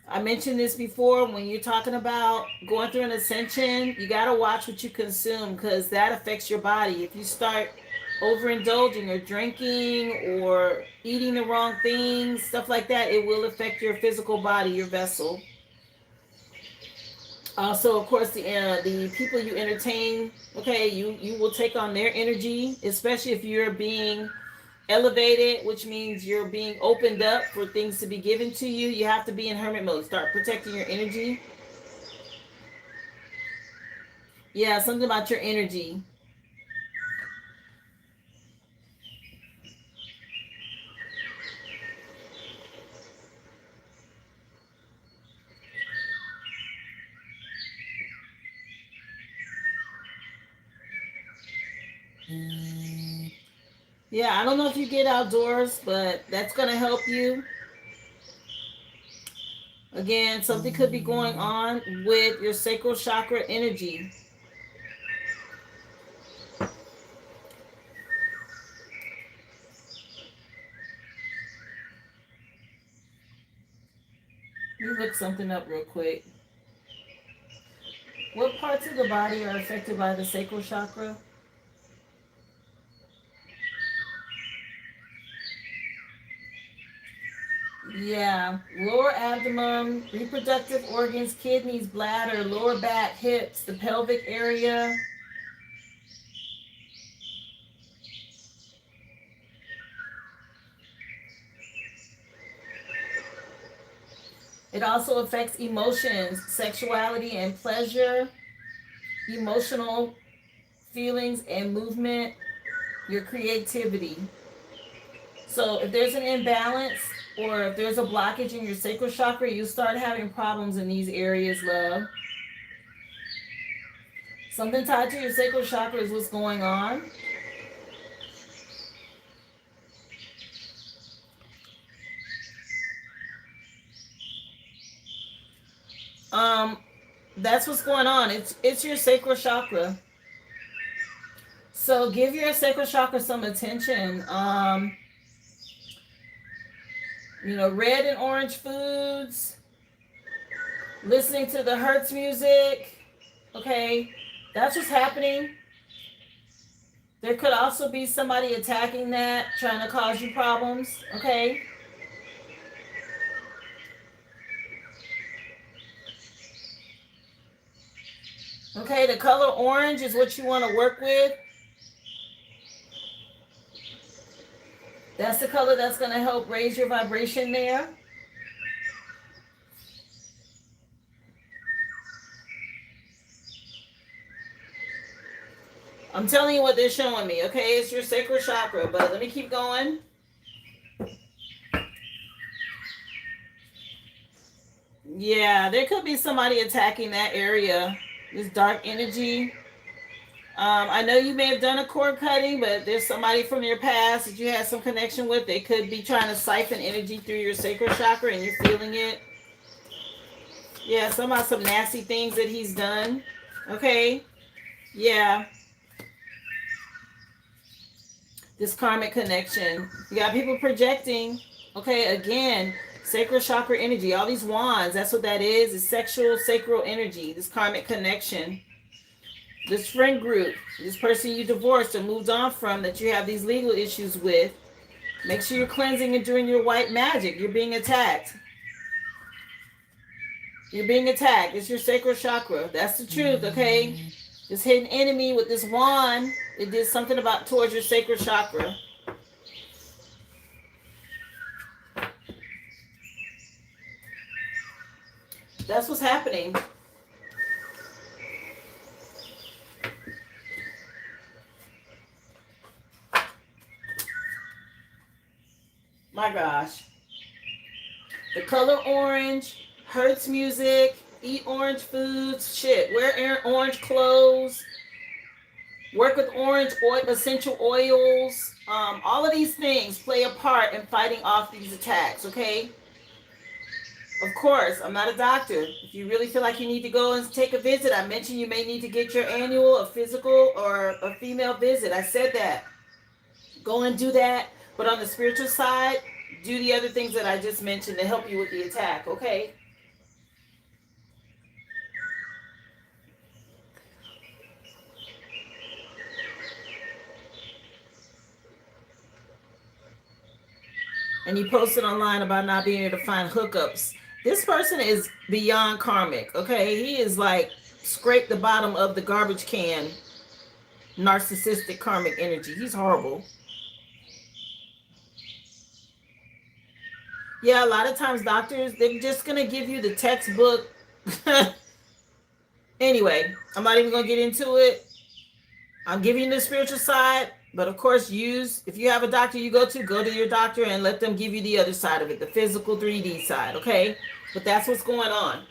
A: I mentioned this before. When you're talking about going through an ascension, you got to watch what you consume, because that affects your body. If you start overindulging or drinking or eating the wrong things, stuff like that, it will affect your physical body, your vessel. Also, of course, the people you entertain, okay, you will take on their energy, especially if you're being elevated, which means you're being opened up for things to be given to you. You have to be in hermit mode. Start protecting your energy. Yeah, something about your energy. Yeah, I don't know if you get outdoors, but that's going to help you. Again, something could be going on with your sacral chakra energy. Let me look something up real quick. What parts of the body are affected by the sacral chakra? Yeah, lower abdomen, reproductive organs, kidneys, bladder, lower back, hips, the pelvic area. It also affects emotions, sexuality and pleasure, emotional feelings and movement, your creativity. So if there's an imbalance or if there's a blockage in your sacral chakra, you start having problems in these areas, love. Something tied to your sacral chakra is what's going on. Um, that's what's going on. It's your sacral chakra. So give your sacral chakra some attention. Red and orange foods, listening to the Hertz music. Okay, that's what's happening. There could also be somebody attacking that, trying to cause you problems. Okay. Okay, the color orange is what you want to work with. That's the color that's going to help raise your vibration there. I'm telling you what they're showing me, okay? It's your sacral chakra, but let me keep going. Yeah, there could be somebody attacking that area. This dark energy. I know you may have done a cord cutting, but there's somebody from your past that you had some connection with. They could be trying to siphon energy through your sacral chakra and you're feeling it. Yeah, some nasty things that he's done. Okay. Yeah. This karmic connection. You got people projecting. Okay, again, sacral chakra energy. All these wands, that's what that is. It's sexual, sacral energy. This karmic connection. This friend group, this person you divorced or moved on from that you have these legal issues with. Make sure you're cleansing and doing your white magic. You're being attacked. You're being attacked. It's your sacral chakra. That's the truth, okay? This hidden enemy with this wand, it did something about towards your sacral chakra. That's what's happening. My gosh. The color orange, Hertz music, eat orange foods, shit, wear orange clothes, work with orange oil, essential oils. All of these things play a part in fighting off these attacks, okay? Of course, I'm not a doctor. If you really feel like you need to go and take a visit, I mentioned you may need to get your annual, a physical, or a female visit. I said that. Go and do that. But on the spiritual side, do the other things that I just mentioned to help you with the attack, okay? And you posted online about not being able to find hookups This person is beyond karmic. Okay, he is like scrape the bottom of the garbage can, narcissistic karmic energy. He's horrible. Yeah, a lot of times doctors, they're just gonna give you the textbook. Anyway, I'm not even gonna get into it. I'm giving you the spiritual side, but of course, use if you have a doctor you go to your doctor and let them give you the other side of it, the physical 3D side, okay? But that's what's going on.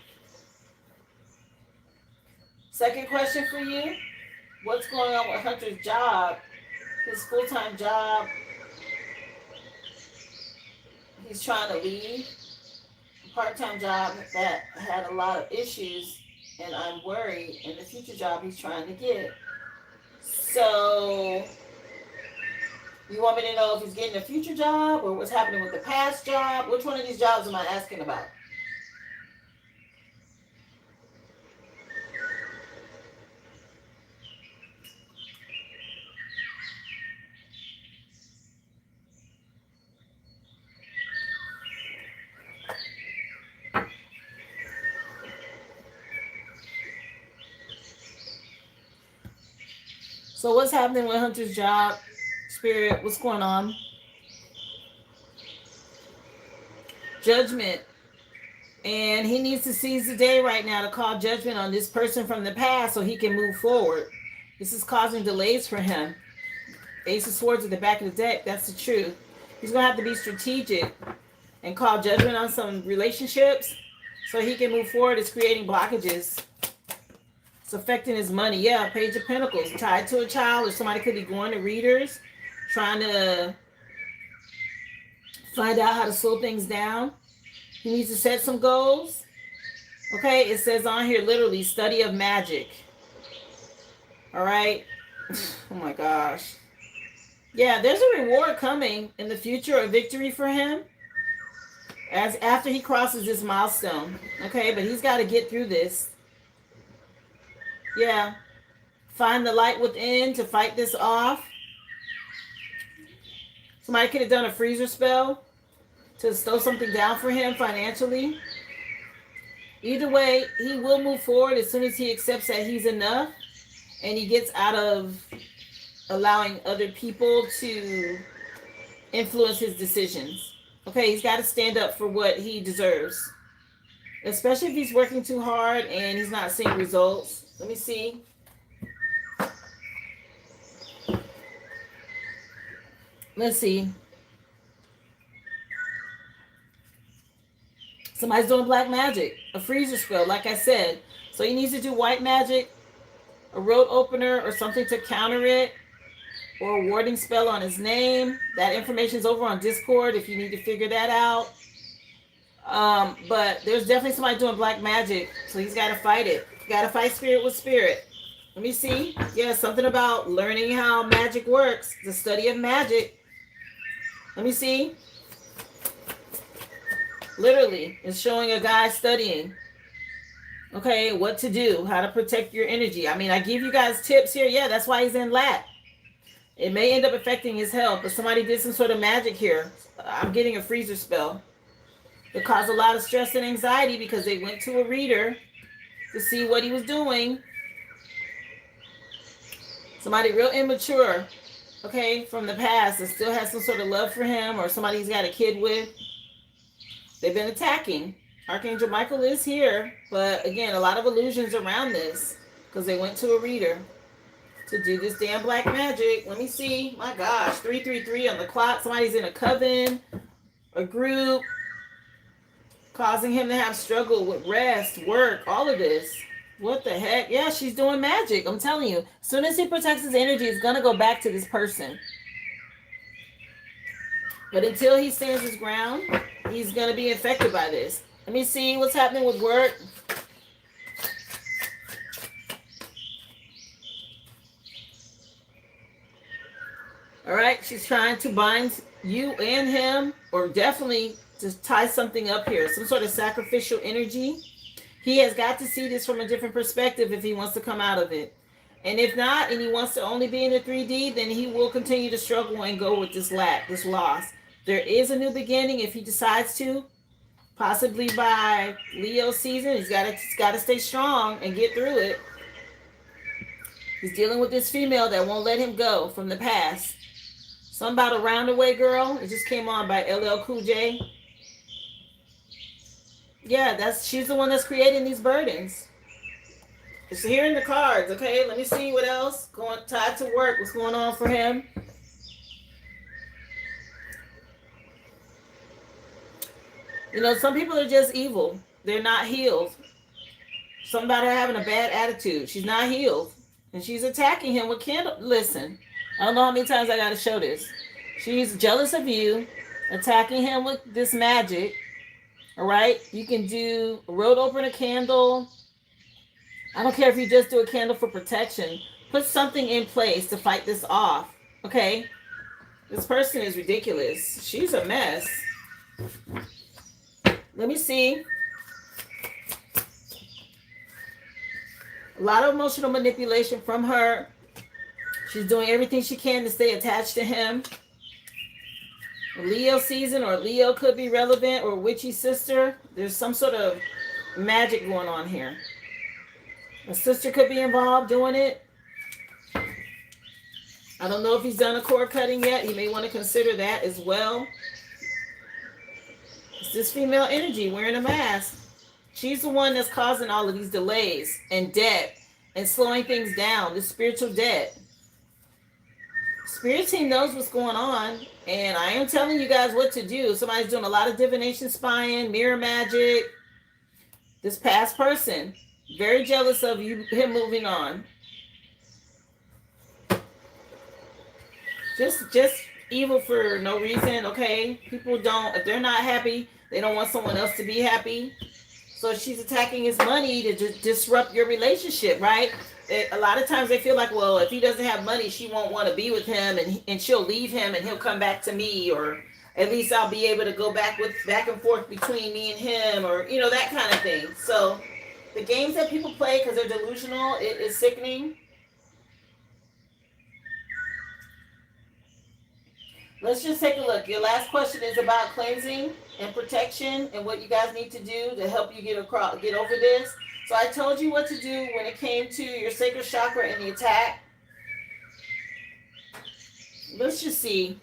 A: Second question for you: what's going on with Hunter's job? His full-time job. He's trying to leave a part-time job that had a lot of issues, and I'm worried in the future job he's trying to get. So, you want me to know if he's getting a future job or what's happening with the past job? Which one of these jobs am I asking about? So, what's happening with Hunter's job? Spirit, what's going on? Judgment. And he needs to seize the day right now to call judgment on this person from the past so he can move forward. This is causing delays for him. Ace of Swords at the back of the deck. That's the truth. He's going to have to be strategic and call judgment on some relationships so he can move forward. It's creating blockages. It's affecting his money. Yeah, Page of Pentacles. Tied to a child, or somebody could be going to readers, trying to find out how to slow things down. He needs to set some goals. Okay, it says on here literally study of magic. All right. Oh my gosh. Yeah, there's a reward coming in the future, a victory for him as after he crosses this milestone. Okay, but he's got to get through this. Yeah. Find the light within to fight this off. Somebody could have done a freezer spell to slow something down for him financially. Either way, he will move forward as soon as he accepts that he's enough and he gets out of allowing other people to influence his decisions. Okay, he's got to stand up for what he deserves, especially if he's working too hard and he's not seeing results. Let me see. Let's see. Somebody's doing black magic, a freezer spell, like I said. So he needs to do white magic, a road opener, or something to counter it, or a warding spell on his name. That information is over on Discord if you need to figure that out. But there's definitely somebody doing black magic, so he's got to fight it. Got to fight spirit with spirit. Let me see. Yeah, something about learning how magic works, the study of magic. Let me see. Literally, it's showing a guy studying. Okay, what to do, how to protect your energy. I mean, I give you guys tips here. Yeah, that's why he's in lat. It may end up affecting his health, but somebody did some sort of magic here. I'm getting a freezer spell. It caused a lot of stress and anxiety because they went to a reader to see what he was doing. Somebody real immature, okay, from the past that still has some sort of love for him, or somebody he's got a kid with. They've been attacking. Archangel Michael is here, but again, a lot of illusions around this because they went to a reader to do this damn black magic. Let me see. My gosh, 333 on the clock. Somebody's in a coven, a group, causing him to have struggle with rest, work, all of this. What the heck? Yeah, she's doing magic. I'm telling you. As soon as he protects his energy, it's going to go back to this person. But until he stands his ground, he's going to be affected by this. Let me see what's happening with work. All right, she's trying to bind you and him, or definitely to tie something up here, some sort of sacrificial energy. He has got to see this from a different perspective if he wants to come out of it. And if not, and he wants to only be in the 3D, then he will continue to struggle and go with this lack, this loss. There is a new beginning if he decides to. possibly by Leo season. He's got to stay strong and get through it. He's dealing with this female that won't let him go from the past. Something about a roundaway girl. It just came on by LL Cool J. Yeah, she's the one that's creating these burdens. It's here in the cards. Okay, let me see what else going tied to work. What's going on for him? You know, some people are just evil. They're not healed. Somebody having a bad attitude. She's not healed. And she's attacking him with candle. Listen, I don't know how many times I got to show this. She's jealous of you, attacking him with this magic. All right? You can do a road open a candle. I don't care if you just do a candle for protection. Put something in place to fight this off. Okay? This person is ridiculous. She's a mess. Let me see. A lot of emotional manipulation from her. She's doing everything she can to stay attached to him. Leo season, or Leo could be relevant, or witchy sister. There's some sort of magic going on here. A sister could be involved doing it. I don't know if he's done a cord cutting yet. He may want to consider that as well. It's this female energy wearing a mask. She's the one that's causing all of these delays and debt and slowing things down. This spiritual debt. Spirit team knows what's going on, and I am telling you guys what to do. Somebody's doing a lot of divination spying, mirror magic. This past person, very jealous of you, him moving on. Just evil for no reason, okay? People don't, if they're not happy, they don't want someone else to be happy. So she's attacking his money to just disrupt your relationship, right? A lot of times they feel like, well, if he doesn't have money, she won't want to be with him, and she'll leave him, and he'll come back to me, or at least I'll be able to go back and forth between me and him, or that kind of thing. So the games that people play because they're delusional, it is sickening. Let's just take a look. Your last question is about cleansing and protection and what you guys need to do to help you get over this. So I told you what to do when it came to your sacral chakra and the attack. Let's just see.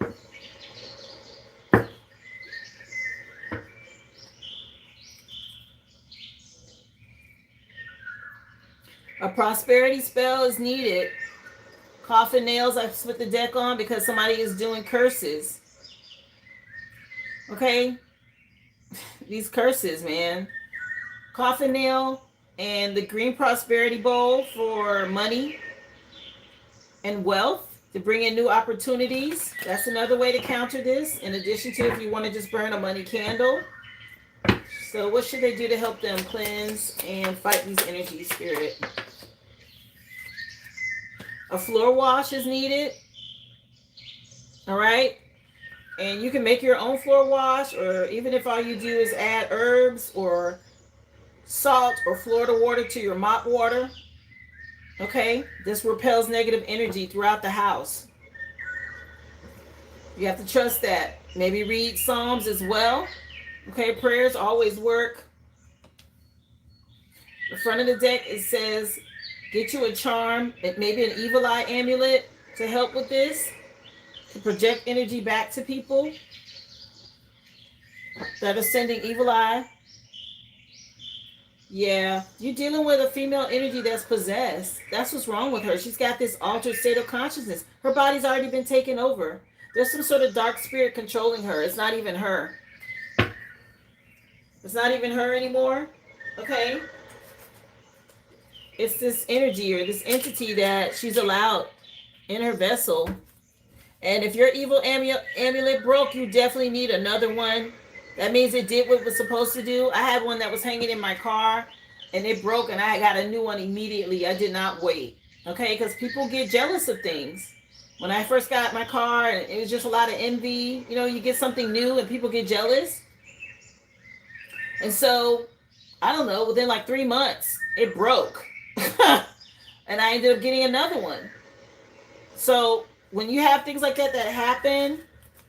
A: A prosperity spell is needed. Coffin nails, I put the deck on because somebody is doing curses. Okay? These curses, man. Coffin nail and the green prosperity bowl for money and wealth to bring in new opportunities. That's another way to counter this, in addition to if you want to just burn a money candle. So what should they do to help them cleanse and fight these energies, Spirit? A floor wash is needed. All right. And you can make your own floor wash, or even if all you do is add herbs or salt or Florida water to your mop water. Okay. This repels negative energy throughout the house. You have to trust that. Maybe read Psalms as well. Okay. Prayers always work. The front of the deck, it says, get you a charm, maybe an evil eye amulet to help with this, to project energy back to people that are sending evil eye. Yeah, you're dealing with a female energy that's possessed. That's what's wrong with her. She's got this altered state of consciousness. Her body's already been taken over. There's some sort of dark spirit controlling her. It's not even her. It's not even her anymore. Okay? It's this energy or this entity that she's allowed in her vessel. And if your evil amulet broke, you definitely need another one. That means it did what it was supposed to do. I had one that was hanging in my car and it broke, and I got a new one immediately. I did not wait. Okay, because people get jealous of things. When I first got my car, it was just a lot of envy. You get something new and people get jealous. And so, I don't know, within like 3 months, it broke. And I ended up getting another one. So when you have things like that happen,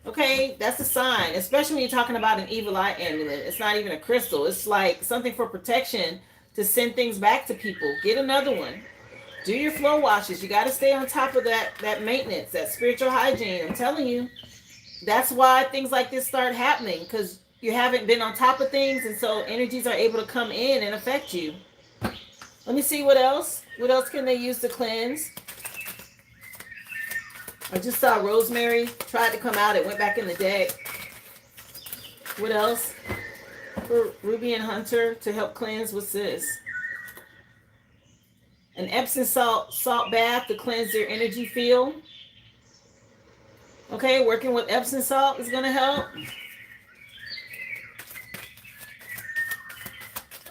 A: Okay, that's a sign, especially when you're talking about an evil eye amulet. It's not even a crystal. It's like something for protection to send things back to people. Get another one. Do your floor washes. You got to stay on top of that maintenance, that spiritual hygiene. I'm telling you, that's why things like this start happening, because you haven't been on top of things, and so energies are able to come in and affect you. Let me see what else. What else can they use to cleanse? I just saw rosemary tried to come out. It went back in the deck. What else? For Ruby and Hunter to help cleanse. What's this? An Epsom salt bath to cleanse their energy field. Okay, working with Epsom salt is going to help.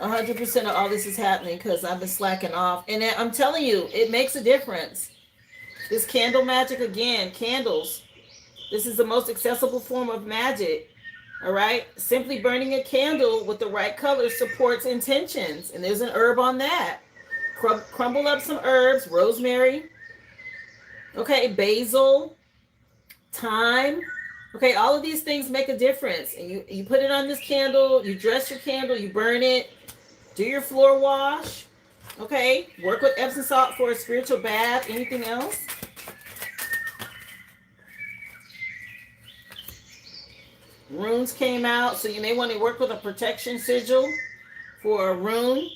A: 100% of all this is happening because I've been slacking off. And I'm telling you, it makes a difference. This candle magic again, candles. This is the most accessible form of magic. All right. Simply burning a candle with the right color supports intentions. And there's an herb on that. Crumble up some herbs, rosemary. Okay, basil, thyme. Okay, all of these things make a difference. And you put it on this candle, you dress your candle, you burn it, do your floor wash. Okay, work with Epsom salt for a spiritual bath. Anything else? Runes came out, so you may want to work with a protection sigil for a rune.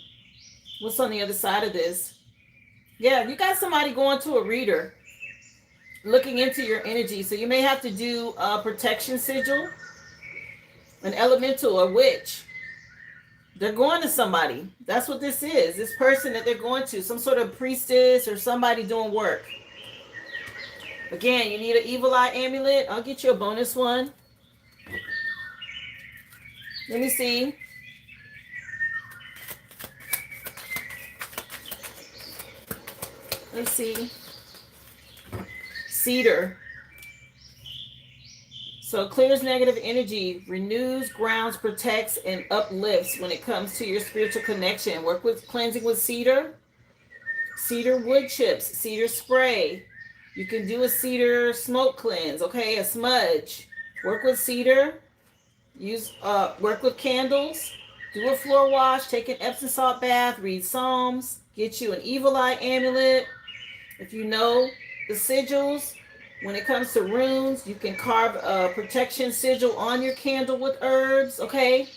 A: What's on the other side of this? Yeah, you got somebody going to a reader, looking into your energy, so you may have to do a protection sigil, an elemental, a witch. They're going to somebody. That's what this is. This person that they're going to, some sort of priestess or somebody doing work. Again, you need an evil eye amulet. I'll get you a bonus one. Let me see. Let's see. Cedar. So clears negative energy, renews, grounds, protects, and uplifts when it comes to your spiritual connection. Work with cleansing with cedar. Cedar wood chips, cedar spray. You can do a cedar smoke cleanse, okay? A smudge. Work with cedar. Work with candles. Do a floor wash. Take an Epsom salt bath. Read Psalms. Get you an evil eye amulet. If you know the sigils, when it comes to runes, you can carve a protection sigil on your candle with herbs, okay?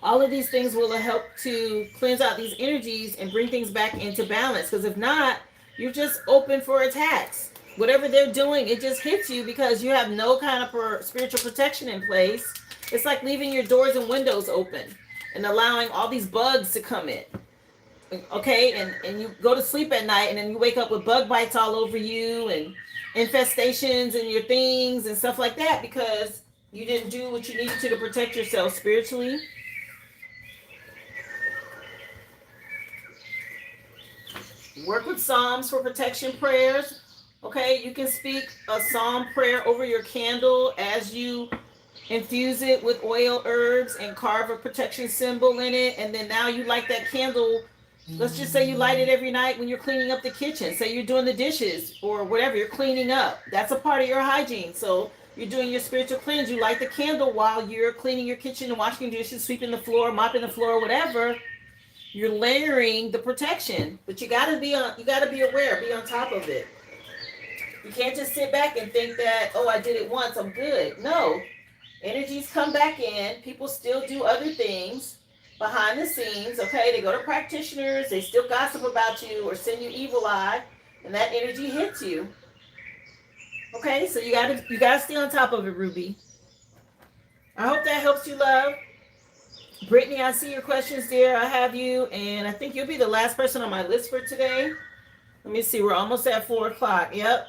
A: All of these things will help to cleanse out these energies and bring things back into balance. Because if not, you're just open for attacks. Whatever they're doing, it just hits you because you have no kind of spiritual protection in place. It's like leaving your doors and windows open and allowing all these bugs to come in. Okay, and you go to sleep at night and then you wake up with bug bites all over you and infestations in your things and stuff like that because you didn't do what you needed to protect yourself spiritually. Work with Psalms for protection prayers. Okay, you can speak a psalm prayer over your candle as you infuse it with oil, herbs, and carve a protection symbol in it. And then now you light that candle. Let's just say you light it every night when you're cleaning up the kitchen. Say you're doing the dishes or whatever, you're cleaning up. That's a part of your hygiene. So you're doing your spiritual cleanse. You light the candle while you're cleaning your kitchen and washing dishes, sweeping the floor, mopping the floor, whatever. You're layering the protection. But you gotta be aware, be on top of it. You can't just sit back and think that, oh, I did it once, I'm good. No. Energies come back in. People still do other things behind the scenes, okay? They go to practitioners, they still gossip about you or send you evil eye, and that energy hits you. Okay, so you gotta stay on top of it, Ruby. I hope that helps you, love. Brittany, I see your questions there. I have you, and I think you'll be the last person on my list for today. Let me see, we're almost at 4:00. Yep.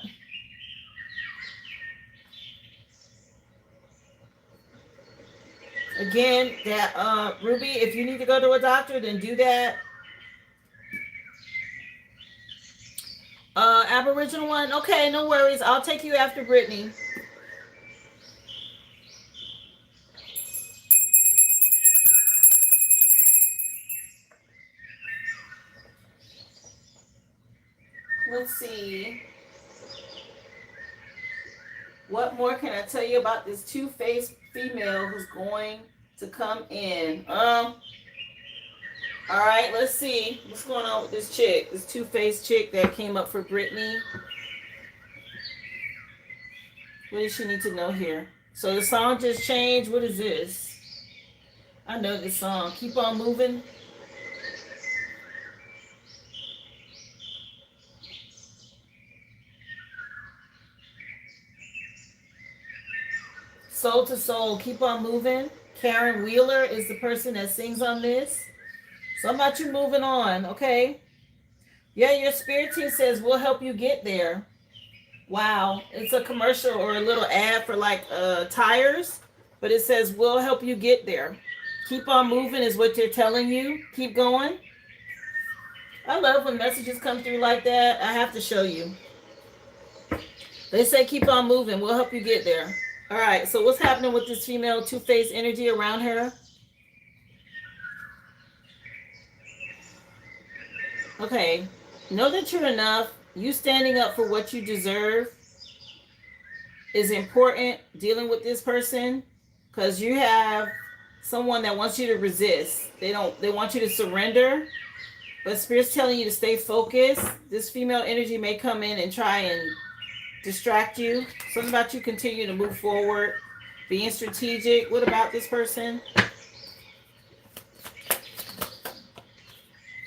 A: Again, that Ruby, if you need to go to a doctor, then do that. Aboriginal one, okay, no worries. I'll take you after Brittany. Let's see. What more can I tell you about this two-faced female who's going to come in? All right, let's see what's going on with this chick, this two-faced chick that came up for Brittany. What does she need to know here? So the song just changed. What is this? I know this song. Keep on moving. Soul to Soul, Keep on Moving. Karen Wheeler is the person that sings on this. So about you moving on, okay? Yeah, your spirit team says we'll help you get there. Wow, it's a commercial or a little ad for like tires, but it says we'll help you get there. Keep on moving is what they're telling you. Keep going. I love when messages come through like that. I have to show you. They say keep on moving. We'll help you get there. All right, so what's happening with this female two-faced energy around her? Okay, know that you're enough. You standing up for what you deserve is important. Dealing with this person, because you have someone that wants you to resist. They want you to surrender, but Spirit's telling you to stay focused. This female energy may come in and try and distract you. Something about you continue to move forward, being strategic. What about this person?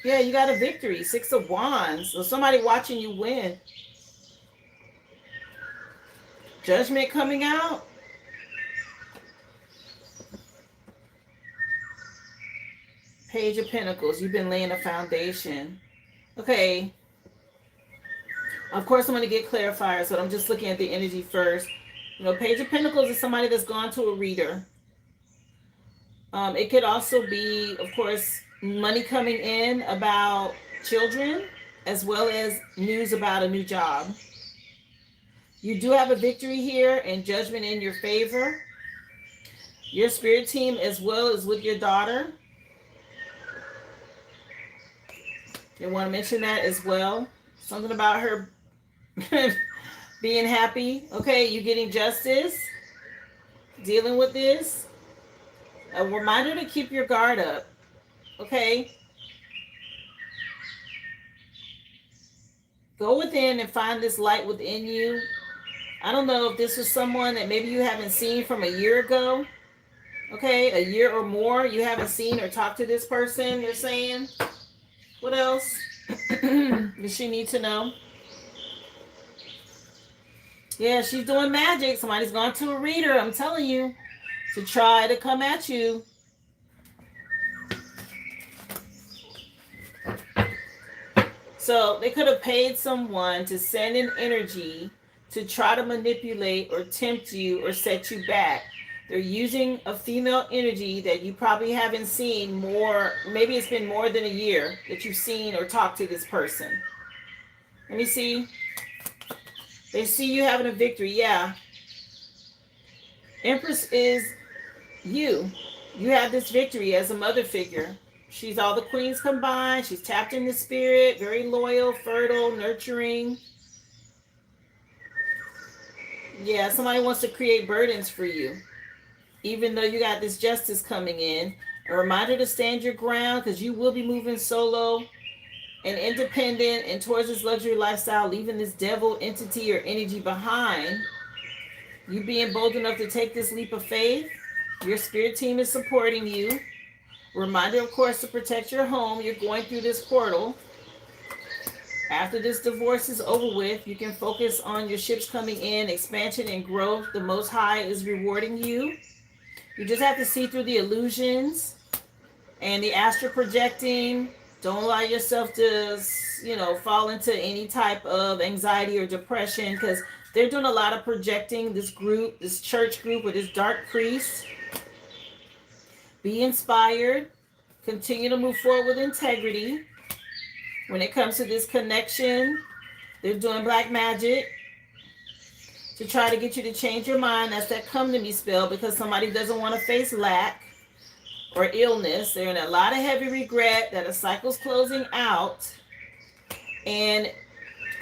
A: Yeah, you got a victory. 6 of Wands. So somebody watching you win. Judgment coming out. Page of Pentacles. You've been laying a foundation. Okay. Of course, I'm going to get clarifiers, but I'm just looking at the energy first. You know, Page of Pentacles is somebody that's gone to a reader. It could also be, of course, money coming in about children, as well as news about a new job. You do have a victory here and judgment in your favor. Your spirit team, as well as with your daughter. You want to mention that as well. Something about her being happy. Okay, you getting justice. Dealing with this. A reminder to keep your guard up. Okay. Go within and find this light within you. I don't know if this was someone that maybe you haven't seen from a year ago. Okay, a year or more you haven't seen or talked to this person, you're saying. What else does she need to know? Yeah, she's doing magic. Somebody's gone to a reader, I'm telling you, to try to come at you. So they could have paid someone to send an energy to try to manipulate or tempt you or set you back. They're using a female energy that you probably haven't seen more. Maybe it's been more than a year that you've seen or talked to this person. Let me see. They see you having a victory. Yeah. Empress is you. You have this victory as a mother figure. She's all the queens combined. She's tapped in the spirit, very loyal, fertile, nurturing. Yeah, somebody wants to create burdens for you. Even though you got this justice coming in. A reminder to stand your ground, because you will be moving solo and independent and towards this luxury lifestyle, leaving this devil entity or energy behind. You being bold enough to take this leap of faith. Your spirit team is supporting you. Reminder, of course, to protect your home. You're going through this portal. After this divorce is over with, you can focus on your ships coming in, expansion and growth. The Most High is rewarding you. You just have to see through the illusions and the astral projecting. Don't allow yourself to, fall into any type of anxiety or depression, because they're doing a lot of projecting. This group, this church group with this dark priest. Be inspired. Continue to move forward with integrity. When it comes to this connection, they're doing black magic to try to get you to change your mind. That's that come to me spell, because somebody doesn't want to face lack or illness. They're in a lot of heavy regret that a cycle's closing out and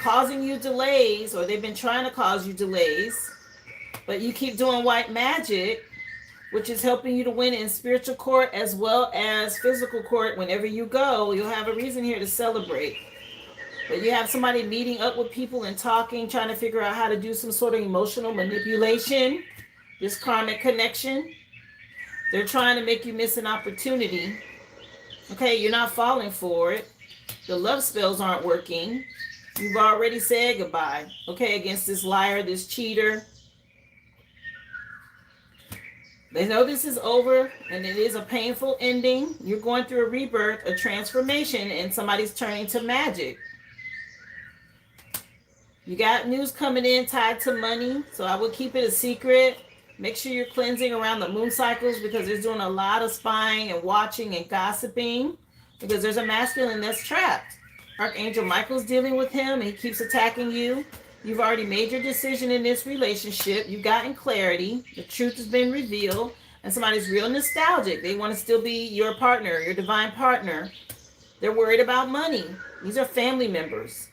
A: causing you delays, or they've been trying to cause you delays. But you keep doing white magic, which is helping you to win in spiritual court as well as physical court. Whenever you go, you'll have a reason here to celebrate. But you have somebody meeting up with people and talking, trying to figure out how to do some sort of emotional manipulation, this karmic connection. They're trying to make you miss an opportunity. Okay, you're not falling for it. The love spells aren't working. You've already said goodbye, okay, against this liar, this cheater. They know this is over, and it is a painful ending. You're going through a rebirth, a transformation, and somebody's turning to magic. You got news coming in tied to money, so I would keep it a secret. Make sure you're cleansing around the moon cycles because there's doing a lot of spying and watching and gossiping because there's a masculine that's trapped. Archangel Michael's dealing with him and he keeps attacking you. You've already made your decision in this relationship. You've gotten clarity. The truth has been revealed. And somebody's real nostalgic. They want to still be your partner, your divine partner. They're worried about money. These are family members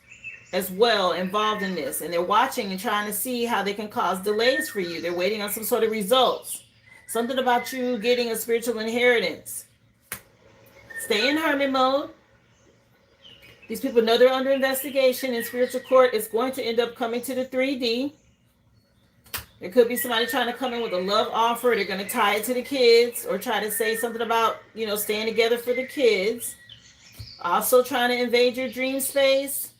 A: as well involved in this. And they're watching and trying to see how they can cause delays for you. They're waiting on some sort of results. Something about you getting a spiritual inheritance. Stay in hermit mode. These people know they're under investigation in spiritual court. It's going to end up coming to the 3D. There could be somebody trying to come in with a love offer. They're going to tie it to the kids or try to say something about, staying together for the kids. Also trying to invade your dream space.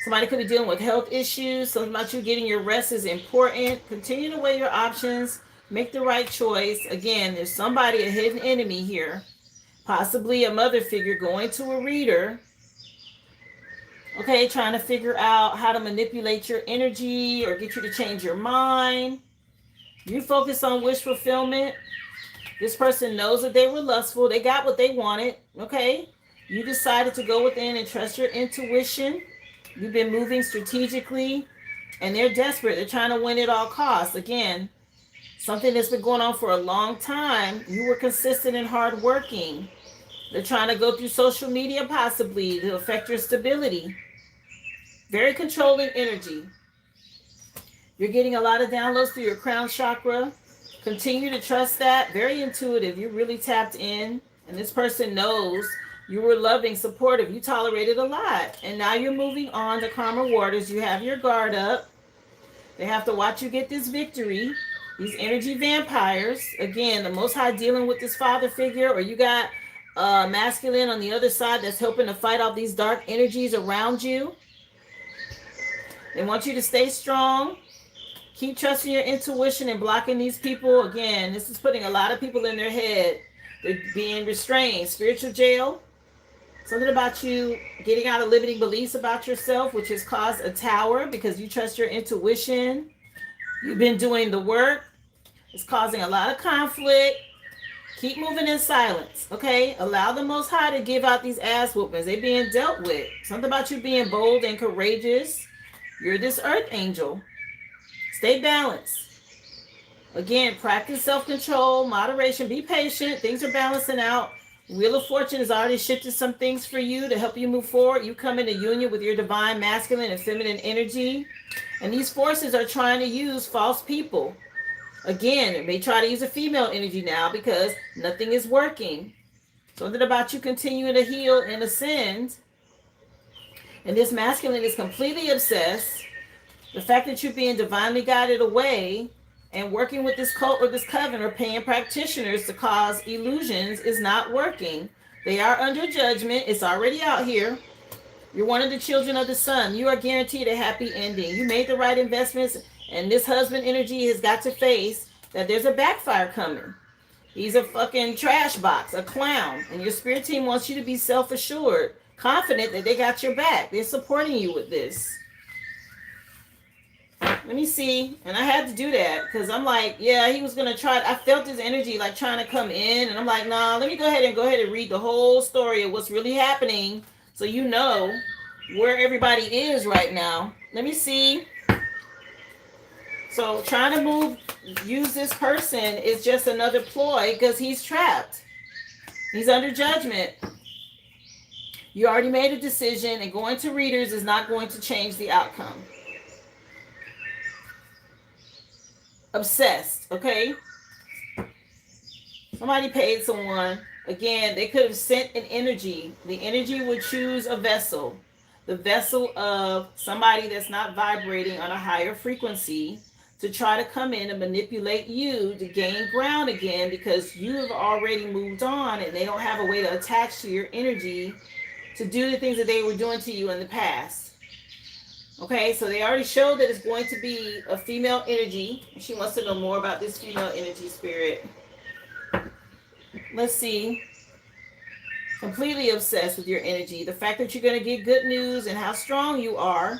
A: Somebody could be dealing with health issues. Something about you getting your rest is important. Continue to weigh your options. Make the right choice. Again, there's somebody, a hidden enemy here. Possibly a mother figure going to a reader. Okay, trying to figure out how to manipulate your energy or get you to change your mind. You focus on wish fulfillment. This person knows that they were lustful. They got what they wanted. Okay, you decided to go within and trust your intuition. You've been moving strategically and they're desperate. They're trying to win at all costs. Again, something that's been going on for a long time. You were consistent and hardworking. They're trying to go through social media possibly to affect your stability. Very controlling energy. You're getting a lot of downloads through your crown chakra. Continue to trust that. Very intuitive. You're really tapped in. And this person knows you were loving, supportive. You tolerated a lot. And now you're moving on to calmer waters. You have your guard up. They have to watch you get this victory. These energy vampires. Again, the Most High dealing with this father figure, or you got masculine on the other side that's helping to fight off these dark energies around you. They want you to stay strong. Keep trusting your intuition and blocking these people. Again, this is putting a lot of people in their head. They're being restrained. Spiritual jail. Something about you getting out of limiting beliefs about yourself, which has caused a tower because you trust your intuition. You've been doing the work. It's causing a lot of conflict. Keep moving in silence, okay? Allow the Most High to give out these ass whoopings. They're being dealt with. Something about you being bold and courageous. You're this earth angel. Stay balanced. Again, practice self-control, moderation. Be patient. Things are balancing out. Wheel of Fortune has already shifted some things for you to help you move forward. You come into union with your divine masculine and feminine energy. And these forces are trying to use false people. Again, it may try to use a female energy now because nothing is working. Something about you continuing to heal and ascend. And this masculine is completely obsessed. The fact that you're being divinely guided away and working with this cult or this coven or paying practitioners to cause illusions is not working. They are under judgment. It's already out here. You're one of the children of the sun. You are guaranteed a happy ending. You made the right investments, and this husband energy has got to face that there's a backfire coming. He's a fucking trash box, a clown. And your spirit team wants you to be self-assured, confident that they got your back. They're supporting you with this. Let me see. And I had to do that because I'm like, yeah, he was going to try. I felt his energy like trying to come in. And I'm like, nah, let me go ahead and read the whole story of what's really happening so you know where everybody is right now. Let me see. So trying to use this person is just another ploy because he's trapped. He's under judgment. You already made a decision, and going to readers is not going to change the outcome. obsessed, okay? Somebody paid someone. Again, they could have sent an energy. The energy would choose a vessel. The vessel of somebody that's not vibrating on a higher frequency to try to come in and manipulate you to gain ground again because you have already moved on and they don't have a way to attach to your energy to do the things that they were doing to you in the past. Okay, so they already showed that it's going to be a female energy. She wants to know more about this female energy spirit. Let's see. Completely obsessed with your energy. The fact that you're going to get good news and how strong you are.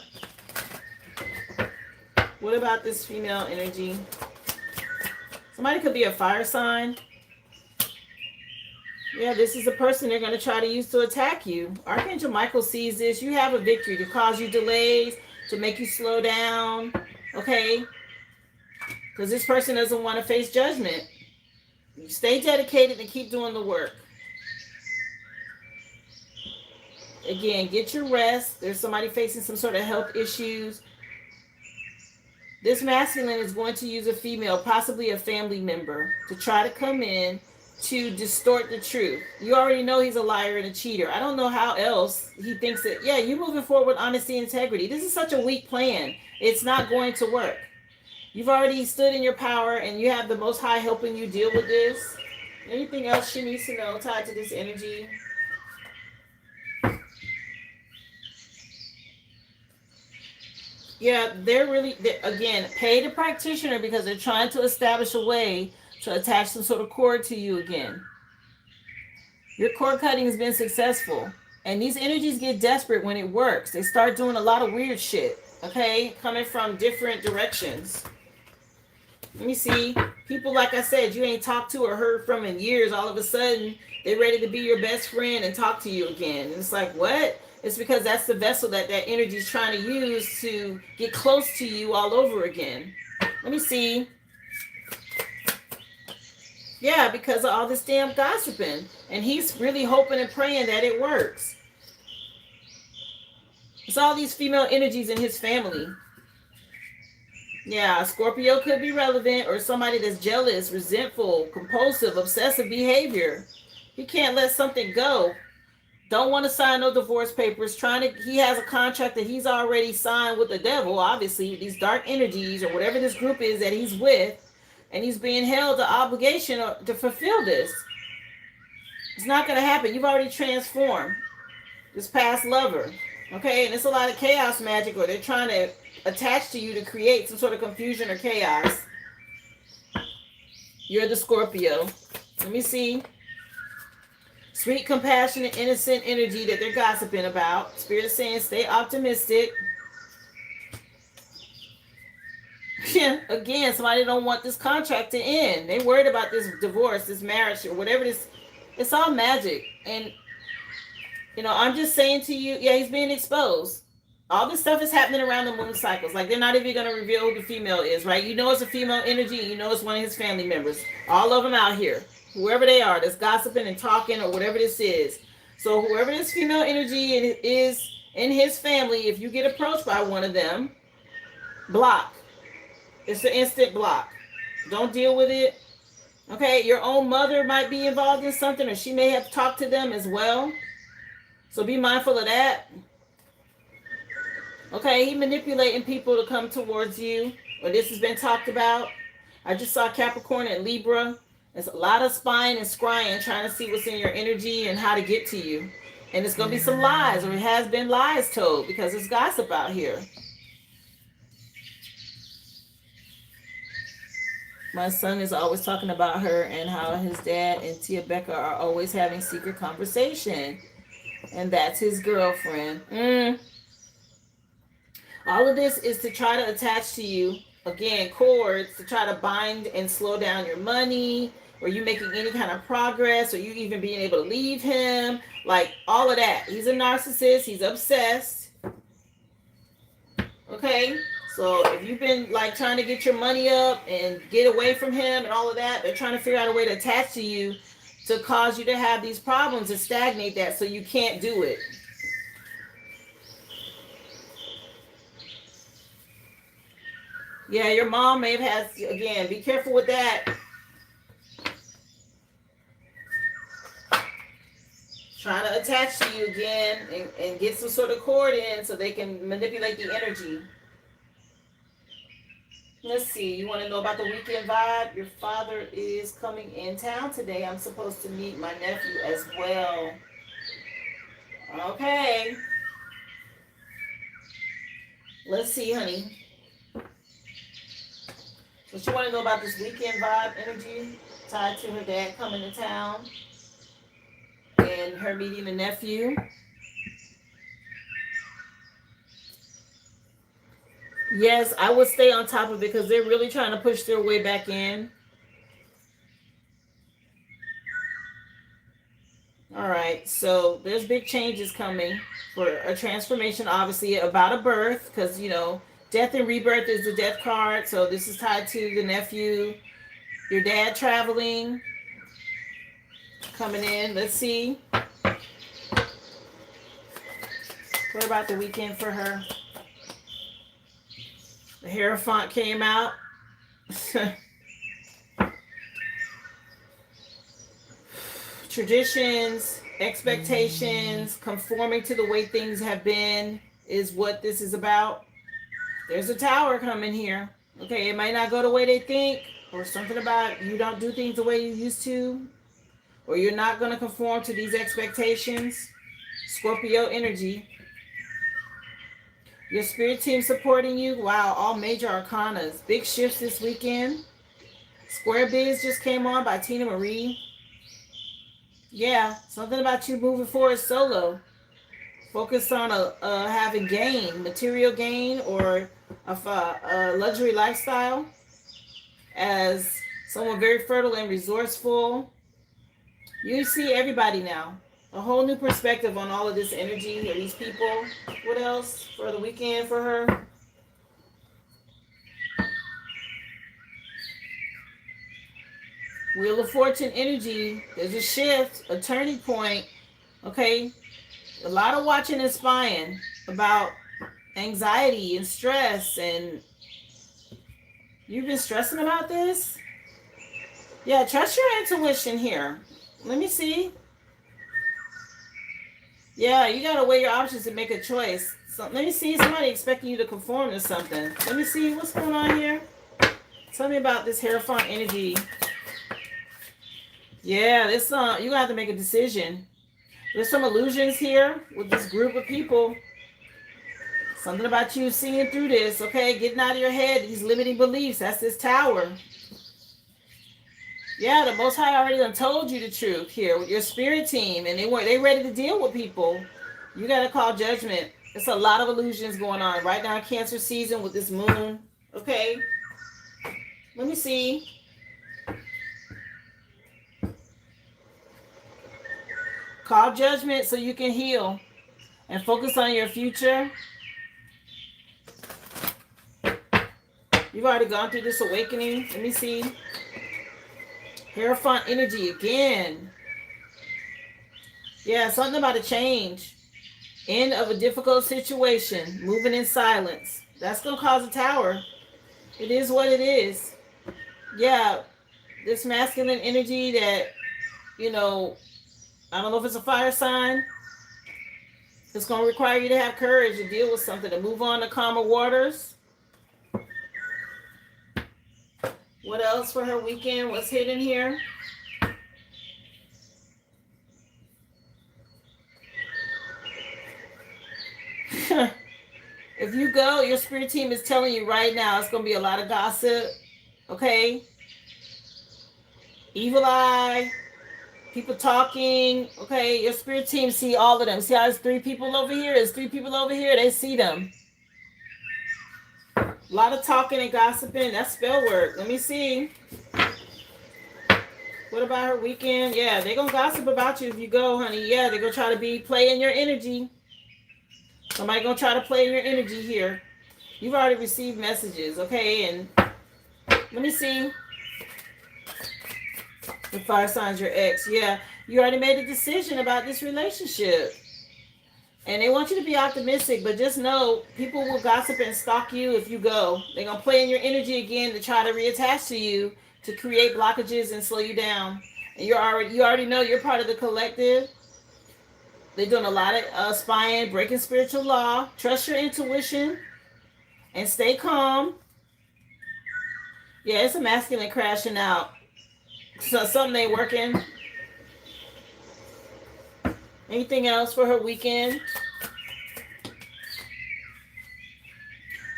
A: What about this female energy? Somebody could be a fire sign. Yeah, this is a person they're going to try to use to attack you. Archangel Michael sees this. You have a victory to cause you delays, to make you slow down. Okay? Because this person doesn't want to face judgment. Stay dedicated and keep doing the work. Again, get your rest. There's somebody facing some sort of health issues. This masculine is going to use a female, possibly a family member, to try to come in to distort the truth. You already know he's a liar and a cheater. I don't know how else he thinks that, yeah, you're moving forward with honesty and integrity. This is such a weak plan. It's not going to work. You've already stood in your power and you have the Most High helping you deal with this. Anything else she needs to know tied to this energy? Yeah, again, paid a practitioner because they're trying to establish a way to attach some sort of cord to you again. Your cord cutting has been successful. And these energies get desperate when it works. They start doing a lot of weird shit, okay? Coming from different directions. Let me see. People, like I said, you ain't talked to or heard from in years. All of a sudden, they're ready to be your best friend and talk to you again. And it's like, what? It's because that's the vessel that energy is trying to use to get close to you all over again. Let me see. Yeah, because of all this damn gossiping. And he's really hoping and praying that it works. It's all these female energies in his family. Yeah, Scorpio could be relevant, or somebody that's jealous, resentful, compulsive, obsessive behavior. He can't let something go. Don't want to sign no divorce papers. He has a contract that he's already signed with the devil, obviously, these dark energies or whatever this group is that he's with, and he's being held to obligation to fulfill this. It's not going to happen. You've already transformed this past lover, okay? And it's a lot of chaos magic, or they're trying to attach to you to create some sort of confusion or chaos. You're the Scorpio. Let me see. Sweet, compassionate, innocent energy that they're gossiping about. Spirit is saying stay optimistic. Yeah, again, somebody don't want this contract to end. They worried about this divorce, this marriage, or whatever this. It's all magic. And, I'm just saying to you, yeah, he's being exposed. All this stuff is happening around the moon cycles. Like, they're not even going to reveal who the female is, right? You know it's a female energy, and you know it's one of his family members. All of them out here. Whoever they are that's gossiping and talking or whatever this is. So whoever this female energy is in his family, if you get approached by one of them, block. It's an instant block. Don't deal with it. Okay, your own mother might be involved in something, or she may have talked to them as well. So be mindful of that. Okay, he manipulating people to come towards you, or this has been talked about. I just saw Capricorn and Libra. There's a lot of spying and scrying, trying to see what's in your energy and how to get to you. And it's going to be some lies, or it has been lies told, because it's gossip out here. My son is always talking about her and how his dad and Tia Becca are always having secret conversation. And that's his girlfriend. All of this is to try to attach to you, again, cords to try to bind and slow down your money, or you making any kind of progress, or you even being able to leave him, like all of that. He's a narcissist. He's obsessed. Okay, so if you've been like trying to get your money up and get away from him and all of that, they're trying to figure out a way to attach to you to cause you to have these problems and stagnate that so you can't do it. Yeah, your mom may have had, again, be careful with that. Trying to attach to you again and get some sort of cord in so they can manipulate the energy. Let's see. You want to know about the weekend vibe? Your father is coming in town today. I'm supposed to meet my nephew as well. Okay. Let's see, honey. What you want to know about this weekend vibe energy tied to her dad coming to town and her meeting the nephew? Yes, I would stay on top of it because they're really trying to push their way back in. All right, so there's big changes coming for a transformation, obviously, about a birth, because, death and rebirth is the death card. So this is tied to the nephew, your dad traveling, coming in. Let's see. What about the weekend for her? The Hierophant came out. Traditions, expectations, conforming to the way things have been is what this is about. There's a tower coming here. Okay, it might not go the way they think, or something about you don't do things the way you used to, or you're not going to conform to these expectations. Scorpio energy. Your spirit team supporting you. Wow, all major arcanas. Big shifts this weekend. Square Biz just came on by Tina Marie. Yeah, something about you moving forward solo. Focus on having gain, material gain, or a luxury lifestyle. As someone very fertile and resourceful, you see everybody now. A whole new perspective on all of this energy and these people. What else for the weekend for her? Wheel of Fortune energy. There's a shift, a turning point. Okay, a lot of watching and spying about anxiety and stress, and you've been stressing about this. Yeah, trust your intuition here. Let me see. Yeah, you gotta weigh your options and make a choice. So let me see. Somebody expecting you to conform to something. Let me see what's going on here. Tell me about this Hierophant energy. Yeah, this you're gonna have to make a decision. There's some illusions here with this group of people. Something about you seeing through this, okay? Getting out of your head, these limiting beliefs. That's this tower. Yeah, the Most High already done told you the truth here with your spirit team, and they ready to deal with people. You got to call judgment. There's a lot of illusions going on right now. Cancer season with this moon. Okay, let me see. Call judgment so you can heal and focus on your future. You've already gone through this awakening. Let me see. Hierophant energy again. Yeah, something about a change. End of a difficult situation. Moving in silence. That's going to cause a tower. It is what it is. Yeah, this masculine energy that, I don't know if it's a fire sign. It's going to require you to have courage to deal with something, to move on to calmer waters. What else for her weekend? What's hidden here? If you go, your spirit team is telling you right now it's going to be a lot of gossip. Okay? Evil eye. People talking. Okay? Your spirit team see all of them. See how there's 3 people over here? There's 3 people over here. They see them. A lot of talking and gossiping. That's spell work. Let me see. What about her weekend? Yeah, they're going to gossip about you if you go, honey. Yeah, they're going to try to play in your energy. Somebody going to try to play in your energy here. You've already received messages, okay? And let me see. The fire signs your ex. Yeah, you already made a decision about this relationship. And they want you to be optimistic, but just know people will gossip and stalk you if you go. They're gonna play in your energy again to try to reattach to you to create blockages and slow you down. And you already know you're part of the collective. They're doing a lot of spying, breaking spiritual law. Trust your intuition and stay calm. Yeah, it's a masculine crashing out. So something ain't working. Anything else for her weekend?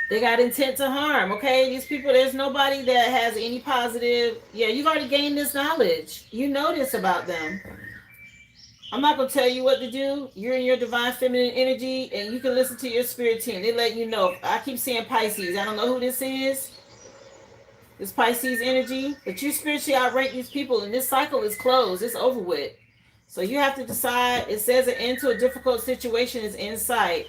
A: They got intent to harm, okay? These people, there's nobody that has any positive. Yeah, you've already gained this knowledge. You know this about them. I'm not going to tell you what to do. You're in your divine feminine energy, and you can listen to your spirit team. They let you know. I keep seeing Pisces. I don't know who this is. This Pisces energy. But you spiritually outrank these people, and this cycle is closed. It's over with. So you have to decide. It says an end to a difficult situation is in sight.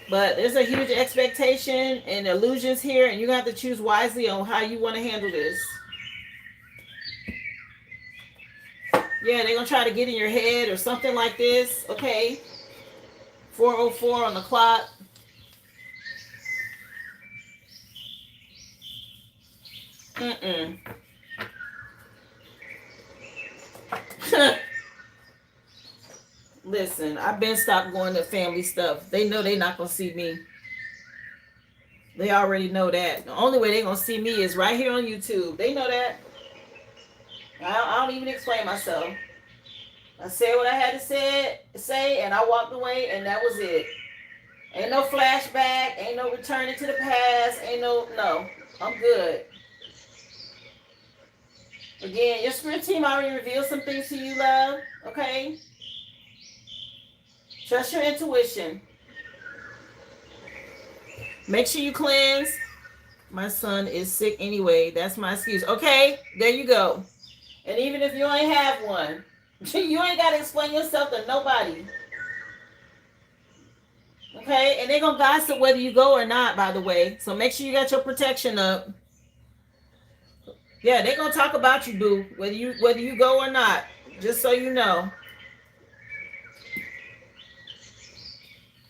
A: But there's a huge expectation and illusions here, and you have to choose wisely on how you want to handle this. Yeah, they're going to try to get in your head or something like this. Okay. 4:04 on the clock. Listen, I've been stopped going to family stuff. They know they're not going to see me. They already know that. The only way they're going to see me is right here on YouTube. They know that. I don't even explain myself. I said what I had to say, and I walked away, and that was it. Ain't no flashback. Ain't no returning to the past. No. I'm good. Again, your spirit team already revealed some things to you, love. Okay? Trust your intuition. Make sure you cleanse. My son is sick anyway. That's my excuse. Okay? There you go. And even if you ain't have one, you ain't got to explain yourself to nobody. Okay? And they're going to gossip whether you go or not, by the way. So make sure you got your protection up. Yeah, they're going to talk about you, boo, whether you go or not. Just so you know.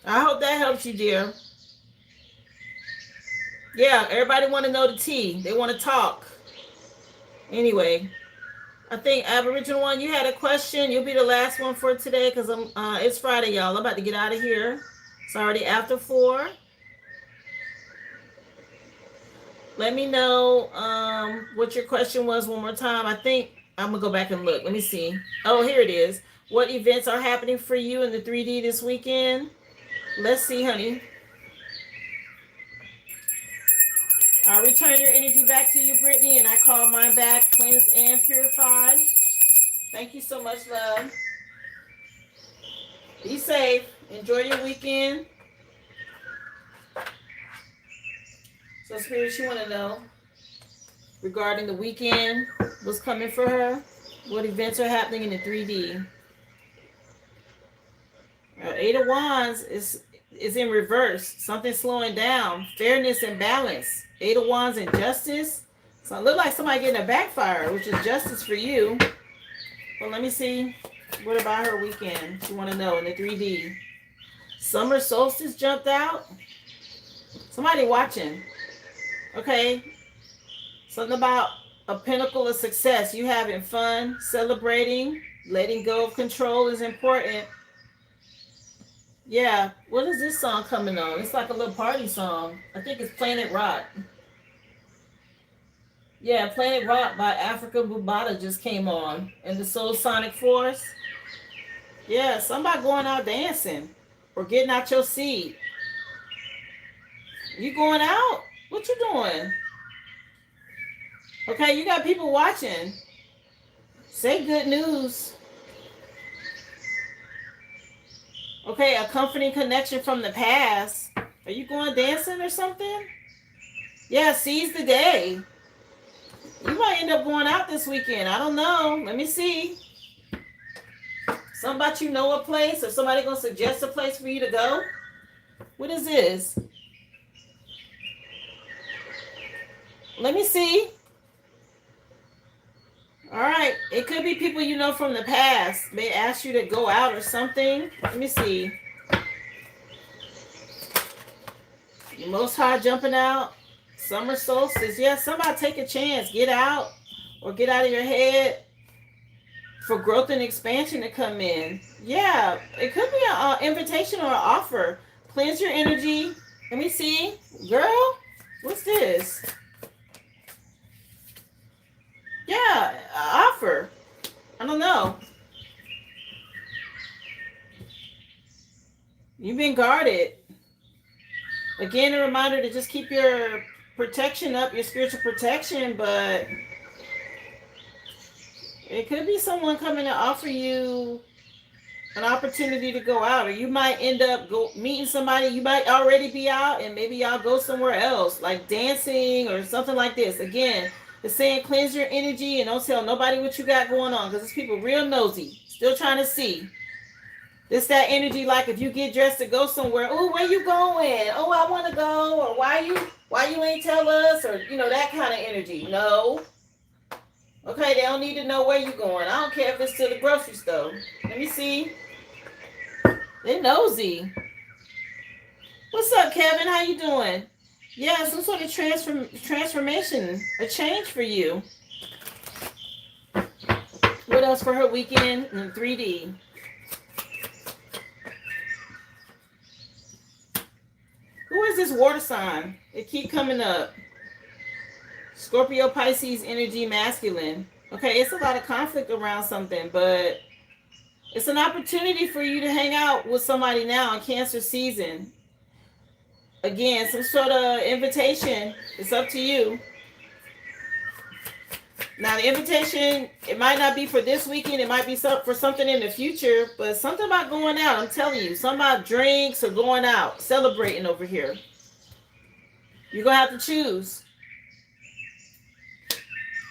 A: I hope that helps you, dear. Yeah, everybody want to know the tea. They want to talk. Anyway, I think Aboriginal one, you had a question. You'll be the last one for today because it's Friday, y'all. I'm about to get out of here. It's already after 4. Let me know what your question was one more time. I think I'm going to go back and look. Let me see. Oh, here it is. What events are happening for you in the 3D this weekend? Let's see, honey. I'll return your energy back to you, Brittany, and I call mine back cleansed and purified. Thank you so much, love. Be safe. Enjoy your weekend. So, Spirit, you want to know regarding the weekend, what's coming for her? What events are happening in the 3D? 8 of Wands is in reverse. Something slowing down. Fairness and balance. 8 of Wands and justice. So it looks like somebody getting a backfire, which is justice for you. Well, let me see. What about her weekend? You want to know in the 3D. Summer solstice jumped out. Somebody watching. Okay. Something about a pinnacle of success. You having fun, celebrating, letting go of control is important. Yeah. What is this song coming on? It's like a little party song. I think it's Planet Rock. Yeah, Planet Rock by Africa Bubata just came on. And the Soul Sonic Force. Yeah, somebody going out dancing. Or getting out your seat. You going out? What you doing? Okay, you got people watching. Say good news. Okay, a comforting connection from the past. Are you going dancing or something? Yeah, seize the day. You might end up going out this weekend. I don't know. Let me see. Somebody you know a place, or somebody gonna suggest a place for you to go? What is this? Let me see. All right. It could be people you know from the past. May ask you to go out or something. Let me see. Your Most High jumping out. Summer solstice. Yeah, somebody take a chance. Get out or get out of your head for growth and expansion to come in. Yeah, it could be an invitation or an offer. Cleanse your energy. Let me see. Girl, what's this? Yeah, offer. I don't know. You've been guarded. Again, a reminder to just keep your protection up, your spiritual protection, but it could be someone coming to offer you an opportunity to go out, or you might end up meeting somebody. You might already be out and maybe y'all go somewhere else, like dancing or something like this. Again, it's saying cleanse your energy and don't tell nobody what you got going on, because there's people real nosy, still trying to see. This that energy, like if you get dressed to go somewhere, oh, where you going? Oh, I want to go. Or why you ain't tell us? Or that kind of energy. No. Okay, they don't need to know where you going. I don't care if it's to the grocery store. Let me see. They nosy. What's up, Kevin? How you doing? Yeah, some sort of transformation, a change for you. What else for her weekend in 3D? Who is this water sign? It keep coming up. Scorpio, Pisces, energy, masculine. Okay, it's a lot of conflict around something, but it's an opportunity for you to hang out with somebody now in Cancer season. Again, some sort of invitation. It's up to you. Now, the invitation, it might not be for this weekend. It might be for something in the future, but something about going out. I'm telling you, something about drinks or going out, celebrating over here. You're going to have to choose.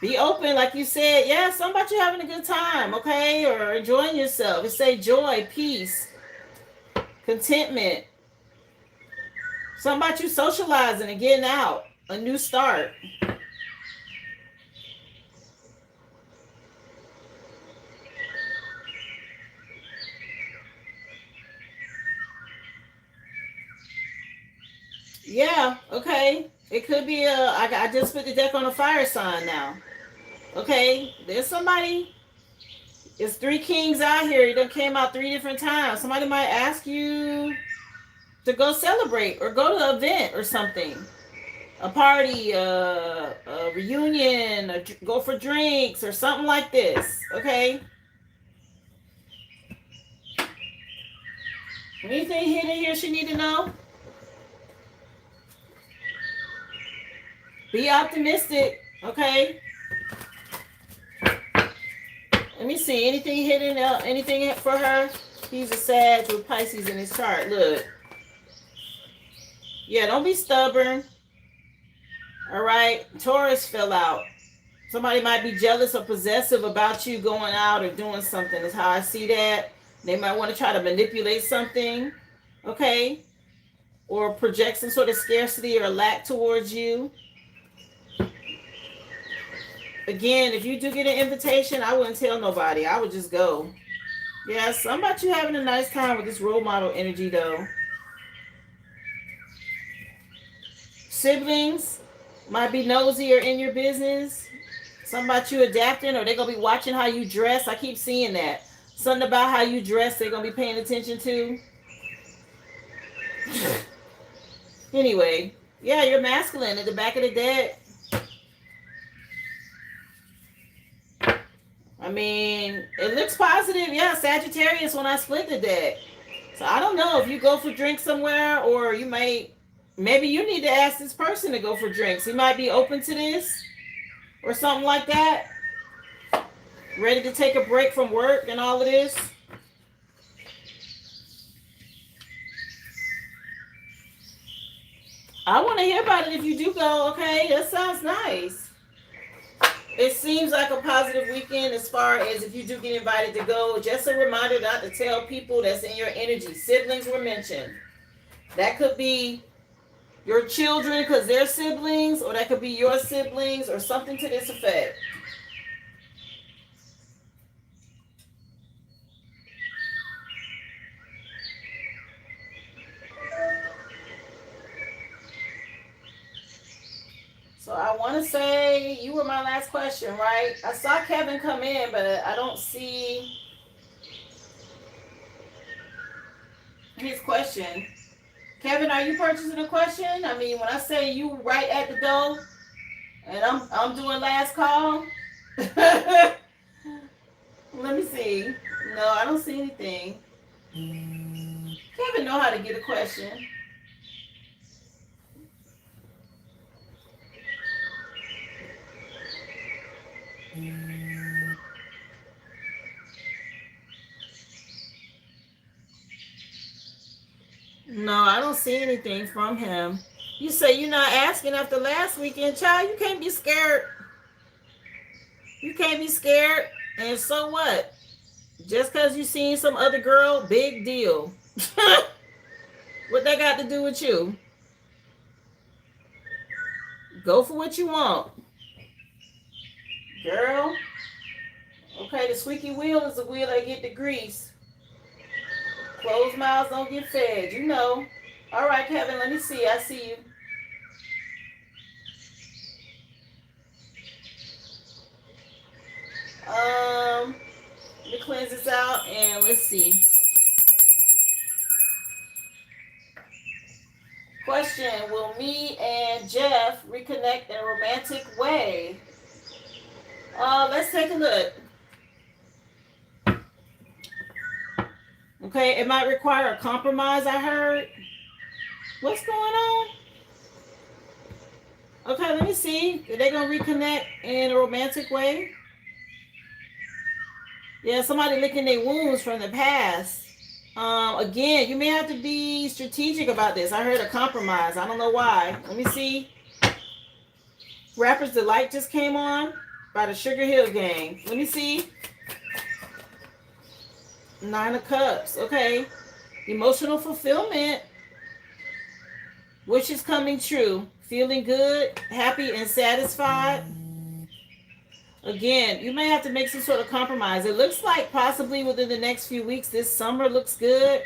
A: Be open, like you said. Yeah, something about you having a good time, okay? Or enjoying yourself. It say joy, peace, contentment. Something about you socializing and getting out. A new start. Yeah, okay. It could be I just put the deck on a fire sign now. Okay, there's somebody. It's 3 kings out here. It done came out 3 different times. Somebody might ask you to go celebrate or go to an event or something. A party, a reunion, go for drinks or something like this. Okay? Anything hidden here she need to know? Be optimistic, okay? Let me see. Anything hidden? Anything for her? He's a Sag with Pisces in his chart. Look. Yeah, don't be stubborn. All right. Taurus fell out. Somebody might be jealous or possessive about you going out or doing something. Is how I see that. They might want to try to manipulate something. Okay? Or project some sort of scarcity or lack towards you. Again, if you do get an invitation, I wouldn't tell nobody. I would just go. Yeah, something about you having a nice time with this role model energy, though. Siblings might be nosy or in your business. Something about you adapting, or they're going to be watching how you dress. I keep seeing that. Something about how you dress they're going to be paying attention to. Anyway, yeah, you're masculine at the back of the deck. I mean, it looks positive. Yeah, Sagittarius when I split the deck. So I don't know if you go for drinks somewhere, or you maybe you need to ask this person to go for drinks. He might be open to this or something like that. Ready to take a break from work and all of this. I want to hear about it if you do go, okay? That sounds nice. It seems like a positive weekend as far as if you do get invited to go. Just a reminder not to tell people that's in your energy. Siblings were mentioned. That could be your children because they're siblings, or that could be your siblings or something to this effect. So I want to say you were my last question, right? I saw Kevin come in, but I don't see his question. Kevin, are you purchasing a question? I mean, when I say you right at the door, and I'm doing last call. Let me see. No, I don't see anything. Kevin know how to get a question. No, I don't see anything from him. You say you're not asking after last weekend, child. You can't be scared. You can't be scared. And so what? Just because you seen some other girl, big deal. What that got to do with you? Go for what you want. Girl. Okay, the squeaky wheel is the wheel that get the grease. Closed mouths don't get fed, you know. All right, Kevin, let me see. I see you. Let me cleanse this out and let's see. Question, will me and Jeff reconnect in a romantic way? Let's take a look. Okay, it might require a compromise, I heard. What's going on? Okay, let me see. Are they going to reconnect in a romantic way? Yeah, somebody licking their wounds from the past. Again, you may have to be strategic about this. I heard a compromise. I don't know why. Let me see. Rapper's Delight just came on by the Sugar Hill Gang. Let me see. 9 of Cups. Okay. Emotional fulfillment. Which is coming true. Feeling good, happy, and satisfied. Again, you may have to make some sort of compromise. It looks like possibly within the next few weeks, this summer looks good.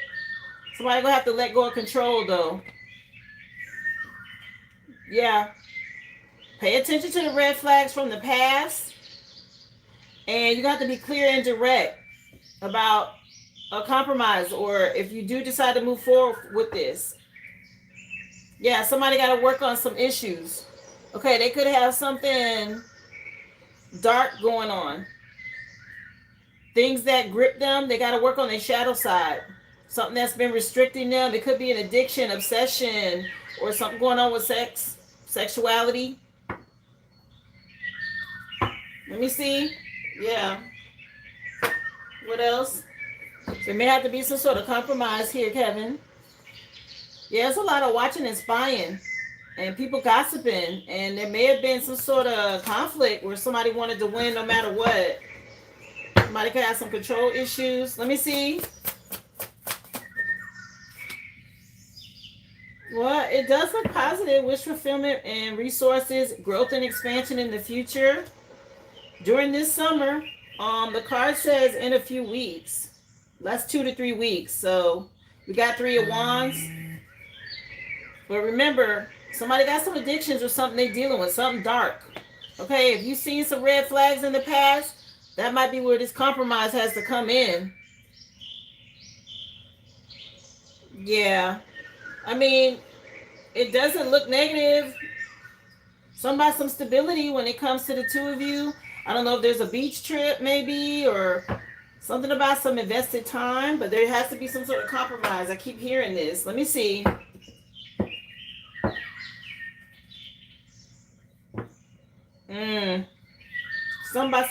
A: Somebody gonna have to let go of control though. Yeah. Pay attention to the red flags from the past. And you got to be clear and direct about a compromise, or if you do decide to move forward with this. Yeah, somebody got to work on some issues. Okay, they could have something dark going on. Things that grip them, they got to work on their shadow side. Something that's been restricting them. It could be an addiction, obsession, or something going on with sexuality. Let me see. Yeah. What else? There may have to be some sort of compromise here, Kevin. Yeah, there's a lot of watching and spying and people gossiping, and there may have been some sort of conflict where somebody wanted to win no matter what. Somebody could have some control issues. Let me see. Well, it does look positive. Wish fulfillment and resources, growth and expansion in the future. During this summer, the card says in a few weeks. That's 2 to 3 weeks. So we got 3 of Wands. But remember, somebody got some addictions or something they're dealing with, something dark. Okay, if you've seen some red flags in the past, that might be where this compromise has to come in. Yeah. I mean, it doesn't look negative. Some stability when it comes to the two of you. I don't know if there's a beach trip maybe, or something about some invested time, but there has to be some sort of compromise. I keep hearing this. Let me see.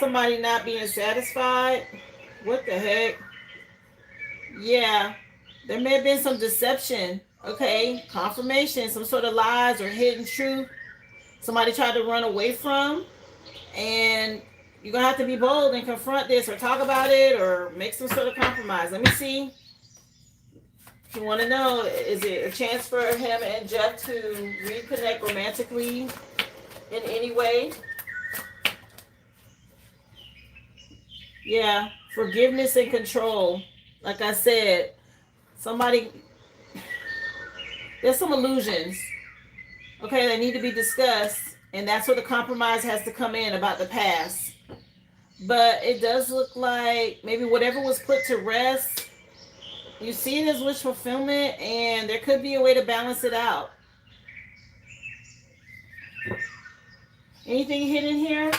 A: Somebody not being satisfied. What the heck? Yeah. There may have been some deception. Okay. Confirmation. Some sort of lies or hidden truth. Somebody tried to run away from. And you're going to have to be bold and confront this or talk about it or make some sort of compromise. Let me see. If you want to know, is it a chance for him and Jeff to reconnect romantically in any way? Yeah, forgiveness and control. Like I said, there's some illusions, okay, that need to be discussed. And that's where the compromise has to come in about the past. But it does look like maybe whatever was put to rest, you see it as wish fulfillment, and there could be a way to balance it out. Anything hidden here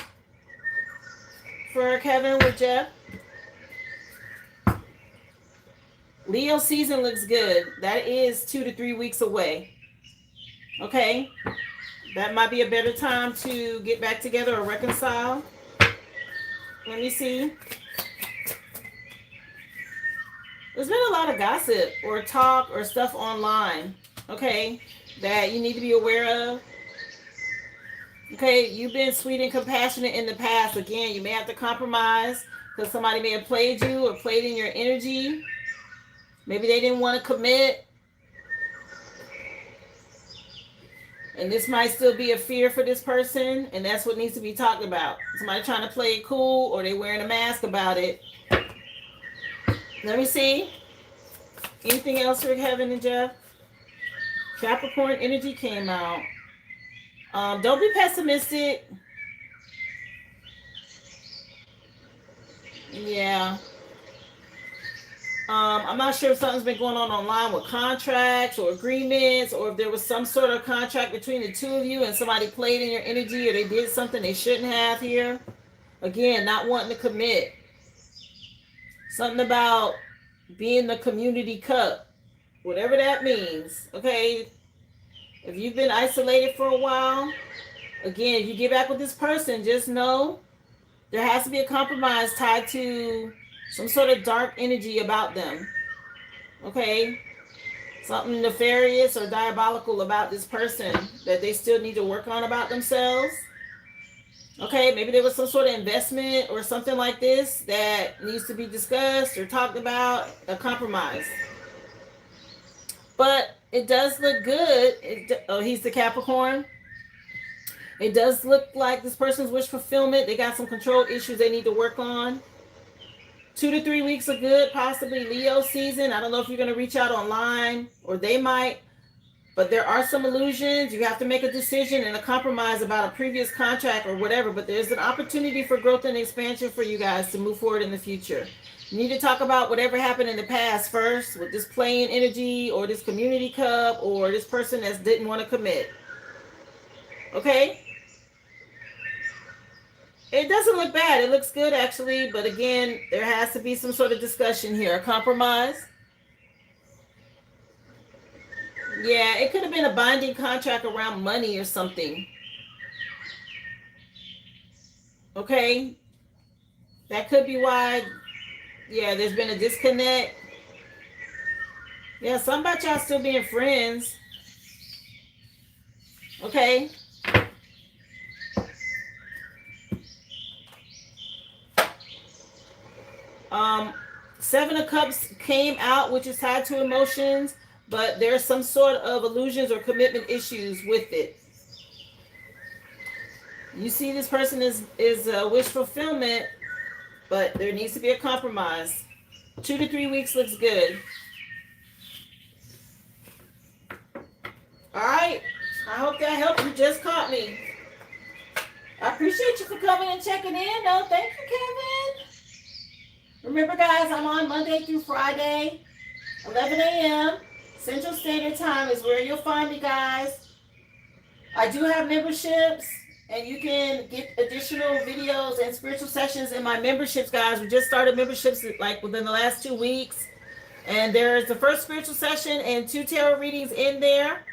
A: for Kevin with Jeff? Leo season looks good. That is 2 to 3 weeks away. Okay? That might be a better time to get back together or reconcile. Let me see. There's been a lot of gossip or talk or stuff online, okay, that you need to be aware of. Okay, you've been sweet and compassionate in the past. Again, you may have to compromise because somebody may have played you or played in your energy. Maybe they didn't want to commit. And this might still be a fear for this person, and that's what needs to be talked about. Somebody trying to play it cool, or they wearing a mask about it. Let me see. Anything else for Kevin and Jeff? Capricorn energy came out. Don't be pessimistic. Yeah. I'm not sure if something's been going on online with contracts or agreements, or if there was some sort of contract between the two of you and somebody played in your energy or they did something they shouldn't have here. Again, not wanting to commit. Something about being the community cup, whatever that means. Okay, if you've been isolated for a while, again, if you get back with this person, just know there has to be a compromise tied to some sort of dark energy about them. Okay, something nefarious or diabolical about this person that they still need to work on about themselves. Okay, maybe there was some sort of investment or something like this that needs to be discussed or talked about, a compromise. But it does look good. He's the Capricorn. It does look like this person's wish fulfillment. They got some control issues they need to work on. 2 to 3 weeks are good, possibly Leo season. I don't know if you're going to reach out online, or they might. But there are some illusions. You have to make a decision and a compromise about a previous contract or whatever. But there's an opportunity for growth and expansion for you guys to move forward in the future. You need to talk about whatever happened in the past first with this playing energy or this community cup or this person that didn't want to commit. Okay? It doesn't look bad. It looks good, actually. But again, there has to be some sort of discussion here. A compromise. Yeah, it could have been a binding contract around money or something. Okay? That could be why, yeah, there's been a disconnect. Yeah, something about y'all still being friends. Okay? Seven of Cups came out, which is tied to emotions, but there's some sort of illusions or commitment issues with it. You see this person is wish fulfillment, but there needs to be a compromise. 2 to 3 weeks looks good. All right. I hope that helped. You just caught me. I appreciate you for coming and checking in. No, thank you, Kevin. Remember, guys, I'm on Monday through Friday, 11 a.m. Central Standard Time is where you'll find me, guys. I do have memberships, and you can get additional videos and spiritual sessions in my memberships, guys. We just started memberships like within the last 2 weeks. And there's the first spiritual session and 2 tarot readings in there.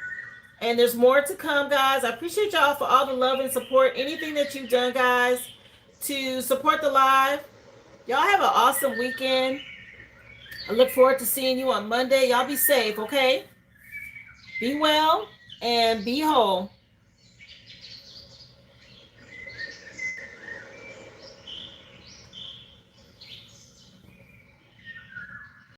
A: And there's more to come, guys. I appreciate y'all for all the love and support. Anything that you've done, guys, to support the live. Y'all have an awesome weekend. I look forward to seeing you on Monday. Y'all be safe, okay? Be well and be whole.